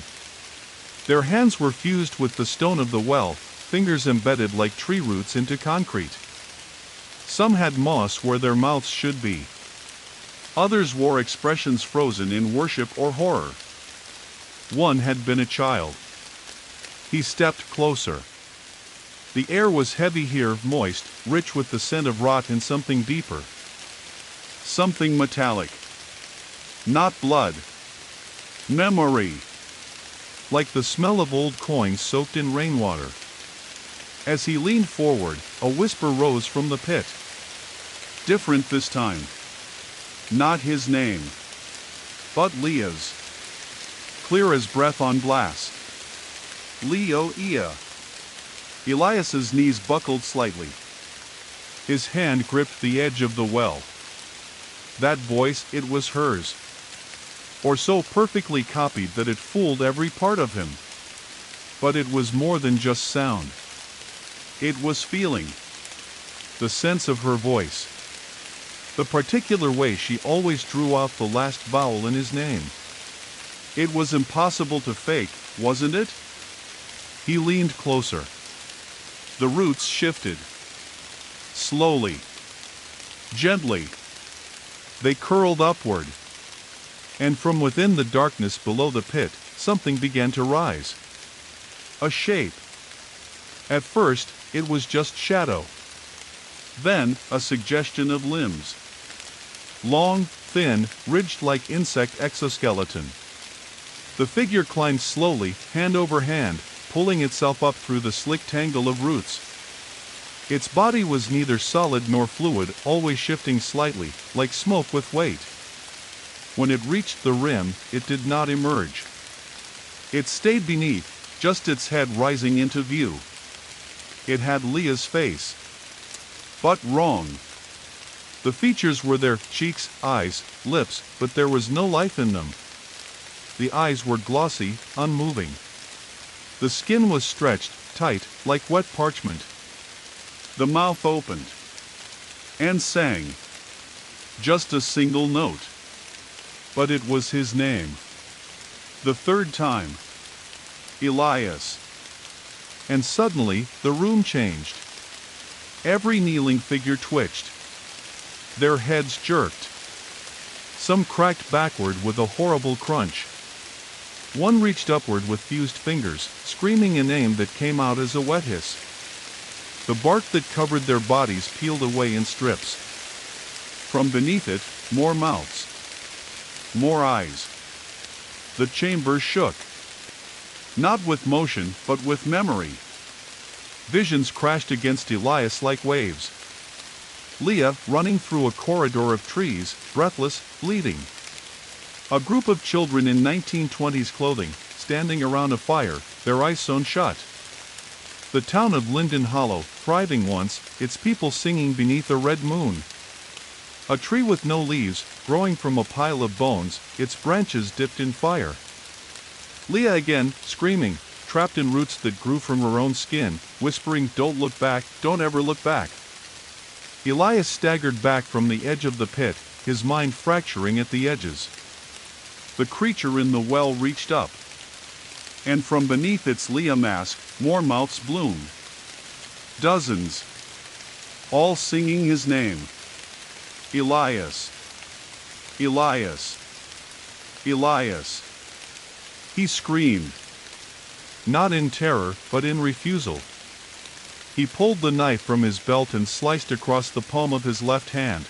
Their hands were fused with the stone of the well, fingers embedded like tree roots into concrete. Some had moss where their mouths should be. Others wore expressions frozen in worship or horror. One had been a child. He stepped closer. The air was heavy here, moist, rich with the scent of rot and something deeper. Something metallic. Not blood. Memory. Like the smell of old coins soaked in rainwater. As he leaned forward, a whisper rose from the pit. Different this time. Not his name. But Leah's. Clear as breath on glass. Leo-Ea. Elias's knees buckled slightly. His hand gripped the edge of the well. That voice, it was hers. Or so perfectly copied that it fooled every part of him. But it was more than just sound. It was feeling. The sense of her voice. The particular way she always drew out the last vowel in his name. It was impossible to fake, wasn't it? He leaned closer. The roots shifted. Slowly. Gently. They curled upward. And from within the darkness below the pit, something began to rise. A shape. At first, it was just shadow. Then, a suggestion of limbs. Long, thin, ridged like insect exoskeleton. The figure climbed slowly, hand over hand, pulling itself up through the slick tangle of roots. Its body was neither solid nor fluid, always shifting slightly, like smoke with weight. When it reached the rim, it did not emerge. It stayed beneath, just its head rising into view. It had Leah's face. But wrong. The features were there, cheeks, eyes, lips, but there was no life in them. The eyes were glossy, unmoving. The skin was stretched, tight, like wet parchment. The mouth opened. And sang. Just a single note. But it was his name. The third time. Elias. And suddenly, the room changed. Every kneeling figure twitched. Their heads jerked. Some cracked backward with a horrible crunch. One reached upward with fused fingers, screaming a name that came out as a wet hiss. The bark that covered their bodies peeled away in strips. From beneath it, more mouths. More eyes. The chamber shook. Not with motion, but with memory. Visions crashed against Elias like waves. Leah running through a corridor of trees, breathless, bleeding. A group of children in 1920s clothing, standing around a fire, their eyes sewn shut. The town of Linden Hollow, thriving once, its people singing beneath a red moon. A tree with no leaves, growing from a pile of bones, its branches dipped in fire. Leah again, screaming, trapped in roots that grew from her own skin, whispering, "Don't look back, don't ever look back." Elias staggered back from the edge of the pit, his mind fracturing at the edges. The creature in the well reached up. And from beneath its Leah mask, more mouths bloomed. Dozens. All singing his name. Elias. Elias. Elias. He screamed. Not in terror, but in refusal. He pulled the knife from his belt and sliced across the palm of his left hand.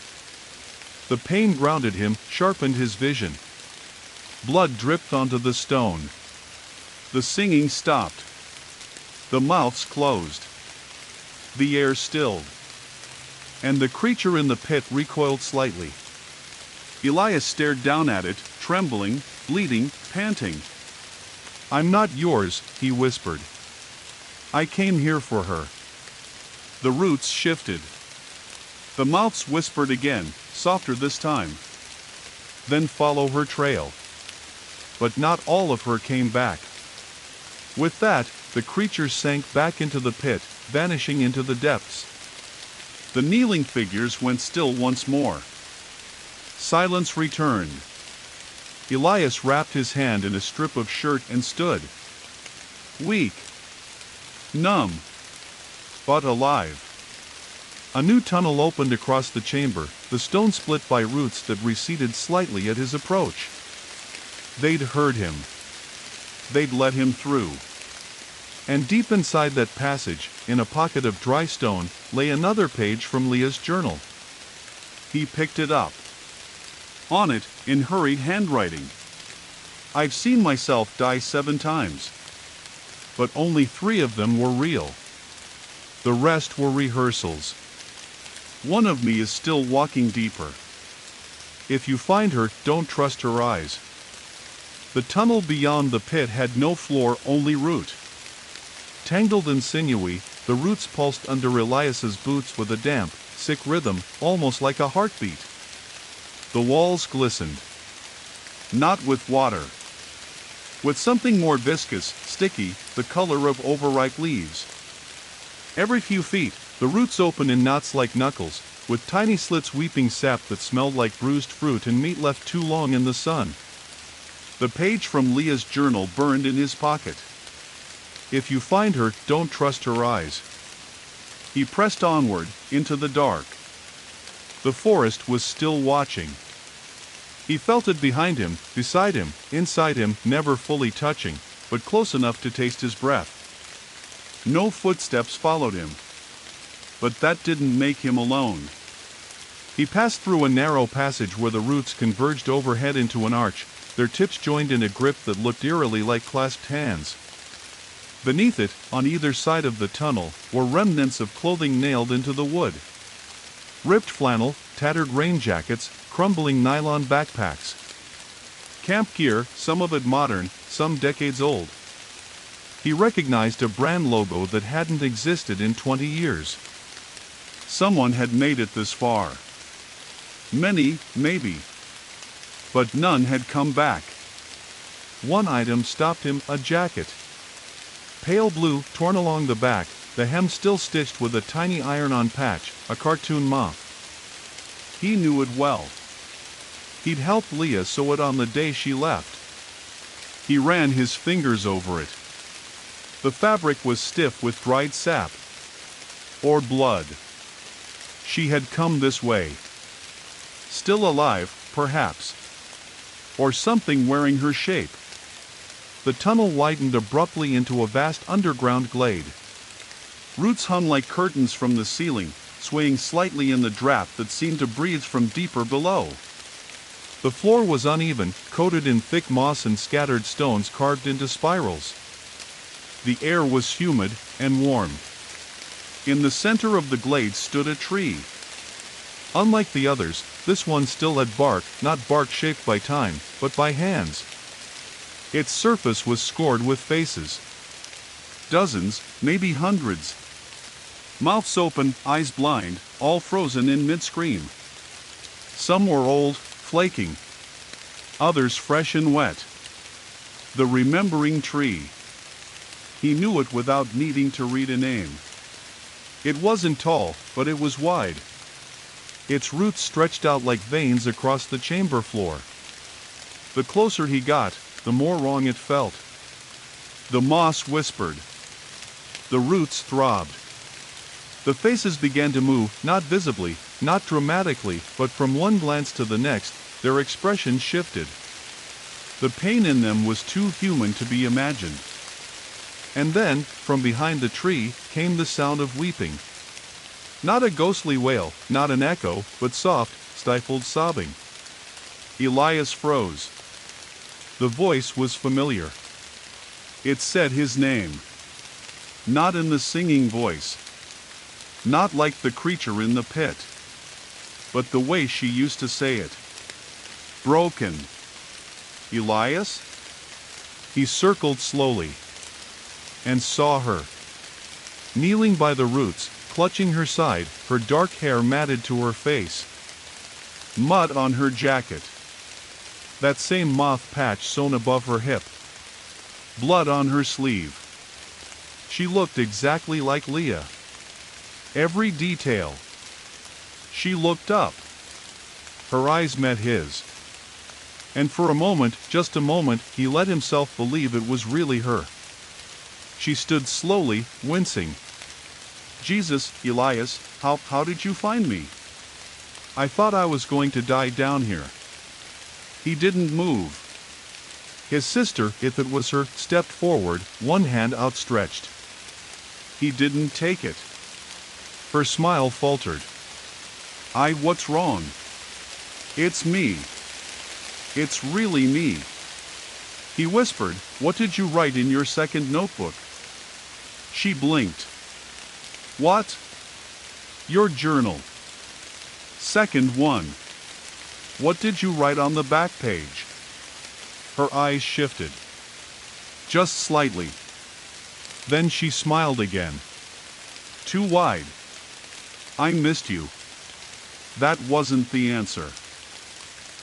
The pain grounded him, sharpened his vision. Blood dripped onto the stone. The singing stopped. The mouths closed. The air stilled. And the creature in the pit recoiled slightly. Elias stared down at it, trembling, bleeding, panting. "I'm not yours," he whispered. I came here for her. The roots shifted. The mouths whispered again, softer this time. Then follow her trail. But not all of her came back. With that, the creature sank back into the pit, vanishing into the depths. The kneeling figures went still once more. Silence returned. Elias wrapped his hand in a strip of shirt and stood. Weak. Numb. But alive. A new tunnel opened across the chamber, the stone split by roots that receded slightly at his approach. They'd heard him. They'd let him through. And deep inside that passage, in a pocket of dry stone, lay another page from Leah's journal. He picked it up. On it, in hurried handwriting. I've seen myself die 7 times. But only 3 of them were real. The rest were rehearsals. One of me is still walking deeper. If you find her, don't trust her eyes. The tunnel beyond the pit had no floor, only root. Tangled and sinewy, the roots pulsed under Elias's boots with a damp, sick rhythm, almost like a heartbeat. The walls glistened. Not with water. With something more viscous, sticky, the color of overripe leaves. Every few feet, the roots opened in knots like knuckles, with tiny slits weeping sap that smelled like bruised fruit and meat left too long in the sun. The page from Leah's journal burned in his pocket. If you find her, don't trust her eyes. He pressed onward, into the dark. The forest was still watching. He felt it behind him, beside him, inside him, never fully touching, but close enough to taste his breath. No footsteps followed him. But that didn't make him alone. He passed through a narrow passage where the roots converged overhead into an arch, their tips joined in a grip that looked eerily like clasped hands. Beneath it, on either side of the tunnel, were remnants of clothing nailed into the wood. Ripped flannel, tattered rain jackets, crumbling nylon backpacks. Camp gear, some of it modern, some decades old. He recognized a brand logo that hadn't existed in 20 years. Someone had made it this far. Many, maybe. But none had come back. One item stopped him, a jacket. Pale blue, torn along the back, the hem still stitched with a tiny iron-on patch, a cartoon moth. He knew it well. He'd helped Leah sew it on the day she left. He ran his fingers over it. The fabric was stiff with dried sap. Or blood. She had come this way. Still alive, perhaps. Or something wearing her shape. The tunnel widened abruptly into a vast underground glade. Roots hung like curtains from the ceiling, swaying slightly in the draft that seemed to breathe from deeper below. The floor was uneven, coated in thick moss and scattered stones carved into spirals. The air was humid and warm. In the center of the glade stood a tree. Unlike the others, this one still had bark, not bark shaped by time, but by hands. Its surface was scored with faces. Dozens, maybe hundreds. Mouths open, eyes blind, all frozen in mid-scream. Some were old, flaking. Others fresh and wet. The remembering tree. He knew it without needing to read a name. It wasn't tall, but it was wide. Its roots stretched out like veins across the chamber floor. The closer he got, the more wrong it felt. The moss whispered. The roots throbbed. The faces began to move, not visibly, not dramatically, but from one glance to the next, their expression shifted. The pain in them was too human to be imagined. And then, from behind the tree, came the sound of weeping. Not a ghostly wail, not an echo, but soft, stifled sobbing. Elias froze. The voice was familiar. It said his name. Not in the singing voice. Not like the creature in the pit. But the way she used to say it. Broken. Elias? He circled slowly. And saw her. kneeling by the roots, clutching her side, her dark hair matted to her face. Mud on her jacket. That same moth patch sewn above her hip. Blood on her sleeve. She looked exactly like Leah. Every detail. She looked up. Her eyes met his. And for a moment, just a moment, he let himself believe it was really her. She stood slowly, wincing. Jesus, Elias, how did you find me? I thought I was going to die down here. He didn't move. His sister, if it was her, stepped forward, one hand outstretched. He didn't take it. Her smile faltered. What's wrong? It's me. It's really me. He whispered, what did you write in your second notebook? She blinked. What? Your journal. Second one. What did you write on the back page? Her eyes shifted. Just slightly. Then she smiled again. Too wide. I missed you. That wasn't the answer.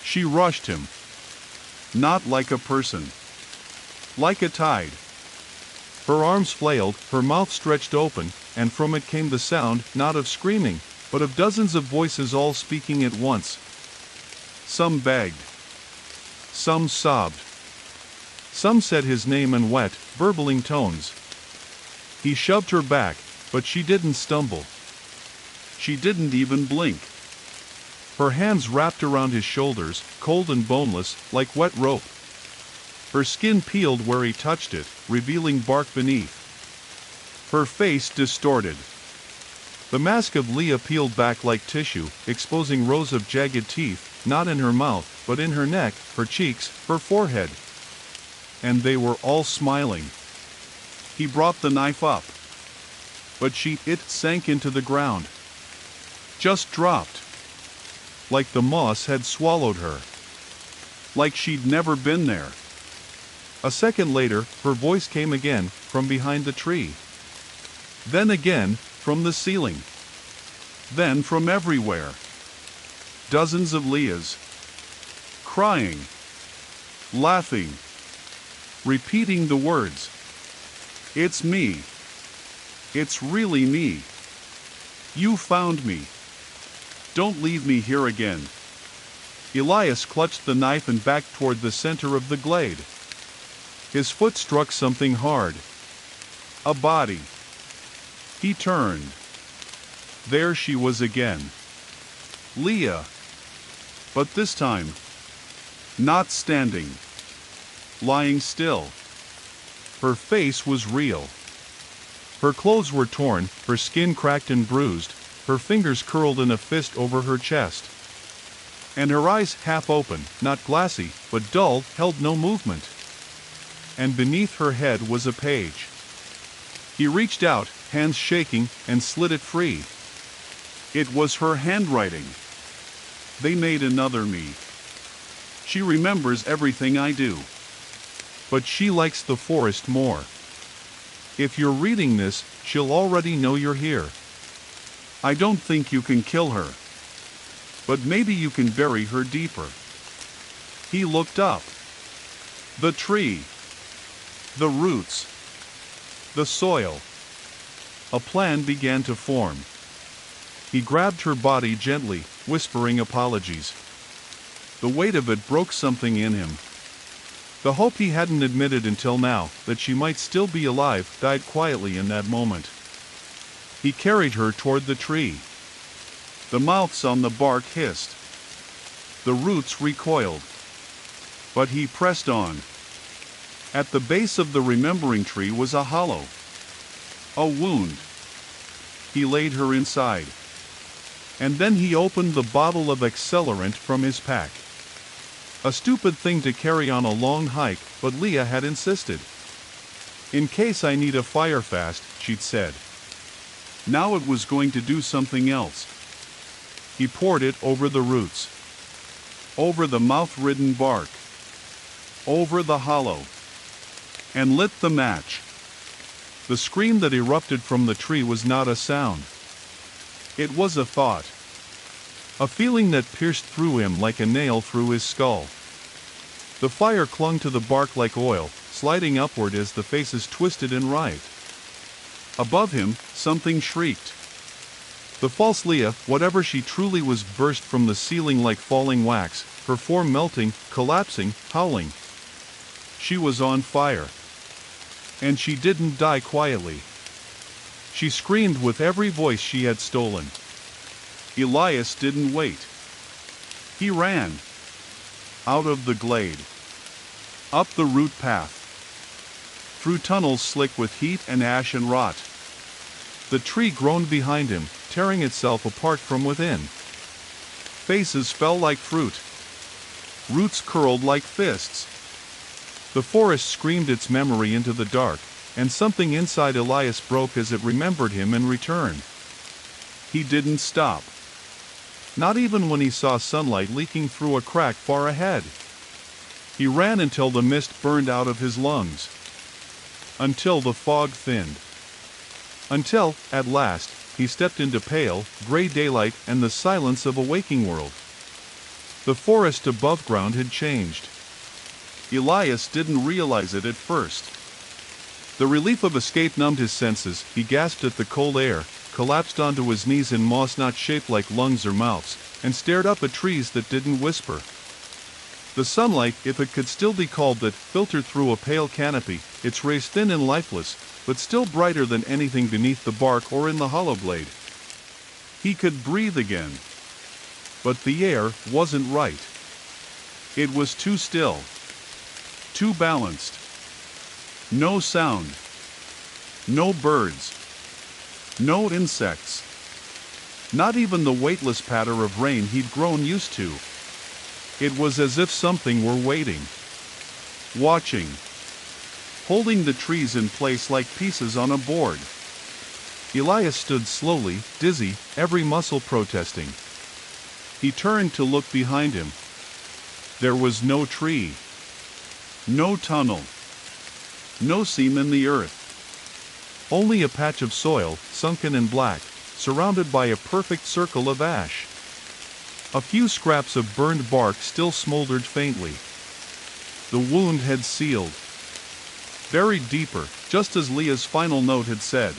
She rushed him. Not like a person. Like a tide. Her arms flailed, her mouth stretched open, and from it came the sound, not of screaming, but of dozens of voices all speaking at once. Some begged. Some sobbed. Some said his name in wet, burbling tones. He shoved her back, but she didn't stumble. She didn't even blink. Her hands wrapped around his shoulders, cold and boneless, like wet rope. Her skin peeled where he touched it, revealing bark beneath. Her face distorted. The mask of Leah peeled back like tissue, exposing rows of jagged teeth, not in her mouth, but in her neck, her cheeks, her forehead. And they were all smiling. He brought the knife up. But it sank into the ground. Just dropped. Like the moss had swallowed her. Like she'd never been there. A second later, her voice came again, from behind the tree. Then again, from the ceiling. Then from everywhere. Dozens of Leahs. Crying. Laughing. Repeating the words. It's me. It's really me. You found me. Don't leave me here again. Elias clutched the knife and backed toward the center of the glade. His foot struck something hard. A body. He turned. There she was again. Leah. But this time, not standing. Lying still. Her face was real. Her clothes were torn, her skin cracked and bruised, her fingers curled in a fist over her chest. And her eyes, half open, not glassy, but dull, held no movement. And beneath her head was a page. He reached out, hands shaking, and slid it free. It was her handwriting. They made another me. She remembers everything I do. But she likes the forest more. If you're reading this, she'll already know you're here. I don't think you can kill her. But maybe you can bury her deeper. He looked up. The tree. The roots. The soil. A plan began to form. He grabbed her body gently, whispering apologies. The weight of it broke something in him. The hope he hadn't admitted until now, that she might still be alive, died quietly in that moment. He carried her toward the tree. The mouths on the bark hissed. The roots recoiled. But he pressed on. At the base of the remembering tree was a hollow. A wound. He laid her inside. And then he opened the bottle of accelerant from his pack. A stupid thing to carry on a long hike, but Leah had insisted. In case I need a fire fast, she'd said. Now it was going to do something else. He poured it over the roots. Over the mouth-ridden bark. Over the hollow. And lit the match. The scream that erupted from the tree was not a sound. It was a thought. A feeling that pierced through him like a nail through his skull. The fire clung to the bark like oil, sliding upward as the faces twisted and writhed. Above him, something shrieked. The false Leah, whatever she truly was, burst from the ceiling like falling wax, her form melting, collapsing, howling. She was on fire. And she didn't die quietly. She screamed with every voice she had stolen. Elias didn't wait. He ran. Out of the glade. Up the root path. Through tunnels slick with heat and ash and rot. The tree groaned behind him, tearing itself apart from within. Faces fell like fruit. Roots curled like fists. The forest screamed its memory into the dark, and something inside Elias broke as it remembered him and returned. He didn't stop. Not even when he saw sunlight leaking through a crack far ahead. He ran until the mist burned out of his lungs. Until the fog thinned. Until, at last, he stepped into pale, gray daylight and the silence of a waking world. The forest above ground had changed. Elias didn't realize it at first. The relief of escape numbed his senses. He gasped at the cold air, collapsed onto his knees in moss not shaped like lungs or mouths, and stared up at trees that didn't whisper. The sunlight, if it could still be called that, filtered through a pale canopy, its rays thin and lifeless, but still brighter than anything beneath the bark or in the hollow glade. He could breathe again. But the air wasn't right. It was too still. Too balanced. No sound. No birds. No insects. Not even the weightless patter of rain he'd grown used to. It was as if something were waiting. Watching. Holding the trees in place like pieces on a board. Elias stood slowly, dizzy, every muscle protesting. He turned to look behind him. There was no tree. No tunnel. No seam in the earth. Only a patch of soil, sunken and black, surrounded by a perfect circle of ash. A few scraps of burned bark still smoldered faintly. The wound had sealed. Buried deeper, just as Leah's final note had said.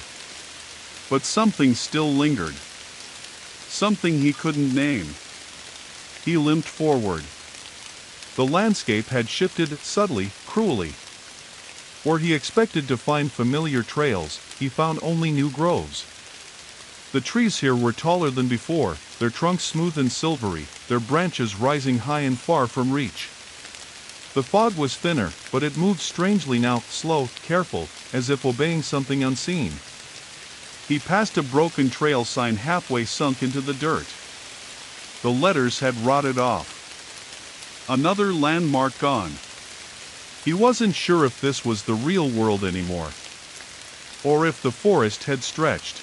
But something still lingered. Something he couldn't name. He limped forward. The landscape had shifted subtly, cruelly. Where he expected to find familiar trails, he found only new groves. The trees here were taller than before, their trunks smooth and silvery, their branches rising high and far from reach. The fog was thinner, but it moved strangely now, slow, careful, as if obeying something unseen. He passed a broken trail sign halfway sunk into the dirt. The letters had rotted off. Another landmark gone. He wasn't sure if this was the real world anymore, or if the forest had stretched.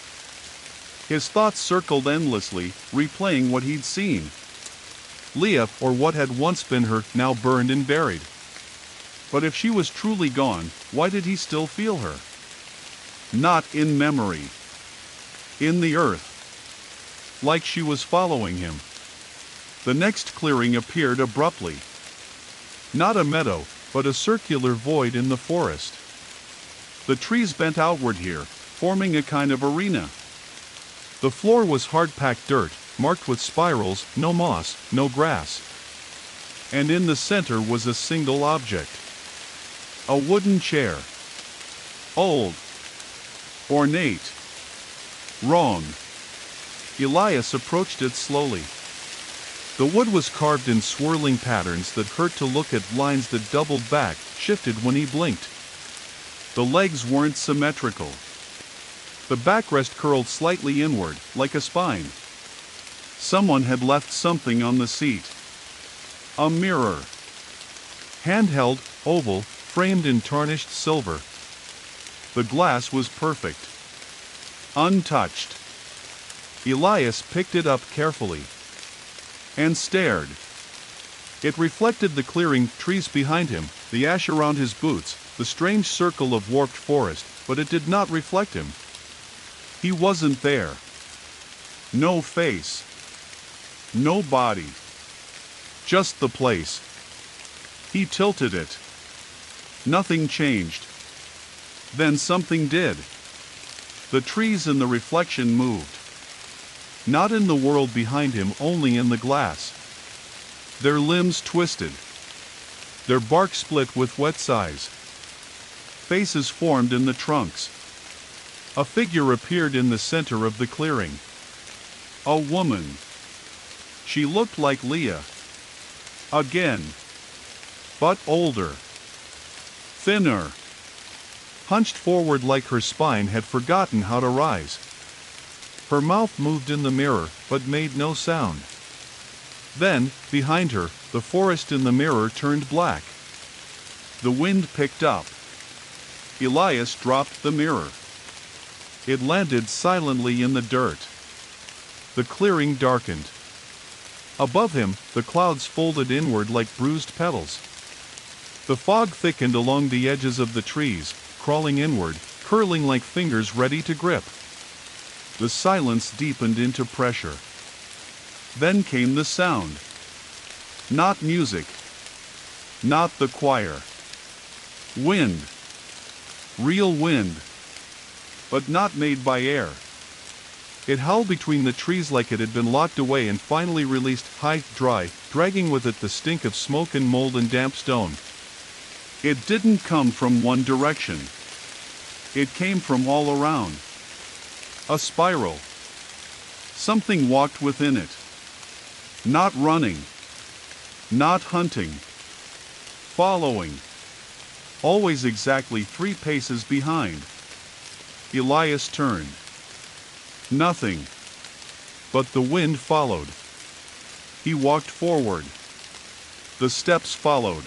His thoughts circled endlessly, replaying what he'd seen. Leah, or what had once been her, now burned and buried. But if she was truly gone, why did he still feel her? Not in memory. In the earth. Like she was following him. The next clearing appeared abruptly. Not a meadow, but a circular void in the forest. The trees bent outward here, forming a kind of arena. The floor was hard-packed dirt, marked with spirals, no moss, no grass. And in the center was a single object. A wooden chair. Old. Ornate. Wrong. Elias approached it slowly. The wood was carved in swirling patterns that hurt to look at, lines that doubled back, shifted when he blinked. The legs weren't symmetrical. The backrest curled slightly inward, like a spine. Someone had left something on the seat. A mirror. Handheld, oval, framed in tarnished silver. The glass was perfect. Untouched. Elias picked it up carefully. And stared. It reflected the clearing, trees behind him, the ash around his boots, the strange circle of warped forest, but it did not reflect him. He wasn't there. No face. No body. Just the place. He tilted it. Nothing changed. Then something did. The trees in the reflection moved. Not in the world behind him, only in the glass. Their limbs twisted. Their bark split with wet sighs. Faces formed in the trunks. A figure appeared in the center of the clearing. A woman. She looked like Leah. Again. But older. Thinner. Hunched forward like her spine had forgotten how to rise. Her mouth moved in the mirror, but made no sound. Then, behind her, the forest in the mirror turned black. The wind picked up. Elias dropped the mirror. It landed silently in the dirt. The clearing darkened. Above him, the clouds folded inward like bruised petals. The fog thickened along the edges of the trees, crawling inward, curling like fingers ready to grip. The silence deepened into pressure. Then came the sound. Not music. Not the choir. Wind. Real wind. But not made by air. It howled between the trees like it had been locked away and finally released, high, dry, dragging with it the stink of smoke and mold and damp stone. It didn't come from one direction. It came from all around. A spiral. Something walked within it. Not running. Not hunting. Following. Always exactly 3 paces behind. Elias turned. Nothing. But the wind followed. He walked forward. The steps followed.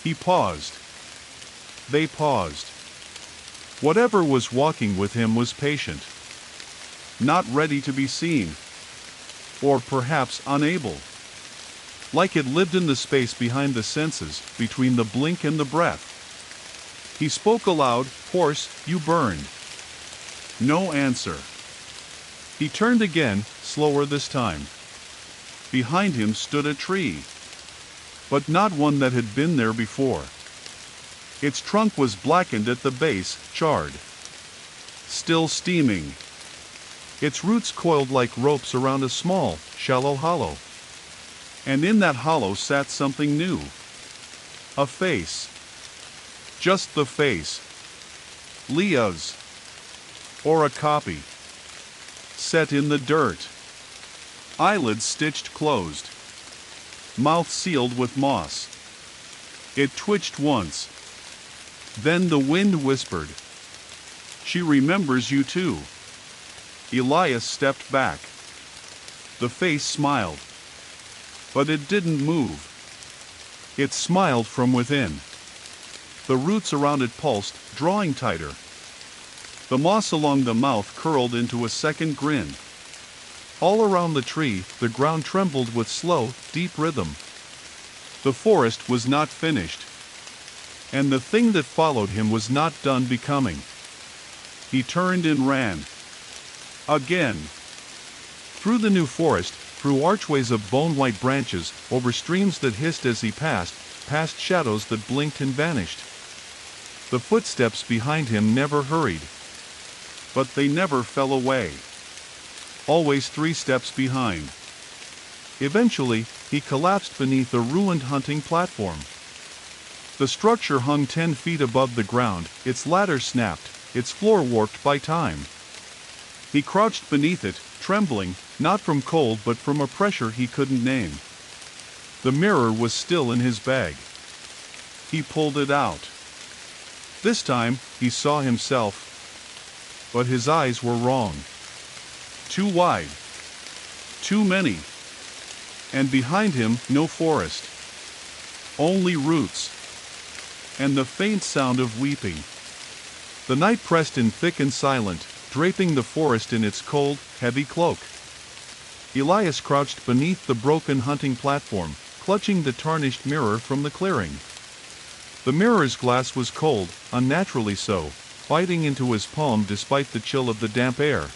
He paused. They paused. Whatever was walking with him was patient. Not ready to be seen. Or perhaps unable. Like it lived in the space behind the senses, between the blink and the breath. He spoke aloud, hoarse, "You burned." No answer. He turned again, slower this time. Behind him stood a tree. But not one that had been there before. Its trunk was blackened at the base, charred. Still steaming. Its roots coiled like ropes around a small, shallow hollow. And in that hollow sat something new. A face. Just the face. Leah's. Or a copy. Set in the dirt. Eyelids stitched closed. Mouth sealed with moss. It twitched once. Then the wind whispered, "She remembers you too." Elias stepped back. The face smiled. But it didn't move. It smiled from within. The roots around it pulsed, drawing tighter. The moss along the mouth curled into a second grin. All around the tree, the ground trembled with slow, deep rhythm. The forest was not finished. And the thing that followed him was not done becoming. He turned and ran. Again. Through the new forest, through archways of bone-white branches, over streams that hissed as he passed, past shadows that blinked and vanished. The footsteps behind him never hurried. But they never fell away. Always 3 steps behind. Eventually, he collapsed beneath a ruined hunting platform. The structure hung 10 feet above the ground, its ladder snapped, its floor warped by time. He crouched beneath it, trembling, not from cold but from a pressure he couldn't name. The mirror was still in his bag. He pulled it out. This time, he saw himself. But his eyes were wrong. Too wide. Too many. And behind him, no forest. Only roots. And the faint sound of weeping. The night pressed in thick and silent, draping the forest in its cold, heavy cloak. Elias crouched beneath the broken hunting platform, clutching the tarnished mirror from the clearing. The mirror's glass was cold, unnaturally so, biting into his palm despite the chill of the damp air.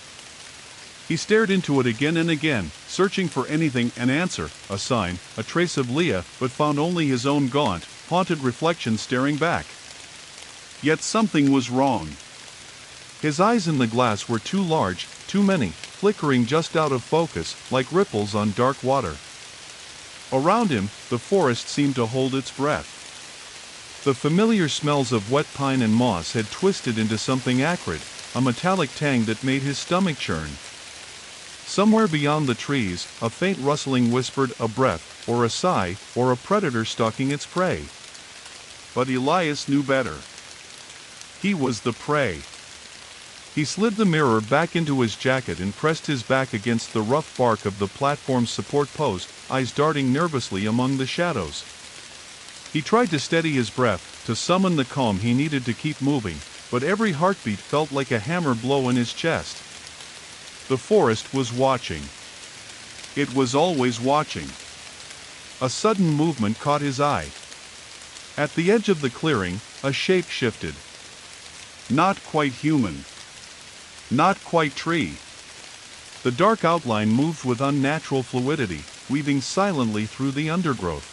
He stared into it again and again, searching for anything, an answer, a sign, a trace of Leah, but found only his own gaunt, haunted reflection staring back. Yet something was wrong. His eyes in the glass were too large, too many, flickering just out of focus, like ripples on dark water. Around him, the forest seemed to hold its breath. The familiar smells of wet pine and moss had twisted into something acrid, a metallic tang that made his stomach churn. Somewhere beyond the trees, a faint rustling whispered a breath, or a sigh, or a predator stalking its prey. But Elias knew better. He was the prey. He slid the mirror back into his jacket and pressed his back against the rough bark of the platform's support post, eyes darting nervously among the shadows. He tried to steady his breath, to summon the calm he needed to keep moving, but every heartbeat felt like a hammer blow in his chest. The forest was watching. It was always watching. A sudden movement caught his eye. At the edge of the clearing, a shape shifted. Not quite human. Not quite tree. The dark outline moved with unnatural fluidity, weaving silently through the undergrowth.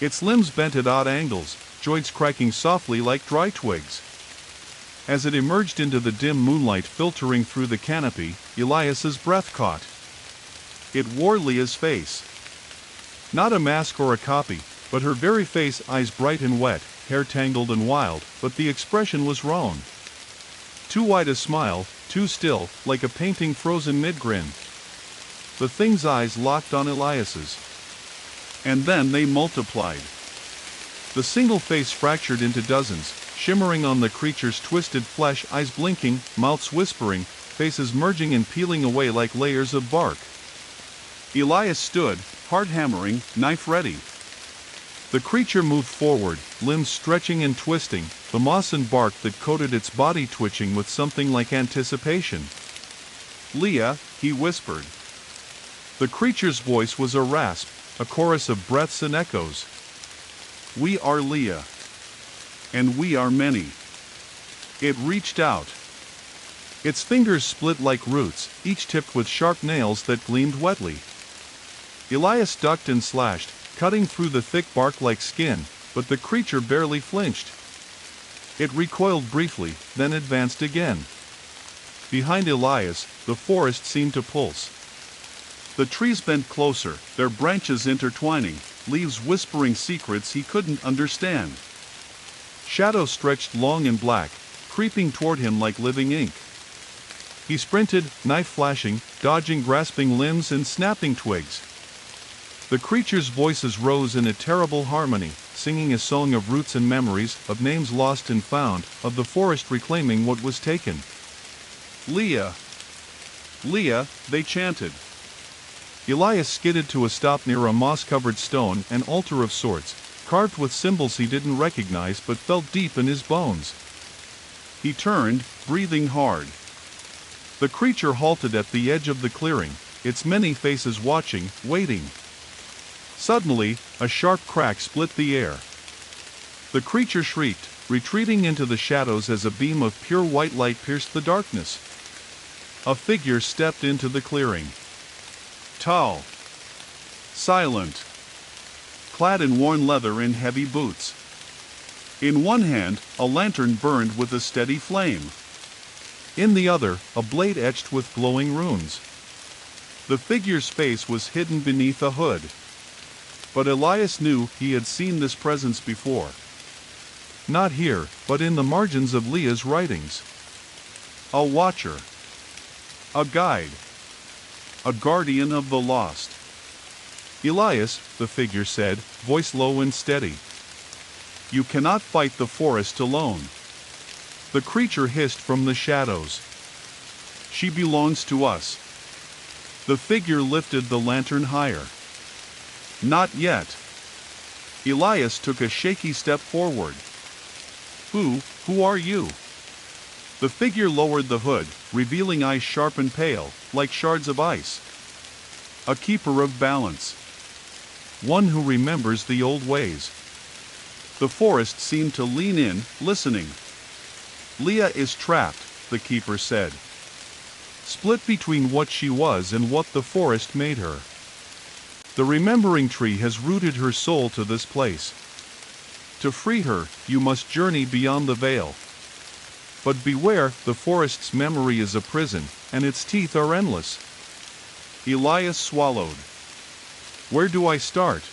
Its limbs bent at odd angles, joints cracking softly like dry twigs. As it emerged into the dim moonlight filtering through the canopy, Elias's breath caught. It wore Leah's face. Not a mask or a copy, but her very face, eyes bright and wet, hair tangled and wild, but the expression was wrong. Too wide a smile, too still, like a painting frozen mid-grin. The thing's eyes locked on Elias's. And then they multiplied. The single face fractured into dozens, shimmering on the creature's twisted flesh, eyes blinking, mouths whispering, faces merging and peeling away like layers of bark. Elias stood, heart hammering, knife ready. The creature moved forward, limbs stretching and twisting, the moss and bark that coated its body twitching with something like anticipation. "Leah," he whispered. The creature's voice was a rasp, a chorus of breaths and echoes. "We are Leah. And we are many." It reached out. Its fingers split like roots, each tipped with sharp nails that gleamed wetly. Elias ducked and slashed, cutting through the thick bark like skin, but the creature barely flinched. It recoiled briefly, then advanced again. Behind Elias, the forest seemed to pulse. The trees bent closer, their branches intertwining, leaves whispering secrets he couldn't understand. Shadows stretched long and black, creeping toward him like living ink. He sprinted, knife flashing, dodging grasping limbs and snapping twigs. The creature's voices rose in a terrible harmony, singing a song of roots and memories, of names lost and found, of the forest reclaiming what was taken. "Leah! Leah," they chanted. Elias skidded to a stop near a moss-covered stone, an altar of sorts, carved with symbols he didn't recognize but felt deep in his bones. He turned, breathing hard. The creature halted at the edge of the clearing, its many faces watching, waiting. Suddenly, a sharp crack split the air. The creature shrieked, retreating into the shadows as a beam of pure white light pierced the darkness. A figure stepped into the clearing. Tall. Silent. Clad in worn leather and heavy boots. In one hand, a lantern burned with a steady flame. In the other, a blade etched with glowing runes. The figure's face was hidden beneath a hood. But Elias knew he had seen this presence before. Not here, but in the margins of Leah's writings. A watcher. A guide. A guardian of the lost. "Elias," the figure said, voice low and steady. "You cannot fight the forest alone." The creature hissed from the shadows. "She belongs to us." The figure lifted the lantern higher. "Not yet." Elias took a shaky step forward. Who are you?" The figure lowered the hood, revealing eyes sharp and pale, like shards of ice. "A keeper of balance." one who remembers the old ways. The forest seemed to lean in, listening. Leah is trapped, the keeper said. Split between what she was and what the forest made her. The remembering tree has rooted her soul to this place. To free her, you must journey beyond the veil. But beware, the forest's memory is a prison, and its teeth are endless. Elias swallowed. Where do I start?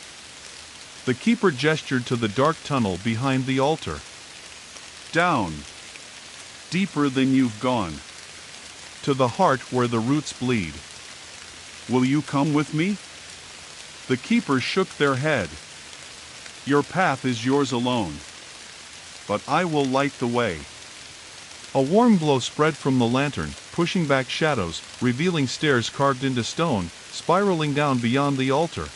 The keeper gestured to the dark tunnel behind the altar. Down. Deeper than you've gone. To the heart where the roots bleed. Will you come with me? The keepers shook their head. Your path is yours alone. But I will light the way. A warm glow spread from the lantern, pushing back shadows, revealing stairs carved into stone, spiraling down beyond the altar.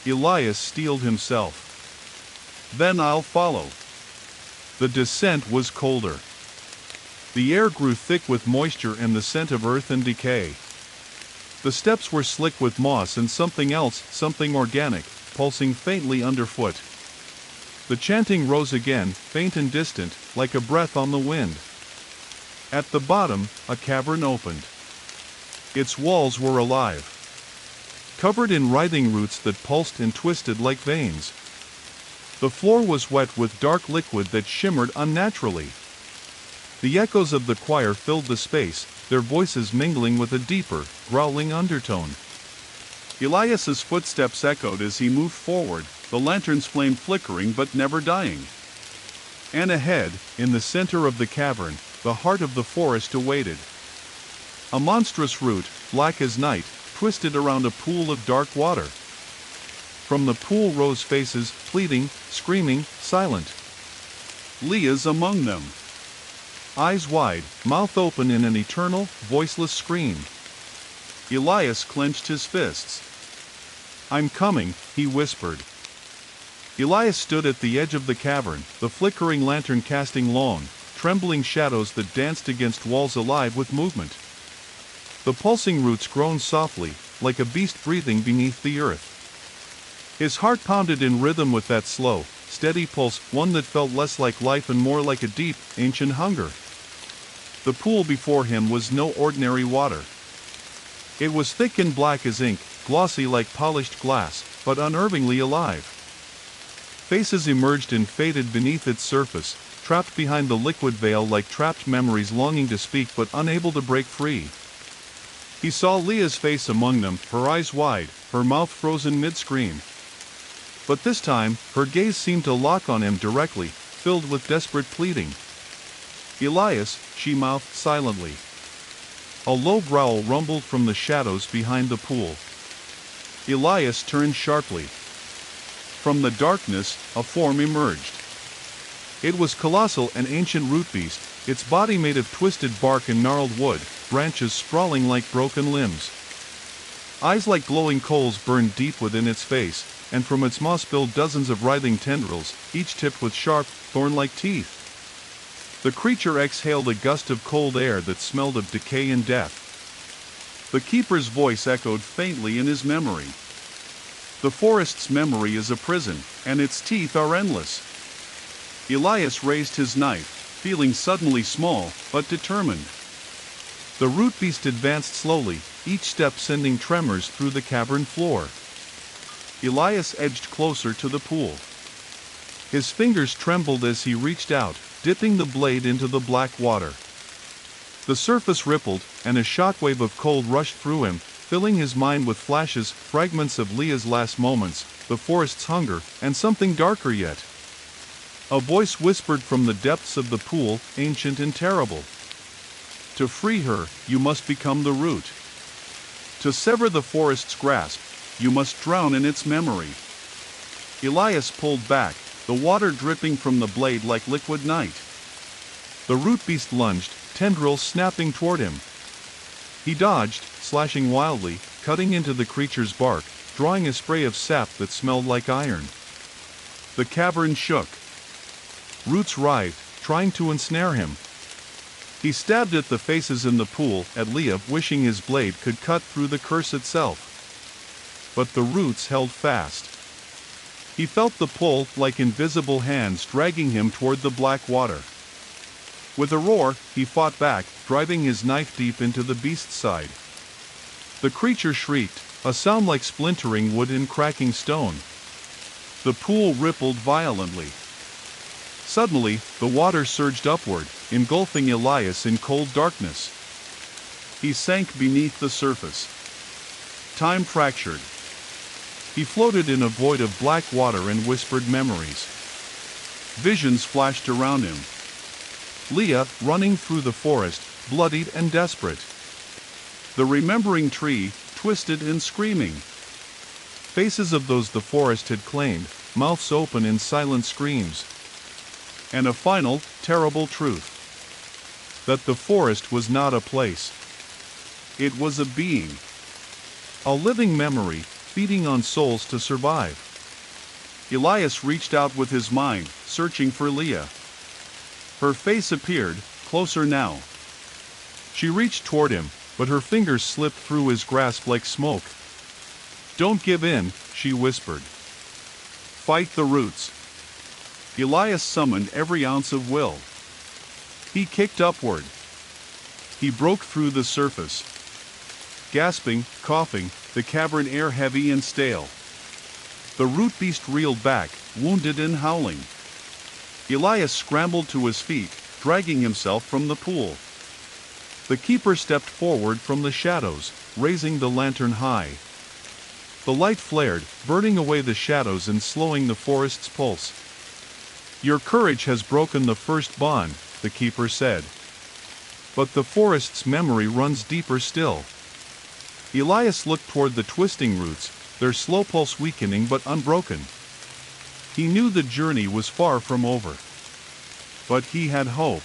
Elias steeled himself. Then I'll follow. The descent was colder. The air grew thick with moisture and the scent of earth and decay. The steps were slick with moss and something else, something organic, pulsing faintly underfoot. The chanting rose again, faint and distant, like a breath on the wind. At the bottom, a cavern opened. Its walls were alive, covered in writhing roots that pulsed and twisted like veins. The floor was wet with dark liquid that shimmered unnaturally. The echoes of the choir filled the space, their voices mingling with a deeper, growling undertone. Elias's footsteps echoed as he moved forward, the lantern's flame flickering but never dying. And ahead, in the center of the cavern, the heart of the forest awaited. A monstrous root, black as night, twisted around a pool of dark water. From the pool rose faces, pleading, screaming, silent. Leah's among them. Eyes wide, mouth open in an eternal, voiceless scream. Elias clenched his fists. I'm coming, he whispered. Elias stood at the edge of the cavern, the flickering lantern casting long, trembling shadows that danced against walls alive with movement. The pulsing roots groaned softly, like a beast breathing beneath the earth. His heart pounded in rhythm with that slow, steady pulse, one that felt less like life and more like a deep, ancient hunger. The pool before him was no ordinary water. It was thick and black as ink, glossy like polished glass, but unnervingly alive. Faces emerged and faded beneath its surface, trapped behind the liquid veil like trapped memories longing to speak but unable to break free. He saw Leah's face among them, her eyes wide, her mouth frozen mid-scream. But this time, her gaze seemed to lock on him directly, filled with desperate pleading. Elias, she mouthed silently. A low growl rumbled from the shadows behind the pool. Elias turned sharply. From the darkness, a form emerged. It was colossal, an ancient root beast, its body made of twisted bark and gnarled wood, branches sprawling like broken limbs. Eyes like glowing coals burned deep within its face, and from its maw spilled dozens of writhing tendrils, each tipped with sharp, thorn-like teeth. The creature exhaled a gust of cold air that smelled of decay and death. The keeper's voice echoed faintly in his memory. The forest's memory is a prison, and its teeth are endless. Elias raised his knife, feeling suddenly small, but determined. The root beast advanced slowly, each step sending tremors through the cavern floor. Elias edged closer to the pool. His fingers trembled as he reached out, dipping the blade into the black water. The surface rippled, and a shockwave of cold rushed through him, filling his mind with flashes, fragments of Leah's last moments, the forest's hunger, and something darker yet. A voice whispered from the depths of the pool, ancient and terrible. To free her, you must become the root. To sever the forest's grasp, you must drown in its memory. Elias pulled back, the water dripping from the blade like liquid night. The root beast lunged, tendrils snapping toward him. He dodged, slashing wildly, cutting into the creature's bark, drawing a spray of sap that smelled like iron. The cavern shook. Roots writhed, trying to ensnare him. He stabbed at the faces in the pool, at Leah, wishing his blade could cut through the curse itself. but the roots held fast. He felt the pull like invisible hands dragging him toward the black water. With a roar, he fought back, driving his knife deep into the beast's side. The creature shrieked, a sound like splintering wood and cracking stone. The pool rippled violently. Suddenly, the water surged upward, engulfing Elias in cold darkness. He sank beneath the surface. Time fractured. He floated in a void of black water and whispered memories. Visions flashed around him. Leah, running through the forest, bloodied and desperate. The remembering tree, twisted and screaming. Faces of those the forest had claimed, mouths open in silent screams. And a final, terrible truth. That the forest was not a place. It was a being. A living memory, feeding on souls to survive. Elias reached out with his mind, searching for Leah. Her face appeared, closer now. She reached toward him, but her fingers slipped through his grasp like smoke. "Don't give in," she whispered. "Fight the roots." Elias summoned every ounce of will. He kicked upward. He broke through the surface. Gasping, coughing, the cavern air heavy and stale. The root beast reeled back, wounded and howling. Elias scrambled to his feet, dragging himself from the pool. The keeper stepped forward from the shadows, raising the lantern high. The light flared, burning away the shadows and slowing the forest's pulse. "Your courage has broken the first bond," the keeper said. "But the forest's memory runs deeper still." Elias looked toward the twisting roots, their slow pulse weakening but unbroken. He knew the journey was far from over. But he had hope.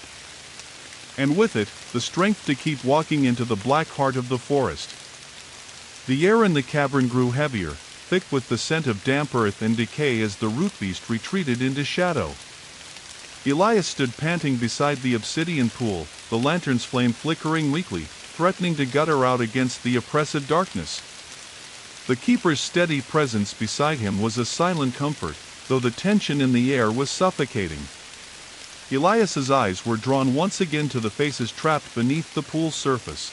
And with it, the strength to keep walking into the black heart of the forest. The air in the cavern grew heavier, thick with the scent of damp earth and decay as the root beast retreated into shadow. Elias stood panting beside the obsidian pool, the lantern's flame flickering weakly, threatening to gutter out against the oppressive darkness. The keeper's steady presence beside him was a silent comfort, though the tension in the air was suffocating. Elias's eyes were drawn once again to the faces trapped beneath the pool's surface.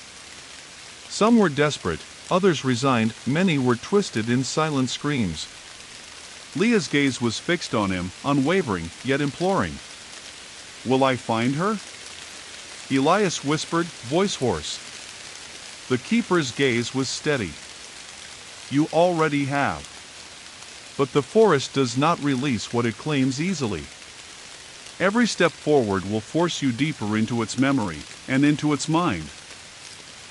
Some were desperate, others resigned, many were twisted in silent screams. Leah's gaze was fixed on him, unwavering, yet imploring. "Will I find her?" Elias whispered, voice hoarse. The keeper's gaze was steady. "You already have. But the forest does not release what it claims easily. Every step forward will force you deeper into its memory, and into its mind."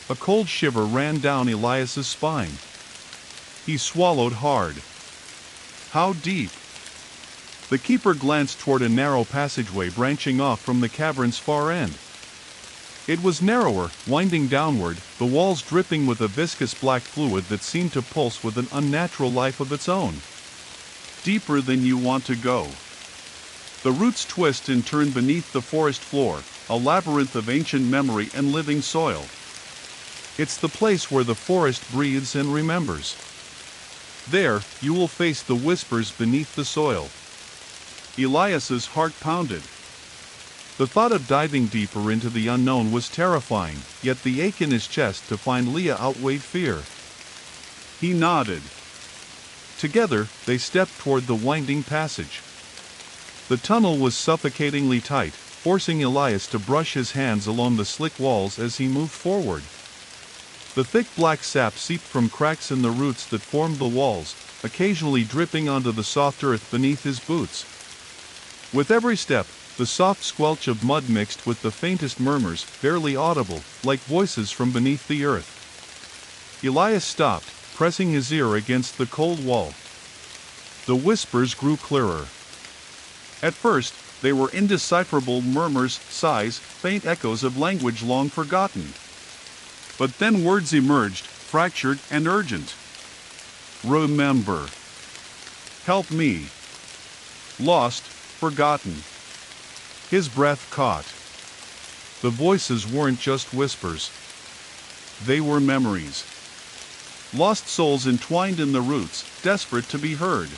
A cold shiver ran down Elias's spine. He swallowed hard. How deep? The keeper glanced toward a narrow passageway branching off from the cavern's far end. It was narrower, winding downward, the walls dripping with a viscous black fluid that seemed to pulse with an unnatural life of its own. Deeper than you want to go. The roots twist and turn beneath the forest floor, a labyrinth of ancient memory and living soil. It's the place where the forest breathes and remembers. There, you will face the whispers beneath the soil. Elias's heart pounded. The thought of diving deeper into the unknown was terrifying, yet the ache in his chest to find Leah outweighed fear. He nodded. Together, they stepped toward the winding passage. The tunnel was suffocatingly tight, forcing Elias to brush his hands along the slick walls as he moved forward. The thick black sap seeped from cracks in the roots that formed the walls, occasionally dripping onto the soft earth beneath his boots. With every step, the soft squelch of mud mixed with the faintest murmurs, barely audible, like voices from beneath the earth. Elias stopped, pressing his ear against the cold wall. The whispers grew clearer. At first, they were indecipherable murmurs, sighs, faint echoes of language long forgotten. But then words emerged, fractured and urgent. Remember. Help me. Lost, forgotten. His breath caught. The voices weren't just whispers. They were memories. lost souls entwined in the roots, desperate to be heard.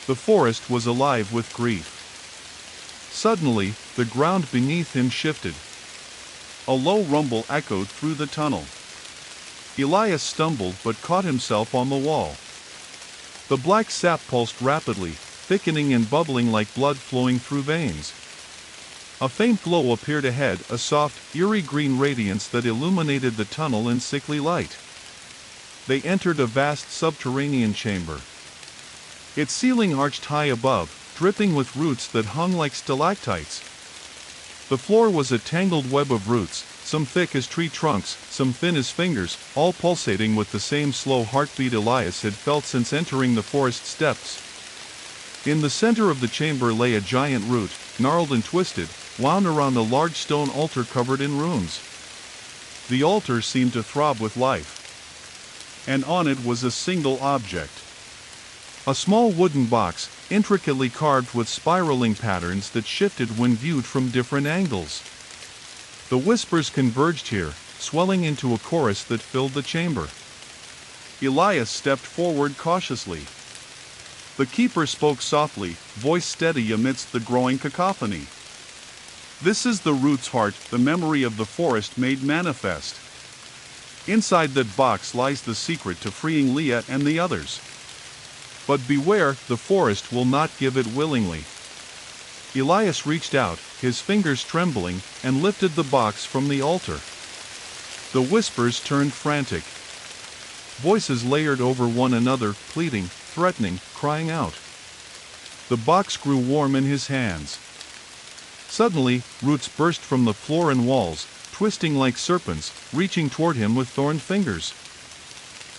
The forest was alive with grief. Suddenly, the ground beneath him shifted. A low rumble echoed through the tunnel. Elias stumbled but caught himself on the wall. The black sap pulsed rapidly, thickening and bubbling like blood flowing through veins. A faint glow appeared ahead, a soft, eerie green radiance that illuminated the tunnel in sickly light. They entered a vast subterranean chamber. Its ceiling arched high above, dripping with roots that hung like stalactites. The floor was a tangled web of roots, some thick as tree trunks, some thin as fingers, all pulsating with the same slow heartbeat Elias had felt since entering the forest steps. In the center of the chamber lay a giant root, gnarled and twisted, wound around a large stone altar covered in runes. The altar seemed to throb with life. And on it was a single object. A small wooden box, intricately carved with spiraling patterns that shifted when viewed from different angles. The whispers converged here, swelling into a chorus that filled the chamber. Elias stepped forward cautiously. The keeper spoke softly, voice steady amidst the growing cacophony. "This is the root's heart, the memory of the forest made manifest. Inside that box lies the secret to freeing Leah and the others. But beware, the forest will not give it willingly." Elias reached out, his fingers trembling, and lifted the box from the altar. The whispers turned frantic. Voices layered over one another, pleading, threatening, crying out. The box grew warm in his hands. Suddenly, roots burst from the floor and walls, twisting like serpents, reaching toward him with thorned fingers.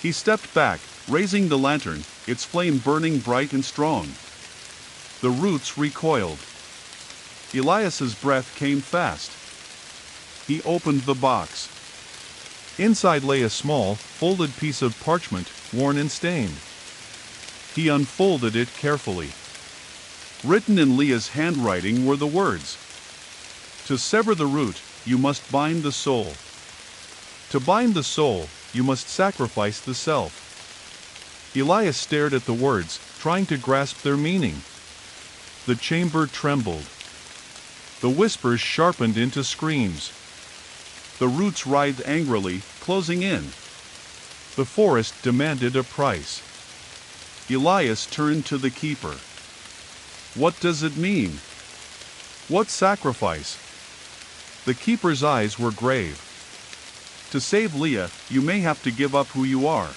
He stepped back, raising the lantern, its flame burning bright and strong. The roots recoiled. Elias's breath came fast. He opened the box. Inside lay a small, folded piece of parchment, worn and stained. He unfolded it carefully. Written in Leah's handwriting were the words, "To sever the root, you must bind the soul. To bind the soul, you must sacrifice the self." Elias stared at the words, trying to grasp their meaning. The chamber trembled. The whispers sharpened into screams. The roots writhed angrily, closing in. The forest demanded a price. Elias turned to the keeper. "What does it mean? What sacrifice?" The keeper's eyes were grave. "To save Leah, you may have to give up who you are.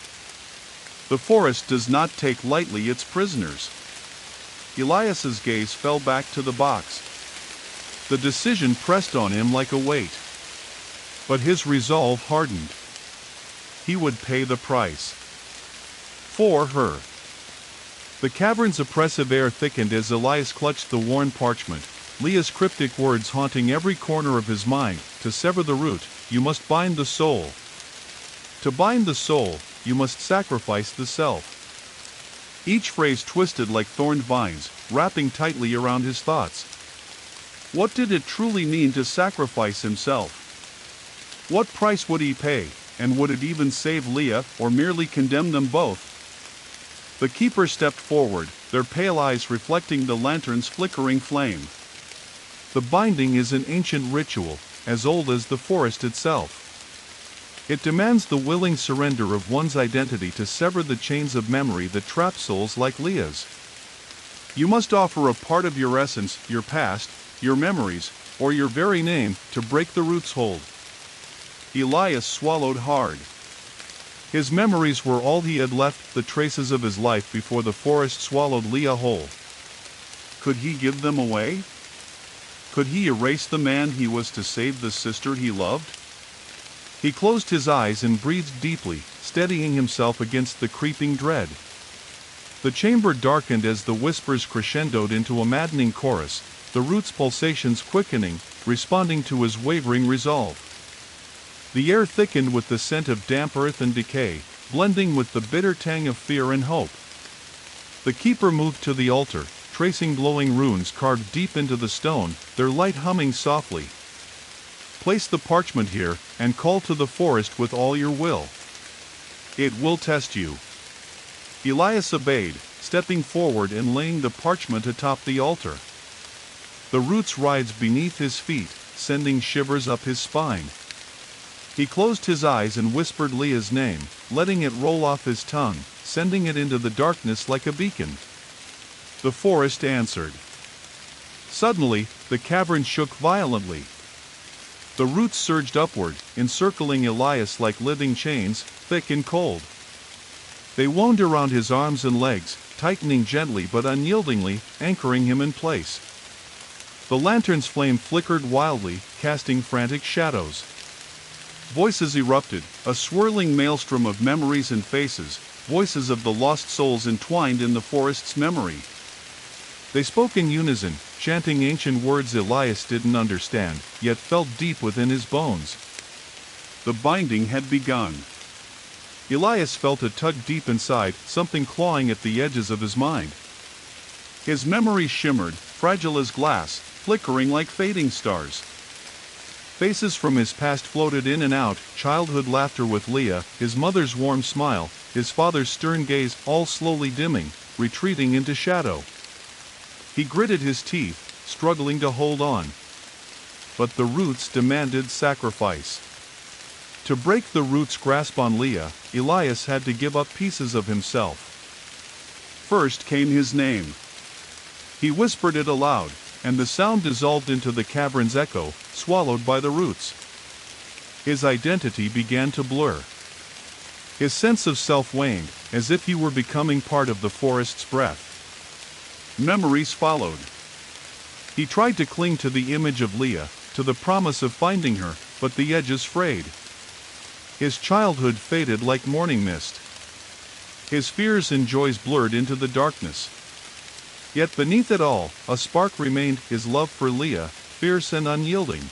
The forest does not take lightly its prisoners." Elias's gaze fell back to the box. The decision pressed on him like a weight. But his resolve hardened. He would pay the price. For her. The cavern's oppressive air thickened as Elias clutched the worn parchment, Leah's cryptic words haunting every corner of his mind. To sever the root, you must bind the soul. To bind the soul, you must sacrifice the self. Each phrase twisted like thorned vines, wrapping tightly around his thoughts. What did it truly mean to sacrifice himself? What price would he pay, and would it even save Leah, or merely condemn them both? The keeper stepped forward, their pale eyes reflecting the lantern's flickering flame. The binding is an ancient ritual, as old as the forest itself. It demands the willing surrender of one's identity to sever the chains of memory that trap souls like Leah's. You must offer a part of your essence, your past, your memories, or your very name, to break the root's hold. Elias swallowed hard. His memories were all he had left, the traces of his life before the forest swallowed Leah whole. Could he give them away? Could he erase the man he was to save the sister he loved? He closed his eyes and breathed deeply, steadying himself against the creeping dread. The chamber darkened as the whispers crescendoed into a maddening chorus, the root's pulsations quickening, responding to his wavering resolve. The air thickened with the scent of damp earth and decay, blending with the bitter tang of fear and hope. The keeper moved to the altar, tracing glowing runes carved deep into the stone, their light humming softly. "Place the parchment here, and call to the forest with all your will." It will test you." Elias obeyed, stepping forward and laying the parchment atop the altar. The roots writhed beneath his feet, sending shivers up his spine. He closed his eyes and whispered Leah's name, letting it roll off his tongue, sending it into the darkness like a beacon. The forest answered. Suddenly, the cavern shook violently. The roots surged upward, encircling Elias like living chains, thick and cold. They wound around his arms and legs, tightening gently but unyieldingly, anchoring him in place. The lantern's flame flickered wildly, casting frantic shadows. Voices erupted, a swirling maelstrom of memories and faces, voices of the lost souls entwined in the forest's memory. They spoke in unison, chanting ancient words Elias didn't understand, yet felt deep within his bones. The binding had begun. Elias felt a tug deep inside, something clawing at the edges of his mind. His memories shimmered, fragile as glass, flickering like fading stars. Faces from his past floated in and out, childhood laughter with Leah, his mother's warm smile, his father's stern gaze, all slowly dimming, retreating into shadow. He gritted his teeth, struggling to hold on. But the roots demanded sacrifice. To break the roots' grasp on Leah, Elias had to give up pieces of himself. First came his name. He whispered it aloud, and the sound dissolved into the cavern's echo, swallowed by the roots. His identity began to blur. His sense of self waned, as if he were becoming part of the forest's breath. Memories followed. He tried to cling to the image of Leah, to the promise of finding her, but the edges frayed. His childhood faded like morning mist. His fears and joys blurred into the darkness. Yet beneath it all, a spark remained, his love for Leah, fierce and unyielding.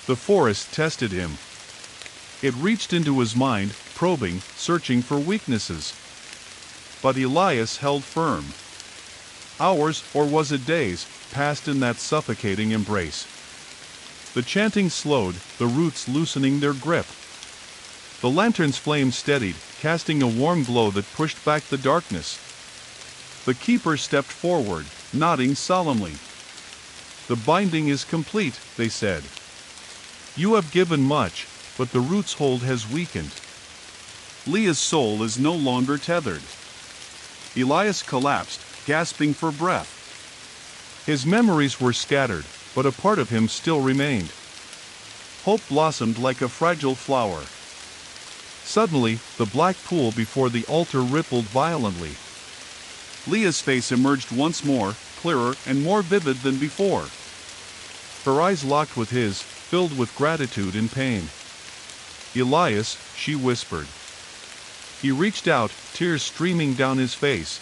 The forest tested him. It reached into his mind, probing, searching for weaknesses. But Elias held firm. Hours, or was it days, passed in that suffocating embrace. The chanting slowed, the roots loosening their grip. The lantern's flame steadied, casting a warm glow that pushed back the darkness. The keeper stepped forward, nodding solemnly. "The binding is complete," they said. "You have given much, but the root's hold has weakened. Leah's soul is no longer tethered." Elias collapsed, gasping for breath. His memories were scattered, but a part of him still remained. Hope blossomed like a fragile flower. Suddenly, the black pool before the altar rippled violently. Leah's face emerged once more, clearer and more vivid than before. Her eyes locked with his, filled with gratitude and pain. "Elias," she whispered. He reached out, tears streaming down his face.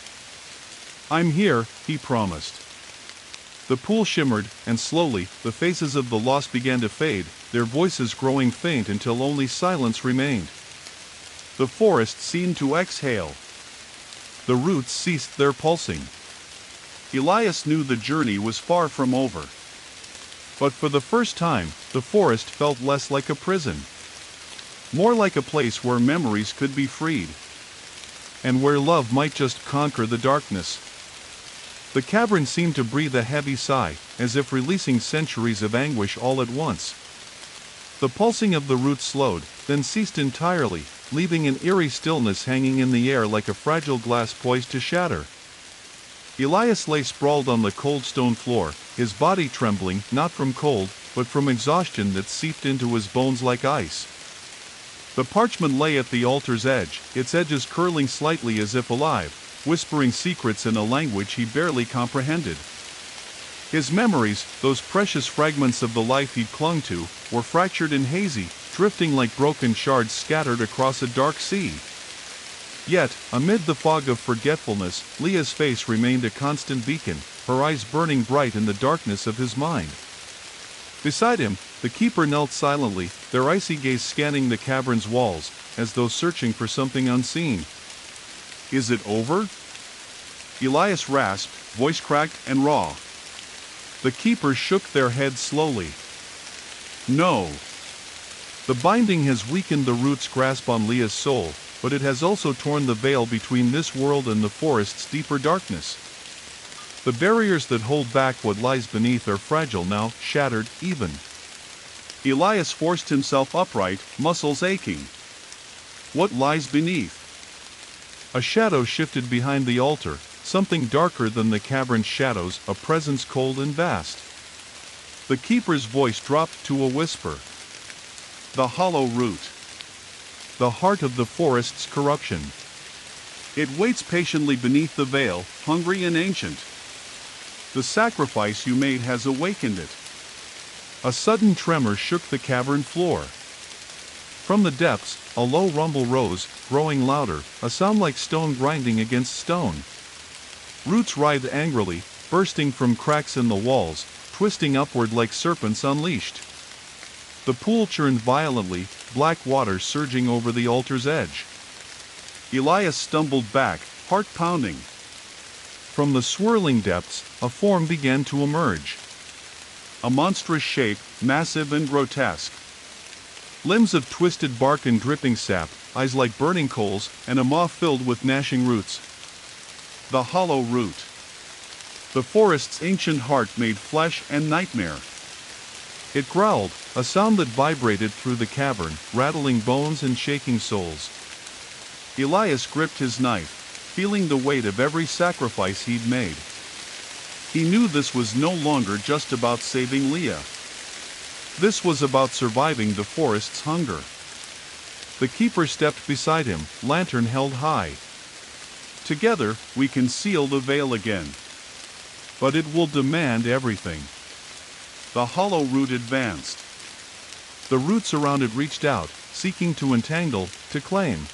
"I'm here," he promised. The pool shimmered, and slowly, the faces of the lost began to fade, their voices growing faint until only silence remained. The forest seemed to exhale. The roots ceased their pulsing. Elias knew the journey was far from over. But for the first time, the forest felt less like a prison. More like a place where memories could be freed. And where love might just conquer the darkness. The cavern seemed to breathe a heavy sigh, as if releasing centuries of anguish all at once. The pulsing of the roots slowed, then ceased entirely, leaving an eerie stillness hanging in the air like a fragile glass poised to shatter. Elias lay sprawled on the cold stone floor, his body trembling, not from cold, but from exhaustion that seeped into his bones like ice. The parchment lay at the altar's edge, its edges curling slightly as if alive, whispering secrets in a language he barely comprehended. His memories, those precious fragments of the life he'd clung to, were fractured and hazy, drifting like broken shards scattered across a dark sea. Yet, amid the fog of forgetfulness, Leah's face remained a constant beacon, her eyes burning bright in the darkness of his mind. Beside him, the keeper knelt silently, their icy gaze scanning the cavern's walls, as though searching for something unseen. "Is it over?" Elias rasped, voice cracked and raw. The keepers shook their heads slowly. "No. The binding has weakened the root's grasp on Leah's soul, but it has also torn the veil between this world and the forest's deeper darkness. The barriers that hold back what lies beneath are fragile now, shattered, even. Elias forced himself upright, muscles aching. What lies beneath? A shadow shifted behind the altar, something darker than the cavern's shadows, a presence cold and vast. The keeper's voice dropped to a whisper. The hollow root. The heart of the forest's corruption. It waits patiently beneath the veil, hungry and ancient. The sacrifice you made has awakened it. A sudden tremor shook the cavern floor. From the depths, a low rumble rose, growing louder, a sound like stone grinding against stone. Roots writhed angrily, bursting from cracks in the walls, twisting upward like serpents unleashed. The pool churned violently, black water surging over the altar's edge. Elias stumbled back, heart pounding. From the swirling depths, a form began to emerge. A monstrous shape, massive and grotesque. Limbs of twisted bark and dripping sap, eyes like burning coals, and a maw filled with gnashing roots. The hollow root. The forest's ancient heart made flesh and nightmare. It growled, a sound that vibrated through the cavern, rattling bones and shaking souls. Elias gripped his knife, feeling the weight of every sacrifice he'd made. He knew this was no longer just about saving Leah. This was about surviving the forest's hunger. The keeper stepped beside him, lantern held high. Together, we can seal the veil again. But it will demand everything. The hollow root advanced. The roots around it reached out, seeking to entangle, to claim.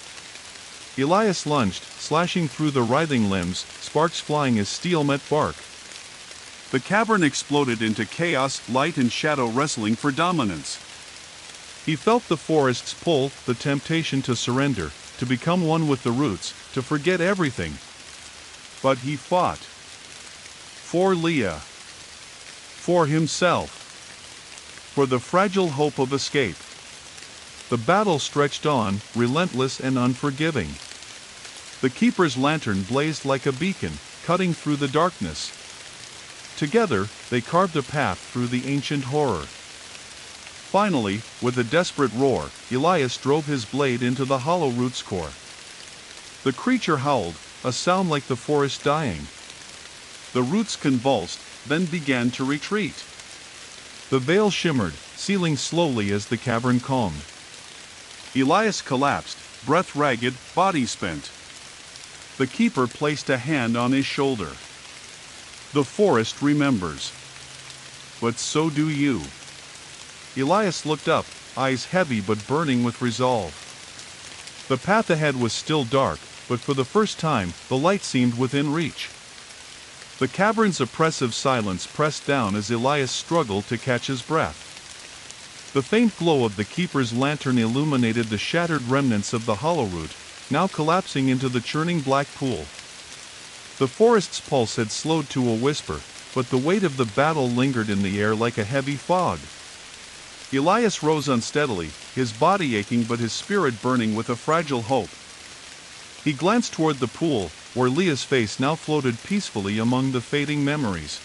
Elias lunged, slashing through the writhing limbs, sparks flying as steel met bark. The cavern exploded into chaos, light and shadow wrestling for dominance. He felt the forest's pull, the temptation to surrender, to become one with the roots, to forget everything. But he fought. For Leah. For himself. For the fragile hope of escape. The battle stretched on, relentless and unforgiving. The keeper's lantern blazed like a beacon, cutting through the darkness. Together, they carved a path through the ancient horror. Finally, with a desperate roar, Elias drove his blade into the hollow root's core. The creature howled, a sound like the forest dying. The roots convulsed, then began to retreat. The veil shimmered, sealing slowly as the cavern calmed. Elias collapsed, breath ragged, body spent. The keeper placed a hand on his shoulder. The forest remembers. But so do you. Elias looked up, eyes heavy but burning with resolve. The path ahead was still dark, but for the first time, the light seemed within reach. The cavern's oppressive silence pressed down as Elias struggled to catch his breath. The faint glow of the keeper's lantern illuminated the shattered remnants of the hollow root, now collapsing into the churning black pool. The forest's pulse had slowed to a whisper, but the weight of the battle lingered in the air like a heavy fog. Elias rose unsteadily, his body aching but his spirit burning with a fragile hope. He glanced toward the pool, where Leah's face now floated peacefully among the fading memories.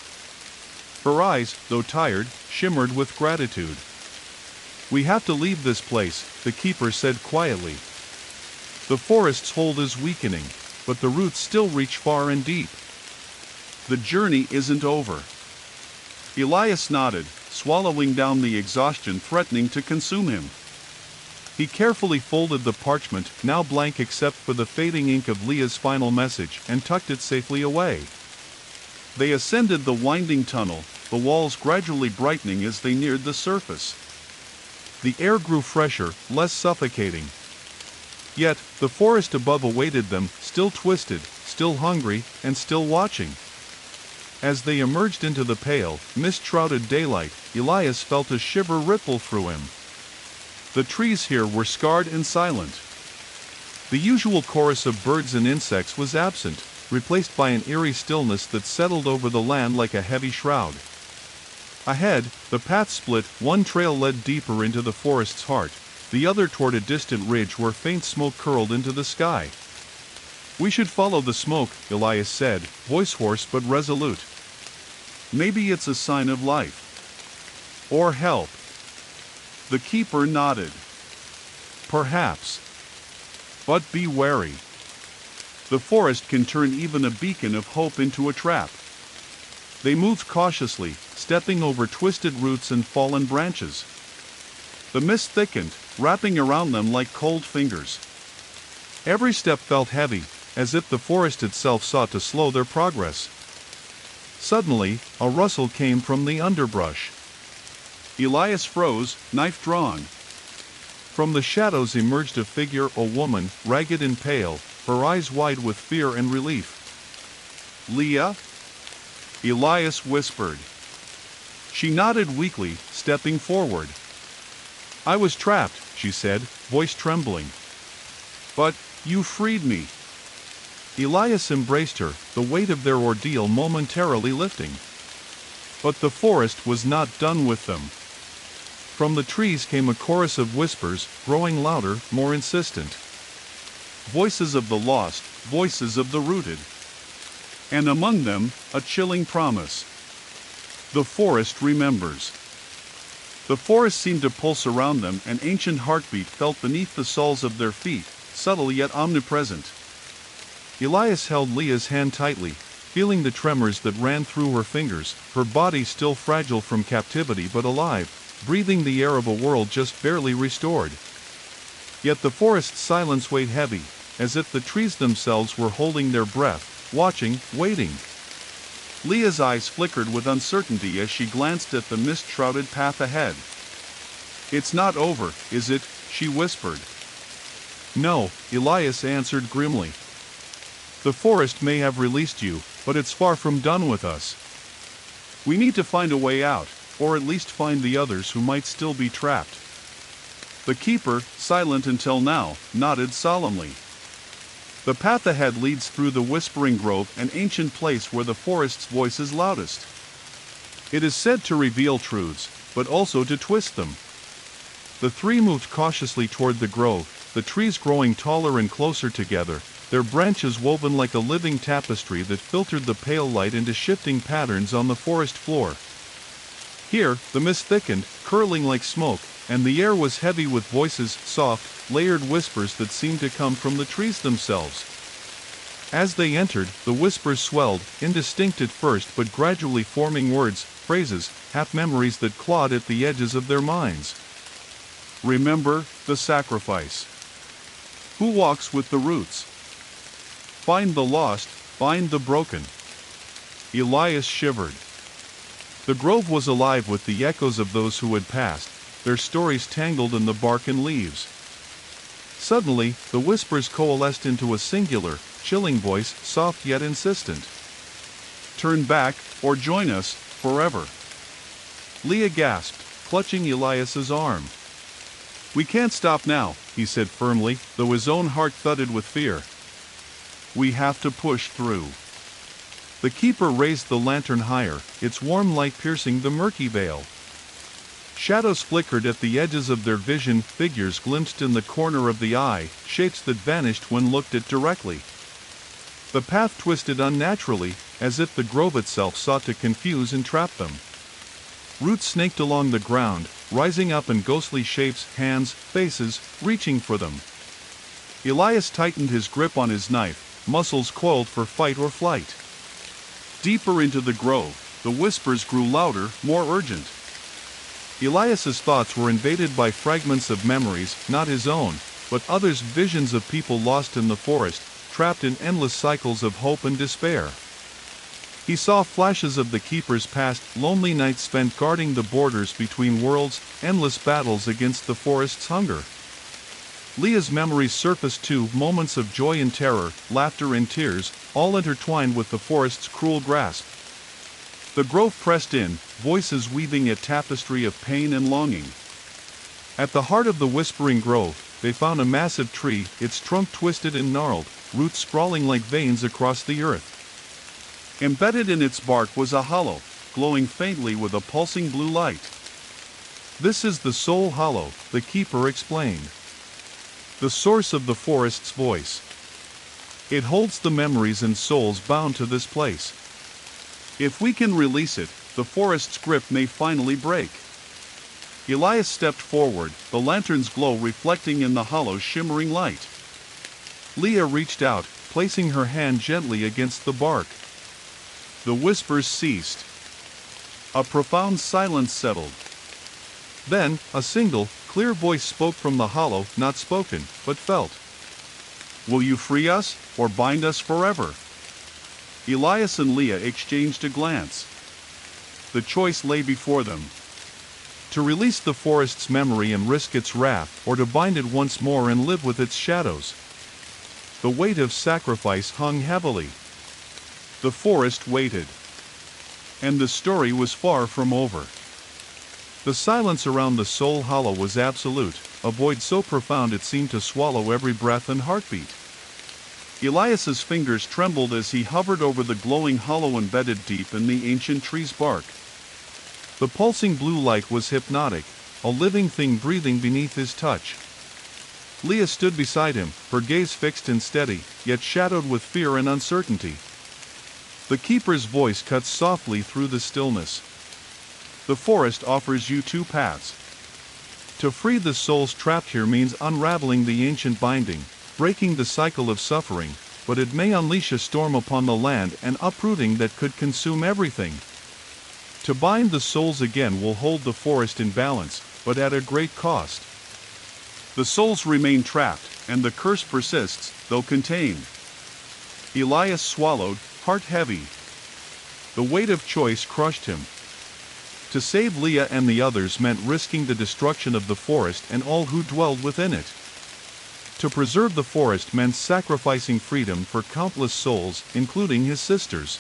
Her eyes, though tired, shimmered with gratitude. "We have to leave this place," the keeper said quietly. "The forest's hold is weakening, but the roots still reach far and deep. The journey isn't over." Elias nodded, swallowing down the exhaustion threatening to consume him. He carefully folded the parchment, now blank except for the fading ink of Leah's final message, and tucked it safely away. They ascended the winding tunnel, the walls gradually brightening as they neared the surface. The air grew fresher, less suffocating. Yet, the forest above awaited them, still twisted, still hungry, and still watching. As they emerged into the pale, mist-shrouded daylight, Elias felt a shiver ripple through him. The trees here were scarred and silent. The usual chorus of birds and insects was absent, replaced by an eerie stillness that settled over the land like a heavy shroud. Ahead, the path split, one trail led deeper into the forest's heart, the other toward a distant ridge where faint smoke curled into the sky. "We should follow the smoke," Elias said, voice hoarse but resolute. "Maybe it's a sign of life. Or help." The keeper nodded. "Perhaps. But be wary. The forest can turn even a beacon of hope into a trap." They moved cautiously, stepping over twisted roots and fallen branches. The mist thickened, wrapping around them like cold fingers. Every step felt heavy, as if the forest itself sought to slow their progress. Suddenly, a rustle came from the underbrush. Elias froze, knife drawn. From the shadows emerged a figure, a woman, ragged and pale, her eyes wide with fear and relief. "Leah?" Elias whispered. She nodded weakly, stepping forward. "I was trapped," she said, voice trembling. "But you freed me." Elias embraced her, the weight of their ordeal momentarily lifting. But the forest was not done with them. From the trees came a chorus of whispers, growing louder, more insistent. Voices of the lost, voices of the rooted. And among them, a chilling promise. The forest remembers. The forest seemed to pulse around them, an ancient heartbeat felt beneath the soles of their feet, subtle yet omnipresent. Elias held Leah's hand tightly, feeling the tremors that ran through her fingers, her body still fragile from captivity but alive, breathing the air of a world just barely restored. Yet the forest's silence weighed heavy, as if the trees themselves were holding their breath, watching, waiting. Leah's eyes flickered with uncertainty as she glanced at the mist-shrouded path ahead. "It's not over, is it?" she whispered. "No," Elias answered grimly. "The forest may have released you, but it's far from done with us. We need to find a way out, or at least find the others who might still be trapped." The keeper, silent until now, nodded solemnly. "The path ahead leads through the Whispering Grove, an ancient place where the forest's voice is loudest. It is said to reveal truths, but also to twist them." The three moved cautiously toward the grove, the trees growing taller and closer together, their branches woven like a living tapestry that filtered the pale light into shifting patterns on the forest floor. Here, the mist thickened, curling like smoke, and the air was heavy with voices, soft, layered whispers that seemed to come from the trees themselves. As they entered, the whispers swelled, indistinct at first but gradually forming words, phrases, half-memories that clawed at the edges of their minds. "Remember the sacrifice. Who walks with the roots? Find the lost, find the broken." Elias shivered. The grove was alive with the echoes of those who had passed, their stories tangled in the bark and leaves. Suddenly, the whispers coalesced into a singular, chilling voice, soft yet insistent. "Turn back, or join us, forever." Leah gasped, clutching Elias's arm. "We can't stop now," he said firmly, though his own heart thudded with fear. "We have to push through." The keeper raised the lantern higher, its warm light piercing the murky veil. Shadows flickered at the edges of their vision, figures glimpsed in the corner of the eye, shapes that vanished when looked at directly. The path twisted unnaturally, as if the grove itself sought to confuse and trap them. Roots snaked along the ground, rising up in ghostly shapes, hands, faces, reaching for them. Elias tightened his grip on his knife, muscles coiled for fight or flight. Deeper into the grove, the whispers grew louder, more urgent. Elias's thoughts were invaded by fragments of memories, not his own, but others' visions of people lost in the forest, trapped in endless cycles of hope and despair. He saw flashes of the keeper's past, lonely nights spent guarding the borders between worlds, endless battles against the forest's hunger. Leah's memories surfaced too, moments of joy and terror, laughter and tears, all intertwined with the forest's cruel grasp. The grove pressed in, voices weaving a tapestry of pain and longing. At the heart of the Whispering Grove, they found a massive tree, its trunk twisted and gnarled, roots sprawling like veins across the earth. Embedded in its bark was a hollow, glowing faintly with a pulsing blue light. This is the Soul Hollow, the keeper explained. The source of the forest's voice. It holds the memories and souls bound to this place. If we can release it, the forest's grip may finally break. Elias stepped forward, the lantern's glow reflecting in the hollow's shimmering light. Leah reached out, placing her hand gently against the bark. The whispers ceased. A profound silence settled. Then, a single, clear voice spoke from the hollow, not spoken, but felt. Will you free us, or bind us forever? Elias and Leah exchanged a glance. The choice lay before them. To release the forest's memory and risk its wrath, or to bind it once more and live with its shadows. The weight of sacrifice hung heavily. The forest waited. And the story was far from over. The silence around the Soul Hollow was absolute, a void so profound it seemed to swallow every breath and heartbeat. Elias's fingers trembled as he hovered over the glowing hollow embedded deep in the ancient tree's bark. The pulsing blue light was hypnotic, a living thing breathing beneath his touch. Leah stood beside him, her gaze fixed and steady, yet shadowed with fear and uncertainty. The keeper's voice cut softly through the stillness. The forest offers you two paths. To free the souls trapped here means unraveling the ancient binding, breaking the cycle of suffering, but it may unleash a storm upon the land and uprooting that could consume everything. To bind the souls again will hold the forest in balance, but at a great cost. The souls remain trapped, and the curse persists, though contained. Elias swallowed, heart heavy. The weight of choice crushed him. To save Leah and the others meant risking the destruction of the forest and all who dwelled within it. To preserve the forest meant sacrificing freedom for countless souls, including his sisters.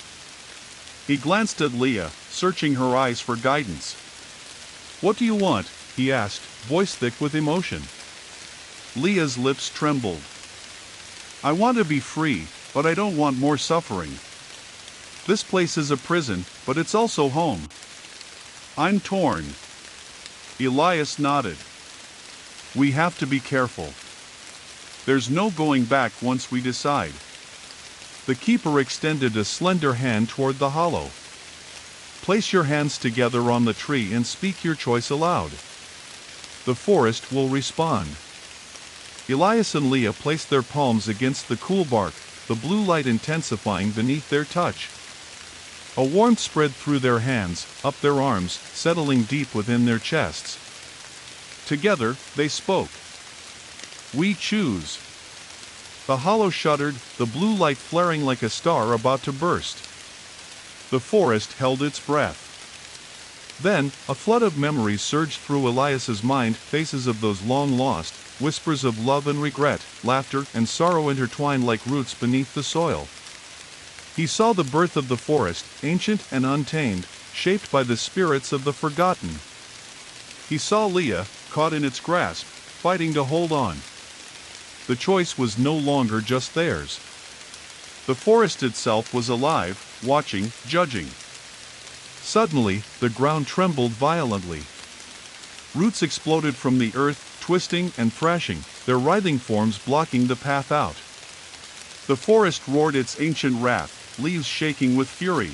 He glanced at Leah, searching her eyes for guidance. "What do you want?" he asked, voice thick with emotion. Leah's lips trembled. "I want to be free, but I don't want more suffering. This place is a prison, but it's also home. I'm torn." Elias nodded. "We have to be careful. There's no going back once we decide." The keeper extended a slender hand toward the hollow. "Place your hands together on the tree and speak your choice aloud. The forest will respond." Elias and Leah placed their palms against the cool bark, the blue light intensifying beneath their touch. A warmth spread through their hands, up their arms, settling deep within their chests. Together, they spoke. "We choose." The hollow shuddered, the blue light flaring like a star about to burst. The forest held its breath. Then, a flood of memories surged through Elias's mind, faces of those long lost, whispers of love and regret, laughter and sorrow intertwined like roots beneath the soil. He saw the birth of the forest, ancient and untamed, shaped by the spirits of the forgotten. He saw Leah, caught in its grasp, fighting to hold on. The choice was no longer just theirs. The forest itself was alive, watching, judging. Suddenly, the ground trembled violently. Roots exploded from the earth, twisting and thrashing, their writhing forms blocking the path out. The forest roared its ancient wrath, leaves shaking with fury.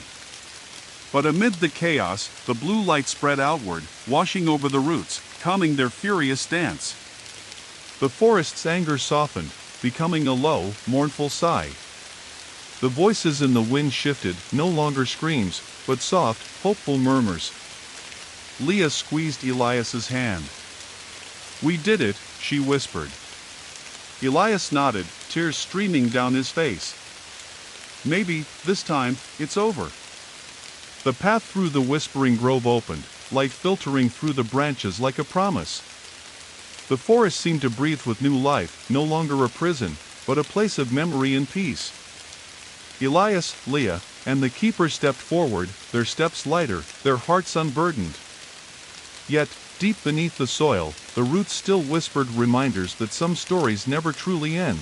But amid the chaos, the blue light spread outward, washing over the roots, calming their furious dance. The forest's anger softened, becoming a low, mournful sigh. The voices in the wind shifted, no longer screams, but soft, hopeful murmurs. Leah squeezed Elias's hand. "We did it," she whispered. Elias nodded, tears streaming down his face. "Maybe, this time, it's over." The path through the whispering grove opened, light filtering through the branches like a promise. The forest seemed to breathe with new life, no longer a prison, but a place of memory and peace. Elias, Leah, and the keeper stepped forward, their steps lighter, their hearts unburdened. Yet, deep beneath the soil, the roots still whispered reminders that some stories never truly end.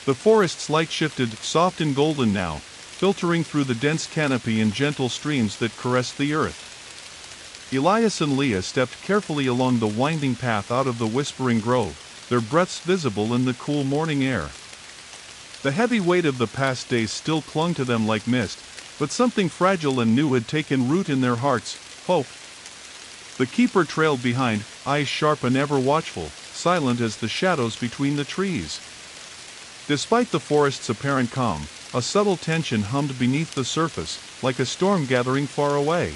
The forest's light shifted, soft and golden now, filtering through the dense canopy in gentle streams that caressed the earth. Elias and Leah stepped carefully along the winding path out of the whispering grove, their breaths visible in the cool morning air. The heavy weight of the past days still clung to them like mist, but something fragile and new had taken root in their hearts: hope. The keeper trailed behind, eyes sharp and ever watchful, silent as the shadows between the trees. Despite the forest's apparent calm, a subtle tension hummed beneath the surface, like a storm gathering far away.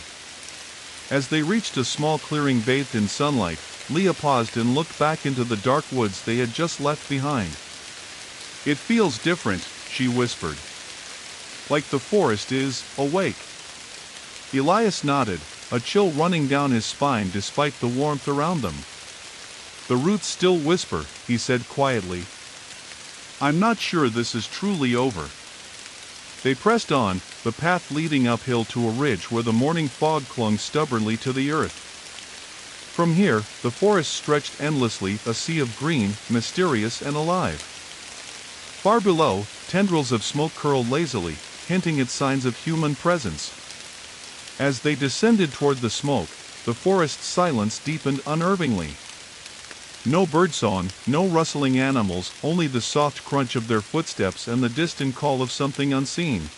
As they reached a small clearing bathed in sunlight, Leah paused and looked back into the dark woods they had just left behind. "It feels different," she whispered. "Like the forest is awake." Elias nodded, a chill running down his spine despite the warmth around them. "The roots still whisper," he said quietly. "I'm not sure this is truly over." They pressed on, the path leading uphill to a ridge where the morning fog clung stubbornly to the earth. From here, the forest stretched endlessly, a sea of green, mysterious and alive. Far below, tendrils of smoke curled lazily, hinting at signs of human presence. As they descended toward the smoke, the forest's silence deepened unnervingly. No birdsong, no rustling animals, only the soft crunch of their footsteps and the distant call of something unseen.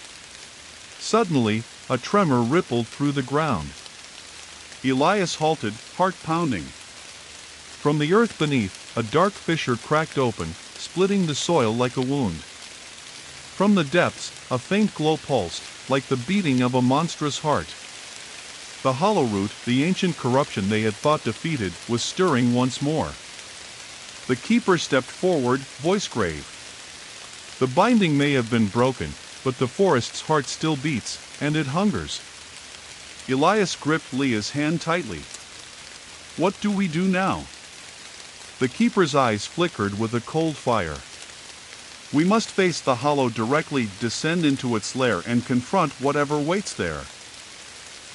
Suddenly, a tremor rippled through the ground. Elias halted, heart pounding. From the earth beneath, a dark fissure cracked open, splitting the soil like a wound. From the depths, a faint glow pulsed, like the beating of a monstrous heart. The hollow root, the ancient corruption they had thought defeated, was stirring once more. The keeper stepped forward, voice grave. "The binding may have been broken, but the forest's heart still beats, and it hungers." Elias gripped Leah's hand tightly. "What do we do now?" The keeper's eyes flickered with a cold fire. "We must face the hollow directly, descend into its lair and confront whatever waits there.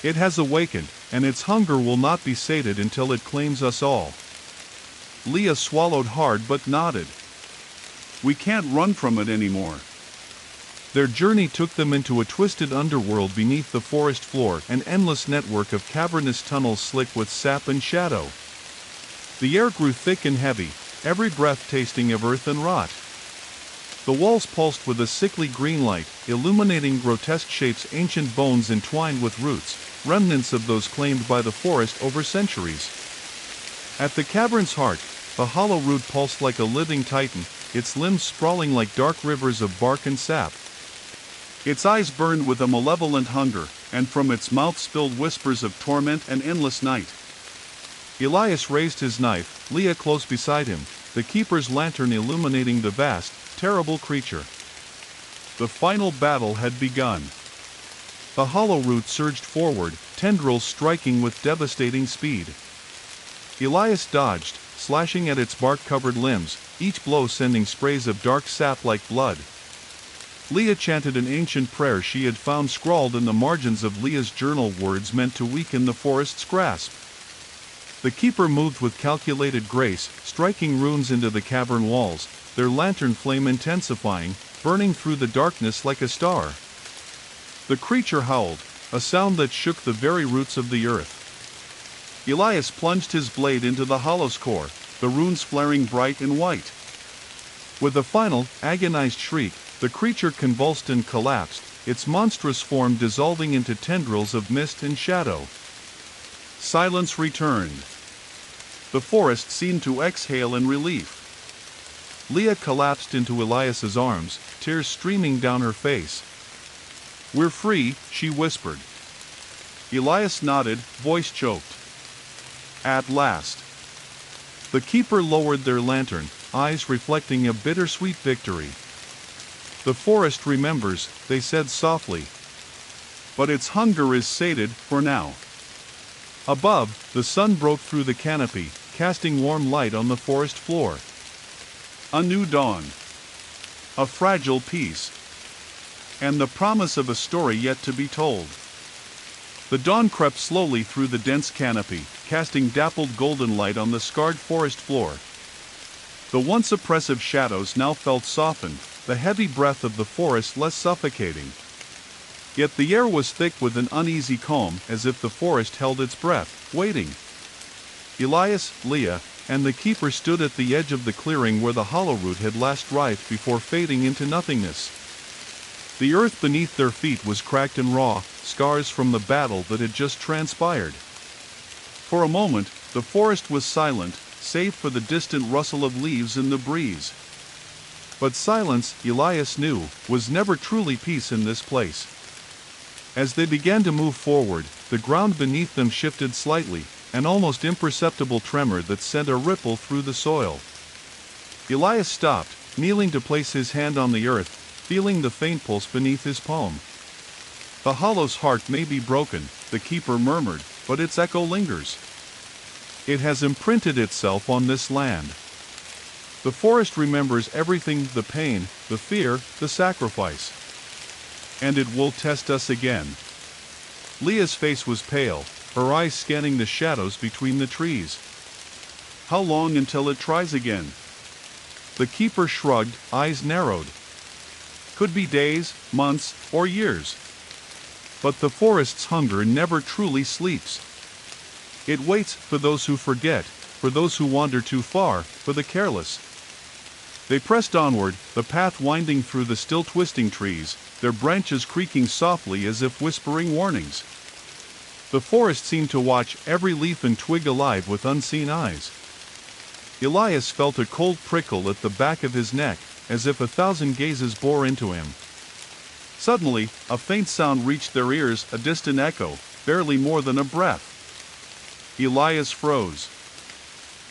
It has awakened, and its hunger will not be sated until it claims us all." Leah swallowed hard but nodded. "We can't run from it anymore." Their journey took them into a twisted underworld beneath the forest floor, an endless network of cavernous tunnels slick with sap and shadow. The air grew thick and heavy, every breath tasting of earth and rot. The walls pulsed with a sickly green light, illuminating grotesque shapes, ancient bones entwined with roots, remnants of those claimed by the forest over centuries. At the cavern's heart, the hollow root pulsed like a living titan, its limbs sprawling like dark rivers of bark and sap. Its eyes burned with a malevolent hunger, and from its mouth spilled whispers of torment and endless night. Elias raised his knife, Leah close beside him, the keeper's lantern illuminating the vast, terrible creature. The final battle had begun. The hollow root surged forward, tendrils striking with devastating speed. Elias dodged, slashing at its bark-covered limbs, each blow sending sprays of dark sap like blood. Leah chanted an ancient prayer she had found scrawled in the margins of Leah's journal, words meant to weaken the forest's grasp. The keeper moved with calculated grace, striking runes into the cavern walls, their lantern flame intensifying, burning through the darkness like a star. The creature howled, a sound that shook the very roots of the earth. Elias plunged his blade into the hollow's core, the runes flaring bright and white. With a final, agonized shriek, the creature convulsed and collapsed, its monstrous form dissolving into tendrils of mist and shadow. Silence returned. The forest seemed to exhale in relief. Leah collapsed into Elias's arms, tears streaming down her face. "We're free," she whispered. Elias nodded, voice choked. "At last." The keeper lowered their lantern, eyes reflecting a bittersweet victory. "The forest remembers," they said softly. "But its hunger is sated, for now." Above, the sun broke through the canopy, casting warm light on the forest floor. A new dawn. A fragile peace. And the promise of a story yet to be told. The dawn crept slowly through the dense canopy, casting dappled golden light on the scarred forest floor. The once oppressive shadows now felt softened, the heavy breath of the forest less suffocating. Yet the air was thick with an uneasy calm, as if the forest held its breath, waiting. Elias, Leah, and the keeper stood at the edge of the clearing where the hollow root had last writhed before fading into nothingness. The earth beneath their feet was cracked and raw, scars from the battle that had just transpired. For a moment, the forest was silent, save for the distant rustle of leaves in the breeze. But silence, Elias knew, was never truly peace in this place. As they began to move forward, the ground beneath them shifted slightly, an almost imperceptible tremor that sent a ripple through the soil. Elias stopped, kneeling to place his hand on the earth, feeling the faint pulse beneath his palm. The hollow's heart may be broken, the keeper murmured, but its echo lingers. It has imprinted itself on this land. The forest remembers everything, the pain, the fear, the sacrifice. And it will test us again. Leah's face was pale, her eyes scanning the shadows between the trees. How long until it tries again? The keeper shrugged, eyes narrowed. Could be days, months, or years. But the forest's hunger never truly sleeps. It waits for those who forget, for those who wander too far, for the careless. They pressed onward, the path winding through the still twisting trees, their branches creaking softly as if whispering warnings. The forest seemed to watch every leaf and twig alive with unseen eyes. Elias felt a cold prickle at the back of his neck, as if 1,000 gazes bore into him. Suddenly, a faint sound reached their ears, a distant echo, barely more than a breath. Elias froze.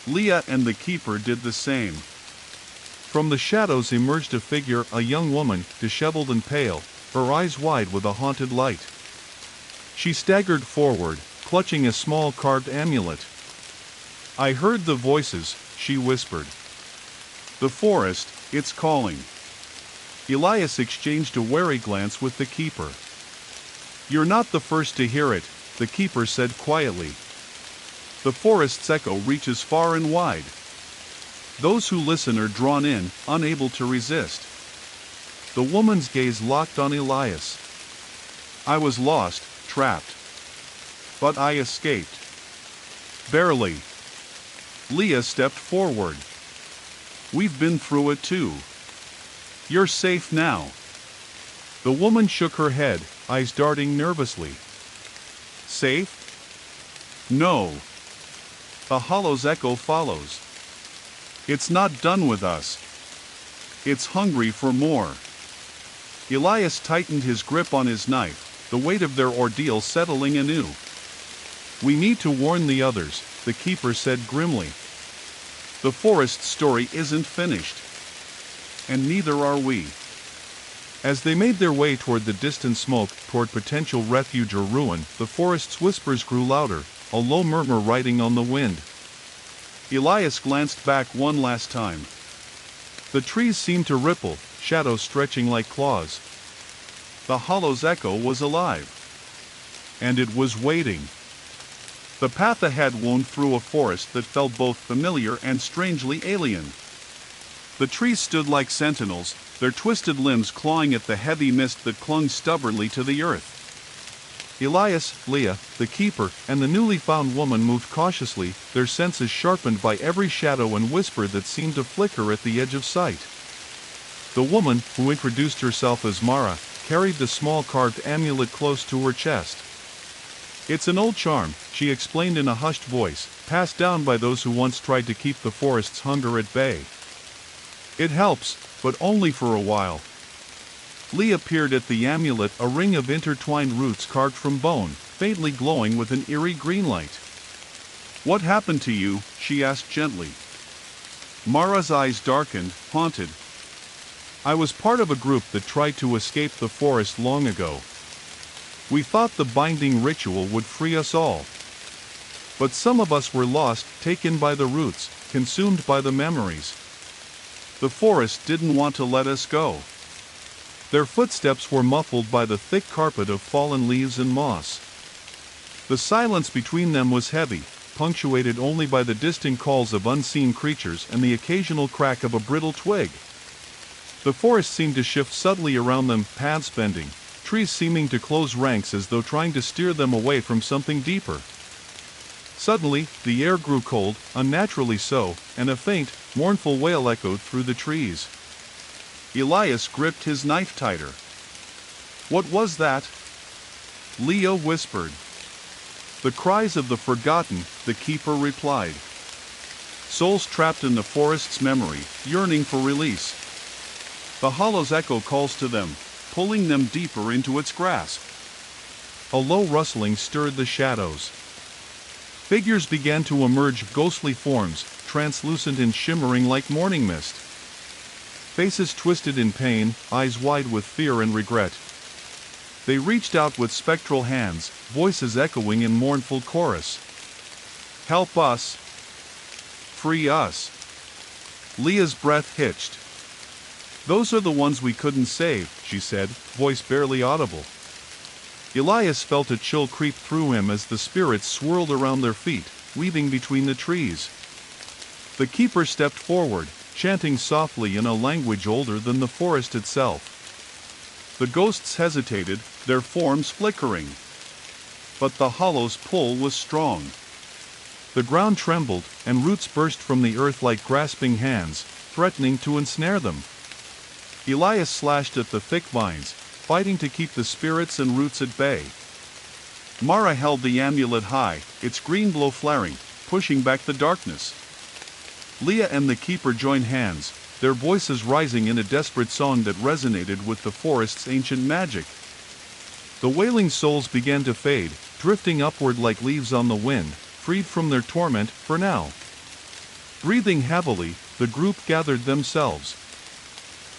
Leah and the keeper did the same. From the shadows emerged a figure, a young woman, disheveled and pale, her eyes wide with a haunted light. She staggered forward, clutching a small carved amulet. "I heard the voices," she whispered. "The forest, it's calling." Elias exchanged a wary glance with the keeper. "You're not the first to hear it," the keeper said quietly. "The forest's echo reaches far and wide. Those who listen are drawn in, unable to resist." The woman's gaze locked on Elias. "I was lost, trapped. But I escaped. Barely." Leah stepped forward. "We've been through it too. You're safe now." The woman shook her head, eyes darting nervously. "Safe? No." The hollow's echo follows. "It's not done with us. It's hungry for more." Elias tightened his grip on his knife, the weight of their ordeal settling anew. "We need to warn the others," the keeper said grimly. "The forest story isn't finished. And neither are we." As they made their way toward the distant smoke, toward potential refuge or ruin, the forest's whispers grew louder, a low murmur riding on the wind. Elias glanced back one last time. The trees seemed to ripple, shadows stretching like claws. The hollow's echo was alive. And it was waiting. The path ahead wound through a forest that felt both familiar and strangely alien. The trees stood like sentinels, their twisted limbs clawing at the heavy mist that clung stubbornly to the earth. Elias, Leah, the keeper, and the newly found woman moved cautiously, their senses sharpened by every shadow and whisper that seemed to flicker at the edge of sight. The woman, who introduced herself as Mara, carried the small carved amulet close to her chest. "It's an old charm," she explained in a hushed voice, "passed down by those who once tried to keep the forest's hunger at bay. It helps, but only for a while." Leah peered at the amulet, a ring of intertwined roots carved from bone, faintly glowing with an eerie green light. "What happened to you?" she asked gently. Mara's eyes darkened, haunted. "I was part of a group that tried to escape the forest long ago. We thought the binding ritual would free us all. But some of us were lost, taken by the roots, consumed by the memories. The forest didn't want to let us go." Their footsteps were muffled by the thick carpet of fallen leaves and moss. The silence between them was heavy, punctuated only by the distant calls of unseen creatures and the occasional crack of a brittle twig. The forest seemed to shift subtly around them, paths bending, trees seeming to close ranks as though trying to steer them away from something deeper. Suddenly, the air grew cold, unnaturally so, and a faint, mournful wail echoed through the trees. Elias gripped his knife tighter. "What was that?" Leah whispered. "The cries of the forgotten," the keeper replied. "Souls trapped in the forest's memory, yearning for release. The hollow's echo calls to them, pulling them deeper into its grasp." A low rustling stirred the shadows. Figures began to emerge, ghostly forms, translucent and shimmering like morning mist. Faces twisted in pain, eyes wide with fear and regret. They reached out with spectral hands, voices echoing in mournful chorus. "Help us! Free us!" Leah's breath hitched. "Those are the ones we couldn't save," she said, voice barely audible. Elias felt a chill creep through him as the spirits swirled around their feet, weaving between the trees. The keeper stepped forward, chanting softly in a language older than the forest itself. The ghosts hesitated, their forms flickering. But the hollow's pull was strong. The ground trembled, and roots burst from the earth like grasping hands, threatening to ensnare them. Elias slashed at the thick vines, fighting to keep the spirits and roots at bay. Mara held the amulet high, its green glow flaring, pushing back the darkness. Leah and the keeper joined hands, their voices rising in a desperate song that resonated with the forest's ancient magic. The wailing souls began to fade, drifting upward like leaves on the wind, freed from their torment for now. Breathing heavily, the group gathered themselves.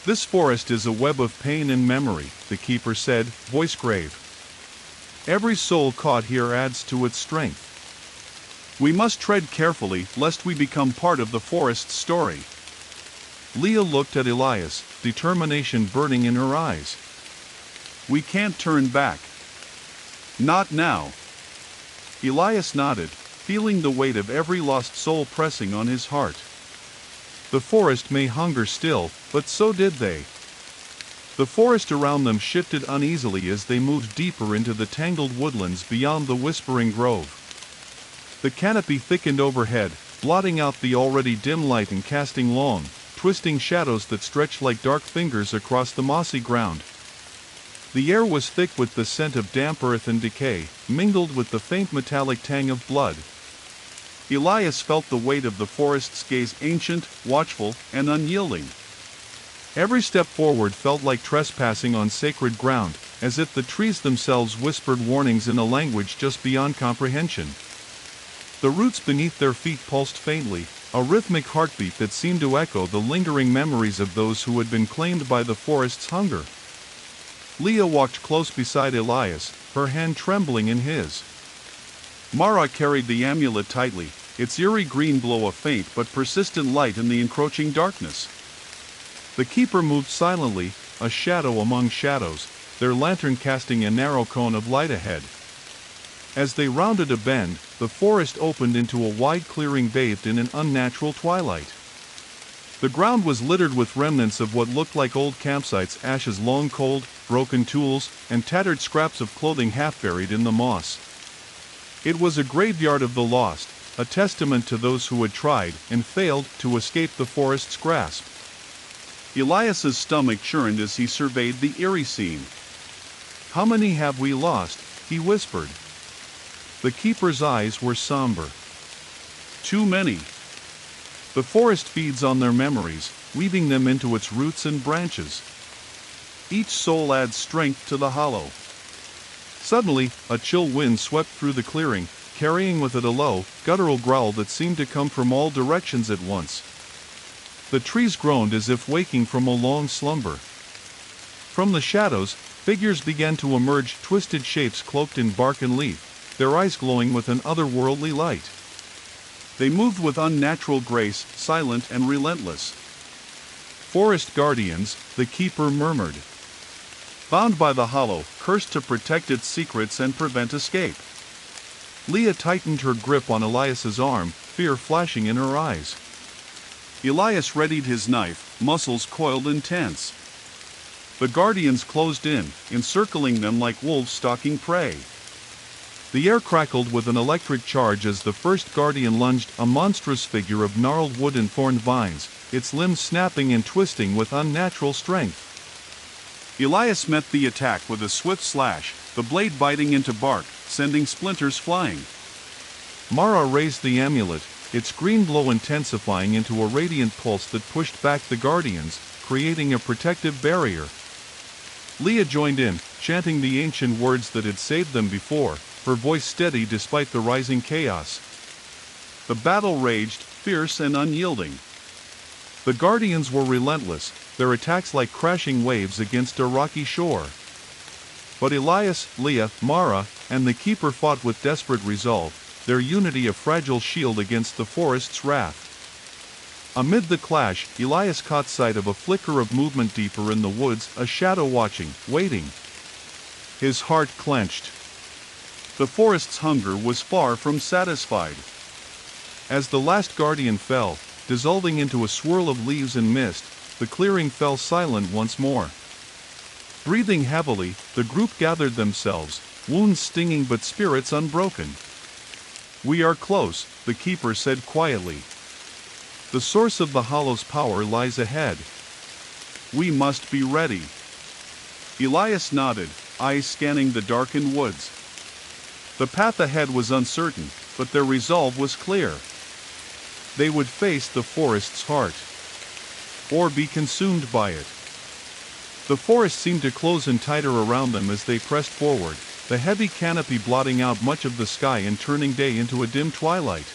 "This forest is a web of pain and memory," the keeper said, voice grave. "Every soul caught here adds to its strength. We must tread carefully lest we become part of the forest's story." Leah looked at Elias, determination burning in her eyes. "We can't turn back. Not now." Elias nodded, feeling the weight of every lost soul pressing on his heart. The forest may hunger still, but so did they. The forest around them shifted uneasily as they moved deeper into the tangled woodlands beyond the whispering grove. The canopy thickened overhead, blotting out the already dim light and casting long, twisting shadows that stretched like dark fingers across the mossy ground. The air was thick with the scent of damp earth and decay, mingled with the faint metallic tang of blood. Elias felt the weight of the forest's gaze, ancient, watchful, and unyielding. Every step forward felt like trespassing on sacred ground, as if the trees themselves whispered warnings in a language just beyond comprehension. The roots beneath their feet pulsed faintly, a rhythmic heartbeat that seemed to echo the lingering memories of those who had been claimed by the forest's hunger. Leah walked close beside Elias, her hand trembling in his. Mara carried the amulet tightly, its eerie green glow a faint but persistent light in the encroaching darkness. The keeper moved silently, a shadow among shadows, their lantern casting a narrow cone of light ahead. As they rounded a bend, the forest opened into a wide clearing bathed in an unnatural twilight. The ground was littered with remnants of what looked like old campsites, ashes long cold, broken tools, and tattered scraps of clothing half buried in the moss. It was a graveyard of the lost, a testament to those who had tried and failed to escape the forest's grasp. Elias's stomach churned as he surveyed the eerie scene. "How many have we lost?" he whispered. The keeper's eyes were somber. "Too many. The forest feeds on their memories, weaving them into its roots and branches. Each soul adds strength to the hollow." Suddenly, a chill wind swept through the clearing, carrying with it a low, guttural growl that seemed to come from all directions at once. The trees groaned as if waking from a long slumber. From the shadows, figures began to emerge, twisted shapes cloaked in bark and leaf, their eyes glowing with an otherworldly light. They moved with unnatural grace, silent and relentless. "Forest guardians," the keeper murmured. "Bound by the hollow, cursed to protect its secrets and prevent escape." Leah tightened her grip on Elias's arm, fear flashing in her eyes. Elias readied his knife, muscles coiled and tense. The guardians closed in, encircling them like wolves stalking prey. The air crackled with an electric charge as the first guardian lunged, a monstrous figure of gnarled wood and thorned vines, its limbs snapping and twisting with unnatural strength. Elias met the attack with a swift slash, the blade biting into bark, sending splinters flying. Mara raised the amulet, its green glow intensifying into a radiant pulse that pushed back the guardians, creating a protective barrier. Leah joined in, chanting the ancient words that had saved them before, her voice steady despite the rising chaos. The battle raged, fierce and unyielding. The guardians were relentless, their attacks like crashing waves against a rocky shore. But Elias, Leah, Mara, and the keeper fought with desperate resolve, their unity a fragile shield against the forest's wrath. Amid the clash, Elias caught sight of a flicker of movement deeper in the woods, a shadow watching, waiting. His heart clenched. The forest's hunger was far from satisfied. As the last guardian fell, dissolving into a swirl of leaves and mist, the clearing fell silent once more. Breathing heavily, the group gathered themselves, wounds stinging but spirits unbroken. "We are close," the keeper said quietly. "The source of the hollow's power lies ahead. We must be ready." Elias nodded, eyes scanning the darkened woods. The path ahead was uncertain, but their resolve was clear. They would face the forest's heart, or be consumed by it. The forest seemed to close in tighter around them as they pressed forward, the heavy canopy blotting out much of the sky and turning day into a dim twilight.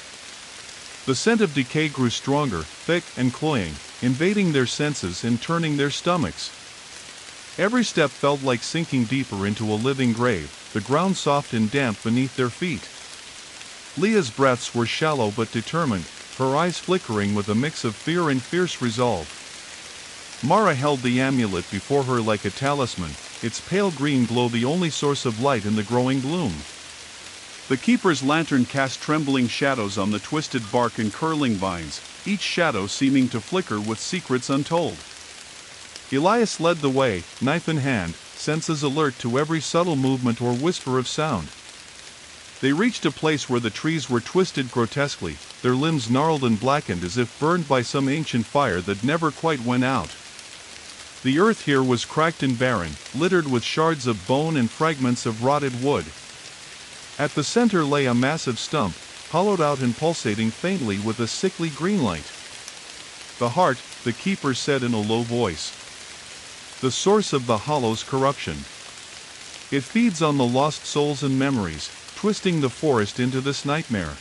The scent of decay grew stronger, thick and cloying, invading their senses and turning their stomachs. Every step felt like sinking deeper into a living grave, the ground soft and damp beneath their feet. Leah's breaths were shallow but determined, her eyes flickering with a mix of fear and fierce resolve. Mara held the amulet before her like a talisman, its pale green glow the only source of light in the growing gloom. The keeper's lantern cast trembling shadows on the twisted bark and curling vines, each shadow seeming to flicker with secrets untold. Elias led the way, knife in hand, senses alert to every subtle movement or whisper of sound. They reached a place where the trees were twisted grotesquely, their limbs gnarled and blackened as if burned by some ancient fire that never quite went out. The earth here was cracked and barren, littered with shards of bone and fragments of rotted wood. At the center lay a massive stump, hollowed out and pulsating faintly with a sickly green light. "The heart," the keeper said in a low voice. "The source of the hollow's corruption. It feeds on the lost souls and memories, twisting the forest into this nightmare."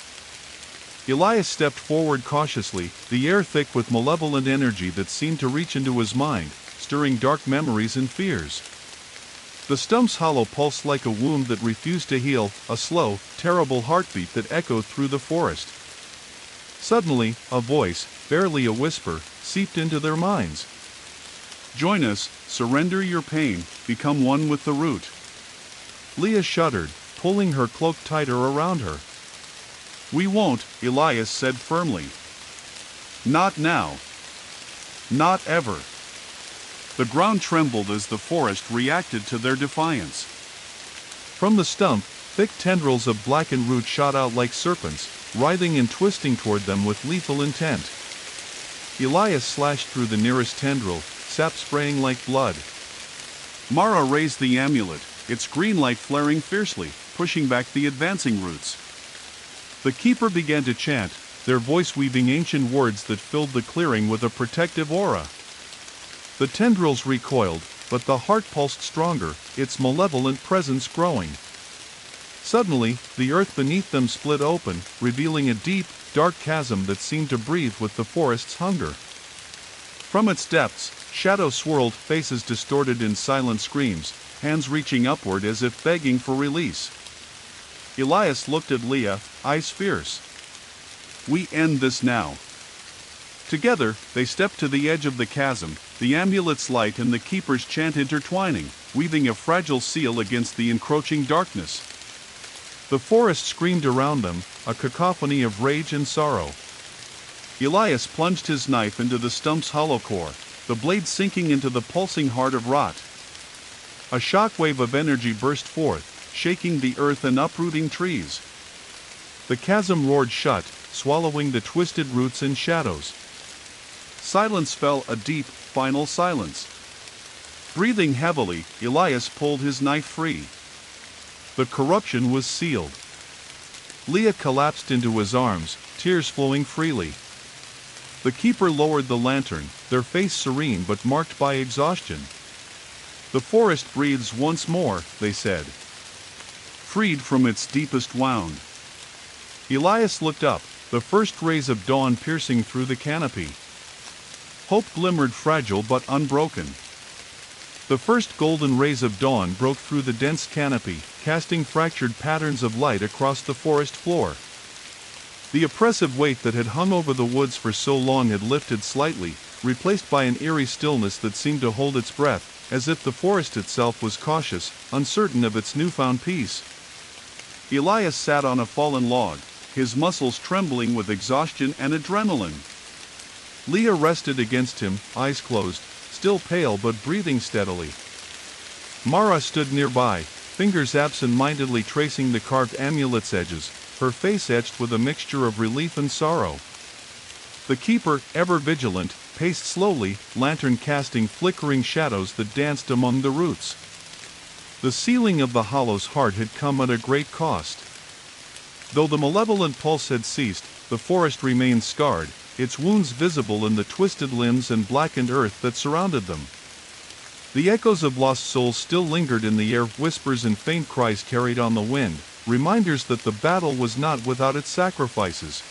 Elias stepped forward cautiously, the air thick with malevolent energy that seemed to reach into his mind, stirring dark memories and fears. The stump's hollow pulsed like a wound that refused to heal, a slow, terrible heartbeat that echoed through the forest. Suddenly, a voice, barely a whisper, seeped into their minds. "Join us, surrender your pain, become one with the root." Leah shuddered, pulling her cloak tighter around her. "We won't," Elias said firmly. "Not now. Not ever." The ground trembled as the forest reacted to their defiance. From the stump, thick tendrils of blackened root shot out like serpents, writhing and twisting toward them with lethal intent. Elias slashed through the nearest tendril, sap spraying like blood. Mara raised the amulet, its green light flaring fiercely, pushing back the advancing roots. The keeper began to chant, their voice weaving ancient words that filled the clearing with a protective aura. The tendrils recoiled, but the heart pulsed stronger, its malevolent presence growing. Suddenly, the earth beneath them split open, revealing a deep, dark chasm that seemed to breathe with the forest's hunger. From its depths, shadows swirled, faces distorted in silent screams, hands reaching upward as if begging for release. Elias looked at Leah, eyes fierce. "We end this now." Together, they stepped to the edge of the chasm, the amulet's light and the keeper's chant intertwining, weaving a fragile seal against the encroaching darkness. The forest screamed around them, a cacophony of rage and sorrow. Elias plunged his knife into the stump's hollow core, the blade sinking into the pulsing heart of rot. A shockwave of energy burst forth, shaking the earth and uprooting trees. The chasm roared shut, swallowing the twisted roots and shadows. Silence fell, a deep, final silence. Breathing heavily, Elias pulled his knife free. The corruption was sealed. Leah collapsed into his arms, tears flowing freely. The keeper lowered the lantern, their face serene but marked by exhaustion. The forest breathes once more, they said. Freed from its deepest wound. Elias looked up, the first rays of dawn piercing through the canopy. Hope glimmered, fragile but unbroken. The first golden rays of dawn broke through the dense canopy, casting fractured patterns of light across the forest floor. The oppressive weight that had hung over the woods for so long had lifted slightly, replaced by an eerie stillness that seemed to hold its breath, as if the forest itself was cautious, uncertain of its newfound peace. Elias sat on a fallen log, his muscles trembling with exhaustion and adrenaline. Leah rested against him, eyes closed, still pale but breathing steadily. Mara stood nearby, fingers absent-mindedly tracing the carved amulet's edges, her face etched with a mixture of relief and sorrow. The keeper, ever vigilant, paced slowly, lantern casting flickering shadows that danced among the roots. The sealing of the hollow's heart had come at a great cost. Though the malevolent pulse had ceased, the forest remained scarred, its wounds visible in the twisted limbs and blackened earth that surrounded them. The echoes of lost souls still lingered in the air, whispers and faint cries carried on the wind, reminders that the battle was not without its sacrifices.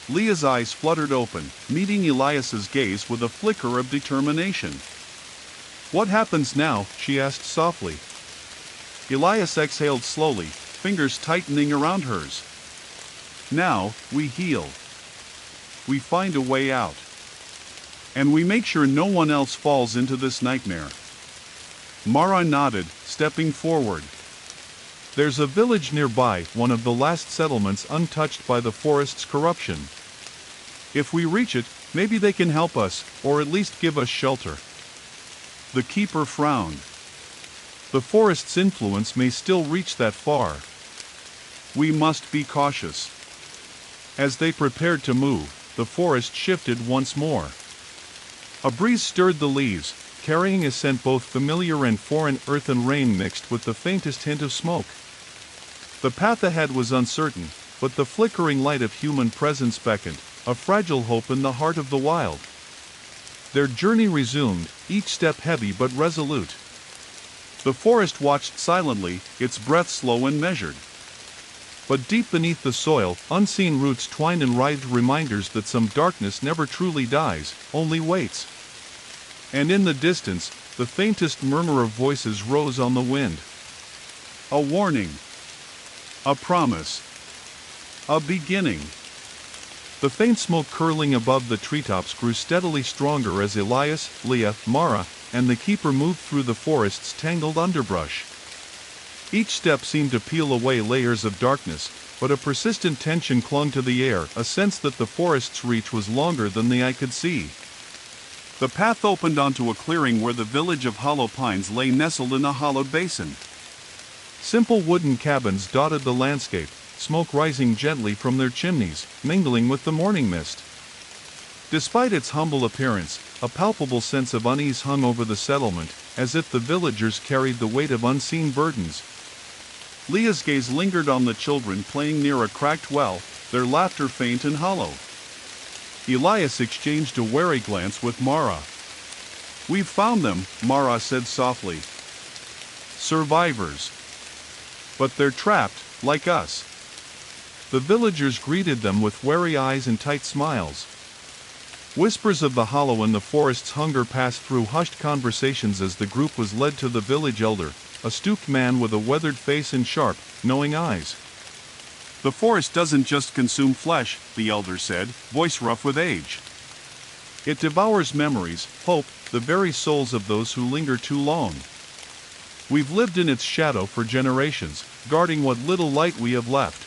Leah's eyes fluttered open, meeting Elias's gaze with a flicker of determination. "What happens now?" she asked softly. Elias exhaled slowly, fingers tightening around hers. "Now, we heal. We find a way out. And we make sure no one else falls into this nightmare." Mara nodded, stepping forward. "There's a village nearby, one of the last settlements untouched by the forest's corruption. If we reach it, maybe they can help us, or at least give us shelter." The keeper frowned. "The forest's influence may still reach that far. We must be cautious." As they prepared to move, the forest shifted once more. A breeze stirred the leaves, carrying a scent both familiar and foreign, earth and rain mixed with the faintest hint of smoke. The path ahead was uncertain, but the flickering light of human presence beckoned, a fragile hope in the heart of the wild. Their journey resumed, each step heavy but resolute. The forest watched silently, its breath slow and measured. But deep beneath the soil, unseen roots twined and writhed, reminders that some darkness never truly dies, only waits. And in the distance, the faintest murmur of voices rose on the wind. A warning. A promise. A beginning. The faint smoke curling above the treetops grew steadily stronger as Elias, Leah, Mara, and the keeper moved through the forest's tangled underbrush. Each step seemed to peel away layers of darkness, but a persistent tension clung to the air, a sense that the forest's reach was longer than the eye could see. The path opened onto a clearing where the village of hollow pines lay nestled in a hollowed basin. Simple wooden cabins dotted the landscape, smoke rising gently from their chimneys, mingling with the morning mist. Despite its humble appearance, a palpable sense of unease hung over the settlement, as if the villagers carried the weight of unseen burdens. Leah's gaze lingered on the children playing near a cracked well, their laughter faint and hollow. Elias exchanged a wary glance with Mara. "We've found them," Mara said softly. "Survivors. But they're trapped, like us." The villagers greeted them with wary eyes and tight smiles. Whispers of the hollow and the forest's hunger passed through hushed conversations as the group was led to the village elder, a stooped man with a weathered face and sharp, knowing eyes. "The forest doesn't just consume flesh," the elder said, voice rough with age. "It devours memories, hope, the very souls of those who linger too long. We've lived in its shadow for generations, guarding what little light we have left."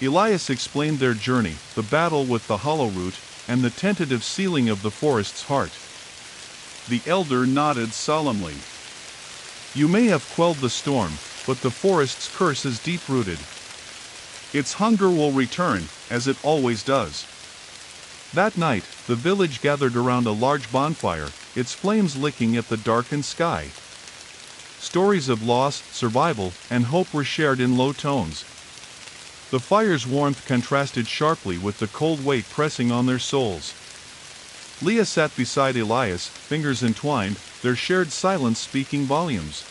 Elias explained their journey, the battle with the hollow root, and the tentative sealing of the forest's heart. The elder nodded solemnly. You may have quelled the storm, but the forest's curse is deep-rooted. Its hunger will return, as it always does. That night, the village gathered around a large bonfire, its flames licking at the darkened sky. Stories of loss, survival, and hope were shared in low tones. The fire's warmth contrasted sharply with the cold weight pressing on their souls. Leah sat beside Elias, fingers entwined, their shared silence speaking volumes.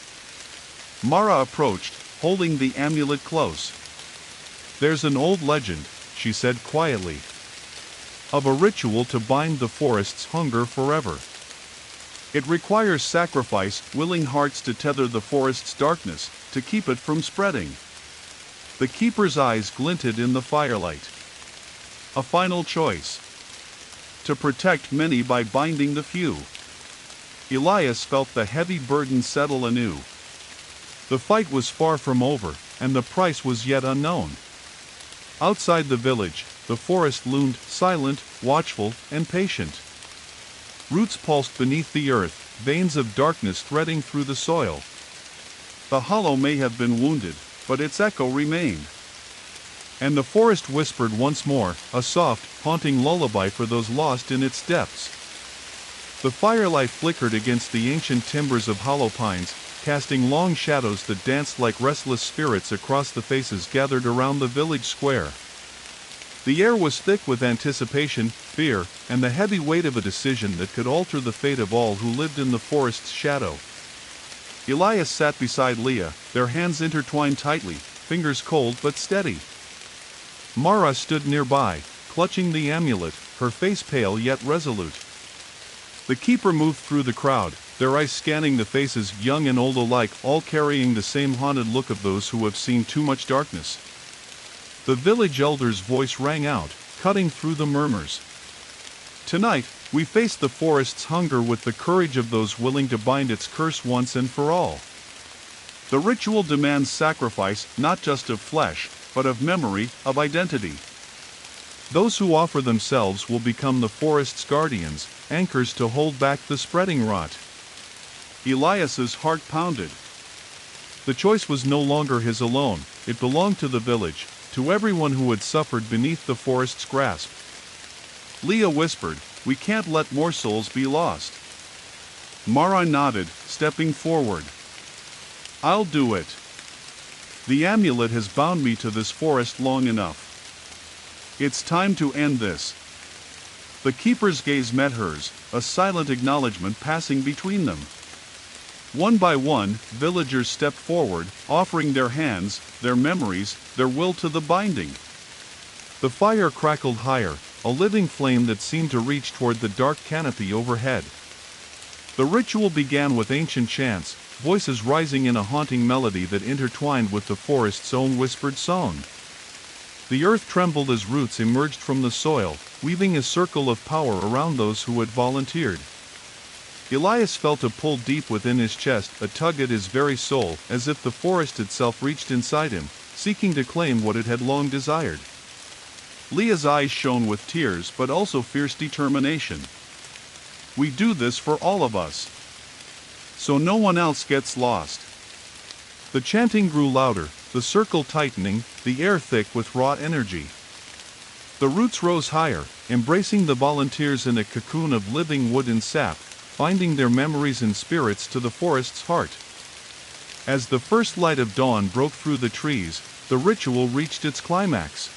Mara approached, holding the amulet close. "There's an old legend," she said quietly, "of a ritual to bind the forest's hunger forever. It requires sacrifice, willing hearts to tether the forest's darkness, to keep it from spreading." The keeper's eyes glinted in the firelight. A final choice. To protect many by binding the few. Elias felt the heavy burden settle anew. The fight was far from over, and the price was yet unknown. Outside the village, the forest loomed, silent, watchful, and patient. Roots pulsed beneath the earth, veins of darkness threading through the soil. The hollow may have been wounded, but its echo remained. And the forest whispered once more, a soft, haunting lullaby for those lost in its depths. The firelight flickered against the ancient timbers of hollow pines, casting long shadows that danced like restless spirits across the faces gathered around the village square. The air was thick with anticipation, fear, and the heavy weight of a decision that could alter the fate of all who lived in the forest's shadow. Elias sat beside Leah, their hands intertwined tightly, fingers cold but steady. Mara stood nearby, clutching the amulet, her face pale yet resolute. The keeper moved through the crowd, their eyes scanning the faces, young and old alike, all carrying the same haunted look of those who have seen too much darkness. The village elder's voice rang out, cutting through the murmurs. "Tonight, we face the forest's hunger with the courage of those willing to bind its curse once and for all. The ritual demands sacrifice, not just of flesh, but of memory, of identity. Those who offer themselves will become the forest's guardians, anchors to hold back the spreading rot." Elias's heart pounded. The choice was no longer his alone, it belonged to the village, to everyone who had suffered beneath the forest's grasp. Leah whispered, "We can't let more souls be lost." Mara nodded, stepping forward. "I'll do it. The amulet has bound me to this forest long enough. It's time to end this." The keeper's gaze met hers, a silent acknowledgement passing between them. One by one, villagers stepped forward, offering their hands, their memories, their will to the binding. The fire crackled higher, a living flame that seemed to reach toward the dark canopy overhead. The ritual began with ancient chants, voices rising in a haunting melody that intertwined with the forest's own whispered song. The earth trembled as roots emerged from the soil, weaving a circle of power around those who had volunteered. Elias felt a pull deep within his chest, a tug at his very soul, as if the forest itself reached inside him, seeking to claim what it had long desired. Leah's eyes shone with tears but also fierce determination. "We do this for all of us, so no one else gets lost." The chanting grew louder, the circle tightening, the air thick with raw energy. The roots rose higher, embracing the volunteers in a cocoon of living wood and sap, binding their memories and spirits to the forest's heart. As the first light of dawn broke through the trees, the ritual reached its climax.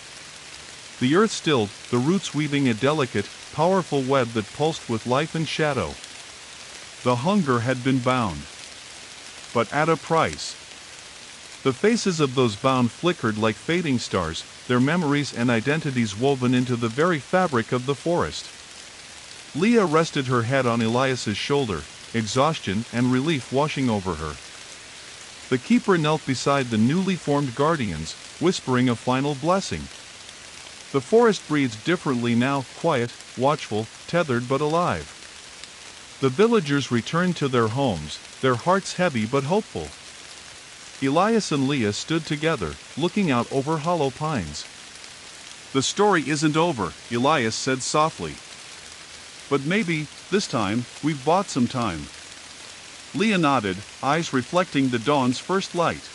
The earth stilled, the roots weaving a delicate, powerful web that pulsed with life and shadow. The hunger had been bound, but at a price. The faces of those bound flickered like fading stars, their memories and identities woven into the very fabric of the forest. Leah rested her head on Elias's shoulder, exhaustion and relief washing over her. The keeper knelt beside the newly formed guardians, whispering a final blessing. The forest breathed differently now, quiet, watchful, tethered but alive. The villagers returned to their homes, their hearts heavy but hopeful. Elias and Leah stood together, looking out over hollow pines. "The story isn't over," Elias said softly. "But maybe, this time, we've bought some time." Leah nodded, eyes reflecting the dawn's first light.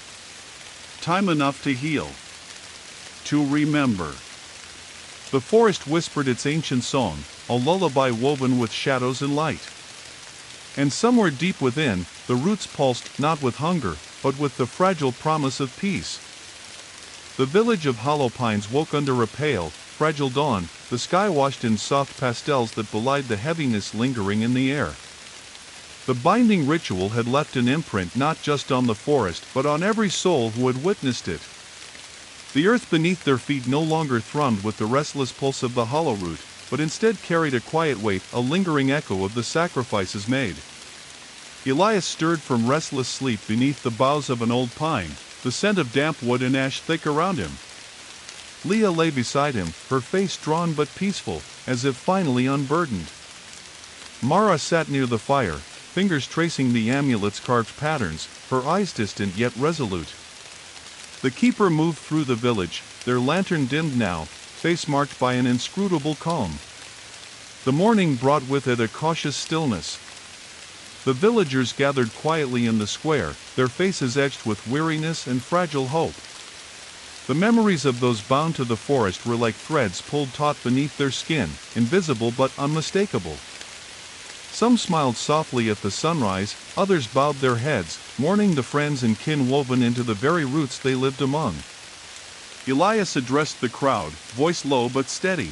Time enough to heal. To remember. The forest whispered its ancient song, a lullaby woven with shadows and light. And somewhere deep within, the roots pulsed not with hunger, but with the fragile promise of peace. The village of hollow pines woke under a pale, fragile dawn, the sky washed in soft pastels that belied the heaviness lingering in the air. The binding ritual had left an imprint not just on the forest but on every soul who had witnessed it. The earth beneath their feet no longer thrummed with the restless pulse of the hollow root, but instead carried a quiet weight, a lingering echo of the sacrifices made. Elias stirred from restless sleep beneath the boughs of an old pine, the scent of damp wood and ash thick around him. Leah lay beside him, her face drawn but peaceful, as if finally unburdened. Mara sat near the fire, fingers tracing the amulet's carved patterns, her eyes distant yet resolute. The keeper moved through the village, their lantern dimmed now, face marked by an inscrutable calm. The morning brought with it a cautious stillness. The villagers gathered quietly in the square, their faces etched with weariness and fragile hope. The memories of those bound to the forest were like threads pulled taut beneath their skin, invisible but unmistakable. Some smiled softly at the sunrise, others bowed their heads, mourning the friends and kin woven into the very roots they lived among. Elias addressed the crowd, voice low but steady.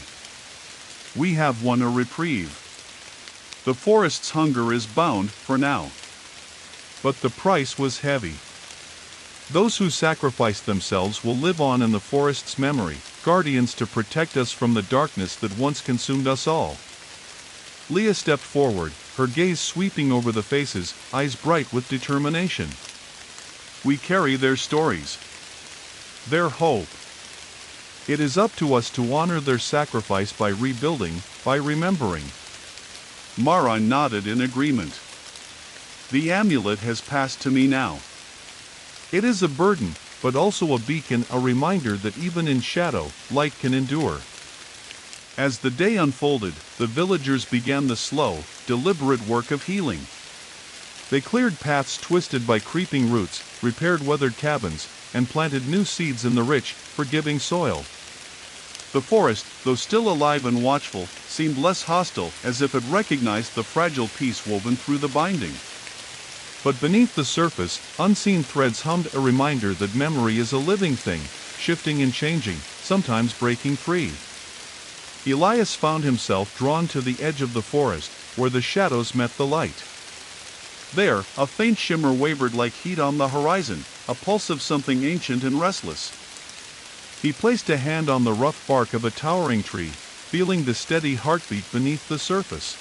"We have won a reprieve. The forest's hunger is bound, for now." But the price was heavy. Those who sacrificed themselves will live on in the forest's memory, guardians to protect us from the darkness that once consumed us all. Leah stepped forward, her gaze sweeping over the faces, eyes bright with determination. "We carry their stories. Their hope. It is up to us to honor their sacrifice by rebuilding, by remembering." Mara nodded in agreement. "The amulet has passed to me now. It is a burden, but also a beacon, a reminder that even in shadow, light can endure." As the day unfolded, the villagers began the slow, deliberate work of healing. They cleared paths twisted by creeping roots, repaired weathered cabins, and planted new seeds in the rich, forgiving soil. The forest, though still alive and watchful, seemed less hostile, as if it recognized the fragile peace woven through the binding. But beneath the surface, unseen threads hummed, a reminder that memory is a living thing, shifting and changing, sometimes breaking free. Elias found himself drawn to the edge of the forest, where the shadows met the light. There, a faint shimmer wavered like heat on the horizon, a pulse of something ancient and restless. He placed a hand on the rough bark of a towering tree, feeling the steady heartbeat beneath the surface.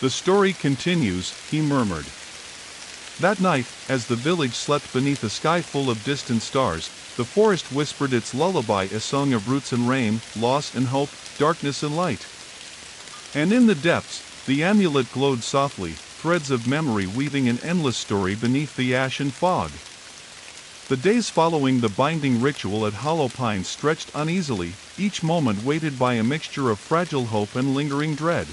"The story continues," he murmured. That night, as the village slept beneath a sky full of distant stars, the forest whispered its lullaby, a song of roots and rain, loss and hope, darkness and light. And in the depths, the amulet glowed softly, threads of memory weaving an endless story beneath the ash and fog. The days following the binding ritual at Hollow Pines stretched uneasily, each moment weighted by a mixture of fragile hope and lingering dread.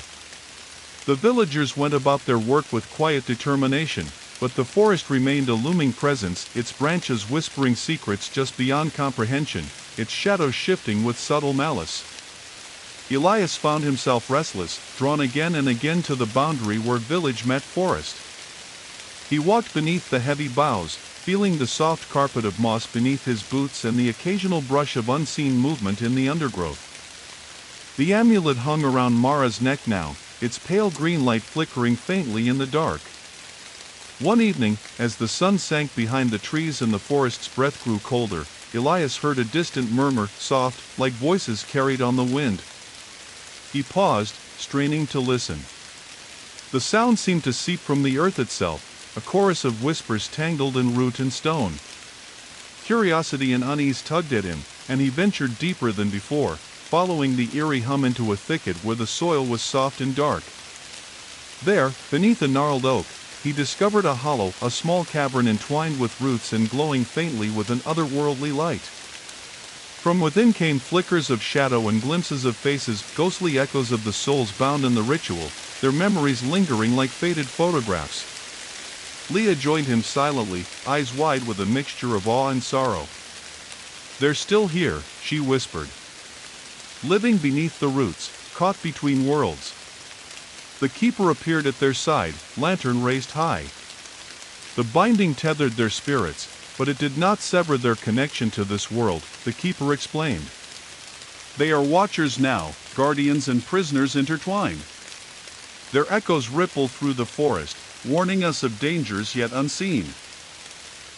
The villagers went about their work with quiet determination, but the forest remained a looming presence, its branches whispering secrets just beyond comprehension, its shadows shifting with subtle malice. Elias found himself restless, drawn again and again to the boundary where village met forest. He walked beneath the heavy boughs, feeling the soft carpet of moss beneath his boots and the occasional brush of unseen movement in the undergrowth. The amulet hung around Mara's neck now, its pale green light flickering faintly in the dark. One evening, as the sun sank behind the trees and the forest's breath grew colder, Elias heard a distant murmur, soft, like voices carried on the wind. He paused, straining to listen. The sound seemed to seep from the earth itself, a chorus of whispers tangled in root and stone. Curiosity and unease tugged at him, and he ventured deeper than before, following the eerie hum into a thicket where the soil was soft and dark. There, beneath a gnarled oak, he discovered a hollow, a small cavern entwined with roots and glowing faintly with an otherworldly light. From within came flickers of shadow and glimpses of faces, ghostly echoes of the souls bound in the ritual, their memories lingering like faded photographs. Leah joined him silently, eyes wide with a mixture of awe and sorrow. "They're still here," she whispered. "Living beneath the roots, caught between worlds." The keeper appeared at their side, lantern raised high. The binding tethered their spirits, but it did not sever their connection to this world, the keeper explained. "They are watchers now, guardians and prisoners intertwined. Their echoes ripple through the forest, warning us of dangers yet unseen."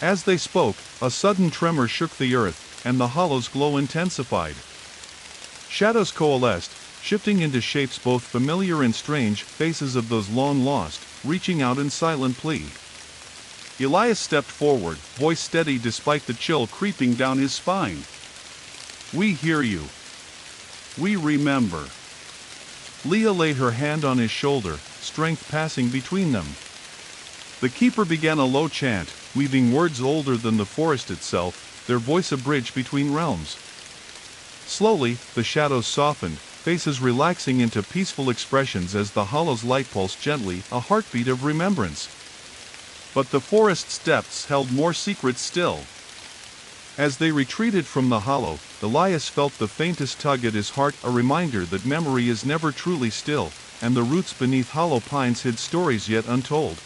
As they spoke, a sudden tremor shook the earth, and the hollow's glow intensified. Shadows coalesced, shifting into shapes both familiar and strange, faces of those long lost, reaching out in silent plea. Elias stepped forward, voice steady despite the chill creeping down his spine. "We hear you. We remember." Leah laid her hand on his shoulder, strength passing between them. The keeper began a low chant, weaving words older than the forest itself, their voice a bridge between realms. Slowly, the shadows softened, faces relaxing into peaceful expressions as the hollow's light pulsed gently, a heartbeat of remembrance. But the forest's depths held more secrets still. As they retreated from the hollow, Elias felt the faintest tug at his heart, a reminder that memory is never truly still, and the roots beneath hollow pines hid stories yet untold.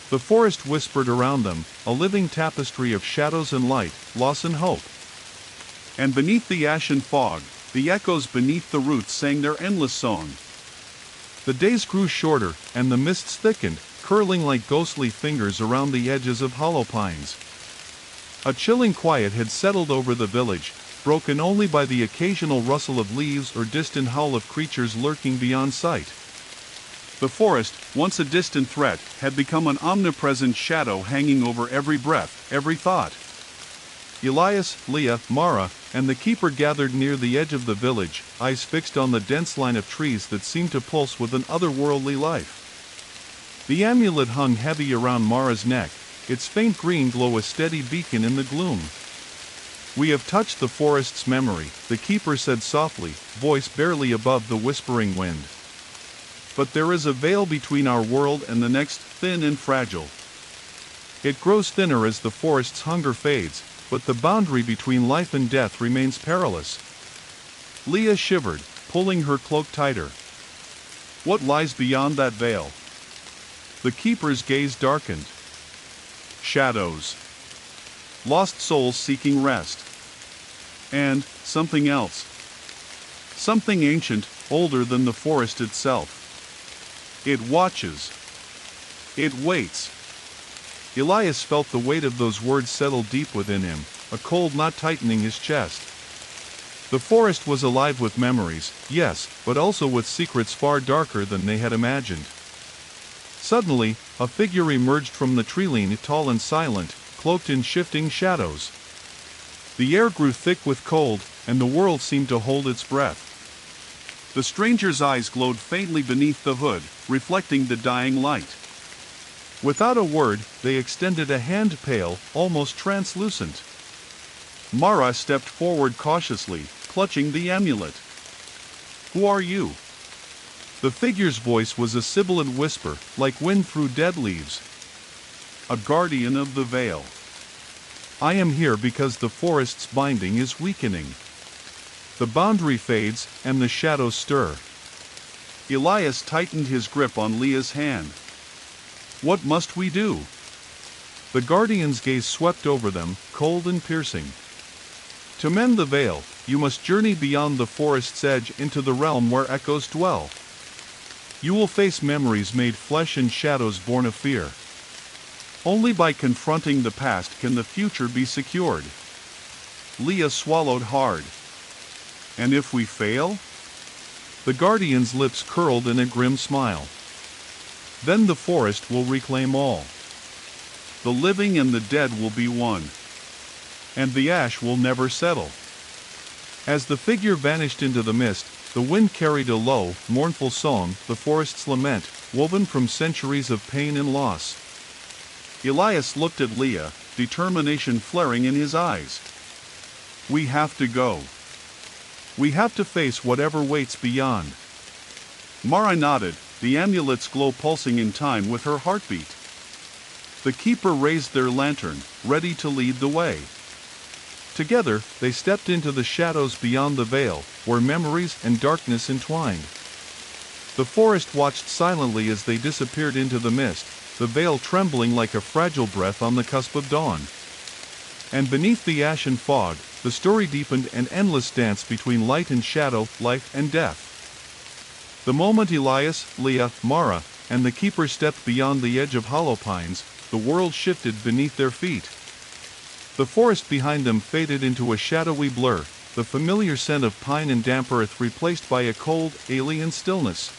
The forest whispered around them, a living tapestry of shadows and light, loss and hope. And beneath the ashen fog, the echoes beneath the roots sang their endless song. The days grew shorter, and the mists thickened, curling like ghostly fingers around the edges of hollow pines. A chilling quiet had settled over the village, broken only by the occasional rustle of leaves or distant howl of creatures lurking beyond sight. The forest, once a distant threat, had become an omnipresent shadow hanging over every breath, every thought. Elias, Leah, Mara, and the keeper gathered near the edge of the village, eyes fixed on the dense line of trees that seemed to pulse with an otherworldly life. The amulet hung heavy around Mara's neck, its faint green glow a steady beacon in the gloom. "We have touched the forest's memory," the keeper said softly, voice barely above the whispering wind. "But there is a veil between our world and the next, thin and fragile. It grows thinner as the forest's hunger fades, but the boundary between life and death remains perilous." Leah shivered, pulling her cloak tighter. "What lies beyond that veil?" The keeper's gaze darkened. "Shadows. Lost souls seeking rest. And something else. Something ancient, older than the forest itself. It watches. It waits." Elias felt the weight of those words settle deep within him, a cold knot tightening his chest. The forest was alive with memories, yes, but also with secrets far darker than they had imagined. Suddenly, a figure emerged from the tree-line, tall and silent, cloaked in shifting shadows. The air grew thick with cold, and the world seemed to hold its breath. The stranger's eyes glowed faintly beneath the hood, reflecting the dying light. Without a word, they extended a hand, pale, almost translucent. Mara stepped forward cautiously, clutching the amulet. "Who are you?" The figure's voice was a sibilant whisper, like wind through dead leaves. "A guardian of the veil. I am here because the forest's binding is weakening. The boundary fades, and the shadows stir." Elias tightened his grip on Leah's hand. "What must we do?" The guardian's gaze swept over them, cold and piercing. "To mend the veil, you must journey beyond the forest's edge into the realm where echoes dwell. You will face memories made flesh and shadows born of fear. Only by confronting the past can the future be secured." Leah swallowed hard. "And if we fail?" The guardian's lips curled in a grim smile. "Then the forest will reclaim all. The living and the dead will be one. And the ash will never settle." As the figure vanished into the mist, the wind carried a low, mournful song, the forest's lament, woven from centuries of pain and loss. Elias looked at Leah, determination flaring in his eyes. "We have to go. We have to face whatever waits beyond." Mara nodded, the amulet's glow pulsing in time with her heartbeat. The keeper raised their lantern, ready to lead the way. Together, they stepped into the shadows beyond the veil, where memories and darkness entwined. The forest watched silently as they disappeared into the mist, the veil trembling like a fragile breath on the cusp of dawn. And beneath the ashen fog, the story deepened, an endless dance between light and shadow, life and death. The moment Elias, Leah, Mara, and the keeper stepped beyond the edge of hollow pines, the world shifted beneath their feet. The forest behind them faded into a shadowy blur, the familiar scent of pine and damp earth replaced by a cold, alien stillness.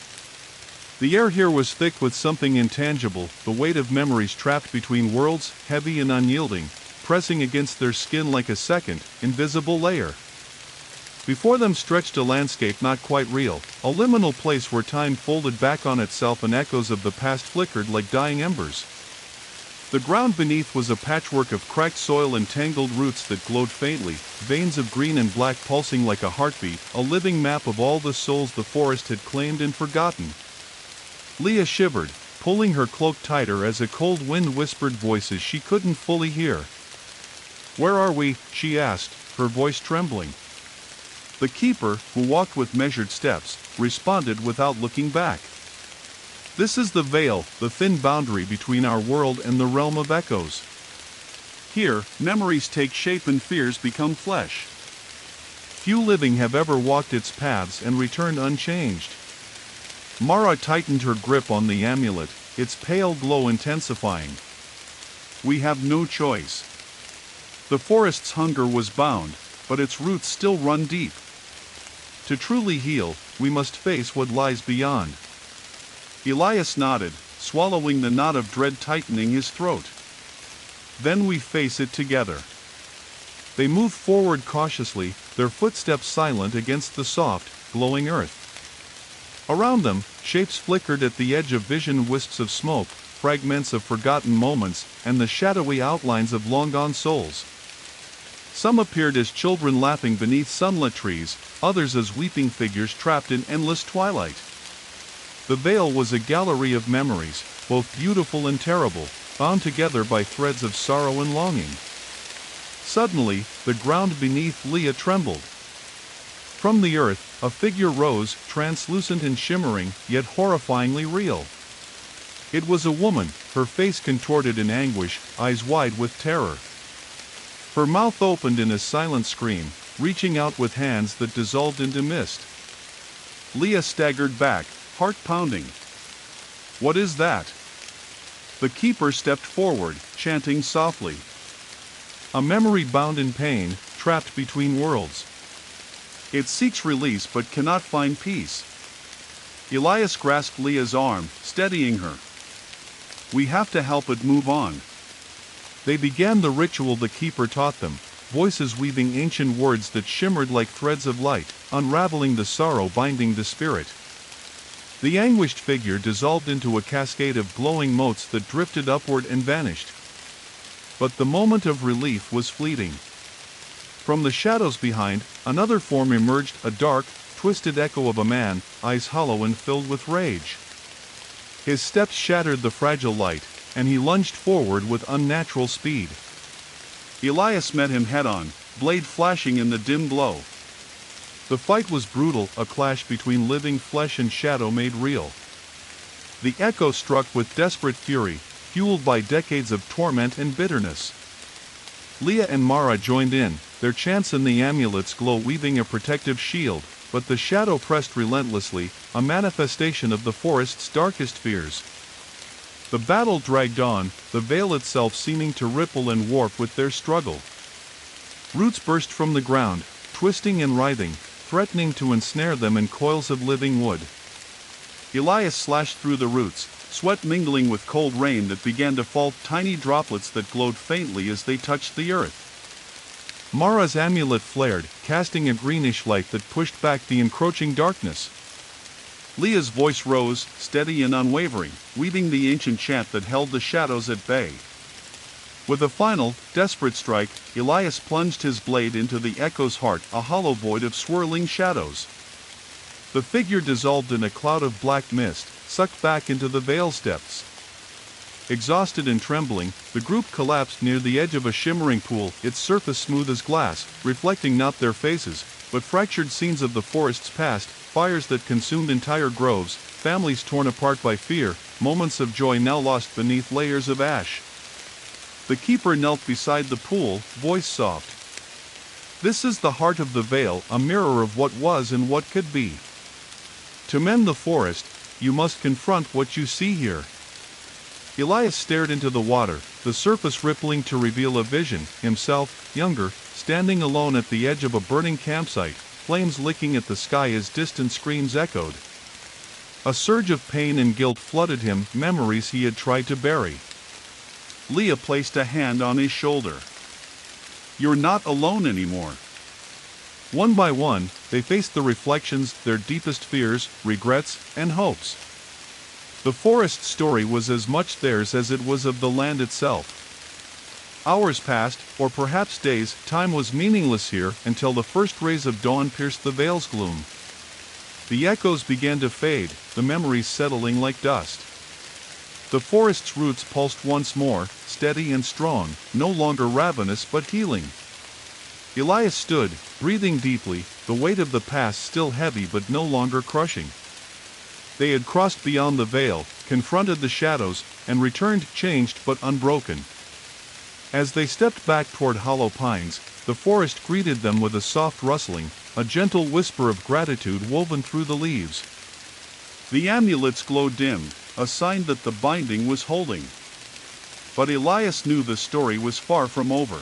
The air here was thick with something intangible, the weight of memories trapped between worlds, heavy and unyielding, pressing against their skin like a second, invisible layer. Before them stretched a landscape not quite real, a liminal place where time folded back on itself and echoes of the past flickered like dying embers. The ground beneath was a patchwork of cracked soil and tangled roots that glowed faintly, veins of green and black pulsing like a heartbeat, a living map of all the souls the forest had claimed and forgotten. Leah shivered, pulling her cloak tighter as a cold wind whispered voices she couldn't fully hear. "Where are we?" she asked, her voice trembling. The keeper, who walked with measured steps, responded without looking back. "This is the veil, the thin boundary between our world and the realm of echoes. Here, memories take shape and fears become flesh. Few living have ever walked its paths and returned unchanged." Mara tightened her grip on the amulet, its pale glow intensifying. "We have no choice. The forest's hunger was bound, but its roots still run deep. To truly heal, we must face what lies beyond." Elias nodded, swallowing the knot of dread tightening his throat. "Then we face it together." They moved forward cautiously, their footsteps silent against the soft, glowing earth. Around them, shapes flickered at the edge of vision, wisps of smoke, fragments of forgotten moments, and the shadowy outlines of long-gone souls. Some appeared as children laughing beneath sunlit trees, others as weeping figures trapped in endless twilight. The veil was a gallery of memories, both beautiful and terrible, bound together by threads of sorrow and longing. Suddenly, the ground beneath Leah trembled. From the earth, a figure rose, translucent and shimmering, yet horrifyingly real. It was a woman, her face contorted in anguish, eyes wide with terror. Her mouth opened in a silent scream, reaching out with hands that dissolved into mist. Leah staggered back, heart pounding. "What is that?" The keeper stepped forward, chanting softly. "A memory bound in pain, trapped between worlds. It seeks release but cannot find peace." Elias grasped Leah's arm, steadying her. "We have to help it move on." They began the ritual the keeper taught them, voices weaving ancient words that shimmered like threads of light, unraveling the sorrow binding the spirit. The anguished figure dissolved into a cascade of glowing motes that drifted upward and vanished. But the moment of relief was fleeting. From the shadows behind, another form emerged, a dark, twisted echo of a man, eyes hollow and filled with rage. His steps shattered the fragile light, and he lunged forward with unnatural speed. Elias met him head-on, blade flashing in the dim glow. The fight was brutal, a clash between living flesh and shadow made real. The echo struck with desperate fury, fueled by decades of torment and bitterness. Leah and Mara joined in, their chants and the amulet's glow weaving a protective shield, but the shadow pressed relentlessly, a manifestation of the forest's darkest fears. The battle dragged on, the veil itself seeming to ripple and warp with their struggle. Roots burst from the ground, twisting and writhing, threatening to ensnare them in coils of living wood. Elias slashed through the roots, sweat mingling with cold rain that began to fall, tiny droplets that glowed faintly as they touched the earth. Mara's amulet flared, casting a greenish light that pushed back the encroaching darkness. Leah's voice rose, steady and unwavering, weaving the ancient chant that held the shadows at bay. With a final, desperate strike, Elias plunged his blade into the echo's heart, a hollow void of swirling shadows. The figure dissolved in a cloud of black mist, sucked back into the veil steps. Exhausted and trembling, the group collapsed near the edge of a shimmering pool, its surface smooth as glass, reflecting not their faces, but fractured scenes of the forest's past, fires that consumed entire groves, families torn apart by fear, moments of joy now lost beneath layers of ash. The keeper knelt beside the pool, voice soft. This is the heart of the vale, a mirror of what was and what could be. To mend the forest, you must confront what you see here. Elias stared into the water, the surface rippling to reveal a vision, himself, younger, standing alone at the edge of a burning campsite, flames licking at the sky as distant screams echoed. A surge of pain and guilt flooded him, memories he had tried to bury. Leah placed a hand on his shoulder. You're not alone anymore. One by one, they faced the reflections, their deepest fears, regrets, and hopes. The forest story was as much theirs as it was of the land itself. Hours passed, or perhaps days, time was meaningless here until the first rays of dawn pierced the vale's gloom. The echoes began to fade, the memories settling like dust. The forest's roots pulsed once more, steady and strong, no longer ravenous but healing. Elias stood, breathing deeply, the weight of the past still heavy but no longer crushing. They had crossed beyond the veil, confronted the shadows, and returned changed but unbroken. As they stepped back toward Hollow Pines, the forest greeted them with a soft rustling, a gentle whisper of gratitude woven through the leaves. The amulets glowed dimmed, a sign that the binding was holding. But Elias knew the story was far from over.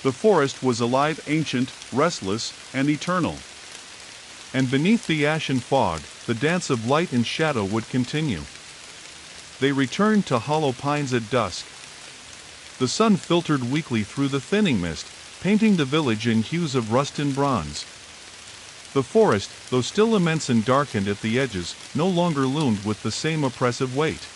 The forest was alive, ancient, restless, and eternal. And beneath the ashen fog, the dance of light and shadow would continue. They returned to Hollow Pines at dusk. The sun filtered weakly through the thinning mist, painting the village in hues of rust and bronze. The forest, though still immense and darkened at the edges, no longer loomed with the same oppressive weight.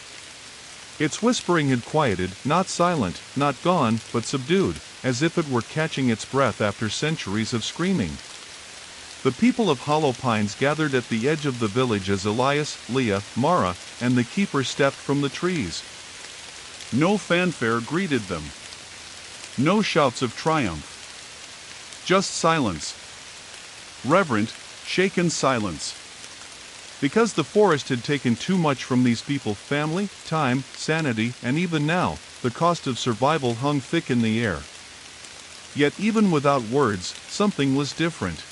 Its whispering had quieted, not silent, not gone, but subdued, as if it were catching its breath after centuries of screaming. The people of Hollow Pines gathered at the edge of the village as Elias, Leah, Mara, and the keeper stepped from the trees. No fanfare greeted them. No shouts of triumph. Just silence. Reverent, shaken silence. Because the forest had taken too much from these people, family, time, sanity, and even now, the cost of survival hung thick in the air. Yet even without words, something was different.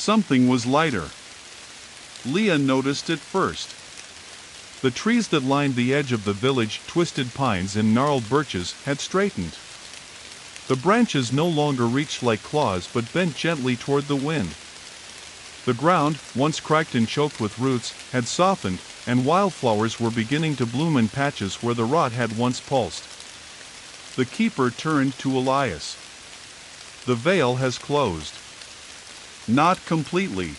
Something was lighter. Leah noticed it first. The trees that lined the edge of the village, twisted pines and gnarled birches, had straightened. The branches no longer reached like claws but bent gently toward the wind. The ground, once cracked and choked with roots, had softened, and wildflowers were beginning to bloom in patches where the rot had once pulsed. The keeper turned to Elias. The veil has closed. Not completely,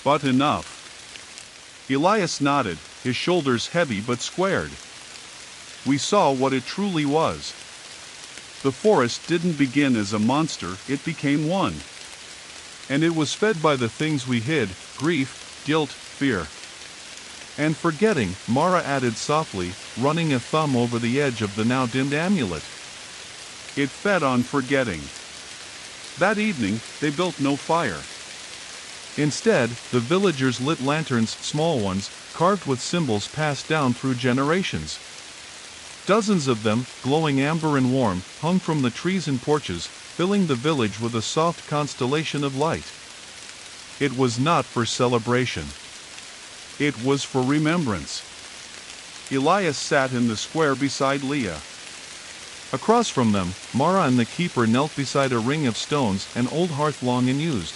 but enough. Elias nodded, his shoulders heavy but squared. We saw what it truly was. The forest didn't begin as a monster, it became one. And it was fed by the things we hid, grief, guilt, fear. And forgetting, Mara added softly, running a thumb over the edge of the now dimmed amulet. It fed on forgetting. That evening, they built no fire. Instead, the villagers lit lanterns, small ones, carved with symbols passed down through generations. Dozens of them, glowing amber and warm, hung from the trees and porches, filling the village with a soft constellation of light. It was not for celebration. It was for remembrance. Elias sat in the square beside Leah. Across from them, Mara and the keeper knelt beside a ring of stones, an old hearth long unused.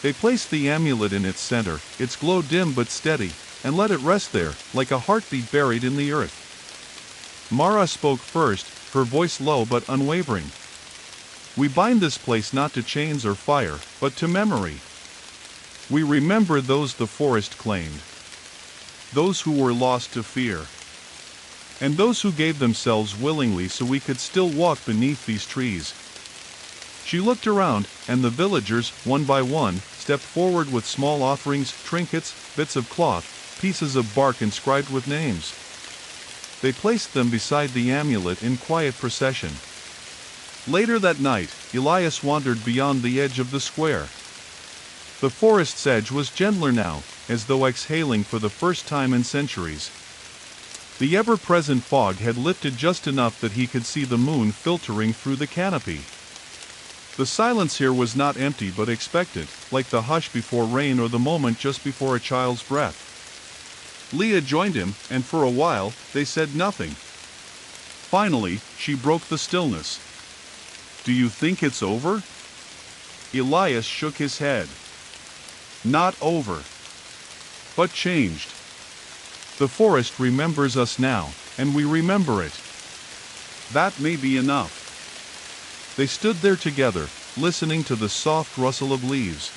They placed the amulet in its center, its glow dim but steady, and let it rest there, like a heartbeat buried in the earth. Mara spoke first, her voice low but unwavering. We bind this place not to chains or fire, but to memory. We remember those the forest claimed. Those who were lost to fear. And those who gave themselves willingly so we could still walk beneath these trees. She looked around, and the villagers, one by one, stepped forward with small offerings, trinkets, bits of cloth, pieces of bark inscribed with names. they placed them beside the amulet in quiet procession. Later that night, Elias wandered beyond the edge of the square. The forest's edge was gentler now, as though exhaling for the first time in centuries. The ever-present fog had lifted just enough that he could see the moon filtering through the canopy. The silence here was not empty but expectant, like the hush before rain or the moment just before a child's breath. Leah joined him, and for a while, they said nothing. Finally, she broke the stillness. "Do you think it's over?" Elias shook his head. "Not over. But changed. The forest remembers us now, and we remember it. That may be enough." They stood there together, listening to the soft rustle of leaves.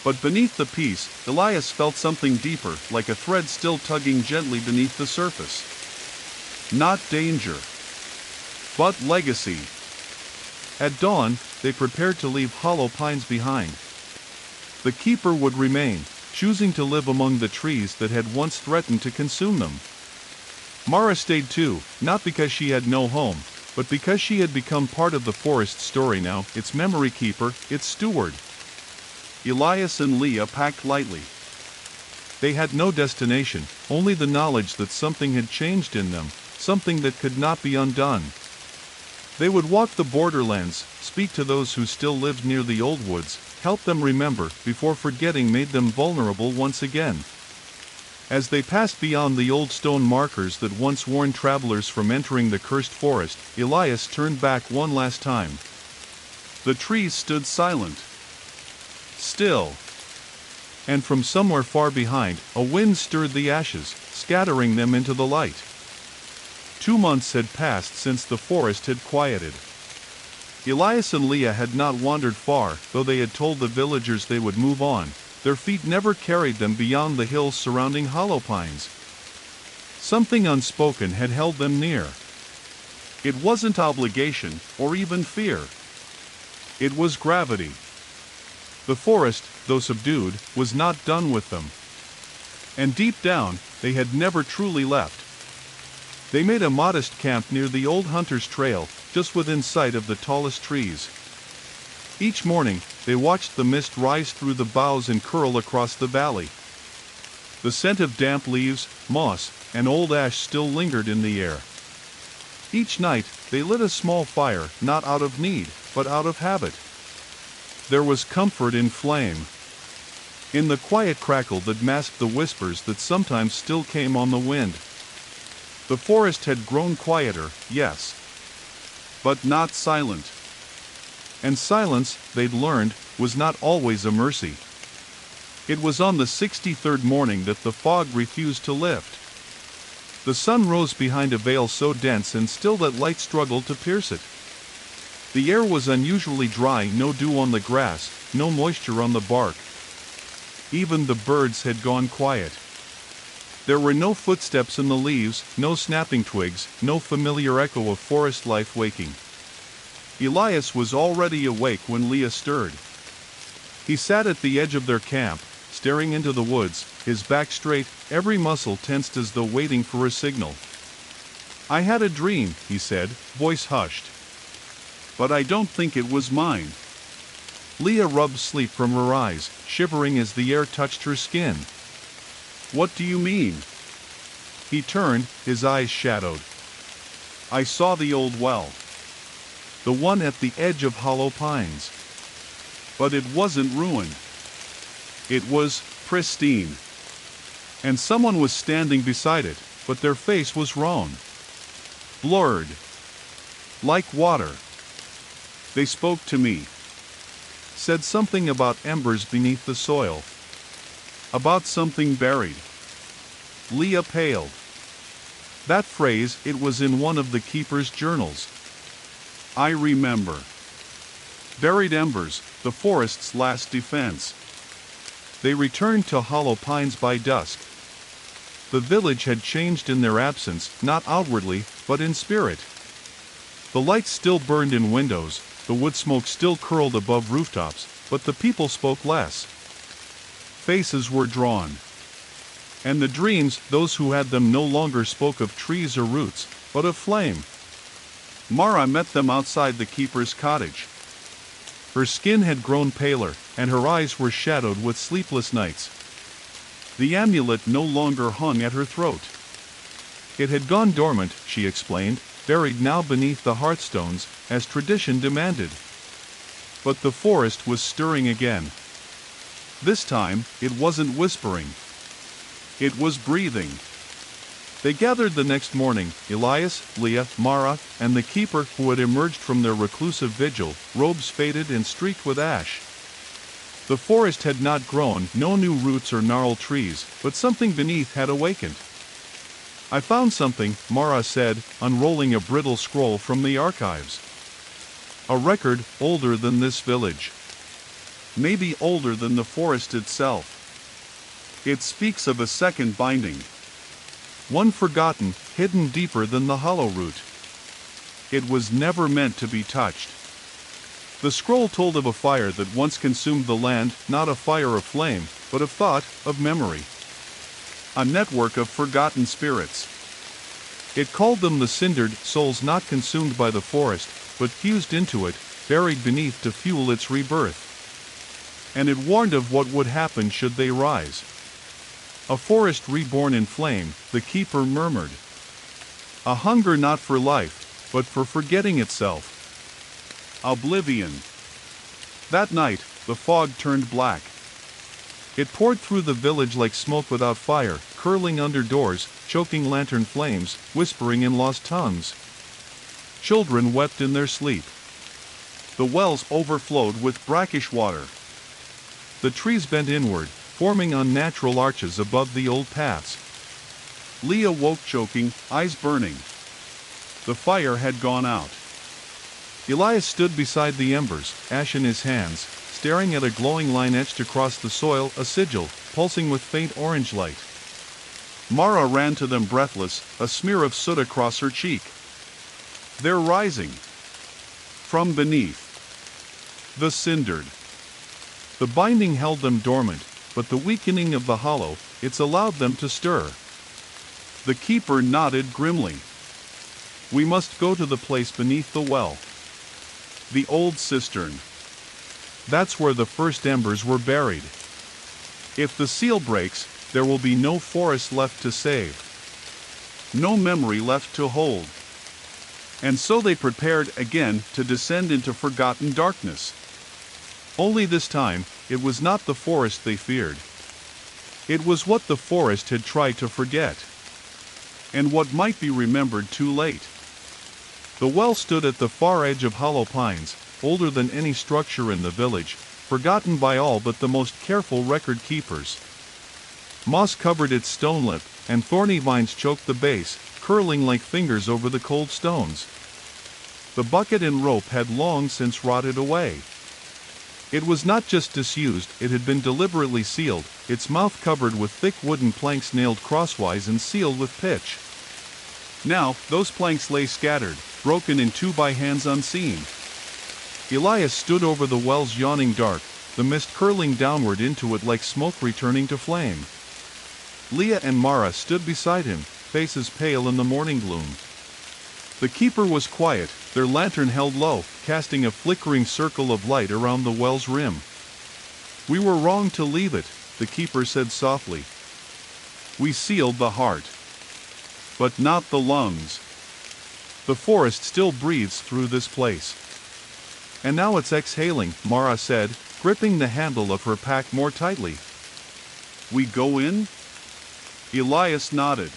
But beneath the peace, Elias felt something deeper, like a thread still tugging gently beneath the surface. Not danger, but legacy. At dawn, they prepared to leave hollow pines behind. The keeper would remain, choosing to live among the trees that had once threatened to consume them. Mara stayed too, not because she had no home, but because she had become part of the forest story now, its memory keeper, its steward. Elias and Leah packed lightly. They had no destination, only the knowledge that something had changed in them, something that could not be undone. They would walk the borderlands, speak to those who still lived near the old woods, help them remember, before forgetting made them vulnerable once again. As they passed beyond the old stone markers that once warned travelers from entering the cursed forest, Elias turned back one last time. The trees stood silent. Still. And from somewhere far behind, a wind stirred the ashes, scattering them into the light. 2 months had passed since the forest had quieted. Elias and Leah had not wandered far, though they had told the villagers they would move on. Their feet never carried them beyond the hills surrounding hollow pines. Something unspoken had held them near. It wasn't obligation, or even fear. It was gravity. The forest, though subdued, was not done with them. And deep down, they had never truly left. They made a modest camp near the old hunter's trail, just within sight of the tallest trees. Each morning, they watched the mist rise through the boughs and curl across the valley. The scent of damp leaves, moss, and old ash still lingered in the air. Each night, they lit a small fire, not out of need, but out of habit. There was comfort in flame. In the quiet crackle that masked the whispers that sometimes still came on the wind. The forest had grown quieter, yes. But not silent. And silence, they'd learned, was not always a mercy. It was on the 63rd morning that the fog refused to lift. The sun rose behind a veil so dense and still that light struggled to pierce it. The air was unusually dry, no dew on the grass, no moisture on the bark. Even the birds had gone quiet. There were no footsteps in the leaves, no snapping twigs, no familiar echo of forest life waking. Elias was already awake when Leah stirred. He sat at the edge of their camp, staring into the woods, his back straight, every muscle tensed as though waiting for a signal. "I had a dream," he said, voice hushed. "But I don't think it was mine." Leah rubbed sleep from her eyes, shivering as the air touched her skin. "What do you mean?" He turned, his eyes shadowed. "I saw the old well. The one at the edge of hollow pines. But it wasn't ruined. It was pristine. And someone was standing beside it, but their face was wrong. Blurred. Like water. They spoke to me. Said something about embers beneath the soil. About something buried." Leah paled. That phrase, it was in one of the keeper's journals. "I remember. Buried embers, the forest's last defense." They returned to hollow pines by dusk. The village had changed in their absence, not outwardly, but in spirit. The lights still burned in windows, the wood smoke still curled above rooftops, but the people spoke less. Faces were drawn. And the dreams, those who had them no longer spoke of trees or roots, but of flame. Mara met them outside the keeper's cottage. Her skin had grown paler, and her eyes were shadowed with sleepless nights. The amulet no longer hung at her throat. It had gone dormant, she explained, buried now beneath the hearthstones, as tradition demanded. But the forest was stirring again. This time, it wasn't whispering. It was breathing. They gathered the next morning, Elias, Leah, Mara, and the keeper who had emerged from their reclusive vigil, robes faded and streaked with ash. The forest had not grown, no new roots or gnarled trees, but something beneath had awakened. I found something, Mara said, unrolling a brittle scroll from the archives. A record older than this village. Maybe older than the forest itself. It speaks of a second binding. One forgotten, hidden deeper than the hollow root. It was never meant to be touched. The scroll told of a fire that once consumed the land, not a fire of flame, but of thought, of memory. A network of forgotten spirits. It called them the cindered souls not consumed by the forest, but fused into it, buried beneath to fuel its rebirth. And it warned of what would happen should they rise. A forest reborn in flame, the keeper murmured. A hunger not for life, but for forgetting itself. Oblivion. That night, the fog turned black. It poured through the village like smoke without fire, curling under doors, choking lantern flames, whispering in lost tongues. Children wept in their sleep. The wells overflowed with brackish water. The trees bent inward, forming unnatural arches above the old paths. Leah woke choking, eyes burning. The fire had gone out. Elias stood beside the embers, ash in his hands, staring at a glowing line etched across the soil, a sigil, pulsing with faint orange light. Mara ran to them breathless, a smear of soot across her cheek. They're rising. From beneath. The cindered. The binding held them dormant, but the weakening of the hollow, it's allowed them to stir. The keeper nodded grimly. We must go to the place beneath the well. The old cistern. That's where the first embers were buried. If the seal breaks, there will be no forest left to save. No memory left to hold. And so they prepared again to descend into forgotten darkness. Only this time, it was not the forest they feared. It was what the forest had tried to forget. And what might be remembered too late. The well stood at the far edge of hollow pines, older than any structure in the village, forgotten by all but the most careful record keepers. Moss covered its stone lip, and thorny vines choked the base, curling like fingers over the cold stones. The bucket and rope had long since rotted away. It was not just disused, it had been deliberately sealed, its mouth covered with thick wooden planks nailed crosswise and sealed with pitch. Now, those planks lay scattered, broken in two by hands unseen. Elias stood over the well's yawning dark, the mist curling downward into it like smoke returning to flame. Leah and Mara stood beside him, faces pale in the morning gloom. The keeper was quiet, their lantern held low, casting a flickering circle of light around the well's rim. We were wrong to leave it, the keeper said softly. We sealed the heart. But not the lungs. The forest still breathes through this place. And now it's exhaling, Mara said, gripping the handle of her pack more tightly. We go in? Elias nodded.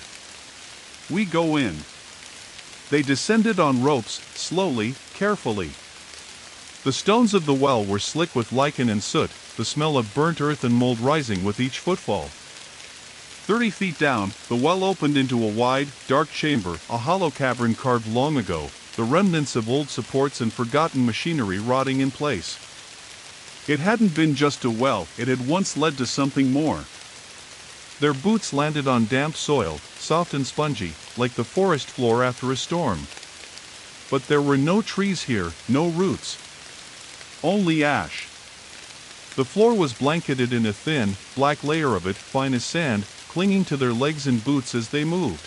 We go in. They descended on ropes, slowly, carefully. The stones of the well were slick with lichen and soot, the smell of burnt earth and mold rising with each footfall. 30 feet down, the well opened into a wide, dark chamber, a hollow cavern carved long ago, the remnants of old supports and forgotten machinery rotting in place. It hadn't been just a well, it had once led to something more. Their boots landed on damp soil, soft and spongy, like the forest floor after a storm. But there were no trees here, no roots. Only ash. The floor was blanketed in a thin, black layer of it, fine as sand, clinging to their legs and boots as they moved.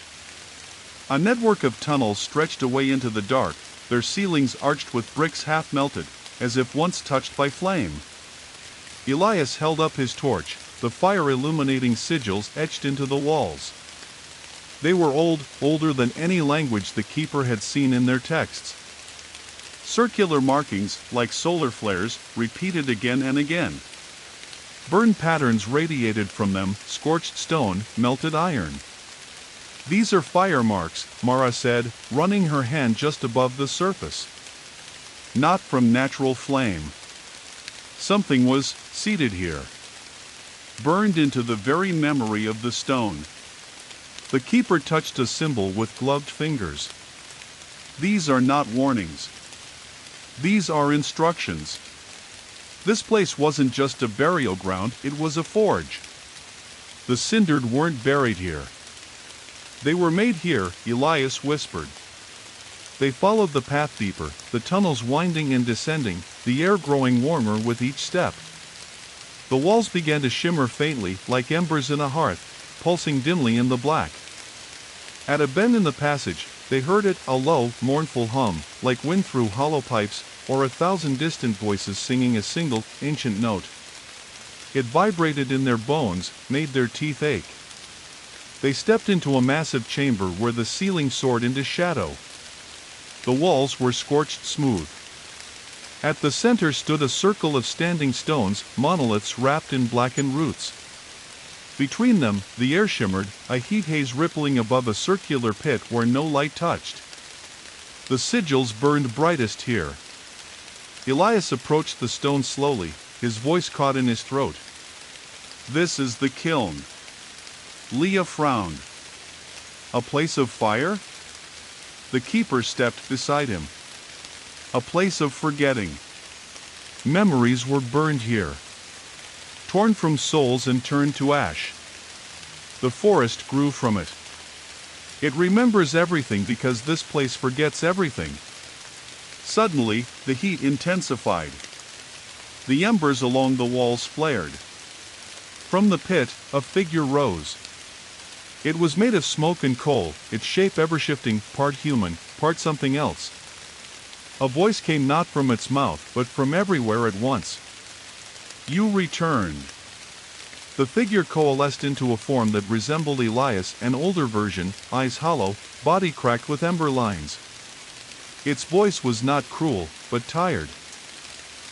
A network of tunnels stretched away into the dark, their ceilings arched with bricks half melted, as if once touched by flame. Elias held up his torch, the fire illuminating sigils etched into the walls. They were older than any language the keeper had seen in their texts. Circular markings, like solar flares, repeated again and again. Burn patterns radiated from them, scorched stone, melted iron. "These are fire marks," Mara said, running her hand just above the surface. "Not from natural flame. Something was seated here, burned into the very memory of the stone." The keeper touched a symbol with gloved fingers. "These are not warnings. These are instructions." This place wasn't just a burial ground, it was a forge. The cindered weren't buried here. They were made here, Elias whispered. They followed the path deeper, the tunnels winding and descending, the air growing warmer with each step. The walls began to shimmer faintly, like embers in a hearth, pulsing dimly in the black. At a bend in the passage, they heard it, a low, mournful hum, like wind through hollow pipes, or 1,000 distant voices singing a single, ancient note. It vibrated in their bones, made their teeth ache. They stepped into a massive chamber where the ceiling soared into shadow. The walls were scorched smooth. At the center stood a circle of standing stones, monoliths wrapped in blackened roots. Between them, the air shimmered, a heat haze rippling above a circular pit where no light touched. The sigils burned brightest here. Elias approached the stone slowly, his voice caught in his throat. "This is the kiln." Leah frowned. "A place of fire?" The keeper stepped beside him. "A place of forgetting." Memories were burned here, torn from souls and turned to ash. The forest grew from it. It remembers everything because this place forgets everything. Suddenly, the heat intensified. The embers along the walls flared. From the pit, a figure rose. It was made of smoke and coal, its shape ever-shifting, part human, part something else. A voice came not from its mouth, but from everywhere at once. "You returned." The figure coalesced into a form that resembled Elias, an older version, eyes hollow, body cracked with ember lines. Its voice was not cruel, but tired.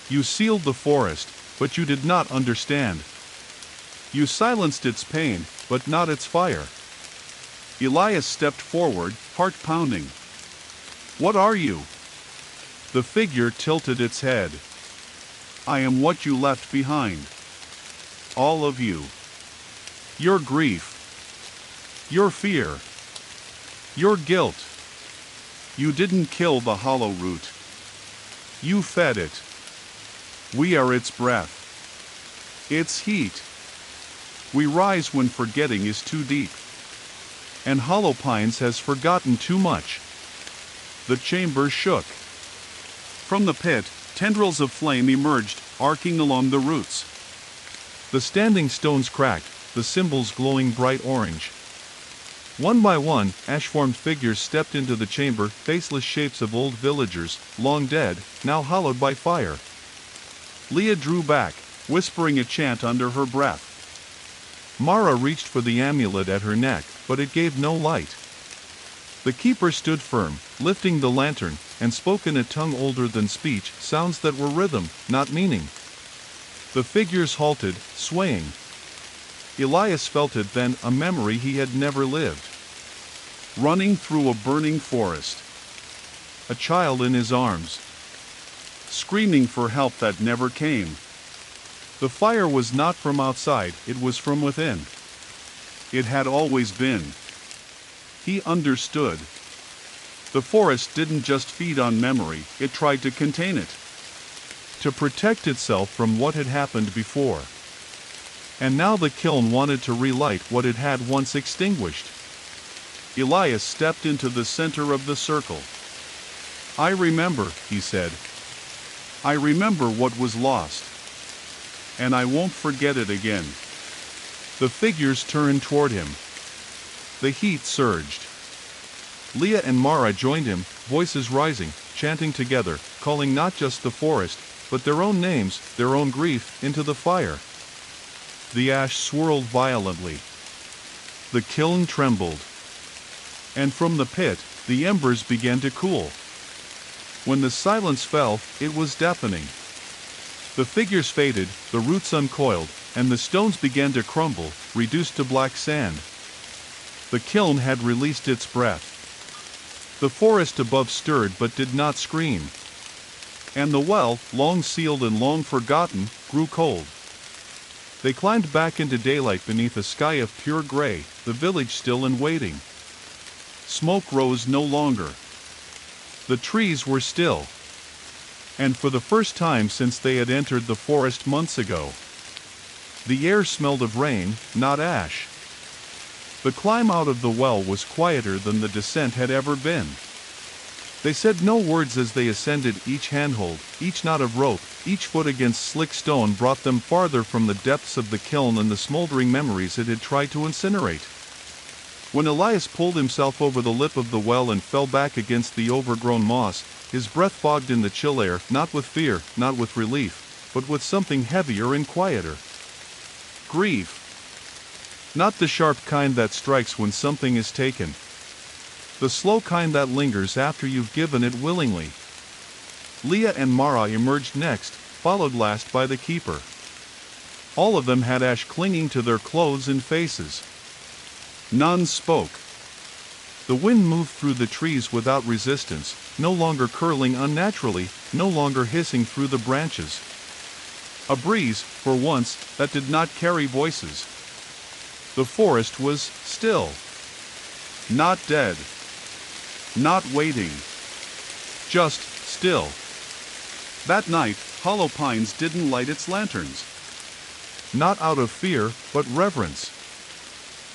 "You sealed the forest, but you did not understand. You silenced its pain, but not its fire." Elias stepped forward, heart pounding. "What are you?" The figure tilted its head. "I am what you left behind. All of you. Your grief. Your fear. Your guilt. You didn't kill the hollow root. You fed it. We are its breath. Its heat. We rise when forgetting is too deep. And Hollow Pines has forgotten too much." The chamber shook. From the pit, tendrils of flame emerged, arcing along the roots. The standing stones cracked, the symbols glowing bright orange. One by one, ash-formed figures stepped into the chamber, faceless shapes of old villagers, long dead, now hollowed by fire. Leah drew back, whispering a chant under her breath. Mara reached for the amulet at her neck, but it gave no light. The keeper stood firm, lifting the lantern, and spoke in a tongue older than speech, sounds that were rhythm, not meaning. The figures halted, swaying. Elias felt it then, a memory he had never lived. Running through a burning forest. A child in his arms. Screaming for help that never came. The fire was not from outside, it was from within. It had always been. He understood. The forest didn't just feed on memory, it tried to contain it. To protect itself from what had happened before. And now the kiln wanted to relight what it had once extinguished. Elias stepped into the center of the circle. "I remember," he said. "I remember what was lost. And I won't forget it again." The figures turned toward him. The heat surged. Leah and Mara joined him, voices rising, chanting together, calling not just the forest, but their own names, their own grief, into the fire. The ash swirled violently. The kiln trembled. And from the pit, the embers began to cool. When the silence fell, it was deafening. The figures faded, the roots uncoiled, and the stones began to crumble, reduced to black sand. The kiln had released its breath. The forest above stirred but did not scream. And the well, long sealed and long forgotten, grew cold. They climbed back into daylight beneath a sky of pure gray, the village still and waiting. Smoke rose no longer. The trees were still. And for the first time since they had entered the forest months ago, the air smelled of rain, not ash. The climb out of the well was quieter than the descent had ever been. They said no words as they ascended. Each handhold, each knot of rope, each foot against slick stone brought them farther from the depths of the kiln and the smoldering memories it had tried to incinerate. When Elias pulled himself over the lip of the well and fell back against the overgrown moss, his breath fogged in the chill air, not with fear, not with relief, but with something heavier and quieter. Grief. Not the sharp kind that strikes when something is taken. The slow kind that lingers after you've given it willingly. Leah and Mara emerged next, followed last by the keeper. All of them had ash clinging to their clothes and faces. None spoke. The wind moved through the trees without resistance, no longer curling unnaturally, no longer hissing through the branches. A breeze, for once, that did not carry voices. The forest was still. Not dead. Not waiting. Just still. That night, Hollow Pines didn't light its lanterns. Not out of fear, but reverence.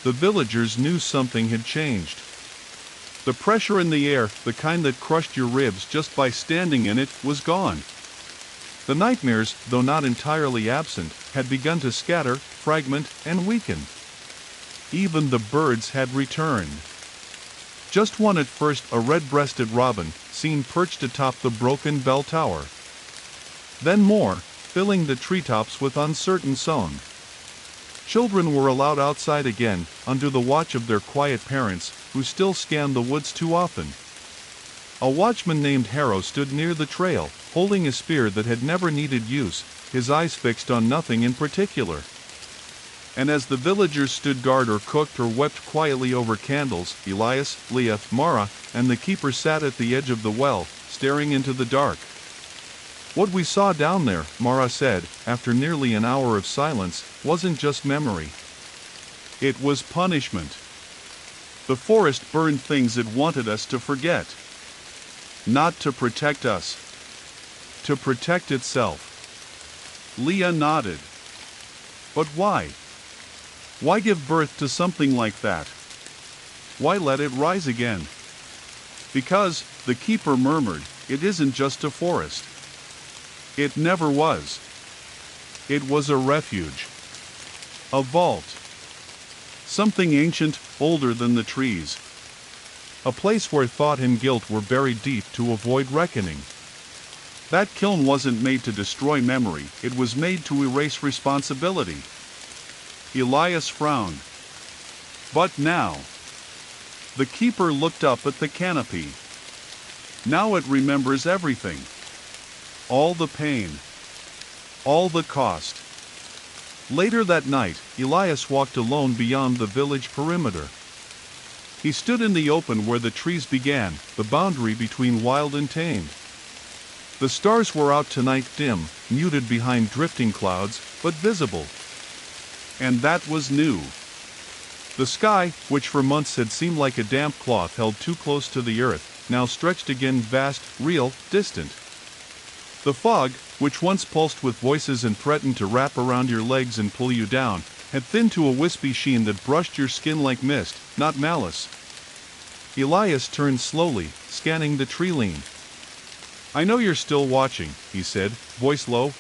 The villagers knew something had changed. The pressure in the air, the kind that crushed your ribs just by standing in it, was gone. The nightmares, though not entirely absent, had begun to scatter, fragment, and weaken. Even the birds had returned. Just one at first, a red-breasted robin, seen perched atop the broken bell tower. Then more, filling the treetops with uncertain song. Children were allowed outside again, under the watch of their quiet parents, who still scanned the woods too often. A watchman named Harrow stood near the trail, holding a spear that had never needed use, his eyes fixed on nothing in particular. And as the villagers stood guard or cooked or wept quietly over candles, Elias, Leah, Mara, and the keeper sat at the edge of the well, staring into the dark. What we saw down there, Mara said, after nearly an hour of silence, wasn't just memory. It was punishment. The forest burned things it wanted us to forget. Not to protect us. To protect itself. Leah nodded. But why? Why give birth to something like that? Why let it rise again? Because, the keeper murmured, it isn't just a forest. It never was. It was a refuge. A vault. Something ancient, older than the trees. A place where thought and guilt were buried deep to avoid reckoning. That kiln wasn't made to destroy memory, it was made to erase responsibility. Elias frowned. But now. The keeper looked up at the canopy. Now it remembers everything. All the pain. All the cost. Later that night, Elias walked alone beyond the village perimeter. He stood in the open where the trees began, the boundary between wild and tamed. The stars were out tonight, dim, muted behind drifting clouds, but visible. And that was new. The sky, which for months had seemed like a damp cloth held too close to the earth, now stretched again, vast, real, distant. The fog, which once pulsed with voices and threatened to wrap around your legs and pull you down, had thinned to a wispy sheen that brushed your skin like mist, not malice. Elias turned slowly, scanning the tree line. I know you're still watching, he said, voice low.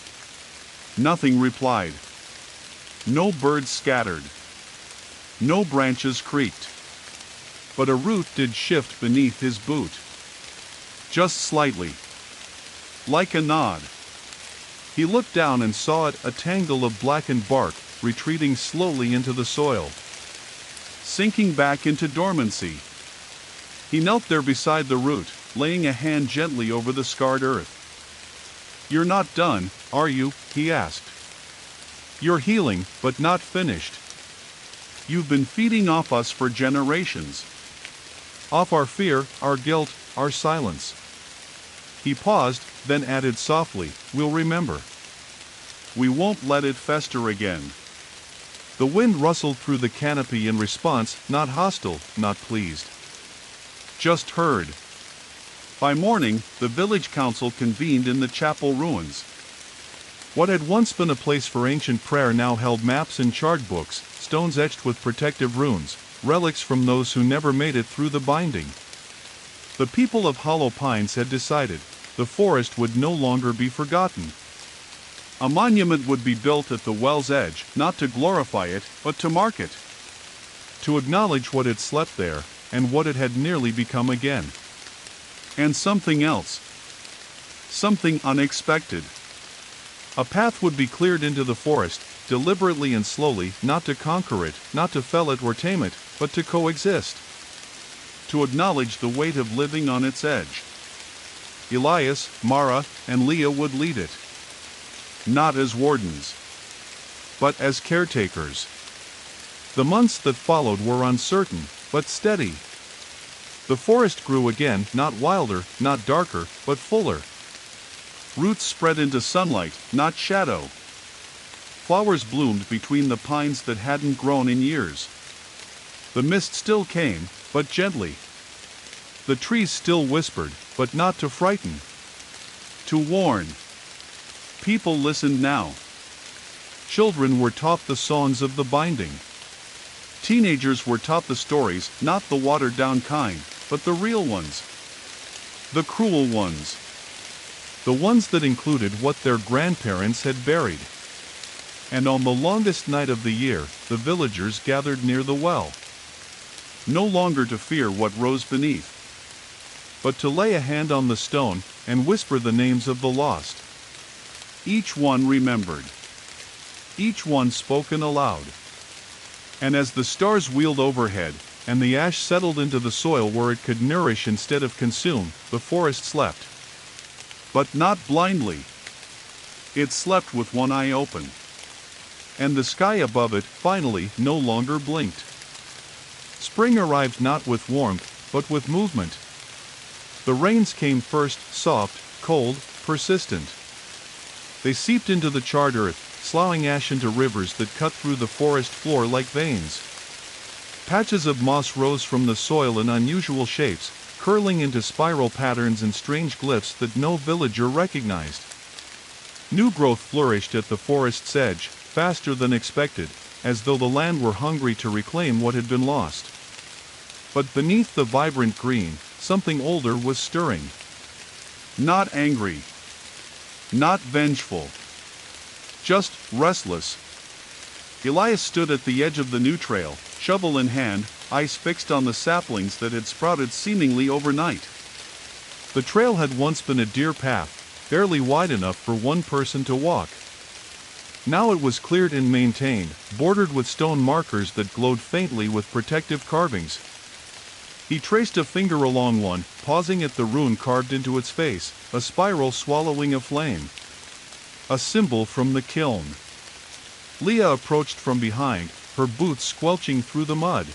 Nothing replied. No birds scattered. No branches creaked. But a root did shift beneath his boot. Just slightly. Like a nod. He looked down and saw it, a tangle of blackened bark, retreating slowly into the soil. Sinking back into dormancy. He knelt there beside the root, laying a hand gently over the scarred earth. "You're not done, are you?" he asked. "You're healing, but not finished. You've been feeding off us for generations. Off our fear, our guilt, our silence." He paused, then added softly, "We'll remember. We won't let it fester again." The wind rustled through the canopy in response, not hostile, not pleased. Just heard. By morning, the village council convened in the chapel ruins. What had once been a place for ancient prayer now held maps and chart books, stones etched with protective runes, relics from those who never made it through the binding. The people of Hollow Pines had decided the forest would no longer be forgotten. A monument would be built at the well's edge, not to glorify it, but to mark it. To acknowledge what had slept there, and what it had nearly become again. And something else. Something unexpected. A path would be cleared into the forest, deliberately and slowly, not to conquer it, not to fell it or tame it, but to coexist. To acknowledge the weight of living on its edge. Elias, Mara, and Leah would lead it. Not as wardens, but as caretakers. The months that followed were uncertain, but steady. The forest grew again, not wilder, not darker, but fuller. Roots spread into sunlight, not shadow. Flowers bloomed between the pines that hadn't grown in years. The mist still came, but gently. The trees still whispered, but not to frighten. To warn. People listened now. Children were taught the songs of the binding. Teenagers were taught the stories, not the watered-down kind, but the real ones. The cruel ones. The ones that included what their grandparents had buried. And on the longest night of the year, the villagers gathered near the well. No longer to fear what rose beneath, but to lay a hand on the stone and whisper the names of the lost. Each one remembered. Each one spoken aloud. And as the stars wheeled overhead, and the ash settled into the soil where it could nourish instead of consume, the forest slept. But not blindly. It slept with one eye open. And the sky above it, finally, no longer blinked. Spring arrived not with warmth, but with movement. The rains came first, soft, cold, persistent. They seeped into the charred earth, sloughing ash into rivers that cut through the forest floor like veins. Patches of moss rose from the soil in unusual shapes, curling into spiral patterns and strange glyphs that no villager recognized. New growth flourished at the forest's edge, faster than expected, as though the land were hungry to reclaim what had been lost. But beneath the vibrant green, something older was stirring. Not angry. Not vengeful. Just restless. Elias stood at the edge of the new trail, shovel in hand, eyes fixed on the saplings that had sprouted seemingly overnight. The trail had once been a deer path, barely wide enough for one person to walk. Now it was cleared and maintained, bordered with stone markers that glowed faintly with protective carvings. He traced a finger along one, pausing at the rune carved into its face, a spiral swallowing a flame. A symbol from the kiln. Leah approached from behind, her boots squelching through the mud.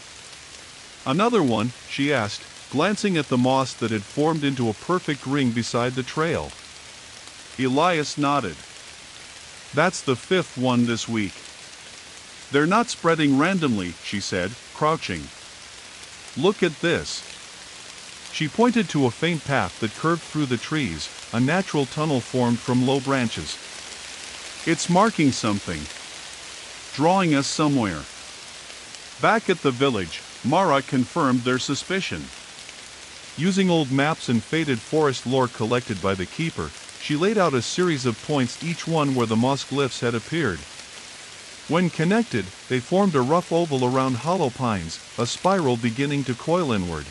"Another one?" she asked, glancing at the moss that had formed into a perfect ring beside the trail. Elias nodded. "That's the 5th one this week. They're not spreading randomly," she said, crouching. "Look at this." She pointed to a faint path that curved through the trees, a natural tunnel formed from low branches. "It's marking something. Drawing us somewhere." Back at the village, Mara confirmed their suspicion. Using old maps and faded forest lore collected by the keeper, she laid out a series of points, each one where the moss glyphs had appeared. When connected, they formed a rough oval around hollow pines, a spiral beginning to coil inward.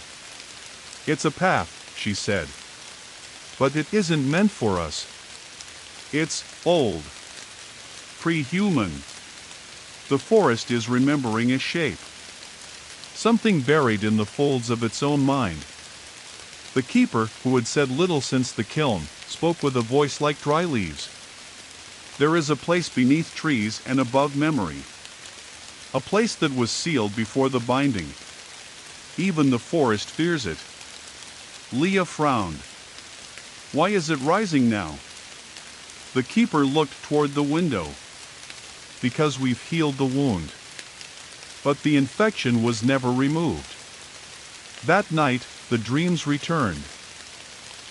"It's a path," she said. "But it isn't meant for us. It's old. Pre-human. The forest is remembering its shape. Something buried in the folds of its own mind." The keeper, who had said little since the kiln, spoke with a voice like dry leaves. "There is a place beneath trees and above memory. A place that was sealed before the binding. Even the forest fears it." Leah frowned. "Why is it rising now?" The keeper looked toward the window. "Because we've healed the wound. But the infection was never removed." That night, the dreams returned.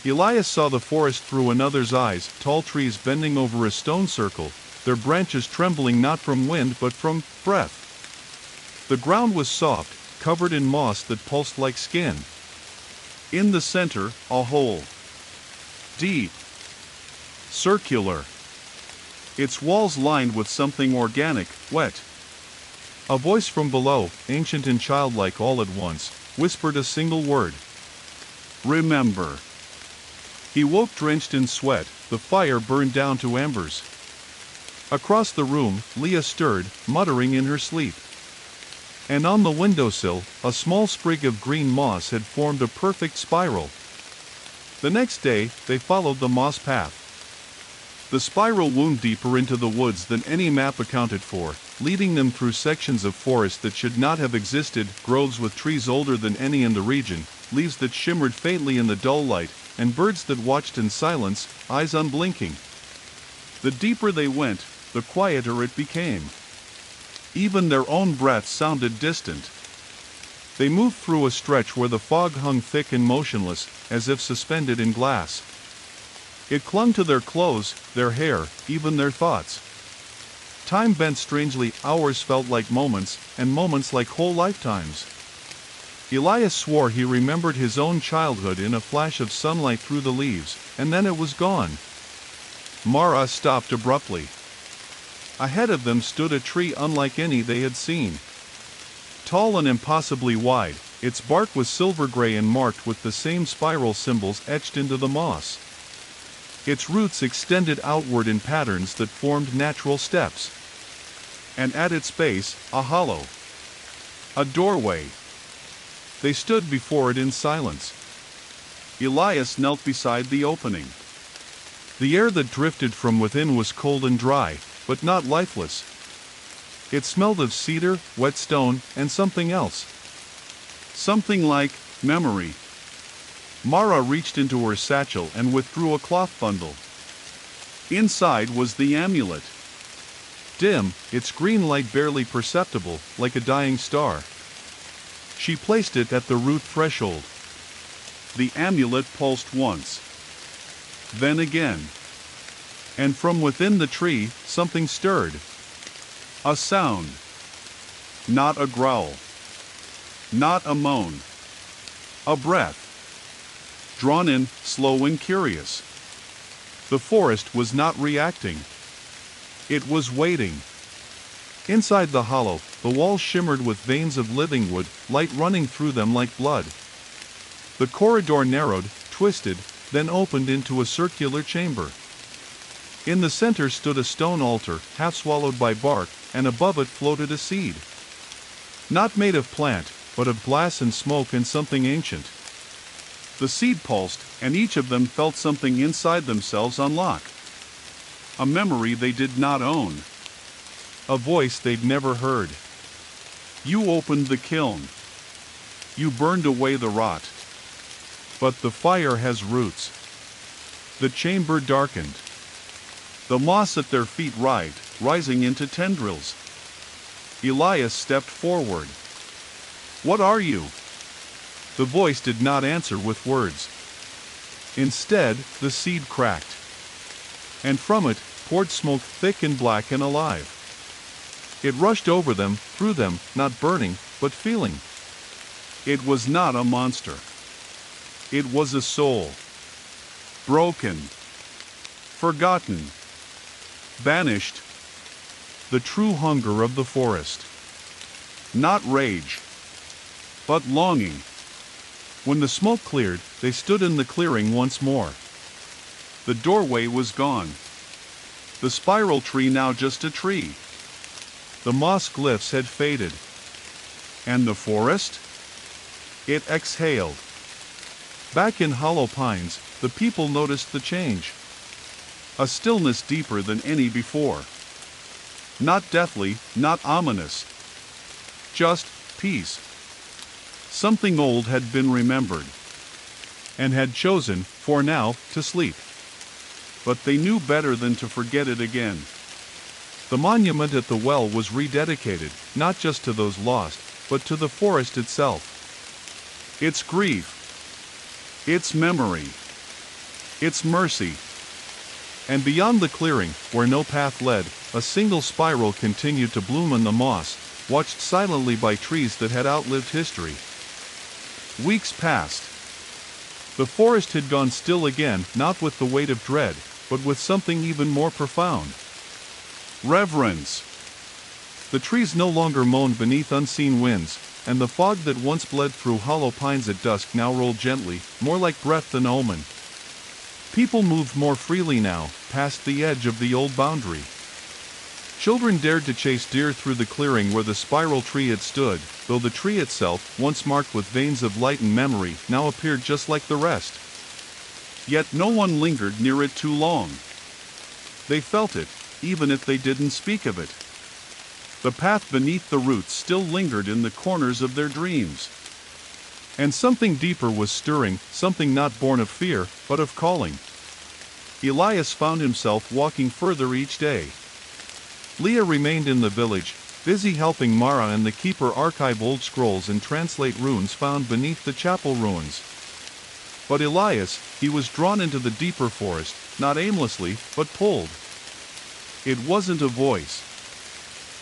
Elias saw the forest through another's eyes, tall trees bending over a stone circle, their branches trembling not from wind but from breath. The ground was soft, covered in moss that pulsed like skin. In the center, a hole. Deep. Circular. Its walls lined with something organic, wet. A voice from below, ancient and childlike all at once, whispered a single word. "Remember." He woke drenched in sweat, the fire burned down to embers. Across the room, Leah stirred, muttering in her sleep. And on the windowsill, a small sprig of green moss had formed a perfect spiral. The next day, they followed the moss path. The spiral wound deeper into the woods than any map accounted for, leading them through sections of forest that should not have existed, groves with trees older than any in the region, leaves that shimmered faintly in the dull light, and birds that watched in silence, eyes unblinking. The deeper they went, the quieter it became. Even their own breaths sounded distant. They moved through a stretch where the fog hung thick and motionless, as if suspended in glass. It clung to their clothes, their hair, even their thoughts. Time bent strangely, hours felt like moments, and moments like whole lifetimes. Elias swore he remembered his own childhood in a flash of sunlight through the leaves, and then it was gone. Mara stopped abruptly. Ahead of them stood a tree unlike any they had seen. Tall and impossibly wide, its bark was silver gray and marked with the same spiral symbols etched into the moss. Its roots extended outward in patterns that formed natural steps. And at its base, a hollow. A doorway. They stood before it in silence. Elias knelt beside the opening. The air that drifted from within was cold and dry, but not lifeless. It smelled of cedar, wet stone, and something else. Something like memory. Mara reached into her satchel and withdrew a cloth bundle. Inside was the amulet. Dim, its green light barely perceptible, like a dying star. She placed it at the root threshold. The amulet pulsed once. Then again. And from within the tree, something stirred. A sound. Not a growl. Not a moan. A breath. Drawn in, slow and curious. The forest was not reacting. It was waiting. Inside the hollow, the walls shimmered with veins of living wood, light running through them like blood. The corridor narrowed, twisted, then opened into a circular chamber. In the center stood a stone altar, half swallowed by bark, and above it floated a seed. Not made of plant, but of glass and smoke and something ancient. The seed pulsed, and each of them felt something inside themselves unlock. A memory they did not own. A voice they'd never heard. You opened the kiln. You burned away the rot. But the fire has roots. The chamber darkened. The moss at their feet writhed, rising into tendrils. Elias stepped forward. What are you? The voice did not answer with words. Instead, the seed cracked. And from it poured smoke thick and black and alive. It rushed over them, through them, not burning, but feeling. It was not a monster. It was a soul. Broken. Forgotten. Banished. the true hunger of the forest. Not rage, but longing. When the smoke cleared, they stood in the clearing once more. The doorway was gone. The spiral tree now just a tree. The moss glyphs had faded. And the forest? It exhaled. Back in Hollow Pines, the people noticed the change. A stillness deeper than any before. Not deathly, not ominous. Just peace. Something old had been remembered, and had chosen, for now, to sleep. But they knew better than to forget it again. The monument at the well was rededicated, not just to those lost, but to the forest itself. Its grief, its memory, its mercy. And beyond the clearing, where no path led, a single spiral continued to bloom in the moss, watched silently by trees that had outlived history. Weeks passed. The forest had gone still again, not with the weight of dread, but with something even more profound. Reverence. The trees no longer moaned beneath unseen winds, and the fog that once bled through Hollow Pines at dusk now rolled gently, more like breath than omen. People moved more freely now, past the edge of the old boundary. Children dared to chase deer through the clearing where the spiral tree had stood, though the tree itself, once marked with veins of light and memory, now appeared just like the rest. Yet no one lingered near it too long. They felt it, even if they didn't speak of it. The path beneath the roots still lingered in the corners of their dreams. And something deeper was stirring, something not born of fear, but of calling. Elias found himself walking further each day. Leah remained in the village, busy helping Mara and the keeper archive old scrolls and translate runes found beneath the chapel ruins. But Elias, he was drawn into the deeper forest, not aimlessly, but pulled. It wasn't a voice.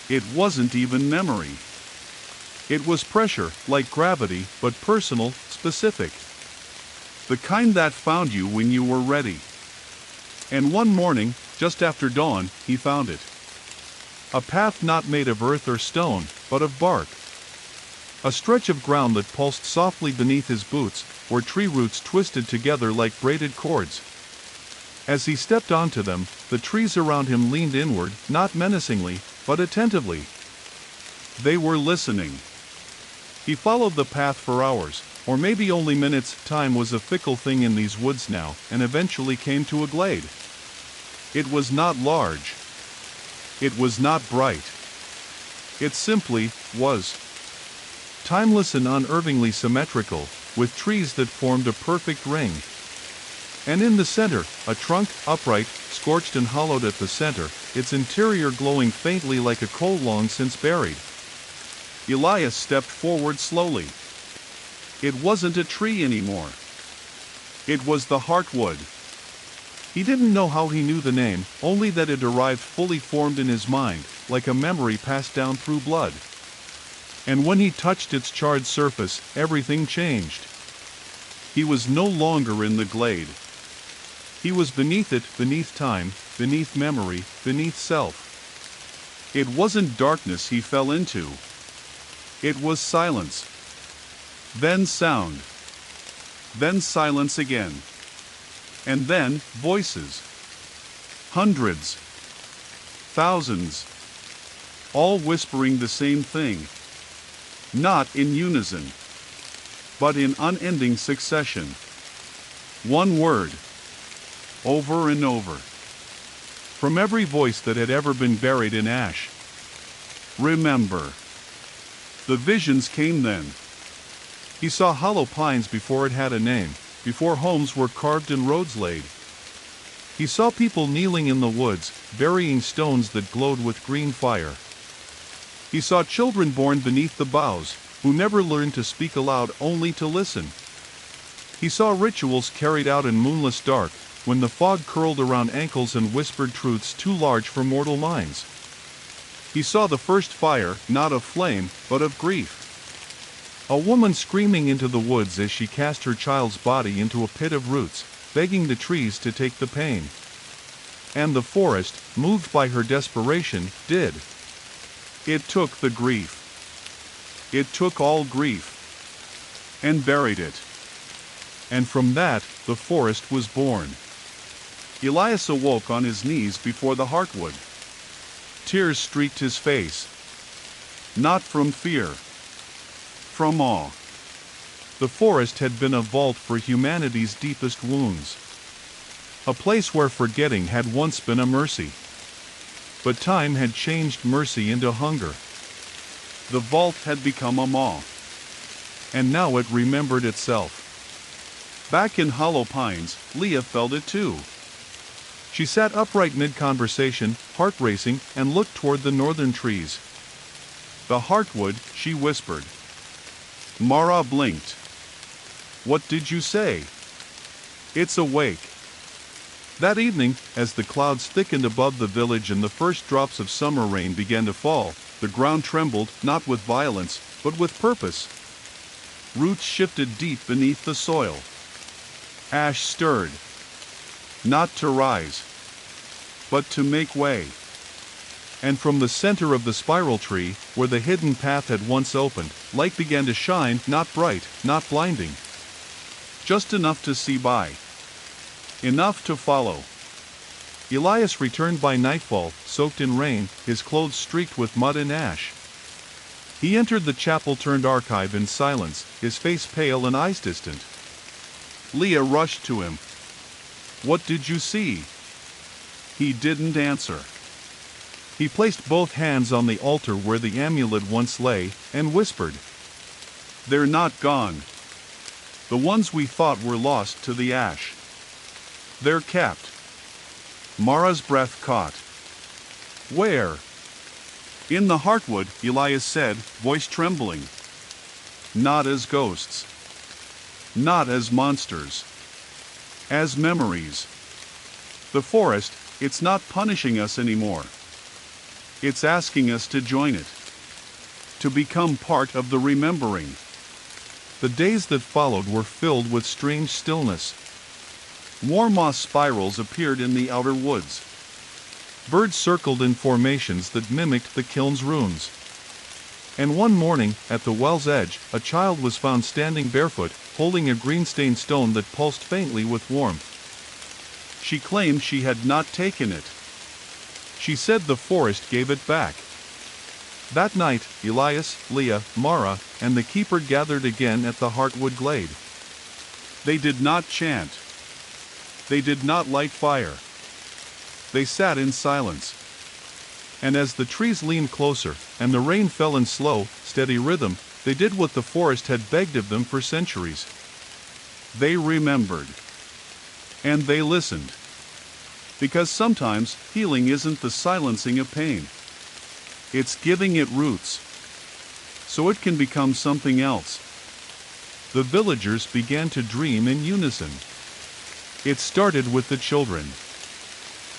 It wasn't even memory. It was pressure, like gravity, but personal, specific. The kind that found you when you were ready. And one morning, just after dawn, he found it. A path not made of earth or stone, but of bark. A stretch of ground that pulsed softly beneath his boots, where tree roots twisted together like braided cords. As he stepped onto them, the trees around him leaned inward, not menacingly, but attentively. They were listening. He followed the path for hours, or maybe only minutes. Time was a fickle thing in these woods now, and eventually came to a glade. It was not large. It was not bright. It simply was. Timeless and unervingly symmetrical, with trees that formed a perfect ring. And in the center, a trunk, upright, scorched and hollowed at the center, its interior glowing faintly like a coal long since buried. Elias stepped forward slowly. It wasn't a tree anymore. It was the heartwood. He didn't know how he knew the name, only that it arrived fully formed in his mind, like a memory passed down through blood. And when he touched its charred surface, everything changed. He was no longer in the glade. He was beneath it, beneath time, beneath memory, beneath self. It wasn't darkness he fell into. It was silence. Then sound. Then silence again. And then, voices. Hundreds. Thousands. All whispering the same thing. Not in unison, but in unending succession. One word. Over and over. From every voice that had ever been buried in ash. Remember. The visions came then. He saw Hollow Pines before it had a name, before homes were carved and roads laid. He saw people kneeling in the woods, burying stones that glowed with green fire. He saw children born beneath the boughs, who never learned to speak aloud, only to listen. He saw rituals carried out in moonless dark, when the fog curled around ankles and whispered truths too large for mortal minds. He saw the first fire, not of flame, but of grief. A woman screaming into the woods as she cast her child's body into a pit of roots, begging the trees to take the pain. And the forest, moved by her desperation, did. It took the grief. It took all grief and buried it. And from that, the forest was born. Elias awoke on his knees before the heartwood. Tears streaked his face. Not from fear. From awe. The forest had been a vault for humanity's deepest wounds. A place where forgetting had once been a mercy. But time had changed mercy into hunger. The vault had become a maw. And now it remembered itself. Back in Hollow Pines, Leah felt it too. She sat upright mid-conversation, heart racing, and looked toward the northern trees. The heartwood, she whispered. Mara blinked. What did you say? It's awake. That evening, as the clouds thickened above the village and the first drops of summer rain began to fall, the ground trembled, not with violence, but with purpose. Roots shifted deep beneath the soil. Ash stirred. Not to rise, but to make way. And from the center of the spiral tree, where the hidden path had once opened, light began to shine, not bright, not blinding. Just enough to see by. Enough to follow. Elias returned by nightfall, soaked in rain, his clothes streaked with mud and ash. He entered the chapel-turned-archive in silence, his face pale and eyes distant. Leah rushed to him. What did you see? He didn't answer. He placed both hands on the altar where the amulet once lay, and whispered. They're not gone. The ones we thought were lost to the ash. They're kept. Mara's breath caught. Where? In the heartwood, Elias said, voice trembling. Not as ghosts. Not as monsters. As memories. The forest, it's not punishing us anymore. It's asking us to join it. To become part of the remembering. The days that followed were filled with strange stillness. War moss spirals appeared in the outer woods. Birds circled in formations that mimicked the kiln's runes. And one morning, at the well's edge, a child was found standing barefoot, holding a green-stained stone that pulsed faintly with warmth. She claimed she had not taken it. She said the forest gave it back. That night, Elias, Leah, Mara, and the keeper gathered again at the heartwood glade. They did not chant. They did not light fire. They sat in silence. And as the trees leaned closer, and the rain fell in slow, steady rhythm, they did what the forest had begged of them for centuries. They remembered. And they listened. Because sometimes, healing isn't the silencing of pain. It's giving it roots. So it can become something else. The villagers began to dream in unison. It started with the children.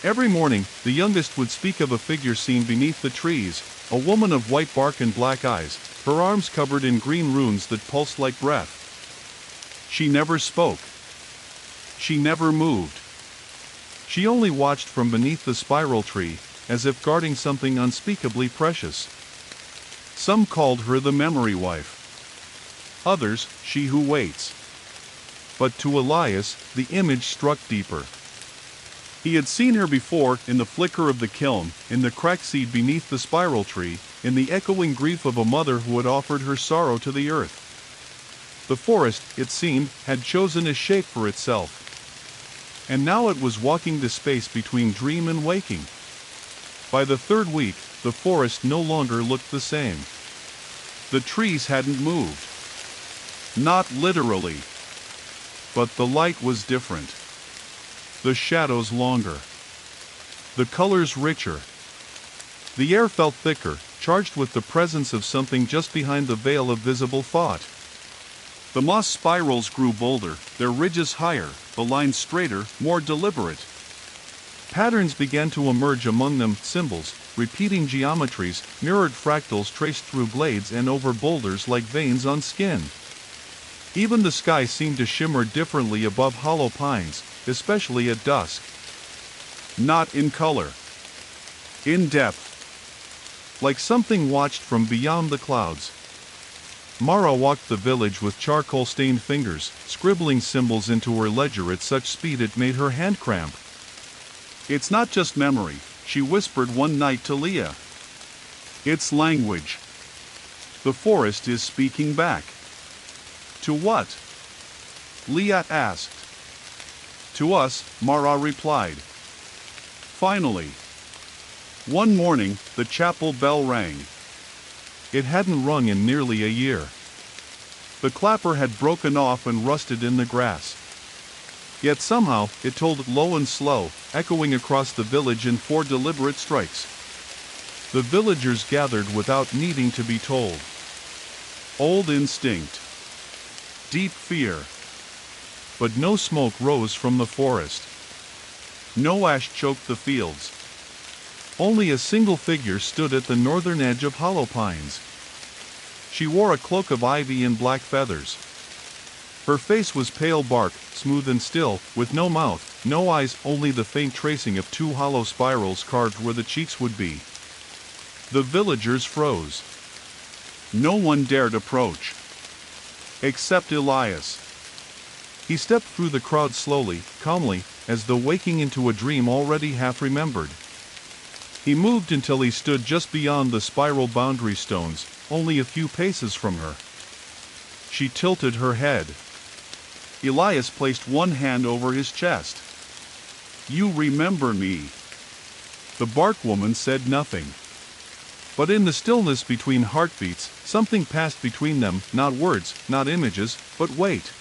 Every morning, the youngest would speak of a figure seen beneath the trees, a woman of white bark and black eyes, her arms covered in green runes that pulsed like breath. She never spoke. She never moved. She only watched from beneath the spiral tree, as if guarding something unspeakably precious. Some called her the memory wife. Others, she who waits. But to Elias, the image struck deeper. He had seen her before, in the flicker of the kiln, in the cracked seed beneath the spiral tree, in the echoing grief of a mother who had offered her sorrow to the earth. The forest, it seemed, had chosen a shape for itself. And now it was walking the space between dream and waking. By the third week, the forest no longer looked the same. The trees hadn't moved. Not literally. But the light was different. The shadows longer. The colors richer. The air felt thicker, charged with the presence of something just behind the veil of visible thought. The moss spirals grew bolder, their ridges higher, the lines straighter, more deliberate. Patterns began to emerge among them, symbols, repeating geometries, mirrored fractals traced through blades and over boulders like veins on skin. Even the sky seemed to shimmer differently above hollow pines, especially at dusk. Not in color. In depth. like something watched from beyond the clouds. Mara walked the village with charcoal-stained fingers, scribbling symbols into her ledger at such speed it made her hand cramp. "It's not just memory," she whispered one night to Leah. "It's language. The forest is speaking back." "To what?" Leah asked. "To us," Mara replied. Finally. One morning, the chapel bell rang. It hadn't rung in nearly a year. The clapper had broken off and rusted in the grass. Yet somehow, it tolled low and slow, echoing across the village in 4 deliberate strikes. The villagers gathered without needing to be told. Old instinct. Deep fear. But no smoke rose from the forest. No ash choked the fields. Only a single figure stood at the northern edge of hollow pines. She wore a cloak of ivy and black feathers. Her face was pale bark, smooth and still, with no mouth, no eyes, only the faint tracing of 2 hollow spirals carved where the cheeks would be. The villagers froze. No one dared approach. Except Elias. He stepped through the crowd slowly, calmly, as though waking into a dream already half remembered. He moved until he stood just beyond the spiral boundary stones, only a few paces from her. She tilted her head. Elias placed one hand over his chest. "You remember me." The bark woman said nothing. But in the stillness between heartbeats, something passed between them, not words, not images, but weight.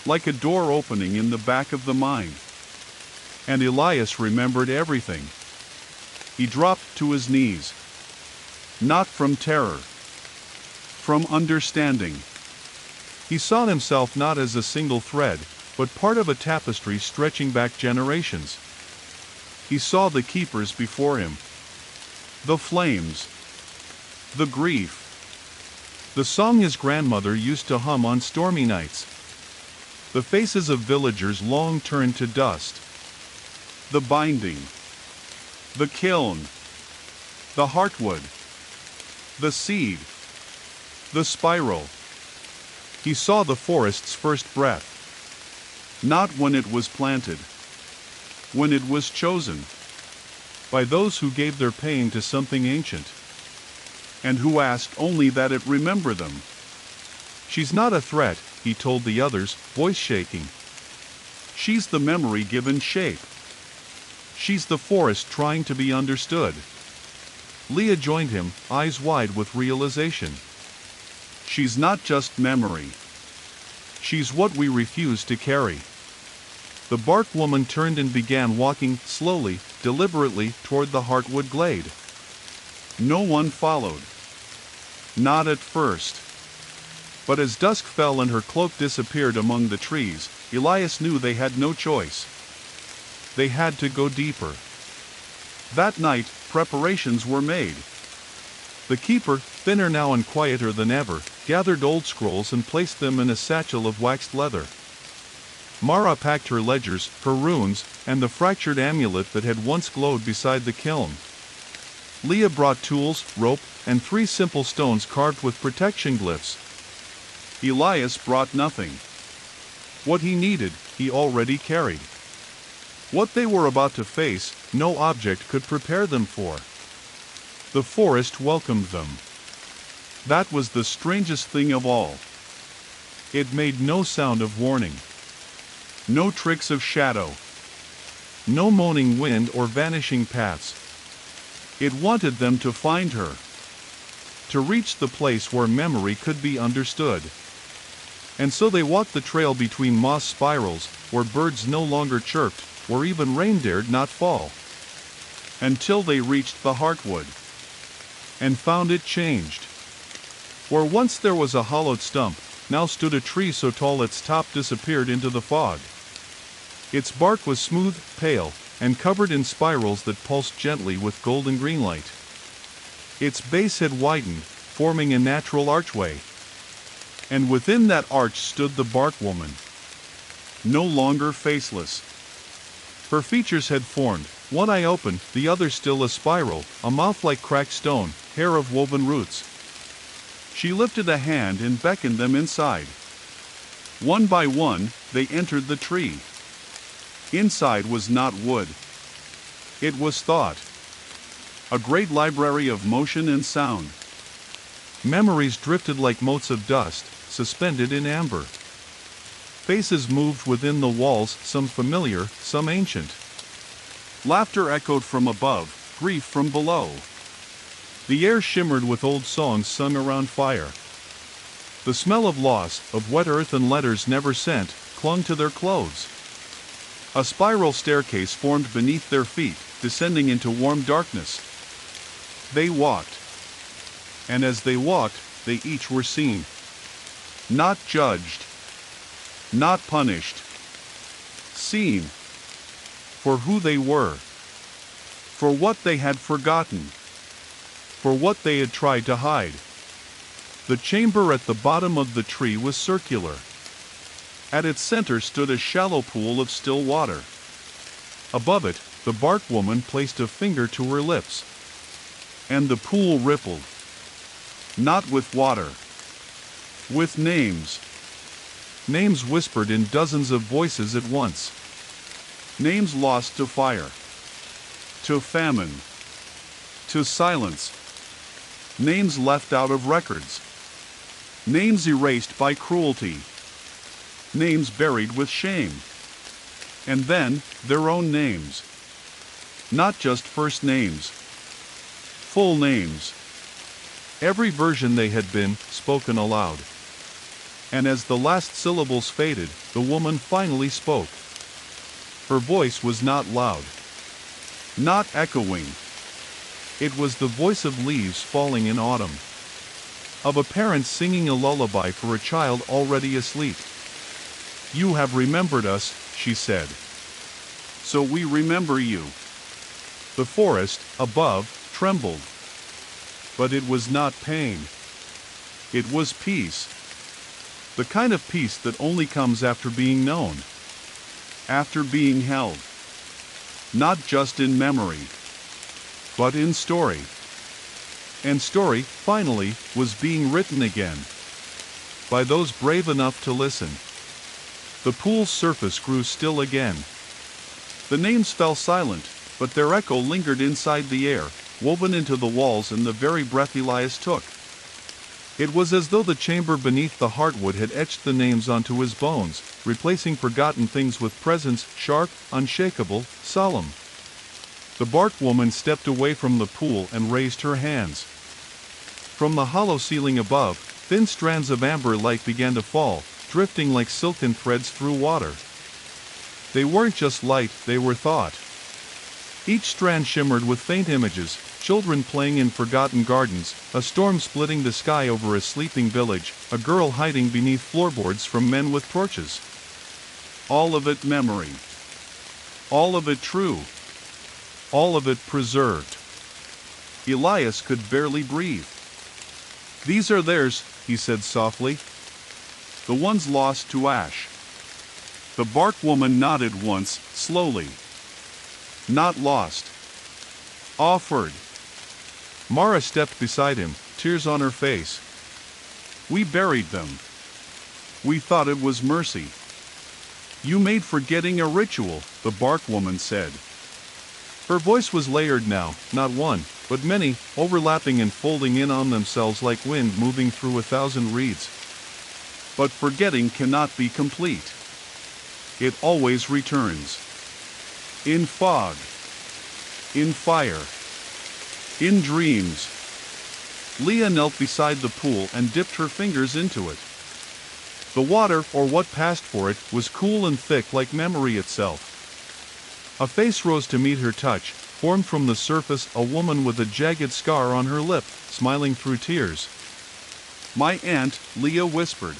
Like a door opening in the back of the mind. And Elias remembered everything. He dropped to his knees. Not from terror. From understanding. He saw himself not as a single thread, but part of a tapestry stretching back generations. He saw the keepers before him. The flames. The grief. The song his grandmother used to hum on stormy nights. The faces of villagers long turned to dust. The binding. The kiln. The heartwood. The seed. The spiral. He saw the forest's first breath. Not when it was planted. When it was chosen. By those who gave their pain to something ancient. And who asked only that it remember them. "She's not a threat," he told the others, voice shaking. "She's the memory given shape. She's the forest trying to be understood." Leah joined him, eyes wide with realization. She's not just memory. She's what we refuse to carry. The bark woman turned and began walking, slowly, deliberately, toward the heartwood glade. No one followed. Not at first. But as dusk fell and her cloak disappeared among the trees, Elias knew they had no choice. They had to go deeper. That night, preparations were made. The keeper, thinner now and quieter than ever, gathered old scrolls and placed them in a satchel of waxed leather. Mara packed her ledgers, her runes, and the fractured amulet that had once glowed beside the kiln. Leah brought tools, rope, and 3 simple stones carved with protection glyphs. Elias brought nothing. What he needed, he already carried. What they were about to face, no object could prepare them for. The forest welcomed them. That was the strangest thing of all. It made no sound of warning. No tricks of shadow. No moaning wind or vanishing paths. It wanted them to find her. To reach the place where memory could be understood. And so they walked the trail between moss spirals, where birds no longer chirped, where even rain dared not fall. Until they reached the heartwood. And found it changed. Where once there was a hollowed stump, now stood a tree so tall its top disappeared into the fog. Its bark was smooth, pale, and covered in spirals that pulsed gently with golden green light. Its base had widened, forming a natural archway. And within that arch stood the bark woman. No longer faceless. Her features had formed, One eye open, the other still a spiral, a mouth like cracked stone, hair of woven roots. She lifted a hand and beckoned them inside. One by one, they entered the tree. Inside was not wood. It was thought. A great library of motion and sound. Memories drifted like motes of dust, suspended in amber. Faces moved within the walls, some familiar, some ancient. Laughter echoed from above, grief from below. The air shimmered with old songs sung around fire. The smell of loss, of wet earth and letters never sent, clung to their clothes. A spiral staircase formed beneath their feet, descending into warm darkness. They walked. And as they walked, they each were seen. Not judged. Not punished. Seen. For who they were. For what they had forgotten. For what they had tried to hide. The chamber at the bottom of the tree was circular. At its center stood a shallow pool of still water. Above it, the bark woman placed a finger to her lips. And the pool rippled. Not with water. With names. Names whispered in dozens of voices at once. Names lost to fire. To famine. To silence. Names left out of records. Names erased by cruelty. Names buried with shame. And then, their own names. Not just first names. Full names. Every version they had been, spoken aloud. And as the last syllables faded, the woman finally spoke. Her voice was not loud. Not echoing. It was the voice of leaves falling in autumn. Of a parent singing a lullaby for a child already asleep. You have remembered us, she said. So we remember you. The forest, above, trembled. But it was not pain. It was peace. The kind of peace that only comes after being known. After being held. Not just in memory, but in story. And story, finally, was being written again. By those brave enough to listen. The pool's surface grew still again. The names fell silent, but their echo lingered inside the air, woven into the walls and the very breath Elias took. It was as though the chamber beneath the heartwood had etched the names onto his bones, replacing forgotten things with presence, sharp, unshakable, solemn. The bark woman stepped away from the pool and raised her hands. From the hollow ceiling above, thin strands of amber light began to fall, drifting like silken threads through water. They weren't just light, they were thought. Each strand shimmered with faint images, children playing in forgotten gardens, a storm splitting the sky over a sleeping village, a girl hiding beneath floorboards from men with torches. All of it memory. All of it true. All of it preserved. Elias could barely breathe. These are theirs, he said softly. The ones lost to ash. The bark woman nodded once, slowly. Not lost. Offered. Mara stepped beside him, tears on her face. We buried them. We thought it was mercy. You made forgetting a ritual, the bark woman said. Her voice was layered now, not one, but many, overlapping and folding in on themselves like wind moving through 1,000 reeds. But forgetting cannot be complete. It always returns. In fog. In fire. In dreams. Leah knelt beside the pool and dipped her fingers into it. The water, or what passed for it, was cool and thick like memory itself. A face rose to meet her touch, formed from the surface, a woman with a jagged scar on her lip, smiling through tears. My aunt, Leah whispered.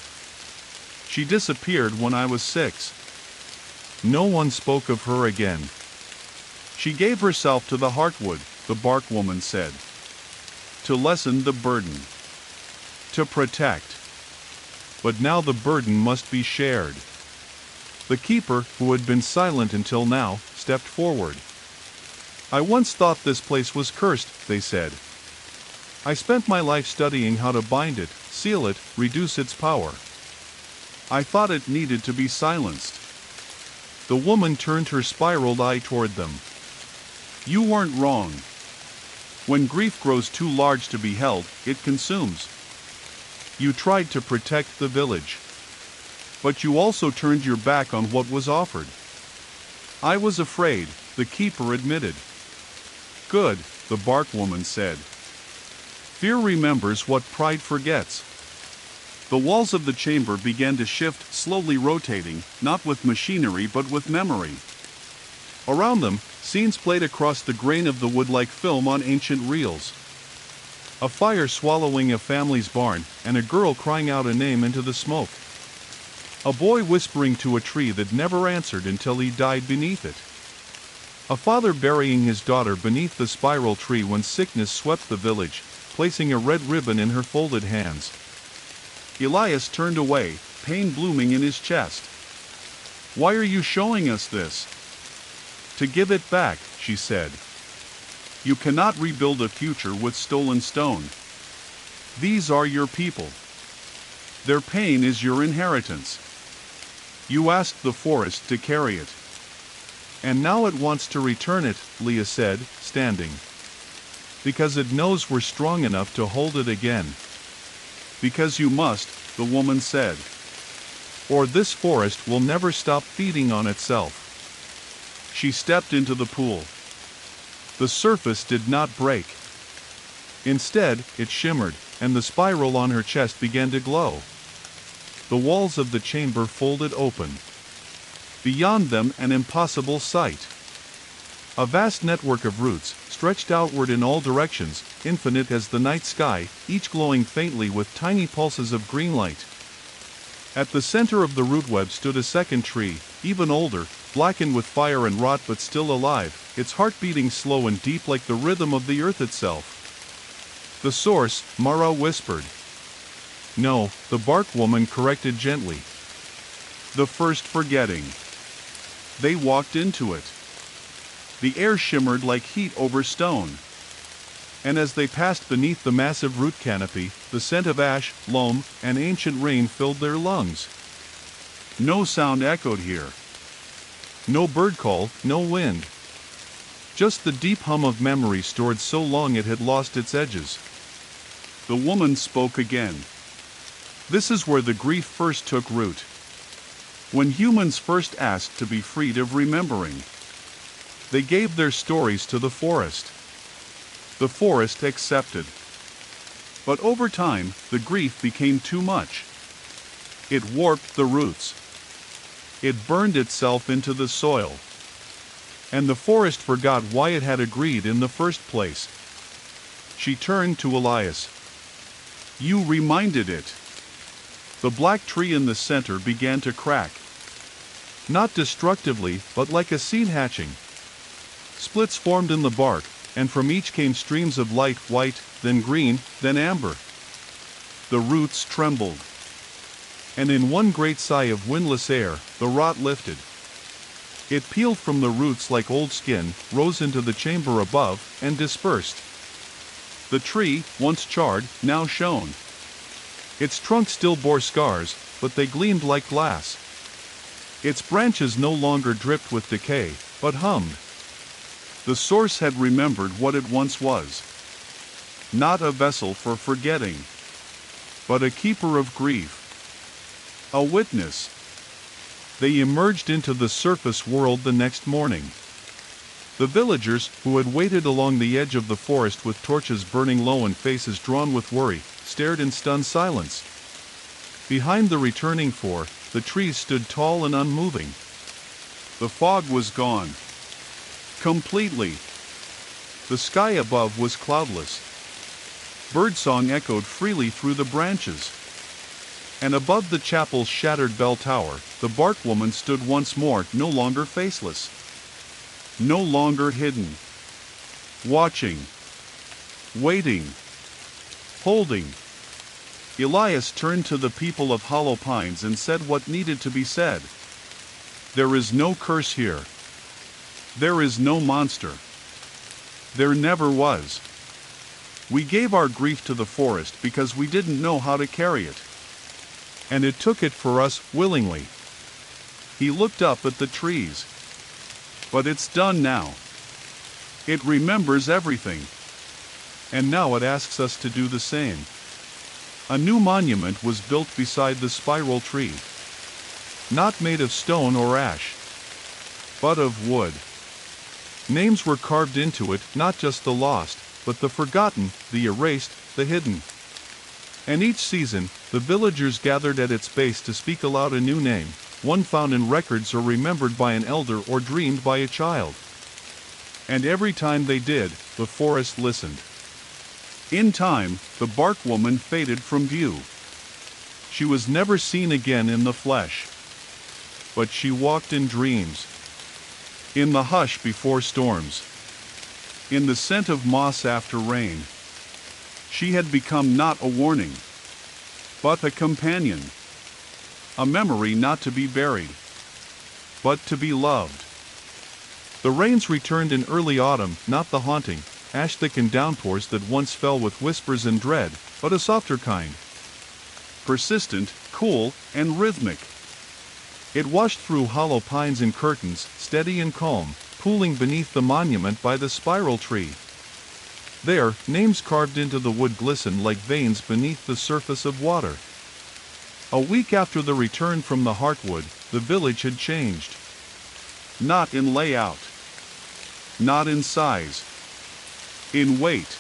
She disappeared when I was 6. No one spoke of her again. She gave herself to the heartwood, the bark woman said. To lessen the burden. To protect. But now the burden must be shared. The keeper, who had been silent until now, stepped forward. I once thought this place was cursed, they said. I spent my life studying how to bind it, seal it, reduce its power. I thought it needed to be silenced. The woman turned her spiraled eye toward them. You weren't wrong. When grief grows too large to be held, it consumes. You tried to protect the village. But you also turned your back on what was offered. I was afraid, the keeper admitted. Good, the bark woman said. Fear remembers what pride forgets. The walls of the chamber began to shift, slowly rotating, not with machinery but with memory. Around them, scenes played across the grain of the wood like film on ancient reels. A fire swallowing a family's barn, and a girl crying out a name into the smoke. A boy whispering to a tree that never answered until he died beneath it. A father burying his daughter beneath the spiral tree when sickness swept the village, placing a red ribbon in her folded hands. Elias turned away, pain blooming in his chest. Why are you showing us this? To give it back, she said. You cannot rebuild a future with stolen stone. These are your people. Their pain is your inheritance. You asked the forest to carry it. And now it wants to return it, Leah said, standing. Because it knows we're strong enough to hold it again. Because you must, the woman said. Or this forest will never stop feeding on itself. She stepped into the pool. The surface did not break. Instead, it shimmered, and the spiral on her chest began to glow. The walls of the chamber folded open. Beyond them, an impossible sight. A vast network of roots, stretched outward in all directions, infinite as the night sky, each glowing faintly with tiny pulses of green light. At the center of the root web stood a second tree, even older, blackened with fire and rot but still alive, its heart beating slow and deep like the rhythm of the earth itself. The source, Mara whispered. No, the bark woman corrected gently. The first forgetting. They walked into it. The air shimmered like heat over stone. And as they passed beneath the massive root canopy, the scent of ash, loam, and ancient rain filled their lungs. No sound echoed here. No bird call, no wind. Just the deep hum of memory stored so long it had lost its edges. The woman spoke again. This is where the grief first took root. When humans first asked to be freed of remembering. They gave their stories to the forest. The forest accepted. But over time, the grief became too much. It warped the roots. It burned itself into the soil. And the forest forgot why it had agreed in the first place. She turned to Elias. You reminded it. The black tree in the center began to crack. Not destructively, but like a seed hatching. Splits formed in the bark, and from each came streams of light, white, then green, then amber. The roots trembled. And in one great sigh of windless air, the rot lifted. It peeled from the roots like old skin, rose into the chamber above, and dispersed. The tree, once charred, now shone. Its trunk still bore scars, but they gleamed like glass. Its branches no longer dripped with decay, but hummed. The source had remembered what it once was. Not a vessel for forgetting, but a keeper of grief. A witness. They emerged into the surface world the next morning. The villagers, who had waited along the edge of the forest with torches burning low and faces drawn with worry, stared in stunned silence. Behind the returning four, the trees stood tall and unmoving. The fog was gone. Completely. The sky above was cloudless. Birdsong echoed freely through the branches. And above the chapel's shattered bell tower, the bark woman stood once more, no longer faceless. No longer hidden. Watching. Waiting. Holding. Elias turned to the people of Hollow Pines and said what needed to be said. There is no curse here. There is no monster. There never was. We gave our grief to the forest because we didn't know how to carry it. And it took it for us willingly. He looked up at the trees. But it's done now. It remembers everything. And now it asks us to do the same. A new monument was built beside the spiral tree. Not made of stone or ash, but of wood. Names were carved into it, not just the lost, but the forgotten, the erased, the hidden. And each season, the villagers gathered at its base to speak aloud a new name, one found in records or remembered by an elder or dreamed by a child. And every time they did, the forest listened. In time, the bark woman faded from view. She was never seen again in the flesh. But she walked in dreams. In the hush before storms. In the scent of moss after rain. She had become not a warning, but a companion. A memory not to be buried, but to be loved. The rains returned in early autumn, not the haunting, ash-thickened downpours that once fell with whispers and dread, but a softer kind. Persistent, cool, and rhythmic. It washed through hollow pines and curtains, steady and calm, pooling beneath the monument by the spiral tree. There, names carved into the wood glistened like veins beneath the surface of water. A week after the return from the Heartwood, the village had changed. Not in layout. Not in size. In weight.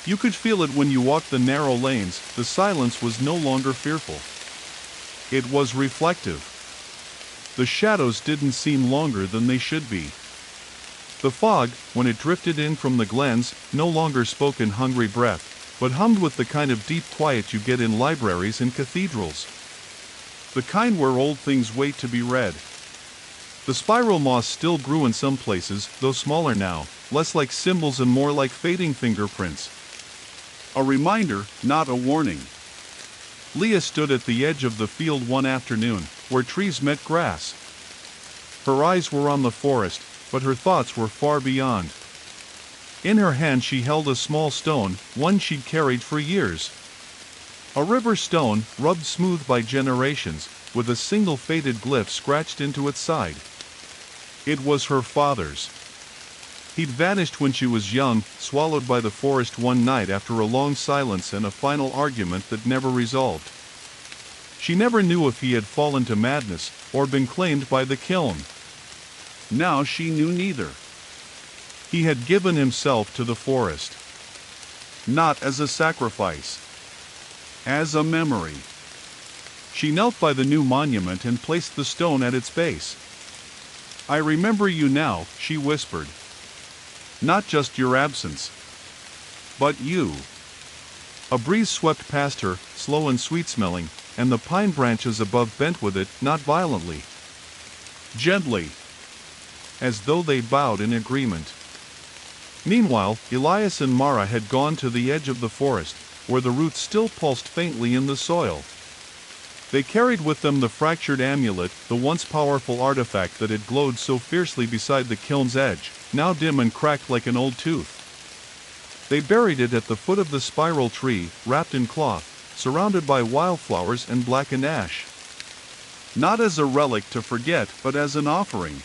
You could feel it when you walked the narrow lanes. The silence was no longer fearful. It was reflective. The shadows didn't seem longer than they should be. The fog, when it drifted in from the glens, no longer spoke in hungry breath, but hummed with the kind of deep quiet you get in libraries and cathedrals. The kind where old things wait to be read. The spiral moss still grew in some places, though smaller now, less like symbols and more like fading fingerprints. A reminder, not a warning. Leah stood at the edge of the field one afternoon, where trees met grass. Her eyes were on the forest, but her thoughts were far beyond. In her hand she held a small stone, one she'd carried for years. A river stone, rubbed smooth by generations, with a single faded glyph scratched into its side. It was her father's. He'd vanished when she was young, swallowed by the forest one night after a long silence and a final argument that never resolved. She never knew if he had fallen to madness, or been claimed by the kiln. Now she knew neither. He had given himself to the forest. Not as a sacrifice. As a memory. She knelt by the new monument and placed the stone at its base. "I remember you now," she whispered. "Not just your absence, but you." A breeze swept past her, slow and sweet-smelling, and the pine branches above bent with it, not violently. Gently. As though they bowed in agreement. Meanwhile, Elias and Mara had gone to the edge of the forest, where the roots still pulsed faintly in the soil. They carried with them the fractured amulet, the once powerful artifact that had glowed so fiercely beside the kiln's edge, now dim and cracked like an old tooth. They buried it at the foot of the spiral tree, wrapped in cloth, surrounded by wildflowers and blackened ash. Not as a relic to forget, but as an offering.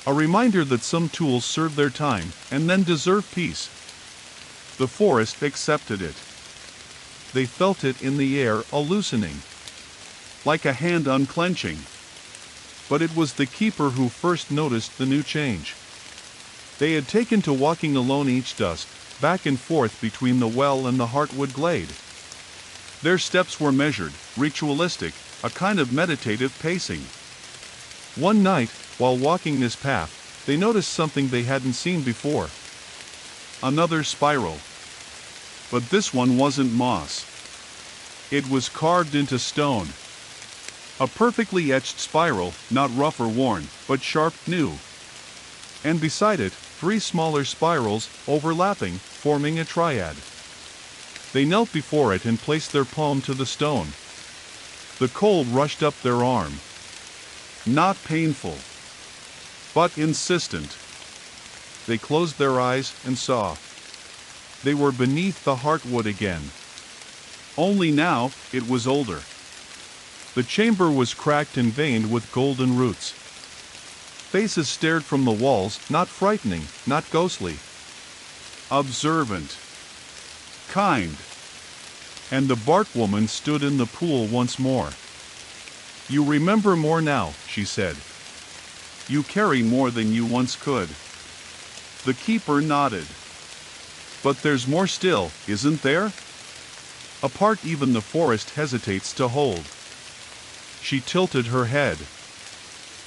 A reminder that some tools serve their time, and then deserve peace. The forest accepted it. They felt it in the air, a loosening. Like a hand unclenching. But it was the keeper who first noticed the new change. They had taken to walking alone each dusk, back and forth between the well and the Heartwood glade. Their steps were measured, ritualistic, a kind of meditative pacing. One night, while walking this path, they noticed something they hadn't seen before. Another spiral. But this one wasn't moss. It was carved into stone. A perfectly etched spiral, not rough or worn, but sharp, new. And beside it, 3 smaller spirals, overlapping, forming a triad. They knelt before it and placed their palm to the stone. The cold rushed up their arm. Not painful, but insistent. they closed their eyes and saw. They were beneath the heartwood again. Only now, it was older. The chamber was cracked and veined with golden roots. Faces stared from the walls, not frightening, not ghostly. Observant. Kind. And the bark woman stood in the pool once more. "You remember more now," she said. "You carry more than you once could." The keeper nodded. "But there's more still, isn't there? A part even the forest hesitates to hold." She tilted her head.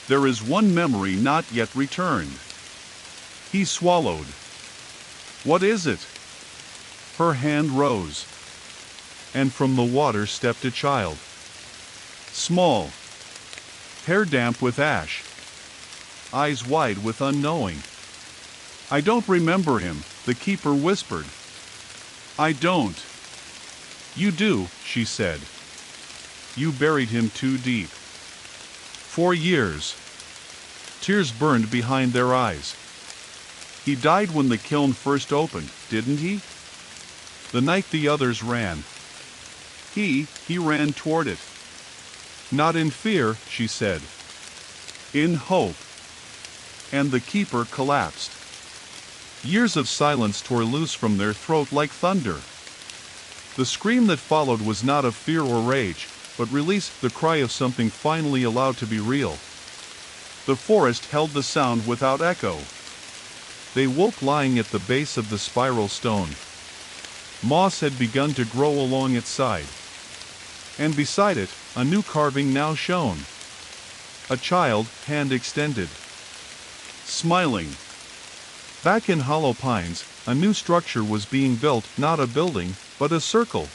"There is one memory not yet returned." He swallowed. "What is it?" Her hand rose. And from the water stepped a child. Small. Hair damp with ash. Eyes wide with unknowing. "I don't remember him," the keeper whispered. "I don't." "You do," she said. "You buried him too deep. 4 years." Tears burned behind their eyes. "He died when the kiln first opened, didn't he?" The night the others ran. He ran toward it. "Not in fear," she said. "In hope." And the keeper collapsed. Years of silence tore loose from their throat like thunder. The scream that followed was not of fear or rage, but release, the cry of something finally allowed to be real. The forest held the sound without echo. They woke lying at the base of the spiral stone. Moss had begun to grow along its side. And beside it, a new carving now shone. A child, hand extended. Smiling. Back in Hollow Pines, a new structure was being built, not a building, but a circle.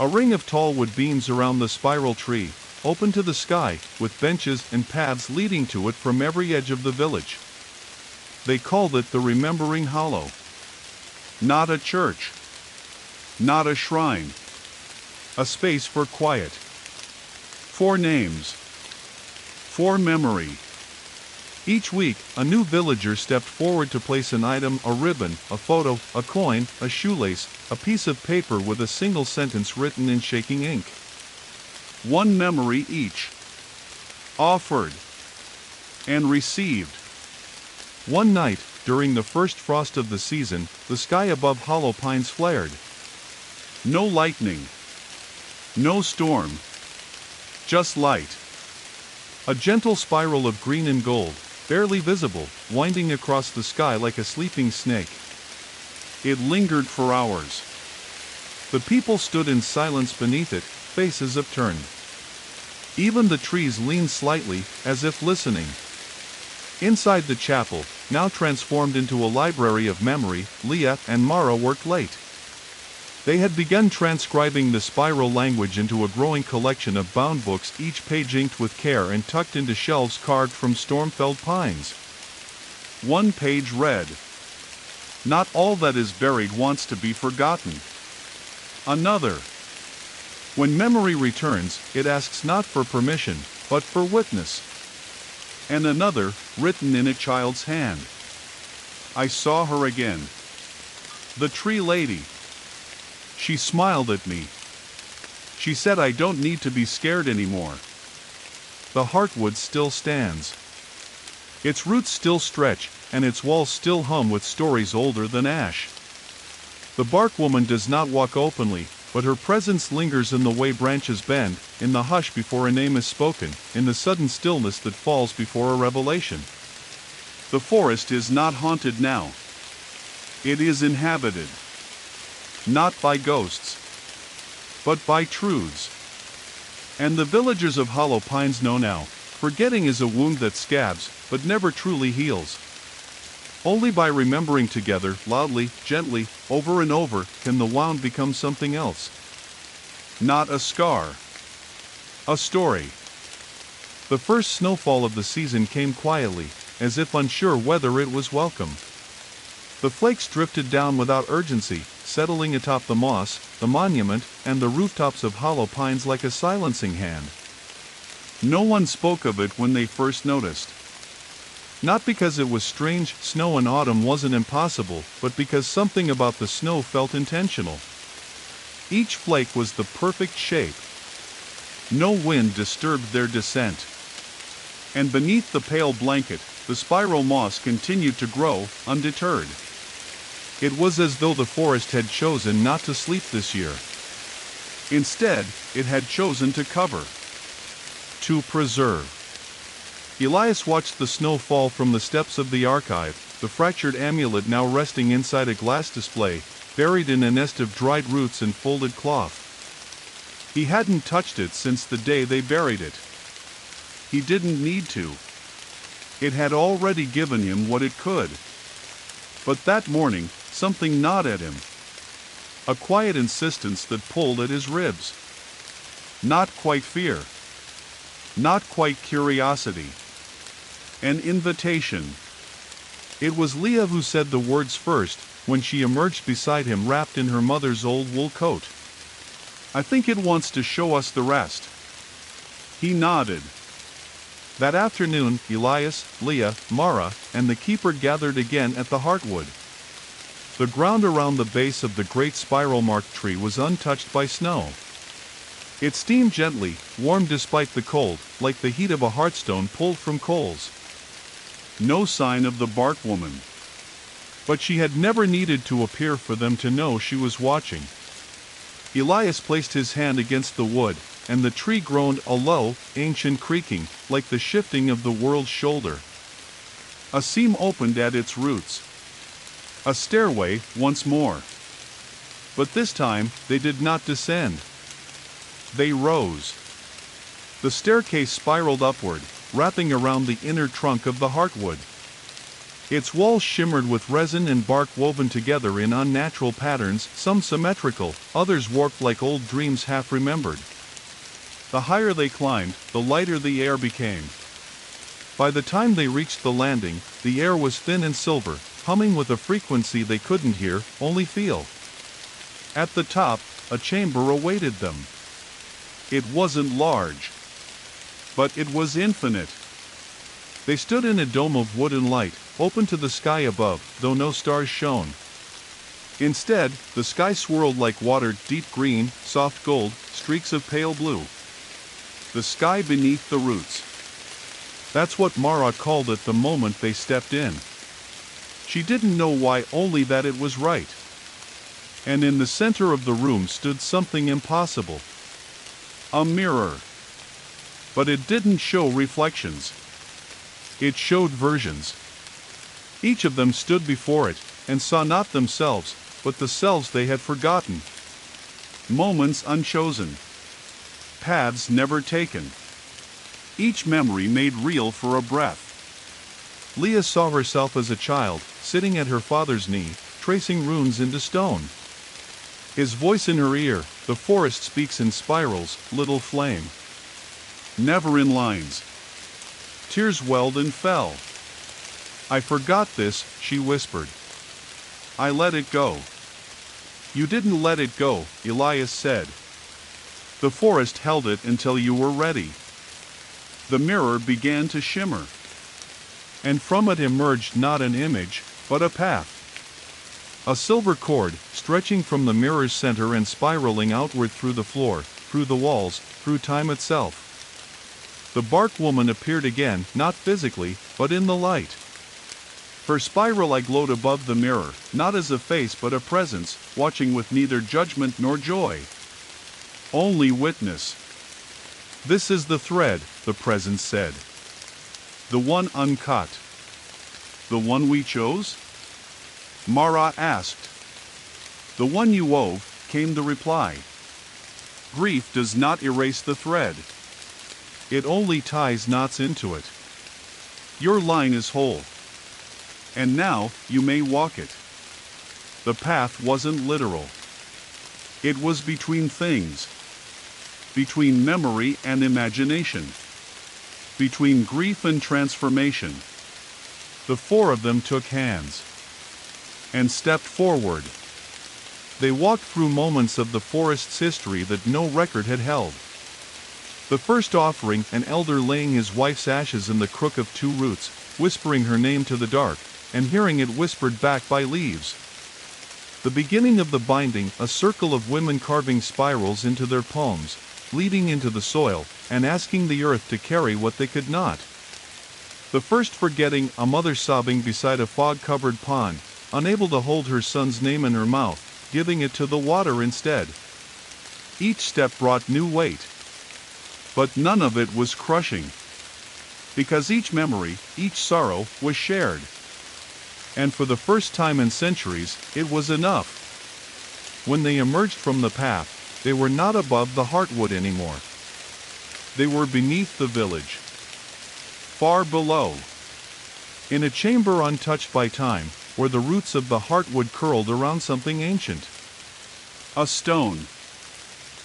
A ring of tall wood beams around the spiral tree, open to the sky, with benches and paths leading to it from every edge of the village. They called it the Remembering Hollow. Not a church. Not a shrine. A space for quiet. 4 names. 4 memory. Each week, a new villager stepped forward to place an item, a ribbon, a photo, a coin, a shoelace, a piece of paper with a single sentence written in shaking ink. 1 memory each. Offered. And received. One night, during the first frost of the season, the sky above Hollow Pines flared. No lightning. No storm. Just light. A gentle spiral of green and gold, barely visible, winding across the sky like a sleeping snake. It lingered for hours. The people stood in silence beneath it, faces upturned. Even the trees leaned slightly, as if listening. Inside the chapel, now transformed into a library of memory, Leah and Mara worked late. They had begun transcribing the spiral language into a growing collection of bound books, each page inked with care and tucked into shelves carved from storm-felled pines. One page read, "Not all that is buried wants to be forgotten." Another, "When memory returns, it asks not for permission, but for witness." And another, written in a child's hand, "I saw her again. The tree lady. She smiled at me. She said I don't need to be scared anymore." The heartwood still stands. Its roots still stretch, and its walls still hum with stories older than ash. The bark woman does not walk openly, but her presence lingers in the way branches bend, in the hush before a name is spoken, in the sudden stillness that falls before a revelation. The forest is not haunted now. It is inhabited. Not by ghosts, but by truths. And the villagers of Hollow Pines know now, forgetting is a wound that scabs, but never truly heals. Only by remembering together, loudly, gently, over and over, can the wound become something else. Not a scar. A story. The first snowfall of the season came quietly, as if unsure whether it was welcome. The flakes drifted down without urgency, settling atop the moss, the monument, and the rooftops of Hollow Pines like a silencing hand. No one spoke of it when they first noticed. Not because it was strange, snow in autumn wasn't impossible, but because something about the snow felt intentional. Each flake was the perfect shape. No wind disturbed their descent. And beneath the pale blanket, the spiral moss continued to grow, undeterred. It was as though the forest had chosen not to sleep this year. Instead, it had chosen to cover. To preserve. Elias watched the snow fall from the steps of the archive, the fractured amulet now resting inside a glass display, buried in a nest of dried roots and folded cloth. He hadn't touched it since the day they buried it. He didn't need to. It had already given him what it could. But that morning, something gnawed at him. A quiet insistence that pulled at his ribs. Not quite fear. Not quite curiosity. An invitation. It was Leah who said the words first, when she emerged beside him wrapped in her mother's old wool coat. "I think it wants to show us the rest." He nodded. That afternoon, Elias, Leah, Mara, and the keeper gathered again at the heartwood. The ground around the base of the great spiral-marked tree was untouched by snow. It steamed gently, warm despite the cold, like the heat of a hearthstone pulled from coals. No sign of the bark woman. But she had never needed to appear for them to know she was watching. Elias placed his hand against the wood, and the tree groaned a low, ancient creaking, like the shifting of the world's shoulder. A seam opened at its roots. A stairway, once more. But this time, they did not descend. They rose. The staircase spiraled upward, wrapping around the inner trunk of the heartwood. Its walls shimmered with resin and bark woven together in unnatural patterns, some symmetrical, others warped like old dreams half remembered. The higher they climbed, the lighter the air became. By the time they reached the landing, the air was thin and silver, humming with a frequency they couldn't hear, only feel. At the top, a chamber awaited them. It wasn't large. But it was infinite. They stood in a dome of wood and light, open to the sky above, though no stars shone. Instead, the sky swirled like water, deep green, soft gold, streaks of pale blue. The sky beneath the roots. That's what Mara called it the moment they stepped in. She didn't know why, only that it was right. And in the center of the room stood something impossible. A mirror. But it didn't show reflections. It showed versions. Each of them stood before it, and saw not themselves, but the selves they had forgotten. Moments unchosen. Paths never taken. Each memory made real for a breath. Leah saw herself as a child, sitting at her father's knee, tracing runes into stone. His voice in her ear, "The forest speaks in spirals, little flame." Never in lines. Tears welled and fell. "I forgot this," she whispered. "I let it go." "You didn't let it go," Elias said. "The forest held it until you were ready." The mirror began to shimmer. And from it emerged not an image, but a path. A silver cord, stretching from the mirror's center and spiraling outward through the floor, through the walls, through time itself. The bark woman appeared again, not physically, but in the light. Her spiral eye glowed above the mirror, not as a face but a presence, watching with neither judgment nor joy. Only witness. "This is the thread," the presence said. "The one uncut." "The one we chose?" Mara asked. "The one you wove," came the reply. "Grief does not erase the thread. It only ties knots into it. Your line is whole. And now, you may walk it." The path wasn't literal. It was between things. Between memory and imagination. Between grief and transformation. The four of them took hands. And stepped forward. They walked through moments of the forest's history that no record had held. The first offering, an elder laying his wife's ashes in the crook of two roots, whispering her name to the dark, and hearing it whispered back by leaves. The beginning of the binding, a circle of women carving spirals into their palms, leading into the soil, and asking the earth to carry what they could not. The first forgetting, a mother sobbing beside a fog-covered pond, unable to hold her son's name in her mouth, giving it to the water instead. Each step brought new weight. But none of it was crushing. Because each memory, each sorrow, was shared. And for the first time in centuries, it was enough. When they emerged from the path, they were not above the heartwood anymore. They were beneath the village. Far below. In a chamber untouched by time, where the roots of the heartwood curled around something ancient. A stone.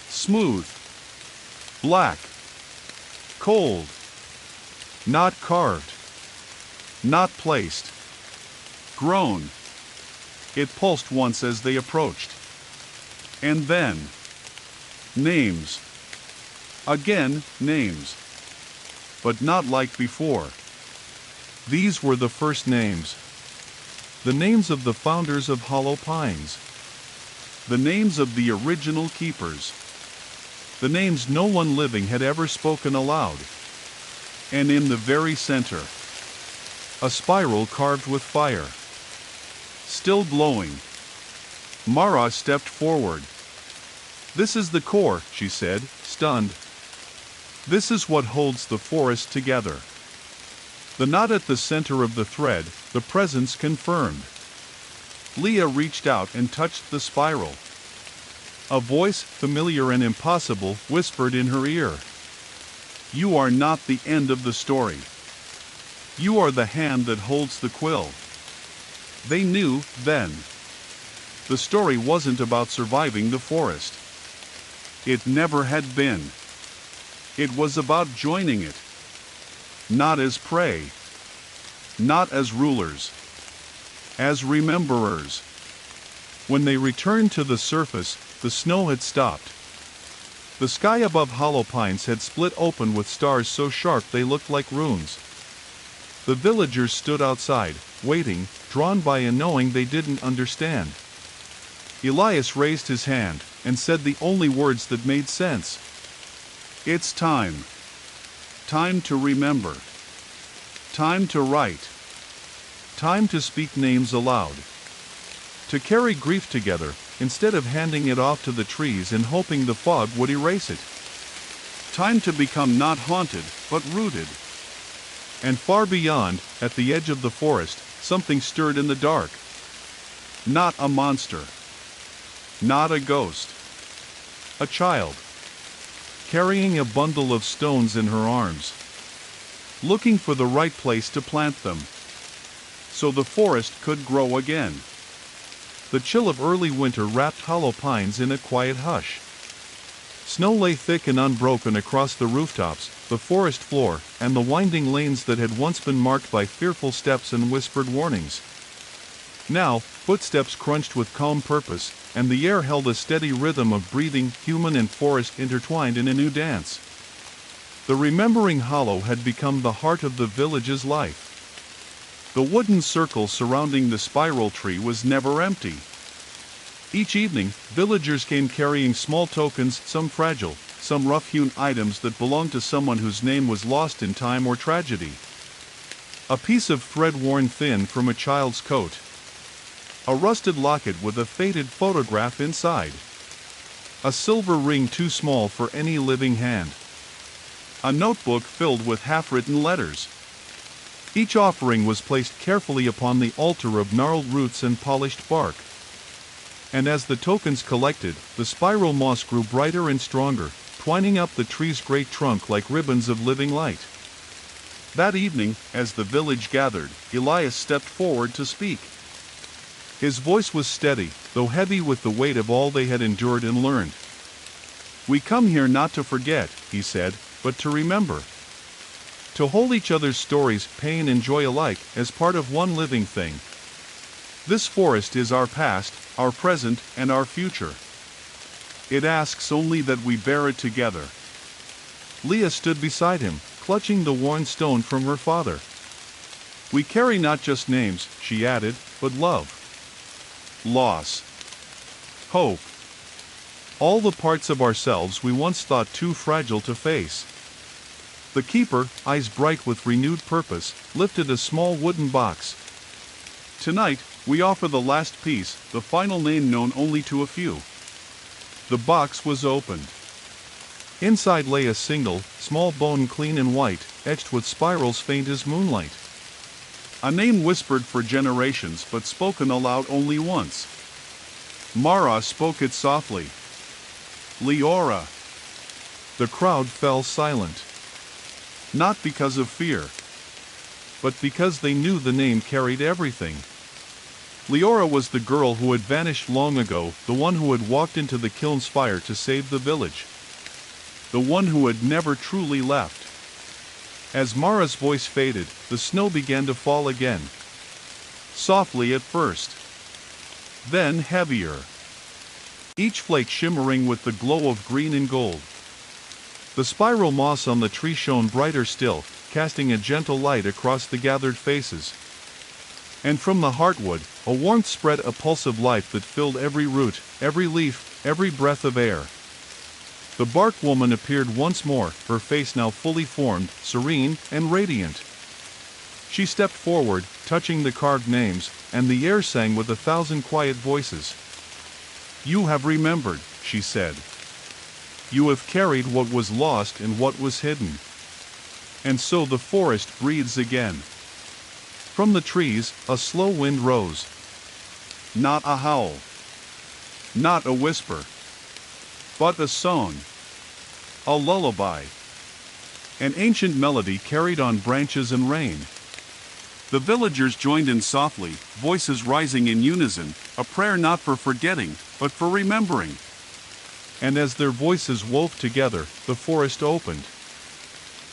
Smooth. Black. Cold. Not carved. Not placed. Grown. It pulsed once as they approached. And then, names. Again, names. But not like before. These were the first names. The names of the founders of Hollow Pines. The names of the original keepers. The names no one living had ever spoken aloud. And in the very center, a spiral carved with fire. Still glowing. Mara stepped forward. "This is the core," she said, stunned. "This is what holds the forest together." The knot at the center of the thread, the presence confirmed. Leah reached out and touched the spiral. A voice, familiar and impossible, whispered in her ear. "You are not the end of the story. You are the hand that holds the quill." They knew, then. The story wasn't about surviving the forest. It never had been. It was about joining it. Not as prey. Not as rulers. As rememberers. When they returned to the surface, the snow had stopped. The sky above Hollow Pines had split open with stars so sharp they looked like runes. The villagers stood outside, waiting, drawn by a knowing they didn't understand. Elias raised his hand, and said the only words that made sense. "It's time. Time to remember. Time to write. Time to speak names aloud. To carry grief together, instead of handing it off to the trees and hoping the fog would erase it. Time to become not haunted, but rooted." And far beyond, at the edge of the forest, something stirred in the dark. Not a monster. Not a ghost. A child. Carrying a bundle of stones in her arms. Looking for the right place to plant them. So the forest could grow again. The chill of early winter wrapped Hollow Pines in a quiet hush. Snow lay thick and unbroken across the rooftops, the forest floor, and the winding lanes that had once been marked by fearful steps and whispered warnings. Now, footsteps crunched with calm purpose, and the air held a steady rhythm of breathing, human and forest intertwined in a new dance. The remembering hollow had become the heart of the village's life. The wooden circle surrounding the spiral tree was never empty. Each evening, villagers came carrying small tokens, some fragile, some rough-hewn items that belonged to someone whose name was lost in time or tragedy. A piece of thread worn thin from a child's coat. A rusted locket with a faded photograph inside. A silver ring too small for any living hand. A notebook filled with half-written letters. Each offering was placed carefully upon the altar of gnarled roots and polished bark. And as the tokens collected, the spiral moss grew brighter and stronger, twining up the tree's great trunk like ribbons of living light. That evening, as the village gathered, Elias stepped forward to speak. His voice was steady, though heavy with the weight of all they had endured and learned. "We come here not to forget," he said, "but to remember. To hold each other's stories, pain and joy alike, as part of one living thing. This forest is our past, our present, and our future. It asks only that we bear it together." Leah stood beside him, clutching the worn stone from her father. We carry not just names, she added, but love, loss, hope. All the parts of ourselves we once thought too fragile to face. The keeper, eyes bright with renewed purpose, lifted a small wooden box. Tonight, we offer the last piece, the final name known only to a few. The box was opened. Inside lay a single, small bone clean and white, etched with spirals faint as moonlight. A name whispered for generations but spoken aloud only once. Mara spoke it softly. Leora. The crowd fell silent. Not because of fear, but because they knew the name carried everything. Leora was the girl who had vanished long ago, the one who had walked into the kiln's fire to save the village. The one who had never truly left. As Mara's voice faded, the snow began to fall again. Softly at first. Then heavier. Each flake shimmering with the glow of green and gold. The spiral moss on the tree shone brighter still, casting a gentle light across the gathered faces. And from the heartwood, a warmth spread, a pulse of life that filled every root, every leaf, every breath of air. The bark woman appeared once more, her face now fully formed, serene, and radiant. She stepped forward, touching the carved names, and the air sang with 1,000 quiet voices. You have remembered, she said. You have carried what was lost and what was hidden. And so the forest breathes again. From the trees, a slow wind rose. Not a howl. Not a whisper. But a song. A lullaby. An ancient melody carried on branches and rain. The villagers joined in softly, voices rising in unison, a prayer not for forgetting, but for remembering. And as their voices wove together, the forest opened.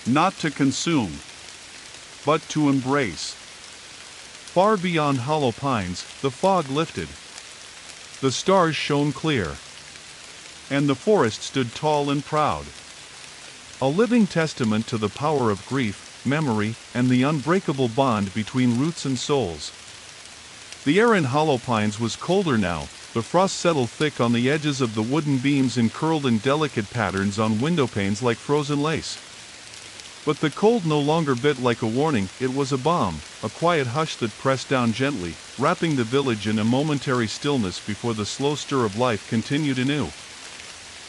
Not to consume, but to embrace. Far beyond hollow pines, the fog lifted. The stars shone clear. And the forest stood tall and proud. A living testament to the power of grief, memory, and the unbreakable bond between roots and souls. The air in hollow pines was colder now, the frost settled thick on the edges of the wooden beams and curled in delicate patterns on window panes like frozen lace. But the cold no longer bit like a warning, it was a balm, a quiet hush that pressed down gently, wrapping the village in a momentary stillness before the slow stir of life continued anew.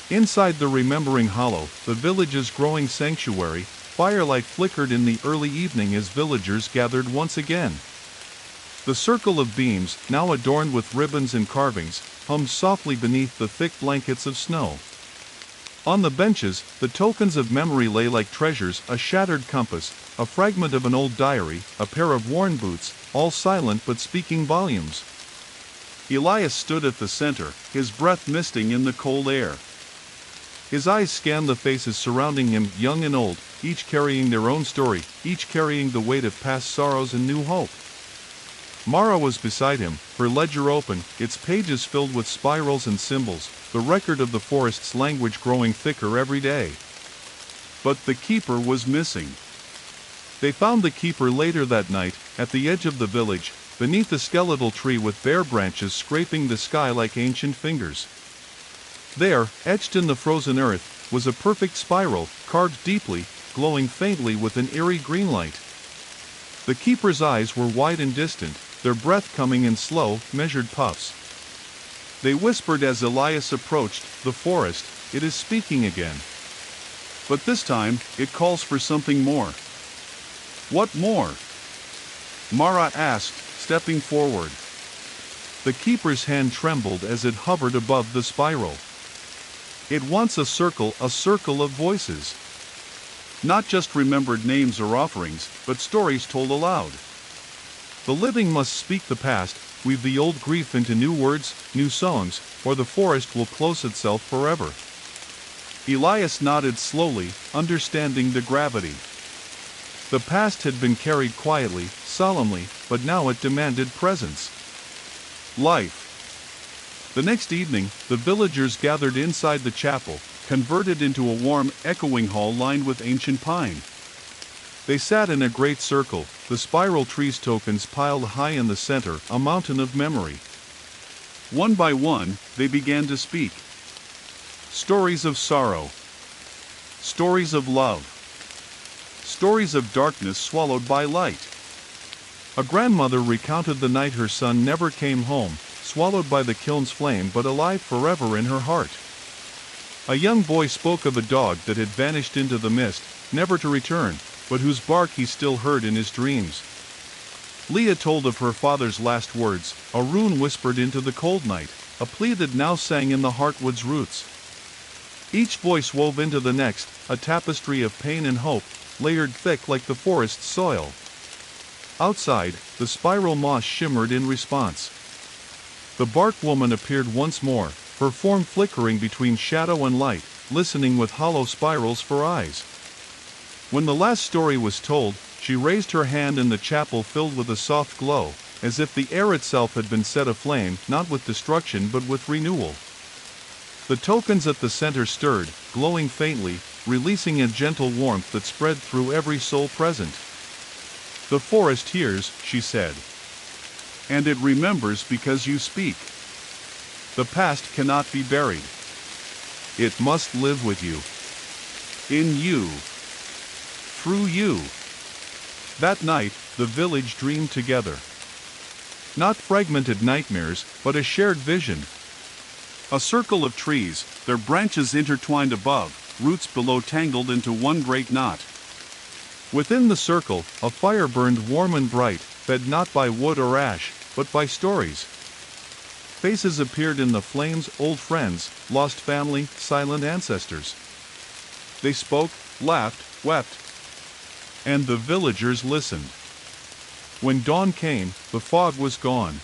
Inside the remembering hollow, the village's growing sanctuary, firelight flickered in the early evening as villagers gathered once again. The circle of beams, now adorned with ribbons and carvings, hummed softly beneath the thick blankets of snow. On the benches, the tokens of memory lay like treasures, a shattered compass, a fragment of an old diary, a pair of worn boots, all silent but speaking volumes. Elias stood at the center, his breath misting in the cold air. His eyes scanned the faces surrounding him, young and old, each carrying their own story, each carrying the weight of past sorrows and new hope. Mara was beside him, her ledger open, its pages filled with spirals and symbols, the record of the forest's language growing thicker every day. But the keeper was missing. They found the keeper later that night, at the edge of the village, beneath a skeletal tree with bare branches scraping the sky like ancient fingers. There, etched in the frozen earth, was a perfect spiral, carved deeply, glowing faintly with an eerie green light. The keeper's eyes were wide and distant, their breath coming in slow, measured puffs. They whispered as Elias approached, the forest, it is speaking again. But this time, it calls for something more. What more? Mara asked, stepping forward. The keeper's hand trembled as it hovered above the spiral. It wants a circle of voices. Not just remembered names or offerings, but stories told aloud. The living must speak the past, weave the old grief into new words, new songs, or the forest will close itself forever. Elias nodded slowly, understanding the gravity. The past had been carried quietly, solemnly, but now it demanded presence. Life. The next evening, the villagers gathered inside the chapel, converted into a warm, echoing hall lined with ancient pine. They sat in a great circle, the spiral tree's tokens piled high in the center, a mountain of memory. One by one, they began to speak. Stories of sorrow. Stories of love. Stories of darkness swallowed by light. A grandmother recounted the night her son never came home, swallowed by the kiln's flame but alive forever in her heart. A young boy spoke of a dog that had vanished into the mist, never to return, but whose bark he still heard in his dreams. Leah told of her father's last words, a rune whispered into the cold night, a plea that now sang in the heartwood's roots. Each voice wove into the next, a tapestry of pain and hope, layered thick like the forest's soil. Outside, the spiral moss shimmered in response. The bark woman appeared once more, her form flickering between shadow and light, listening with hollow spirals for eyes. When the last story was told, she raised her hand and the chapel filled with a soft glow, as if the air itself had been set aflame, not with destruction but with renewal. The tokens at the center stirred, glowing faintly, releasing a gentle warmth that spread through every soul present. The forest hears, she said. And it remembers because you speak. The past cannot be buried. It must live with you. In you. Through you. That night, the village dreamed together. Not fragmented nightmares, but a shared vision. A circle of trees, their branches intertwined above, roots below tangled into one great knot. Within the circle, a fire burned warm and bright, fed not by wood or ash, but by stories. Faces appeared in the flames, old friends, lost family, silent ancestors. They spoke, laughed, wept. And the villagers listened. When dawn came, the fog was gone,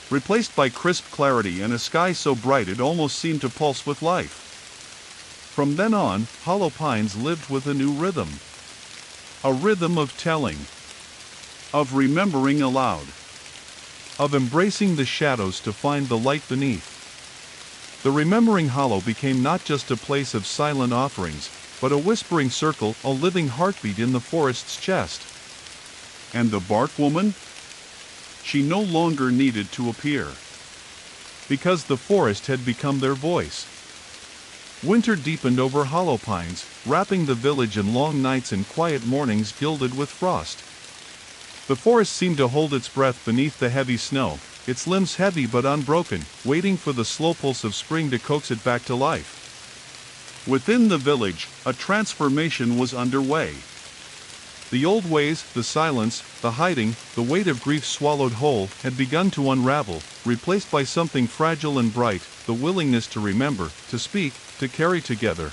replaced by crisp clarity and a sky so bright it almost seemed to pulse with life. From then on, Hollow Pines lived with a new rhythm. A rhythm of telling. Of remembering aloud. Of embracing the shadows to find the light beneath. The Remembering Hollow became not just a place of silent offerings, but a whispering circle, a living heartbeat in the forest's chest. And the bark woman? She no longer needed to appear. Because the forest had become their voice. Winter deepened over Hollow Pines, wrapping the village in long nights and quiet mornings gilded with frost. The forest seemed to hold its breath beneath the heavy snow, its limbs heavy but unbroken, waiting for the slow pulse of spring to coax it back to life. Within the village, a transformation was underway. The old ways, the silence, the hiding, the weight of grief swallowed whole, had begun to unravel, replaced by something fragile and bright, the willingness to remember, to speak, to carry together.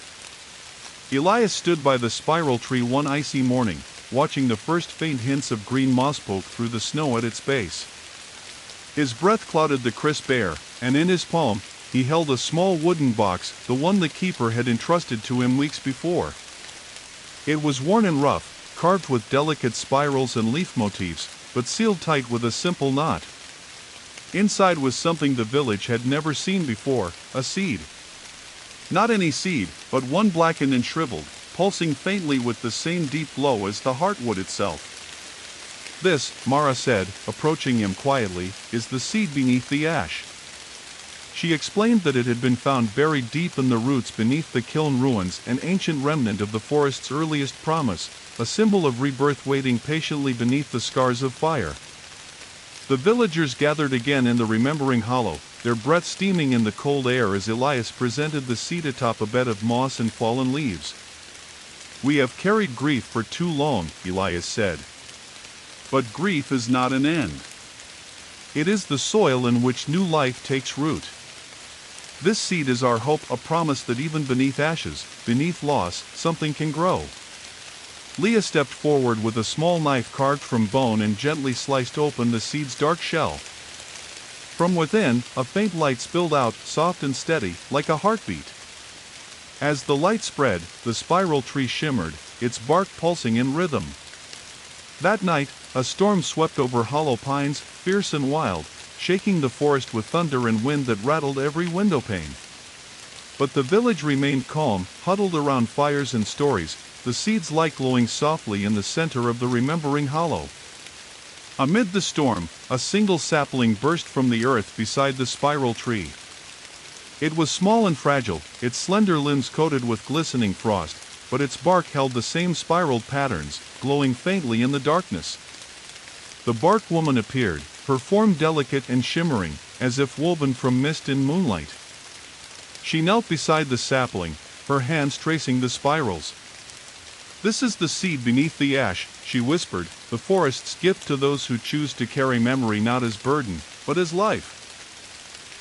Elias stood by the spiral tree one icy morning, watching the first faint hints of green moss poke through the snow at its base. His breath clouded the crisp air, and in his palm, he held a small wooden box, the one the keeper had entrusted to him weeks before. It was worn and rough, carved with delicate spirals and leaf motifs, but sealed tight with a simple knot. Inside was something the village had never seen before, a seed. Not any seed, but one blackened and shriveled, pulsing faintly with the same deep glow as the heartwood itself. This, Mara said, approaching him quietly, is the seed beneath the ash. She explained that it had been found buried deep in the roots beneath the kiln ruins, an ancient remnant of the forest's earliest promise, a symbol of rebirth waiting patiently beneath the scars of fire. The villagers gathered again in the Remembering Hollow, their breath steaming in the cold air as Elias presented the seed atop a bed of moss and fallen leaves. "We have carried grief for too long," Elias said. "But grief is not an end. It is the soil in which new life takes root. This seed is our hope, a promise that even beneath ashes, beneath loss, something can grow." Leah stepped forward with a small knife carved from bone and gently sliced open the seed's dark shell. From within, a faint light spilled out, soft and steady, like a heartbeat. As the light spread, the spiral tree shimmered, its bark pulsing in rhythm. That night, a storm swept over Hollow Pines, fierce and wild, shaking the forest with thunder and wind that rattled every windowpane. But the village remained calm, huddled around fires and stories, the seed's light glowing softly in the center of the remembering hollow. Amid the storm, a single sapling burst from the earth beside the spiral tree. It was small and fragile, its slender limbs coated with glistening frost, but its bark held the same spiraled patterns, glowing faintly in the darkness. The bark woman appeared, her form delicate and shimmering, as if woven from mist and moonlight. She knelt beside the sapling, her hands tracing the spirals. "This is the seed beneath the ash," she whispered, "the forest's gift to those who choose to carry memory not as burden, but as life."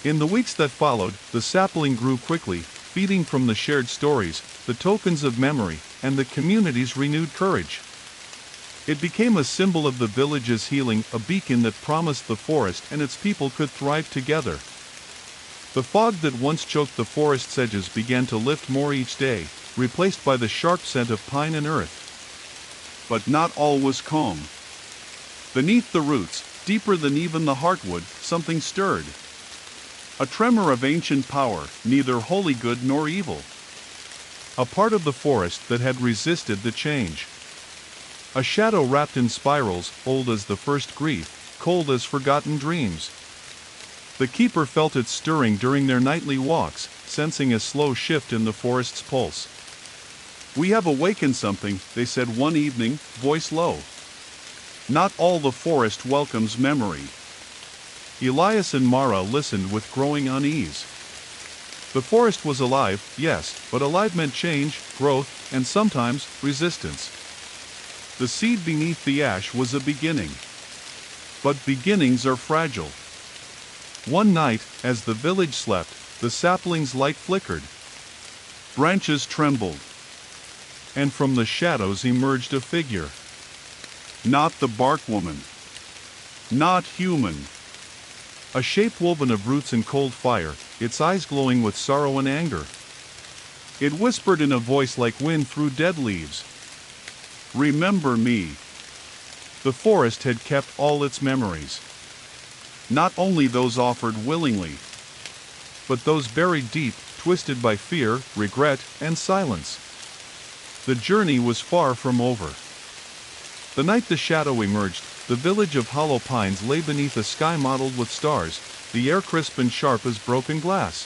In the weeks that followed, the sapling grew quickly, feeding from the shared stories, the tokens of memory, and the community's renewed courage. It became a symbol of the village's healing, a beacon that promised the forest and its people could thrive together. The fog that once choked the forest's edges began to lift more each day, replaced by the sharp scent of pine and earth. But not all was calm. Beneath the roots, deeper than even the heartwood, something stirred. A tremor of ancient power, neither wholly good nor evil. A part of the forest that had resisted the change. A shadow wrapped in spirals, old as the first grief, cold as forgotten dreams. The keeper felt it stirring during their nightly walks, sensing a slow shift in the forest's pulse. "We have awakened something," they said one evening, voice low. "Not all the forest welcomes memory." Elias and Mara listened with growing unease. The forest was alive, yes, but alive meant change, growth, and sometimes resistance. The seed beneath the ash was a beginning. But beginnings are fragile. One night, as the village slept, the sapling's light flickered. Branches trembled. And from the shadows emerged a figure. Not the bark woman. Not human. A shape woven of roots and cold fire, its eyes glowing with sorrow and anger. It whispered in a voice like wind through dead leaves. "Remember me." The forest had kept all its memories. Not only those offered willingly, but those buried deep, twisted by fear, regret, and silence. The journey was far from over. The night the shadow emerged, the village of hollow pines lay beneath a sky mottled with stars, the air crisp and sharp as broken glass.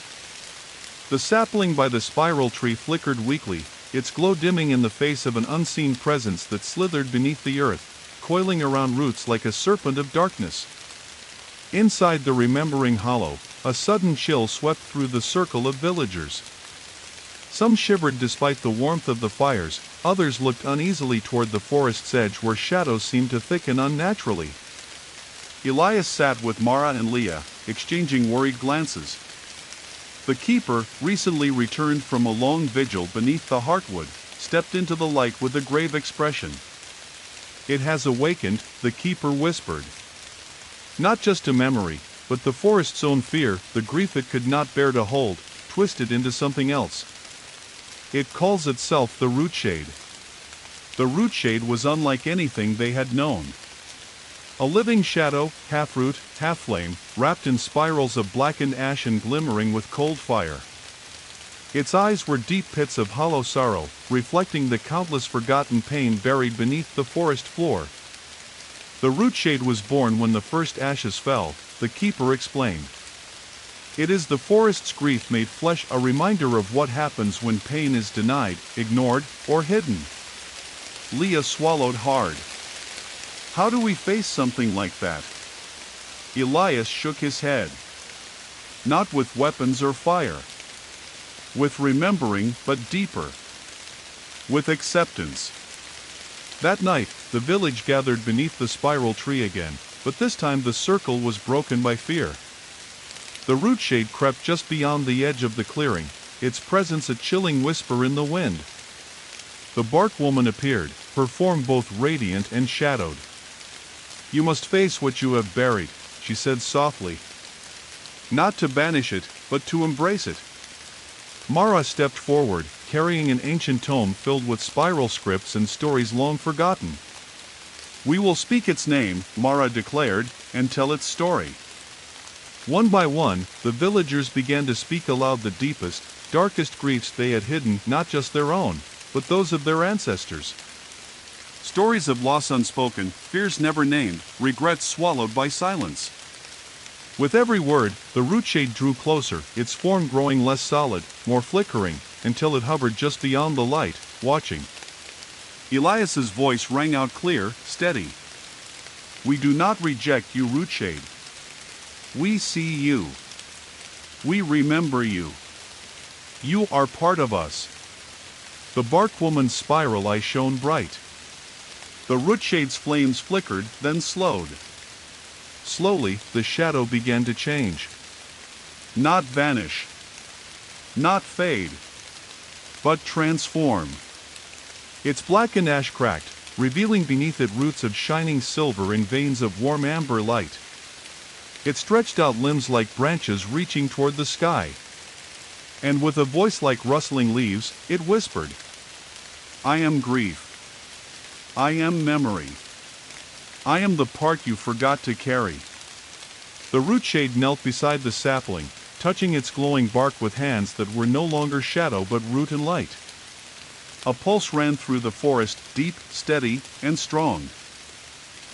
The sapling by the spiral tree flickered weakly, its glow dimming in the face of an unseen presence that slithered beneath the earth, coiling around roots like a serpent of darkness. Inside the remembering hollow, a sudden chill swept through the circle of villagers. Some shivered despite the warmth of the fires, others looked uneasily toward the forest's edge where shadows seemed to thicken unnaturally. Elias sat with Mara and Leah, exchanging worried glances. The keeper, recently returned from a long vigil beneath the heartwood, stepped into the light with a grave expression. "It has awakened," the keeper whispered. Not just a memory, but the forest's own fear, the grief it could not bear to hold, twisted into something else. "It calls itself the rootshade." The rootshade was unlike anything they had known. A living shadow, half root, half flame, wrapped in spirals of blackened ash and glimmering with cold fire. Its eyes were deep pits of hollow sorrow, reflecting the countless forgotten pain buried beneath the forest floor. The rootshade was born when the first ashes fell, the keeper explained. It is the forest's grief made flesh, a reminder of what happens when pain is denied, ignored, or hidden. Leah swallowed hard. "How do we face something like that?" Elias shook his head. "Not with weapons or fire. With remembering, but deeper. With acceptance." That night, the village gathered beneath the spiral tree again, but this time the circle was broken by fear. The rootshade crept just beyond the edge of the clearing, its presence a chilling whisper in the wind. The bark woman appeared, her form both radiant and shadowed. "You must face what you have buried," she said softly. "Not to banish it, but to embrace it." Mara stepped forward, carrying an ancient tome filled with spiral scripts and stories long forgotten. "We will speak its name," Mara declared, "and tell its story." One by one, the villagers began to speak aloud the deepest, darkest griefs they had hidden, not just their own, but those of their ancestors. Stories of loss unspoken, fears never named, regrets swallowed by silence. With every word, the root shade drew closer, its form growing less solid, more flickering, until it hovered just beyond the light, watching. Elias's voice rang out clear, steady. We do not reject you, root shade. We see you. We remember you. You are part of us. The bark woman's spiral eye shone bright. The root shade's flames flickered, then slowed. Slowly, the shadow began to change. Not vanish. Not fade. But transform. Its blackened ash cracked, revealing beneath it roots of shining silver and veins of warm amber light. It stretched out limbs like branches reaching toward the sky. And with a voice like rustling leaves, it whispered, I am grief. I am memory. I am the part you forgot to carry. The root shade knelt beside the sapling, touching its glowing bark with hands that were no longer shadow but root and light. A pulse ran through the forest, deep, steady, and strong.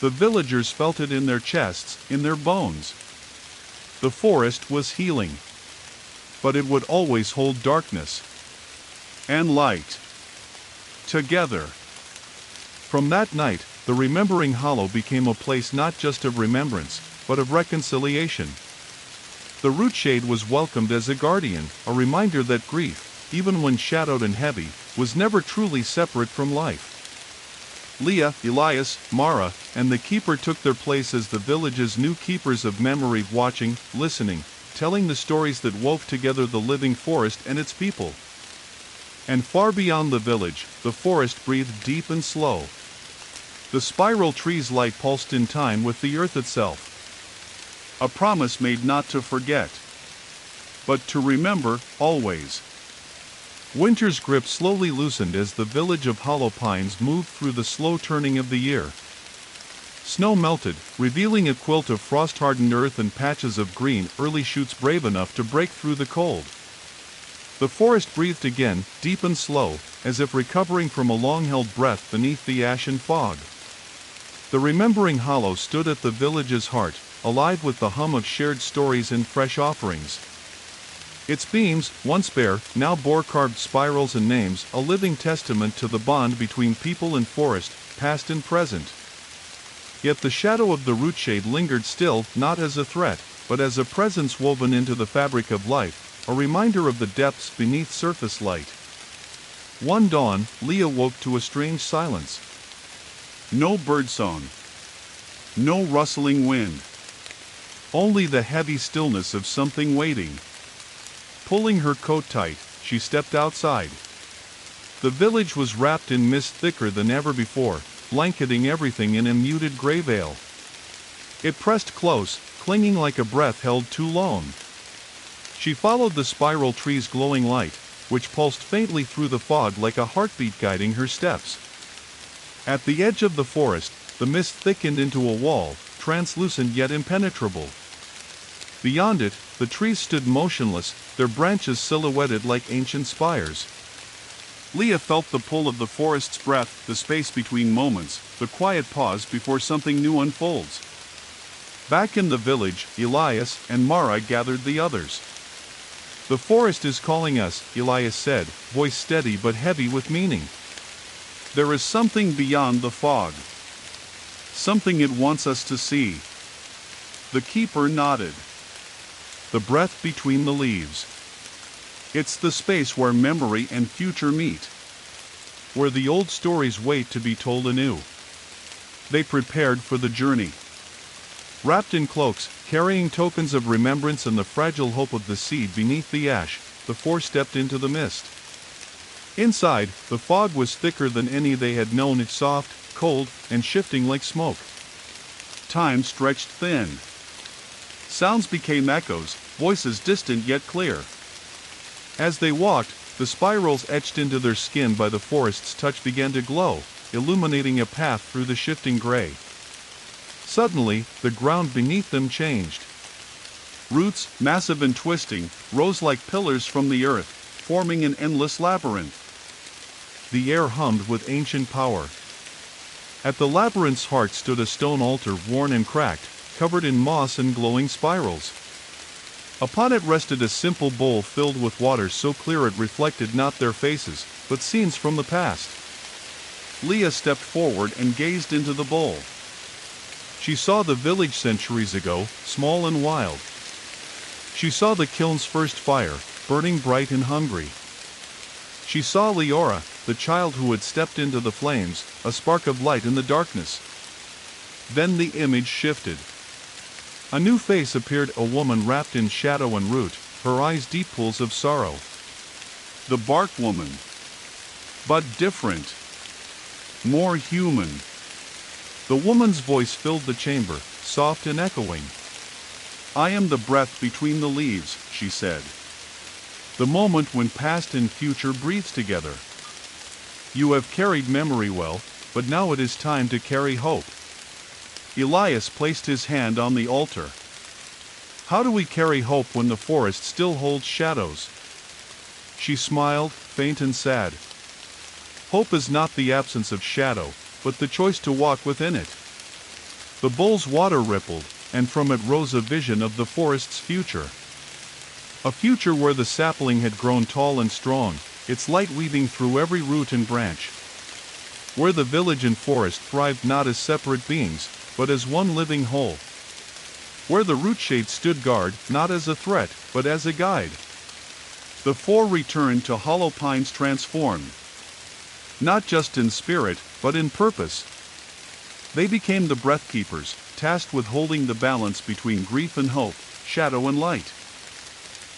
The villagers felt it in their chests, in their bones. The forest was healing. But it would always hold darkness and light together. From that night, the Remembering Hollow became a place not just of remembrance, but of reconciliation. The root shade was welcomed as a guardian, a reminder that grief, even when shadowed and heavy, was never truly separate from life. Leah, Elias, Mara, and the keeper took their place as the village's new keepers of memory, watching, listening, telling the stories that wove together the living forest and its people. And far beyond the village, the forest breathed deep and slow. The spiral tree's light pulsed in time with the earth itself. A promise made not to forget, but to remember always. Winter's grip slowly loosened as the village of hollow pines moved through the slow turning of the year. Snow melted, revealing a quilt of frost-hardened earth and patches of green, early shoots brave enough to break through the cold. The forest breathed again, deep and slow, as if recovering from a long-held breath beneath the ashen fog. The Remembering Hollow stood at the village's heart, alive with the hum of shared stories and fresh offerings. Its beams, once bare, now bore carved spirals and names, a living testament to the bond between people and forest, past and present. Yet the shadow of the root shade lingered still, not as a threat, but as a presence woven into the fabric of life, a reminder of the depths beneath surface light. One dawn, Leah woke to a strange silence. No birdsong. No rustling wind. Only the heavy stillness of something waiting. Pulling her coat tight, she stepped outside. The village was wrapped in mist thicker than ever before, blanketing everything in a muted gray veil. It pressed close, clinging like a breath held too long. She followed the spiral tree's glowing light, which pulsed faintly through the fog like a heartbeat guiding her steps. At the edge of the forest, the mist thickened into a wall, translucent yet impenetrable. Beyond it, the trees stood motionless, their branches silhouetted like ancient spires. Leah felt the pull of the forest's breath, the space between moments, the quiet pause before something new unfolds. Back in the village, Elias and Mara gathered the others. The forest is calling us, Elias said, voice steady but heavy with meaning. There is something beyond the fog. Something it wants us to see. The keeper nodded. The breath between the leaves. It's the space where memory and future meet. Where the old stories wait to be told anew. They prepared for the journey. Wrapped in cloaks, carrying tokens of remembrance and the fragile hope of the seed beneath the ash, the four stepped into the mist. Inside, the fog was thicker than any they had known, it soft, cold, and shifting like smoke. Time stretched thin. Sounds became echoes, voices distant yet clear. As they walked, the spirals etched into their skin by the forest's touch began to glow, illuminating a path through the shifting gray. Suddenly, the ground beneath them changed. Roots, massive and twisting, rose like pillars from the earth, forming an endless labyrinth. the air hummed with ancient power. At the labyrinth's heart stood a stone altar worn and cracked, covered in moss and glowing spirals. Upon it rested a simple bowl filled with water so clear it reflected not their faces, but scenes from the past. Leah stepped forward and gazed into the bowl. She saw the village centuries ago, small and wild. She saw the kiln's first fire, burning bright and hungry. She saw Leora, the child who had stepped into the flames, a spark of light in the darkness. Then the image shifted. A new face appeared, a woman wrapped in shadow and root, her eyes deep pools of sorrow. The bark woman. But different. More human. The woman's voice filled the chamber, soft and echoing. I am the breath between the leaves, she said. The moment when past and future breathe together. You have carried memory well, but now it is time to carry hope. Elias placed his hand on the altar. How do we carry hope when the forest still holds shadows? She smiled, faint and sad. Hope is not the absence of shadow, but the choice to walk within it. The bowl's water rippled, and from it rose a vision of the forest's future. A future where the sapling had grown tall and strong, its light weaving through every root and branch. Where the village and forest thrived not as separate beings, but as one living whole. Where the root shade stood guard, not as a threat, but as a guide. The four returned to Hollow Pines transformed. Not just in spirit, but in purpose. They became the breath keepers, tasked with holding the balance between grief and hope, shadow and light.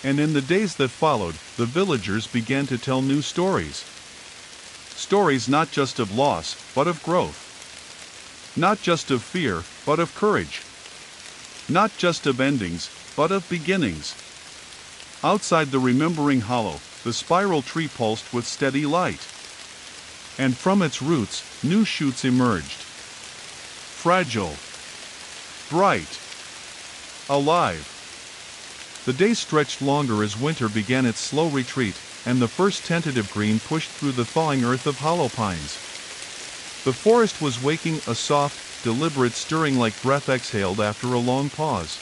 And in the days that followed, the villagers began to tell new stories. Stories not just of loss, but of growth. Not just of fear, but of courage. Not just of endings, but of beginnings. Outside the remembering hollow, the spiral tree pulsed with steady light. And from its roots, new shoots emerged. Fragile. Bright. Alive. The day stretched longer as winter began its slow retreat, and the first tentative green pushed through the thawing earth of Hollow Pines. The forest was waking, a soft, deliberate stirring like breath exhaled after a long pause.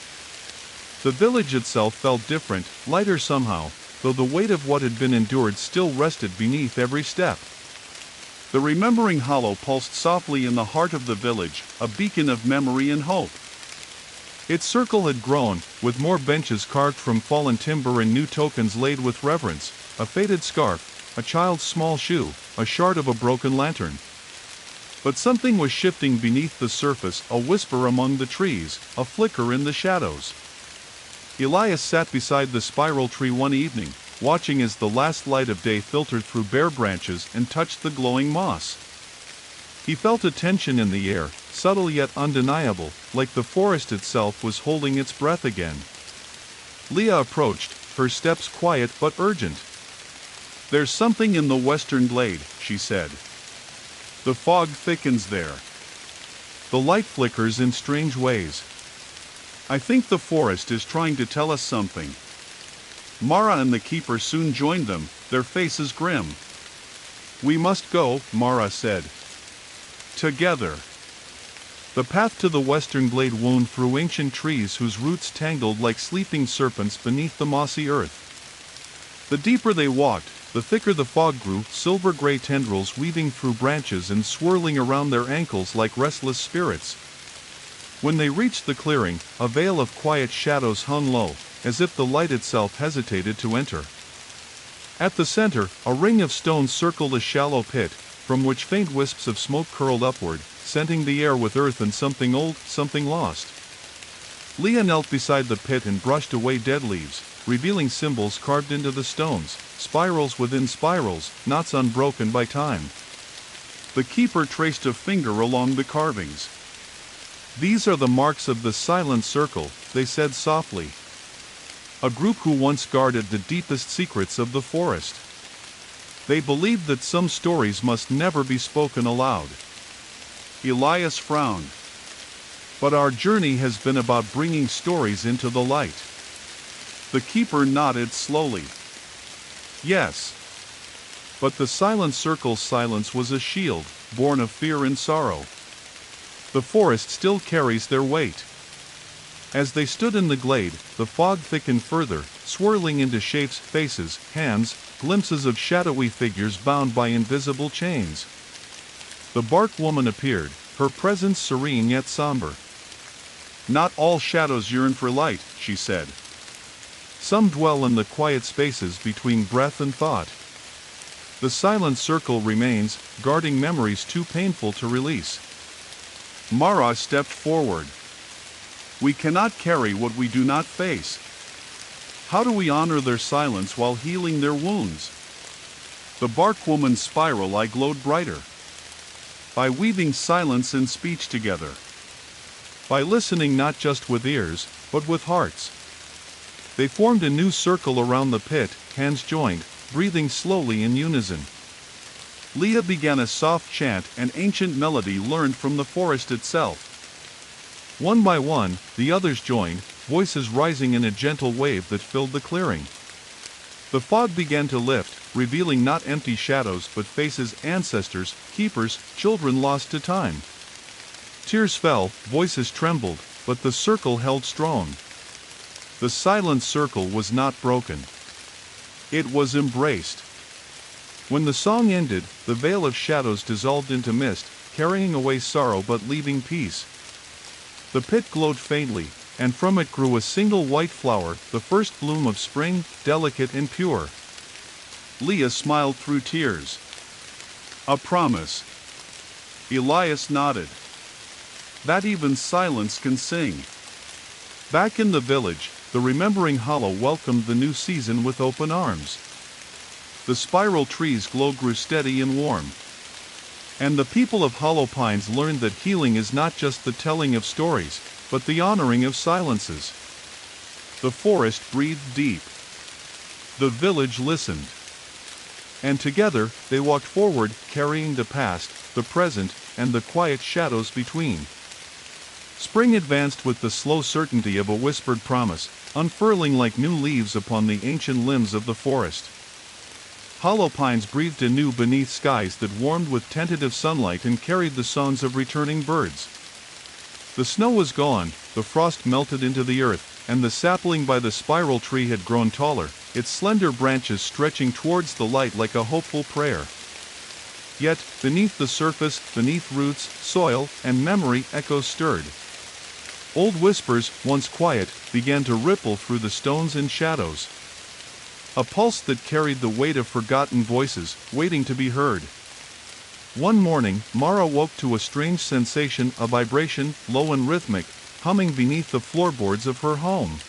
The village itself felt different, lighter somehow, though the weight of what had been endured still rested beneath every step. The remembering hollow pulsed softly in the heart of the village, a beacon of memory and hope. Its circle had grown, with more benches carved from fallen timber and new tokens laid with reverence, a faded scarf, a child's small shoe, a shard of a broken lantern. But something was shifting beneath the surface, a whisper among the trees, a flicker in the shadows. Elias sat beside the spiral tree one evening, watching as the last light of day filtered through bare branches and touched the glowing moss. He felt a tension in the air, subtle yet undeniable, like the forest itself was holding its breath again. Leah approached, her steps quiet but urgent. There's something in the western glade, she said. The fog thickens there. The light flickers in strange ways. I think the forest is trying to tell us something. Mara and the keeper soon joined them, their faces grim. We must go, Mara said. Together. The path to the western glade wound through ancient trees whose roots tangled like sleeping serpents beneath the mossy earth. The deeper they walked, the thicker the fog grew, silver-gray tendrils weaving through branches and swirling around their ankles like restless spirits. When they reached the clearing, a veil of quiet shadows hung low, as if the light itself hesitated to enter. At the center, a ring of stones circled a shallow pit, from which faint wisps of smoke curled upward, scenting the air with earth and something old, something lost. Leah knelt beside the pit and brushed away dead leaves, revealing symbols carved into the stones, spirals within spirals, knots unbroken by time. The keeper traced a finger along the carvings. These are the marks of the silent circle, they said softly. A group who once guarded the deepest secrets of the forest. They believed that some stories must never be spoken aloud. Elias frowned. But our journey has been about bringing stories into the light. The keeper nodded slowly. Yes. But the silent circle's silence was a shield, born of fear and sorrow. The forest still carries their weight. As they stood in the glade, the fog thickened further, swirling into shapes, faces, hands, glimpses of shadowy figures bound by invisible chains. The bark woman appeared, her presence serene yet somber. "Not all shadows yearn for light," she said. "Some dwell in the quiet spaces between breath and thought." The silent circle remains, guarding memories too painful to release. Mara stepped forward. "We cannot carry what we do not face. How do we honor their silence while healing their wounds?" The bark woman's spiral eye glowed brighter. "By weaving silence and speech together. By listening not just with ears, but with hearts." They formed a new circle around the pit, hands joined, breathing slowly in unison. Leah began a soft chant, an ancient melody learned from the forest itself. One by one, the others joined, voices rising in a gentle wave that filled the clearing. The fog began to lift, revealing not empty shadows but faces, ancestors, keepers, children lost to time. Tears fell, voices trembled, but the circle held strong. The silent circle was not broken. It was embraced. When the song ended, the veil of shadows dissolved into mist, carrying away sorrow but leaving peace. The pit glowed faintly, and from it grew a single white flower, the first bloom of spring, delicate and pure. Leah smiled through tears. "A promise." Elias nodded. "That even silence can sing." Back in the village, the remembering hollow welcomed the new season with open arms. The spiral trees' glow grew steady and warm. And the people of Hollow Pines learned that healing is not just the telling of stories, but the honoring of silences. The forest breathed deep. The village listened. And together, they walked forward, carrying the past, the present, and the quiet shadows between. Spring advanced with the slow certainty of a whispered promise, unfurling like new leaves upon the ancient limbs of the forest. Hollow Pines breathed anew beneath skies that warmed with tentative sunlight and carried the songs of returning birds. The snow was gone, the frost melted into the earth, and the sapling by the spiral tree had grown taller, its slender branches stretching towards the light like a hopeful prayer. Yet, beneath the surface, beneath roots, soil, and memory, echoes stirred. Old whispers, once quiet, began to ripple through the stones and shadows. A pulse that carried the weight of forgotten voices, waiting to be heard. One morning, Mara woke to a strange sensation, a vibration, low and rhythmic, humming beneath the floorboards of her home.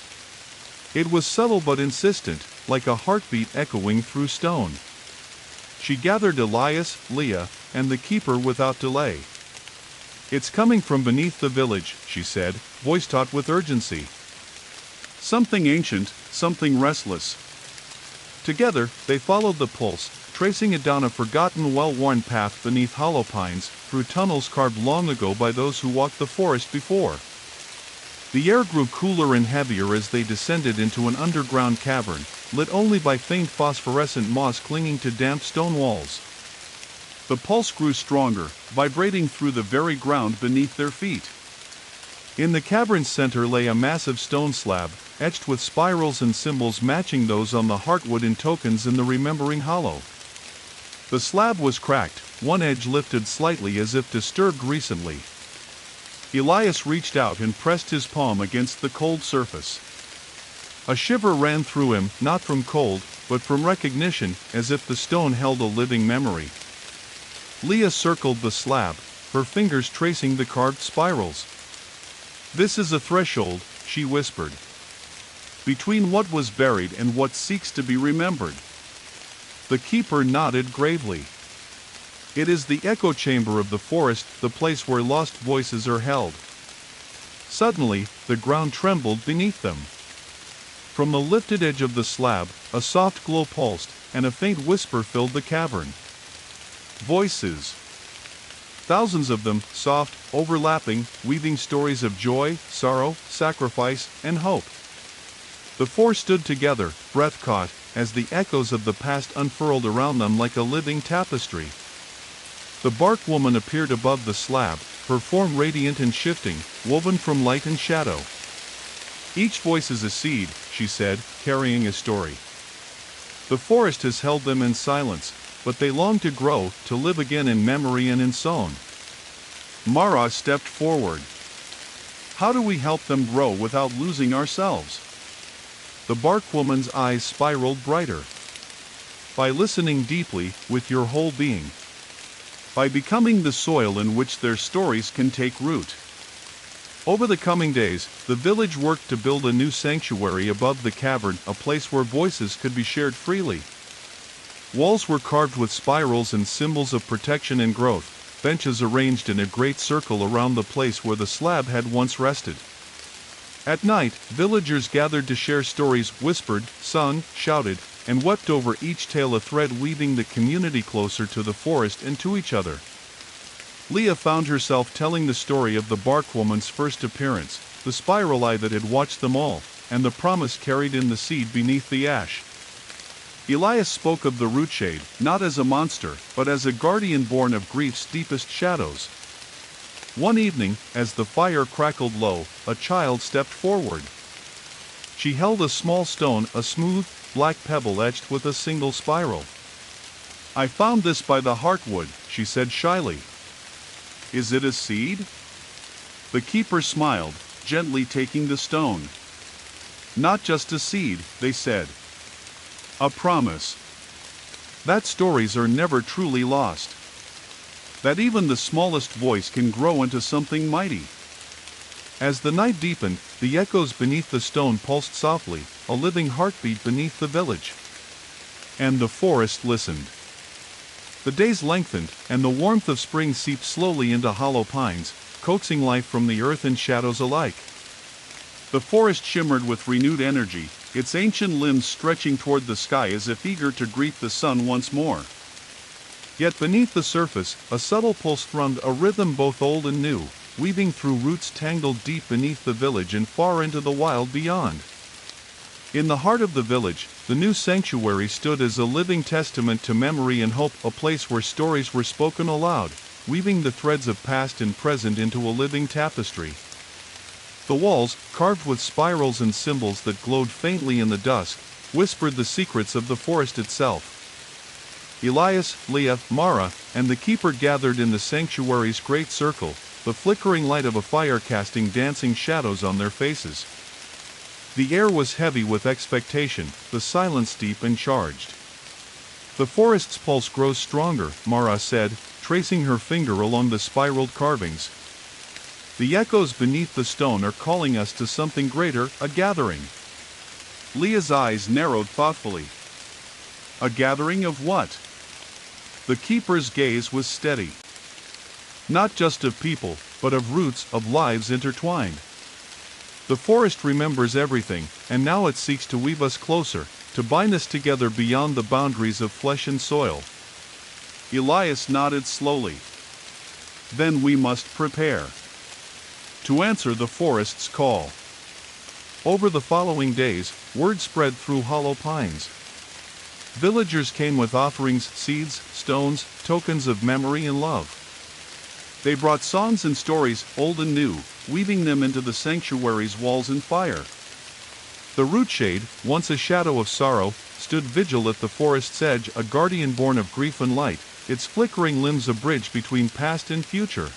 It was subtle but insistent, like a heartbeat echoing through stone. She gathered Elias, Leah, and the keeper without delay. "It's coming from beneath the village," she said, voice taut with urgency. "Something ancient, something restless." Together, they followed the pulse, tracing it down a forgotten, well-worn path beneath hollow pines, through tunnels carved long ago by those who walked the forest before. The air grew cooler and heavier as they descended into an underground cavern, lit only by faint phosphorescent moss clinging to damp stone walls. The pulse grew stronger, vibrating through the very ground beneath their feet. In the cavern's center lay a massive stone slab, etched with spirals and symbols matching those on the heartwood in tokens in the remembering hollow. The slab was cracked, one edge lifted slightly as if disturbed recently. Elias reached out and pressed his palm against the cold surface. A shiver ran through him, not from cold, but from recognition, as if the stone held a living memory. Leah circled the slab, her fingers tracing the carved spirals. "This is a threshold," she whispered. "Between what was buried and what seeks to be remembered." The keeper nodded gravely. "It is the echo chamber of the forest, the place where lost voices are held." Suddenly, the ground trembled beneath them. From the lifted edge of the slab, a soft glow pulsed, and a faint whisper filled the cavern. Voices. Thousands of them, soft, overlapping, weaving stories of joy, sorrow, sacrifice, and hope. The four stood together, breath caught, as the echoes of the past unfurled around them like a living tapestry. The bark woman appeared above the slab, her form radiant and shifting, woven from light and shadow. "Each voice is a seed," she said, carrying a story. "The forest has held them in silence, but they long to grow, to live again in memory and in song." Mara stepped forward. "How do we help them grow without losing ourselves?" The bark woman's eyes spiraled brighter. "By listening deeply, with your whole being. By becoming the soil in which their stories can take root." Over the coming days, the village worked to build a new sanctuary above the cavern, a place where voices could be shared freely. Walls were carved with spirals and symbols of protection and growth, benches arranged in a great circle around the place where the slab had once rested. At night, villagers gathered to share stories, whispered, sung, shouted, and wept over each tale, a thread weaving the community closer to the forest and to each other. Leah found herself telling the story of the bark woman's first appearance, the spiral eye that had watched them all, and the promise carried in the seed beneath the ash. Elias spoke of the root shade, not as a monster, but as a guardian born of grief's deepest shadows. One evening, as the fire crackled low, a child stepped forward. She held a small stone, a smooth, black pebble etched with a single spiral. "I found this by the heartwood," she said shyly. "Is it a seed?" The keeper smiled, gently taking the stone. "Not just a seed," they said. "A promise. That stories are never truly lost. That even the smallest voice can grow into something mighty." As the night deepened, the echoes beneath the stone pulsed softly, a living heartbeat beneath the village. And the forest listened. The days lengthened, and the warmth of spring seeped slowly into hollow pines, coaxing life from the earth and shadows alike. The forest shimmered with renewed energy, its ancient limbs stretching toward the sky as if eager to greet the sun once more. Yet beneath the surface, a subtle pulse thrummed, a rhythm both old and new, weaving through roots tangled deep beneath the village and far into the wild beyond. In the heart of the village, the new sanctuary stood as a living testament to memory and hope, a place where stories were spoken aloud, weaving the threads of past and present into a living tapestry. The walls, carved with spirals and symbols that glowed faintly in the dusk, whispered the secrets of the forest itself. Elias, Leah, Mara, and the keeper gathered in the sanctuary's great circle, the flickering light of a fire casting dancing shadows on their faces. The air was heavy with expectation, the silence deep and charged. "The forest's pulse grows stronger," Mara said, tracing her finger along the spiraled carvings. "The echoes beneath the stone are calling us to something greater, a gathering." Leah's eyes narrowed thoughtfully. "A gathering of what?" The keeper's gaze was steady. "Not just of people, but of roots, of lives intertwined. The forest remembers everything, and now it seeks to weave us closer, to bind us together beyond the boundaries of flesh and soil." Elias nodded slowly. "Then we must prepare to answer the forest's call." Over the following days, word spread through hollow pines. Villagers came with offerings, seeds, stones, tokens of memory and love. They brought songs and stories, old and new, weaving them into the sanctuary's walls and fire. The root shade, once a shadow of sorrow, stood vigil at the forest's edge, a guardian born of grief and light, its flickering limbs a bridge between past and future.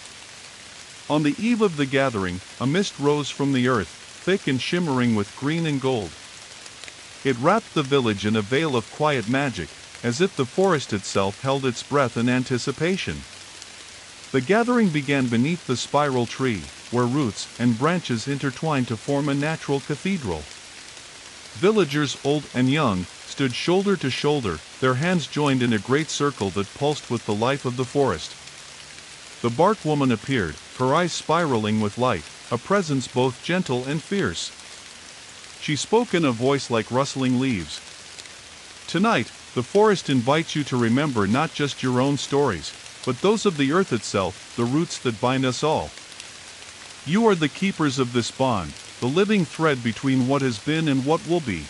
On the eve of the gathering, a mist rose from the earth, thick and shimmering with green and gold. It wrapped the village in a veil of quiet magic, as if the forest itself held its breath in anticipation. The gathering began beneath the spiral tree, where roots and branches intertwined to form a natural cathedral. Villagers, old and young, stood shoulder to shoulder, their hands joined in a great circle that pulsed with the life of the forest. The bark woman appeared, her eyes spiraling with light, a presence both gentle and fierce. She spoke in a voice like rustling leaves. "Tonight, the forest invites you to remember not just your own stories, but those of the earth itself, the roots that bind us all. You are the keepers of this bond, the living thread between what has been and what will be.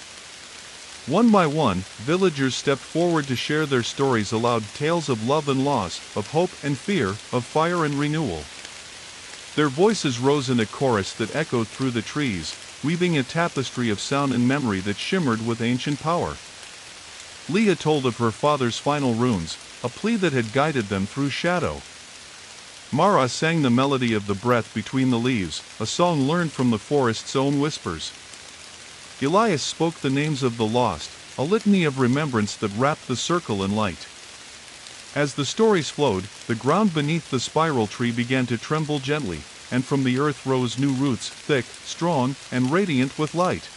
One by one, villagers stepped forward to share their stories aloud, tales of love and loss, of hope and fear, of fire and renewal. Their voices rose in a chorus that echoed through the trees, weaving a tapestry of sound and memory that shimmered with ancient power. Leah told of her father's final runes, a plea that had guided them through shadow. Mara sang the melody of the breath between the leaves, a song learned from the forest's own whispers. Elias spoke the names of the lost, a litany of remembrance that wrapped the circle in light. As the stories flowed, the ground beneath the spiral tree began to tremble gently, and from the earth rose new roots, thick, strong, and radiant with light.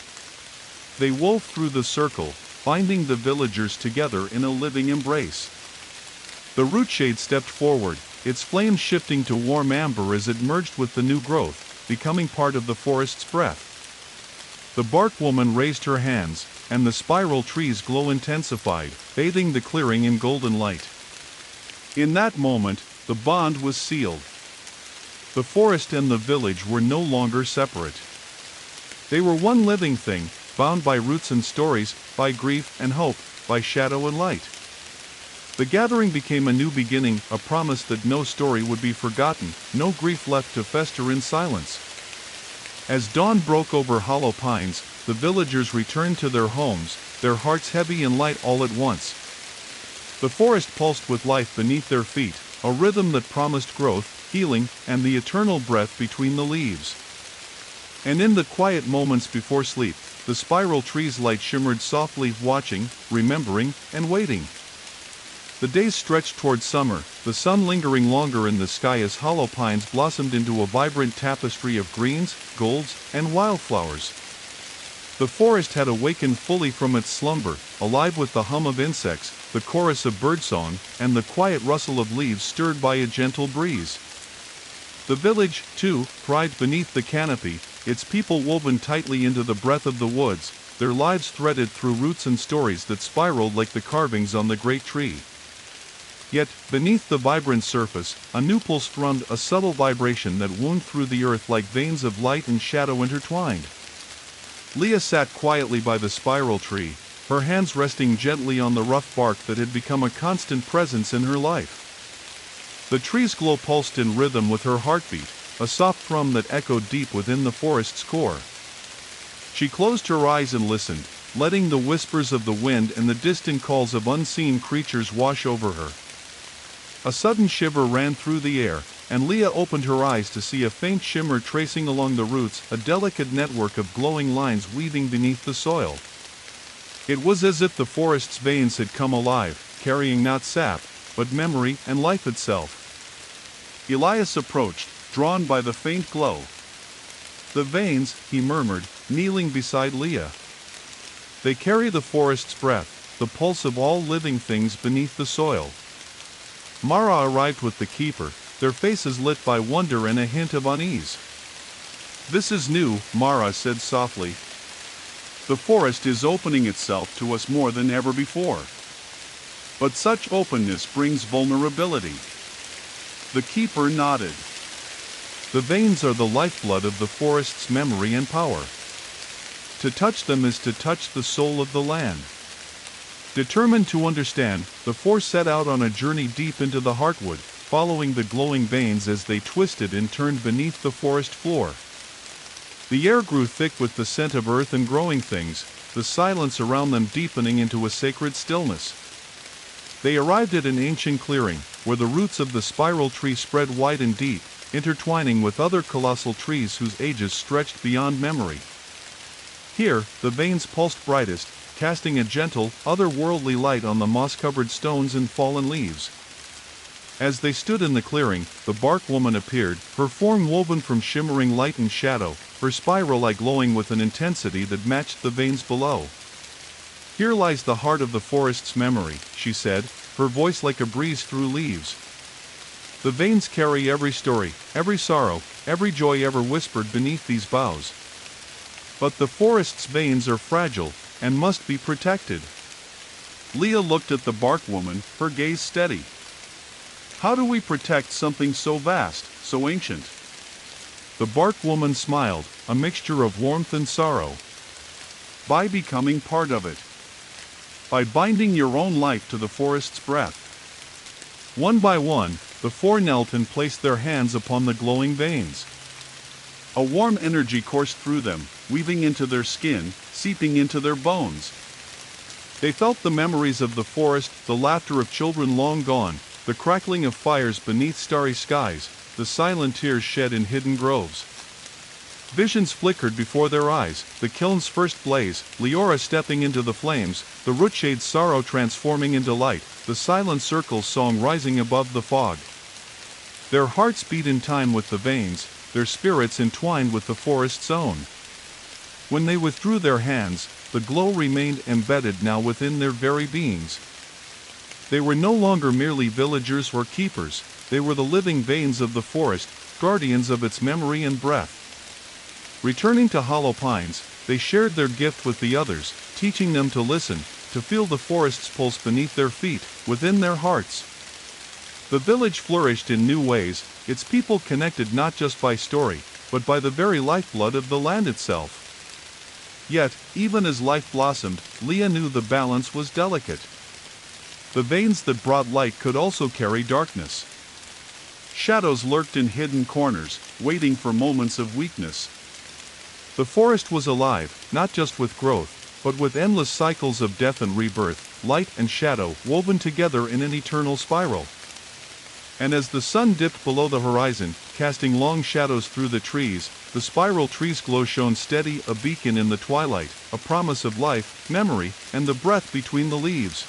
They wove through the circle, binding the villagers together in a living embrace. The root shade stepped forward, its flames shifting to warm amber as it merged with the new growth, becoming part of the forest's breath. The bark woman raised her hands, and the spiral tree's glow intensified, bathing the clearing in golden light. In that moment, the bond was sealed. The forest and the village were no longer separate. They were one living thing, bound by roots and stories, by grief and hope, by shadow and light. The gathering became a new beginning, a promise that no story would be forgotten, no grief left to fester in silence. As dawn broke over hollow pines, the villagers returned to their homes, their hearts heavy and light all at once. The forest pulsed with life beneath their feet, a rhythm that promised growth, healing, and the eternal breath between the leaves. And in the quiet moments before sleep, the spiral tree's light shimmered softly, watching, remembering, and waiting. The days stretched toward summer, the sun lingering longer in the sky as hollow pines blossomed into a vibrant tapestry of greens, golds, and wildflowers. The forest had awakened fully from its slumber, alive with the hum of insects, the chorus of birdsong, and the quiet rustle of leaves stirred by a gentle breeze. The village, too, thrived beneath the canopy, its people woven tightly into the breath of the woods, their lives threaded through roots and stories that spiraled like the carvings on the great tree. Yet, beneath the vibrant surface, a new pulse thrummed, a subtle vibration that wound through the earth like veins of light and shadow intertwined. Leah sat quietly by the spiral tree, her hands resting gently on the rough bark that had become a constant presence in her life. The tree's glow pulsed in rhythm with her heartbeat, a soft thrum that echoed deep within the forest's core. She closed her eyes and listened, letting the whispers of the wind and the distant calls of unseen creatures wash over her. A sudden shiver ran through the air, and Leah opened her eyes to see a faint shimmer tracing along the roots, a delicate network of glowing lines weaving beneath the soil. It was as if the forest's veins had come alive, carrying not sap, but memory and life itself. Elias approached, drawn by the faint glow. "The veins," he murmured, kneeling beside Leah. "They carry the forest's breath, the pulse of all living things beneath the soil." Mara arrived with the keeper, their faces lit by wonder and a hint of unease. "This is new," Mara said softly. "The forest is opening itself to us more than ever before. But such openness brings vulnerability." The keeper nodded. "The veins are the lifeblood of the forest's memory and power. To touch them is to touch the soul of the land." Determined to understand, the four set out on a journey deep into the heartwood, following the glowing veins as they twisted and turned beneath the forest floor. The air grew thick with the scent of earth and growing things, the silence around them deepening into a sacred stillness. They arrived at an ancient clearing, where the roots of the spiral tree spread wide and deep, intertwining with other colossal trees whose ages stretched beyond memory. Here, the veins pulsed brightest, casting a gentle, otherworldly light on the moss-covered stones and fallen leaves. As they stood in the clearing, the bark woman appeared, her form woven from shimmering light and shadow, her spiral eye glowing with an intensity that matched the veins below. "Here lies the heart of the forest's memory," she said, her voice like a breeze through leaves. "The veins carry every story, every sorrow, every joy ever whispered beneath these boughs. But the forest's veins are fragile, and must be protected." Leah looked at the bark woman, her gaze steady. "How do we protect something so vast, so ancient?" The bark woman smiled, a mixture of warmth and sorrow. "By becoming part of it. by binding your own life to the forest's breath. One by one, the four knelt and placed their hands upon the glowing veins. A warm energy coursed through them, weaving into their skin, seeping into their bones. They felt the memories of the forest, the laughter of children long gone, the crackling of fires beneath starry skies, the silent tears shed in hidden groves. Visions flickered before their eyes, the kiln's first blaze, Leora stepping into the flames, the rootshade's sorrow transforming into light, the silent circle's song rising above the fog. Their hearts beat in time with the veins, their spirits entwined with the forest's own. When they withdrew their hands, the glow remained embedded now within their very beings. They were no longer merely villagers or keepers, they were the living veins of the forest, guardians of its memory and breath. Returning to Hollow Pines, they shared their gift with the others, teaching them to listen, to feel the forest's pulse beneath their feet, within their hearts. The village flourished in new ways, its people connected not just by story, but by the very lifeblood of the land itself. Yet, even as life blossomed, Leah knew the balance was delicate. The veins that brought light could also carry darkness. Shadows lurked in hidden corners, waiting for moments of weakness. The forest was alive, not just with growth, but with endless cycles of death and rebirth, light and shadow woven together in an eternal spiral. And as the sun dipped below the horizon, casting long shadows through the trees, the spiral tree's glow shone steady, a beacon in the twilight, a promise of life, memory, and the breath between the leaves.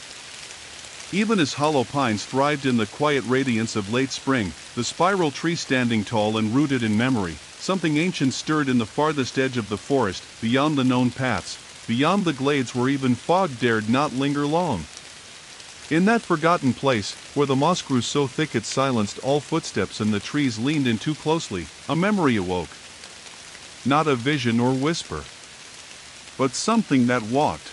Even as Hollow Pines thrived in the quiet radiance of late spring, the spiral tree standing tall and rooted in memory, something ancient stirred in the farthest edge of the forest, beyond the known paths, beyond the glades where even fog dared not linger long. In that forgotten place, where the moss grew so thick it silenced all footsteps and the trees leaned in too closely, a memory awoke. Not a vision or whisper, but something that walked.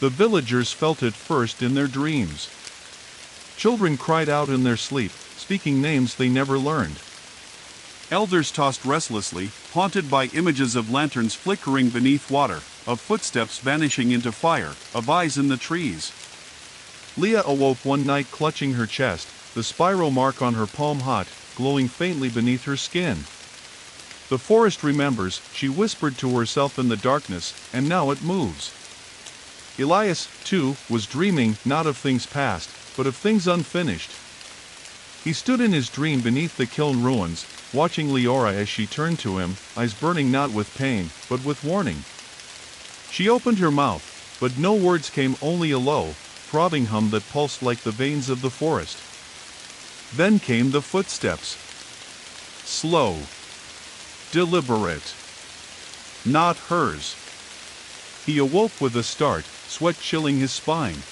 The villagers felt it first in their dreams. Children cried out in their sleep, speaking names they never learned. Elders tossed restlessly, haunted by images of lanterns flickering beneath water, of footsteps vanishing into fire, of eyes in the trees. Leah awoke one night clutching her chest, the spiral mark on her palm hot, glowing faintly beneath her skin. The forest remembers, she whispered to herself in the darkness, and now it moves. Elias, too, was dreaming not of things past, but of things unfinished. He stood in his dream beneath the kiln ruins, watching Leora as she turned to him, eyes burning not with pain, but with warning. She opened her mouth, but no words came, only a low, throbbing hum that pulsed like the veins of the forest. Then came the footsteps. Slow. Deliberate. Not hers. He awoke with a start, sweat chilling his spine.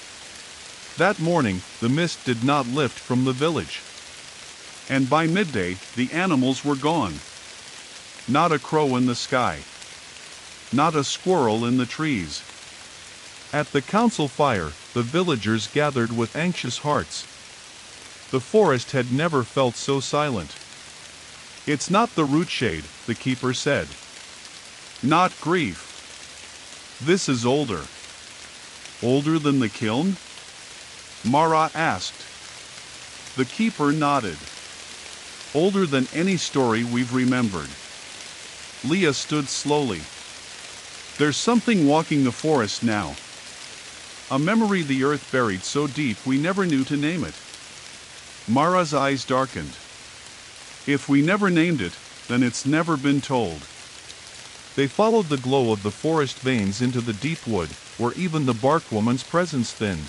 That morning, the mist did not lift from the village. And by midday, the animals were gone. Not a crow in the sky. Not a squirrel in the trees. At the council fire, the villagers gathered with anxious hearts. The forest had never felt so silent. It's not the rootshade, the keeper said. Not grief. This is older. Older than the kiln? Mara asked. The keeper nodded. Older than any story we've remembered. Leah stood slowly. There's something walking the forest now. A memory the earth buried so deep we never knew to name it. Mara's eyes darkened. If we never named it, then it's never been told. They followed the glow of the forest veins into the deep wood, where even the bark woman's presence thinned.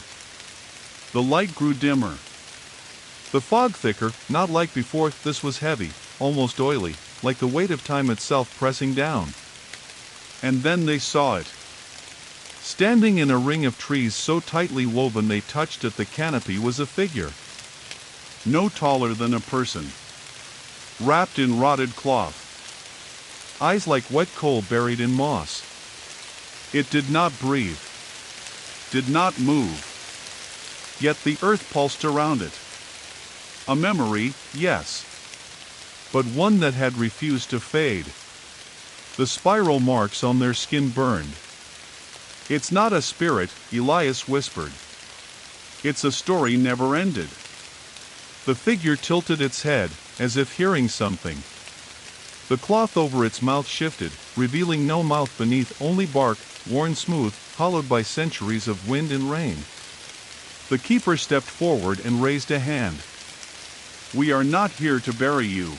The light grew dimmer. The fog thicker, not like before. This was heavy, almost oily, like the weight of time itself pressing down. And then they saw it. Standing in a ring of trees so tightly woven they touched at the canopy was a figure. No taller than a person. Wrapped in rotted cloth. Eyes like wet coal buried in moss. It did not breathe. Did not move. Yet the earth pulsed around it. A memory, yes. But one that had refused to fade. The spiral marks on their skin burned. It's not a spirit, Elias whispered. It's a story never ended. The figure tilted its head, as if hearing something. The cloth over its mouth shifted, revealing no mouth beneath, only bark, worn smooth, hollowed by centuries of wind and rain. The keeper stepped forward and raised a hand. We are not here to bury you.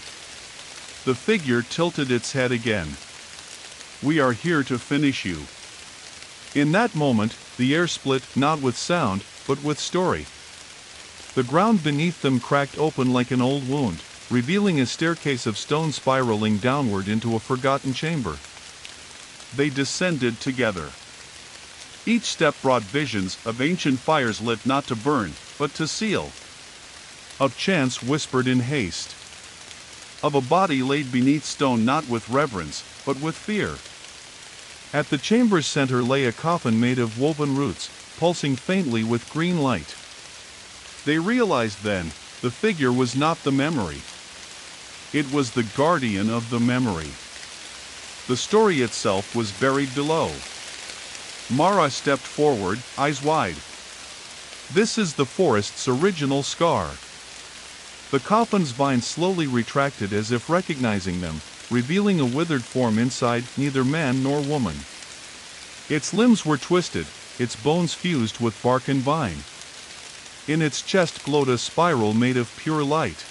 The figure tilted its head again. We are here to finish you. In that moment, the air split, not with sound, but with story. The ground beneath them cracked open like an old wound, revealing a staircase of stone spiraling downward into a forgotten chamber. They descended together. Each step brought visions of ancient fires lit not to burn, but to seal. Of chants whispered in haste. Of a body laid beneath stone not with reverence, but with fear. At the chamber's center lay a coffin made of woven roots, pulsing faintly with green light. They realized then, the figure was not the memory. It was the guardian of the memory. The story itself was buried below. Mara stepped forward, eyes wide. This is the forest's original scar. The coffin's vines slowly retracted as if recognizing them, revealing a withered form inside, neither man nor woman. Its limbs were twisted, its bones fused with bark and vine. In its chest glowed a spiral made of pure light.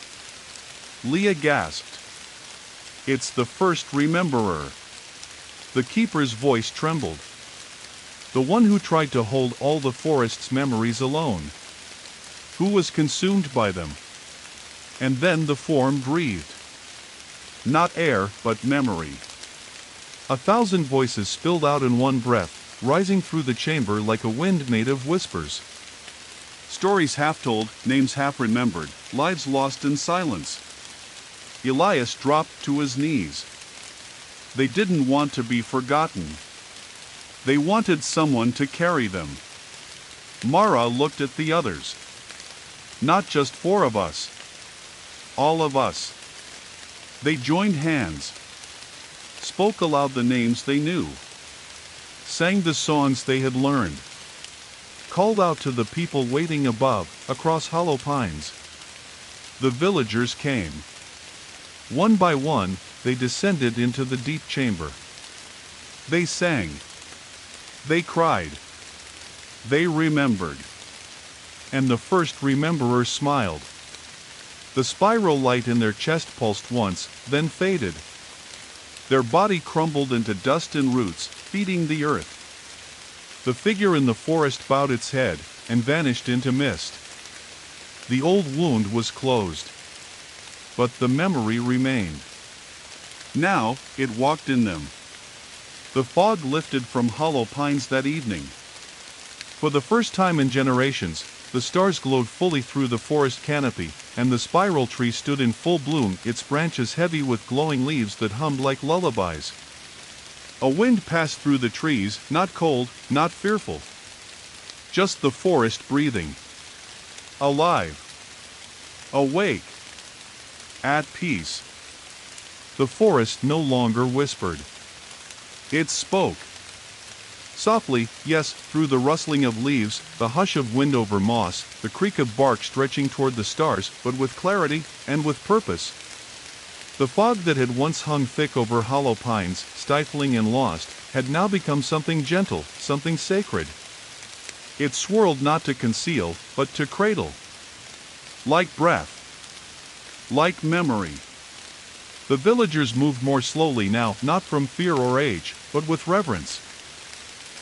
Leah gasped. It's the first rememberer. The keeper's voice trembled. The one who tried to hold all the forest's memories alone. Who was consumed by them. And then the form breathed. Not air, but memory. 1,000 voices spilled out in one breath, rising through the chamber like a wind made of whispers. Stories half told, names half remembered, lives lost in silence. Elias dropped to his knees. They didn't want to be forgotten. They wanted someone to carry them. Mara looked at the others. Not just 4 of us. All of us. They joined hands. Spoke aloud the names they knew. Sang the songs they had learned. Called out to the people waiting above, across hollow pines. The villagers came. One by one, they descended into the deep chamber. They sang. They cried. They remembered. And the first rememberer smiled. The spiral light in their chest pulsed once, then faded. Their body crumbled into dust and roots, feeding the earth. The figure in the forest bowed its head, and vanished into mist. The old wound was closed. But the memory remained. Now, it walked in them. The fog lifted from hollow pines that evening. For the first time in generations, the stars glowed fully through the forest canopy, and the spiral tree stood in full bloom, its branches heavy with glowing leaves that hummed like lullabies. A wind passed through the trees, not cold, not fearful. Just the forest breathing. Alive. Awake. At peace. The forest no longer whispered. It spoke. Softly, yes, through the rustling of leaves, the hush of wind over moss, the creak of bark stretching toward the stars, but with clarity, and with purpose. The fog that had once hung thick over hollow pines, stifling and lost, had now become something gentle, something sacred. It swirled not to conceal, but to cradle. Like breath. Like memory. The villagers moved more slowly now, not from fear or age, but with reverence.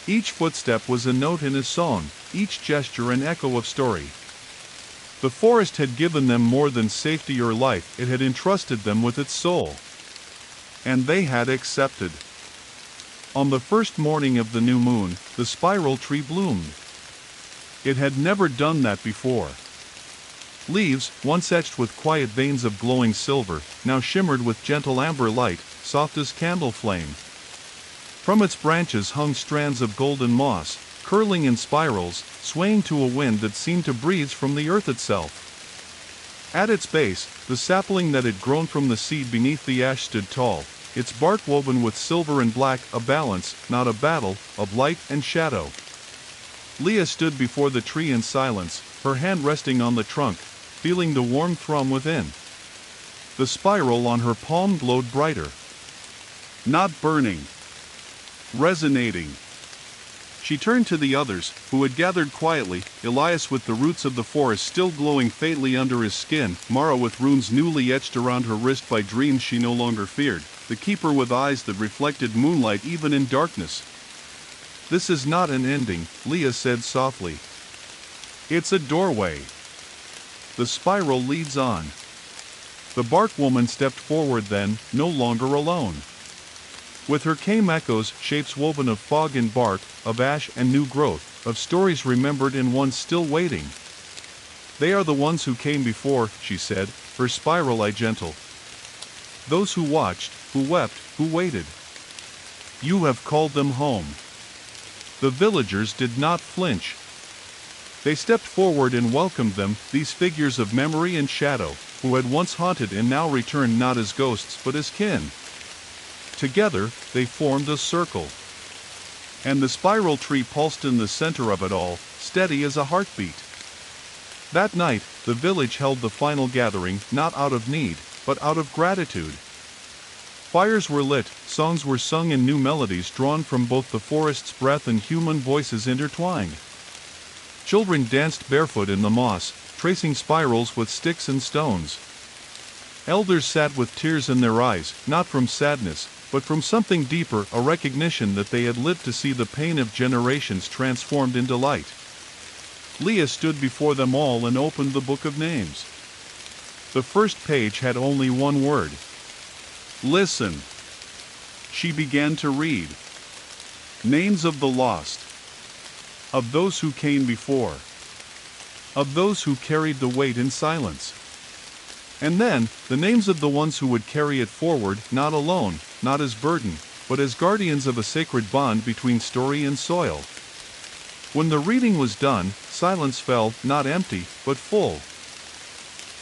Each footstep was a note in a song, each gesture an echo of story. The forest had given them more than safety or life, it had entrusted them with its soul. And they had accepted. On the first morning of the new moon, the spiral tree bloomed. It had never done that before. Leaves, once etched with quiet veins of glowing silver, now shimmered with gentle amber light, soft as candle flame. From its branches hung strands of golden moss, curling in spirals, swaying to a wind that seemed to breathe from the earth itself. At its base, the sapling that had grown from the seed beneath the ash stood tall, its bark woven with silver and black, a balance, not a battle, of light and shadow. Leah stood before the tree in silence, her hand resting on the trunk, feeling the warm thrum within. The spiral on her palm glowed brighter. Not burning. Resonating. She turned to the others, who had gathered quietly, Elias with the roots of the forest still glowing faintly under his skin, Mara with runes newly etched around her wrist by dreams she no longer feared, the keeper with eyes that reflected moonlight even in darkness. "This is not an ending," Leah said softly. "It's a doorway. The spiral leads on." The bark woman stepped forward then, no longer alone. With her came echoes, shapes woven of fog and bark, of ash and new growth, of stories remembered and ones still waiting. "They are the ones who came before," she said, her spiral eye gentle. "Those who watched, who wept, who waited. You have called them home." The villagers did not flinch. They stepped forward and welcomed them, these figures of memory and shadow, who had once haunted and now returned not as ghosts but as kin. Together, they formed a circle. And the spiral tree pulsed in the center of it all, steady as a heartbeat. That night, the village held the final gathering, not out of need, but out of gratitude. Fires were lit, songs were sung and new melodies drawn from both the forest's breath and human voices intertwined. Children danced barefoot in the moss, tracing spirals with sticks and stones. Elders sat with tears in their eyes, not from sadness, but from something deeper, a recognition that they had lived to see the pain of generations transformed into light. Leah stood before them all and opened the book of names. The first page had only one word. "Listen." She began to read. Names of the lost. Of those who came before. Of those who carried the weight in silence. And then, the names of the ones who would carry it forward, not alone, not as burden, but as guardians of a sacred bond between story and soil. When the reading was done, silence fell, not empty, but full.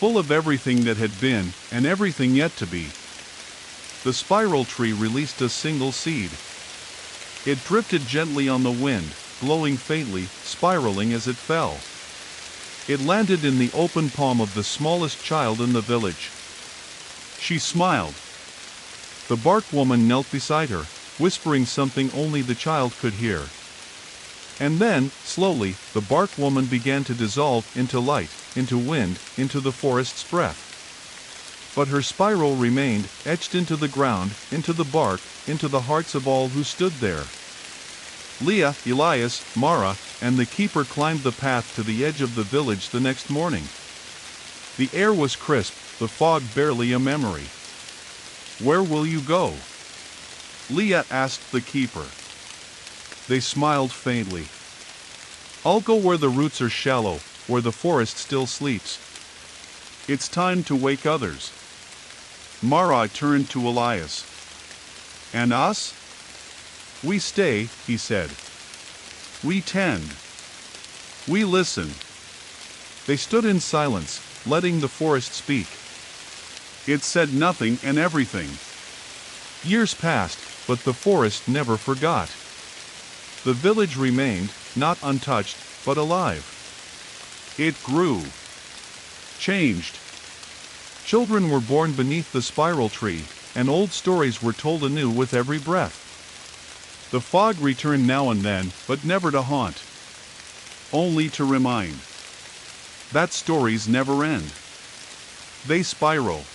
Full of everything that had been, and everything yet to be. The spiral tree released a single seed. It drifted gently on the wind, glowing faintly, spiraling as it fell. It landed in the open palm of the smallest child in the village. She smiled. The bark woman knelt beside her, whispering something only the child could hear. And then, slowly, the bark woman began to dissolve into light, into wind, into the forest's breath. But her spiral remained, etched into the ground, into the bark, into the hearts of all who stood there. Leah, Elias, Mara, and the keeper climbed the path to the edge of the village the next morning. The air was crisp, the fog barely a memory. "Where will you go?" Leah asked the keeper. They smiled faintly. "I'll go where the roots are shallow, where the forest still sleeps. It's time to wake others." Mara turned to Elias. "And us?" "We stay," he said. "We tend. We listen." They stood in silence, letting the forest speak. It said nothing and everything. Years passed, but the forest never forgot. The village remained, not untouched, but alive. It grew. Changed. Children were born beneath the spiral tree, and old stories were told anew with every breath. The fog returned now and then, but never to haunt. Only to remind that stories never end. They spiral.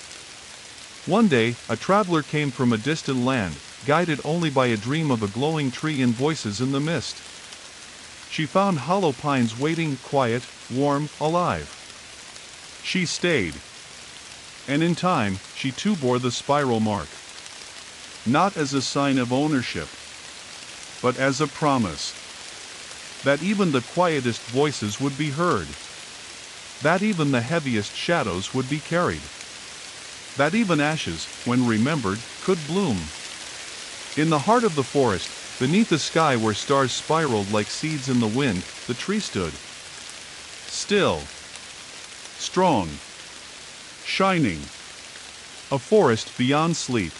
One day, a traveler came from a distant land, guided only by a dream of a glowing tree and voices in the mist. She found hollow pines waiting, quiet, warm, alive. She stayed. And in time, she too bore the spiral mark. Not as a sign of ownership, but as a promise. That even the quietest voices would be heard. That even the heaviest shadows would be carried. That even ashes, when remembered, could bloom. In the heart of the forest, beneath a sky where stars spiraled like seeds in the wind, the tree stood. Still. Strong. Shining. A forest beyond sleep.